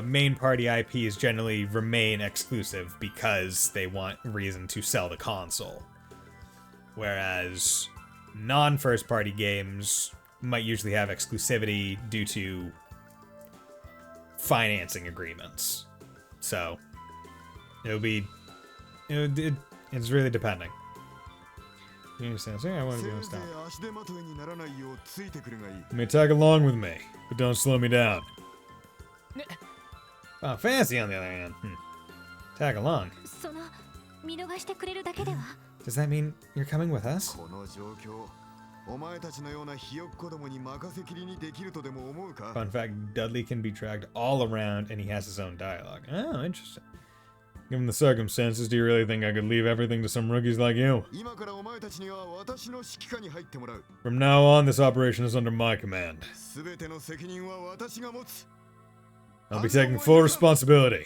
main party IPs generally remain exclusive because they want reason to sell the console. Whereas non-first party games might usually have exclusivity due to financing agreements. So, it's really depending. You understand? Sir, I want to be on stop. You may tag along with me, but don't slow me down. Oh, Fancy on the other hand. Tag along. その見逃してくれるだけでは Does that mean you're coming with us? この状況、お前たちのようなひよっこどもに任せきりにできるとでも思うか? Fun fact, Dudley can be dragged all around and he has his own dialogue. Oh, interesting. Given the circumstances, do you really think I could leave everything to some rookies like you? 今からお前たちには私の指揮下に入ってもらう。 From now on, this operation is under my command. すべての責任は私が持つ。 I'll be taking full responsibility.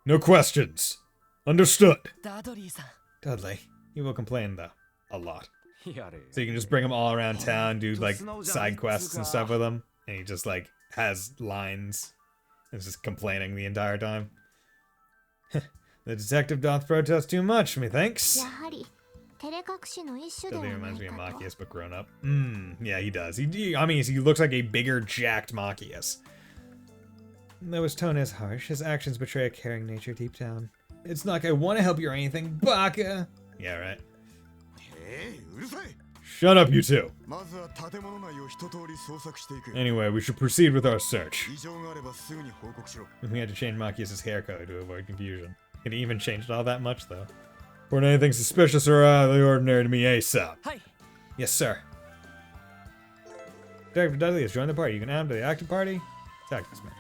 No questions. Understood. ダドリーさん。 Dudley, he will complain though. A lot. やれ。 So you can just bring him all around town, do like side quests and stuff with him, and he just like has lines and is just complaining the entire time. The detective doth protest too much, methinks. やはり照れ隠しの一種では Dudley ない reminds me of かと Machias, but grown up. Yeah, he does. I mean, he looks like a bigger, jacked Machias. Though his tone is harsh, his actions betray a caring nature deep down. It's not like I want to help you or anything, Baka. Yeah, right. うるさい。 Shut up, you two. まずは建物内を一通り捜索していく。 Anyway, we should proceed with our search. 異常があればすぐに報告しろ。 We had to change Machias' hair color to avoid confusion. It even changed all that much, though. Report anything suspicious or out of the ordinary to me ASAP. はい。 Yes, sir. Detective Dudley has joined the party. You can add him to the active party. Attack this man.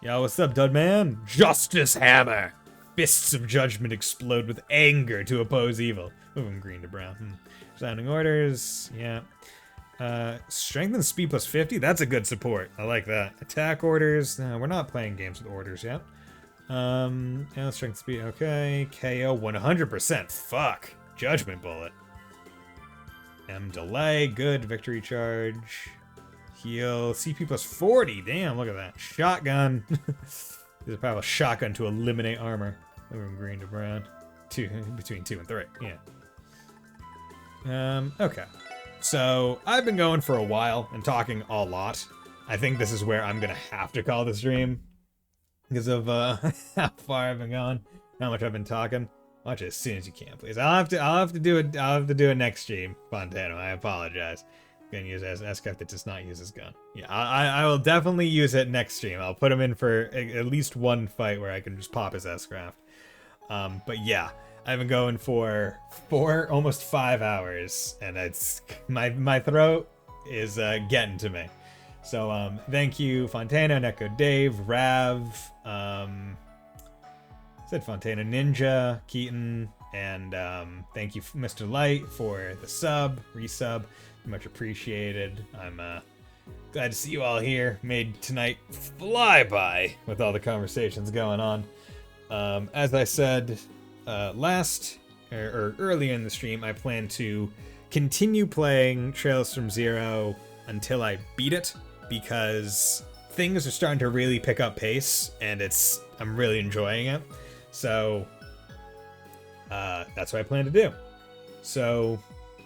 Yo, what's up, Dudman? Justice Hammer! Fists of judgment explode with anger to oppose evil. Move him green to brown. Sounding orders, yeah. Strength and speed plus 50, that's a good support. I like that. Attack orders, no, we're not playing games with orders yet. Yeah, strength speed, okay. KO 100%, fuck. Judgment bullet. Delay, good. Victory charge. Heal, CP plus 40, damn, look at that. Shotgun. There's a powerful shotgun to eliminate armor. From green to brown. Between 2 and 3, yeah. Okay. So, I've been going for a while and talking a lot. I think this is where I'm gonna have to call the stream. Because of how far I've been going. How much I've been talking. Watch it as soon as you can, please. I'll have to do it next stream, Fontano. I apologize. I'm gonna use it as an SCF that does not use his gun. Yeah, I will definitely use it next stream. I'll put him in for at least one fight where I can just pop his S-Craft. But yeah, I've been going for almost 5 hours, and it's my throat is getting to me. So thank you, Fontana, Neko Dave, Rav, said Fontana Ninja, Keaton, and thank you, Mr. Light, for the resub. Much appreciated. I'm glad to see you all here. Made tonight fly by with all the conversations going on. As I said earlier in the stream, I plan to continue playing Trails from Zero until I beat it, because things are starting to really pick up pace, and I'm really enjoying it. So that's what I plan to do. So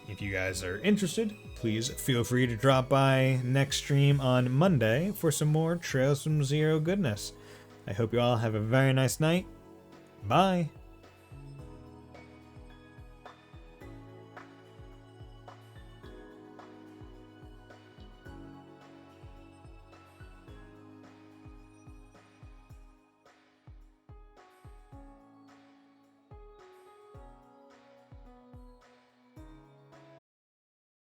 if you guys are interested, please feel free to drop by next stream on Monday for some more Trails from Zero goodness. I hope you all have a very nice night. Bye.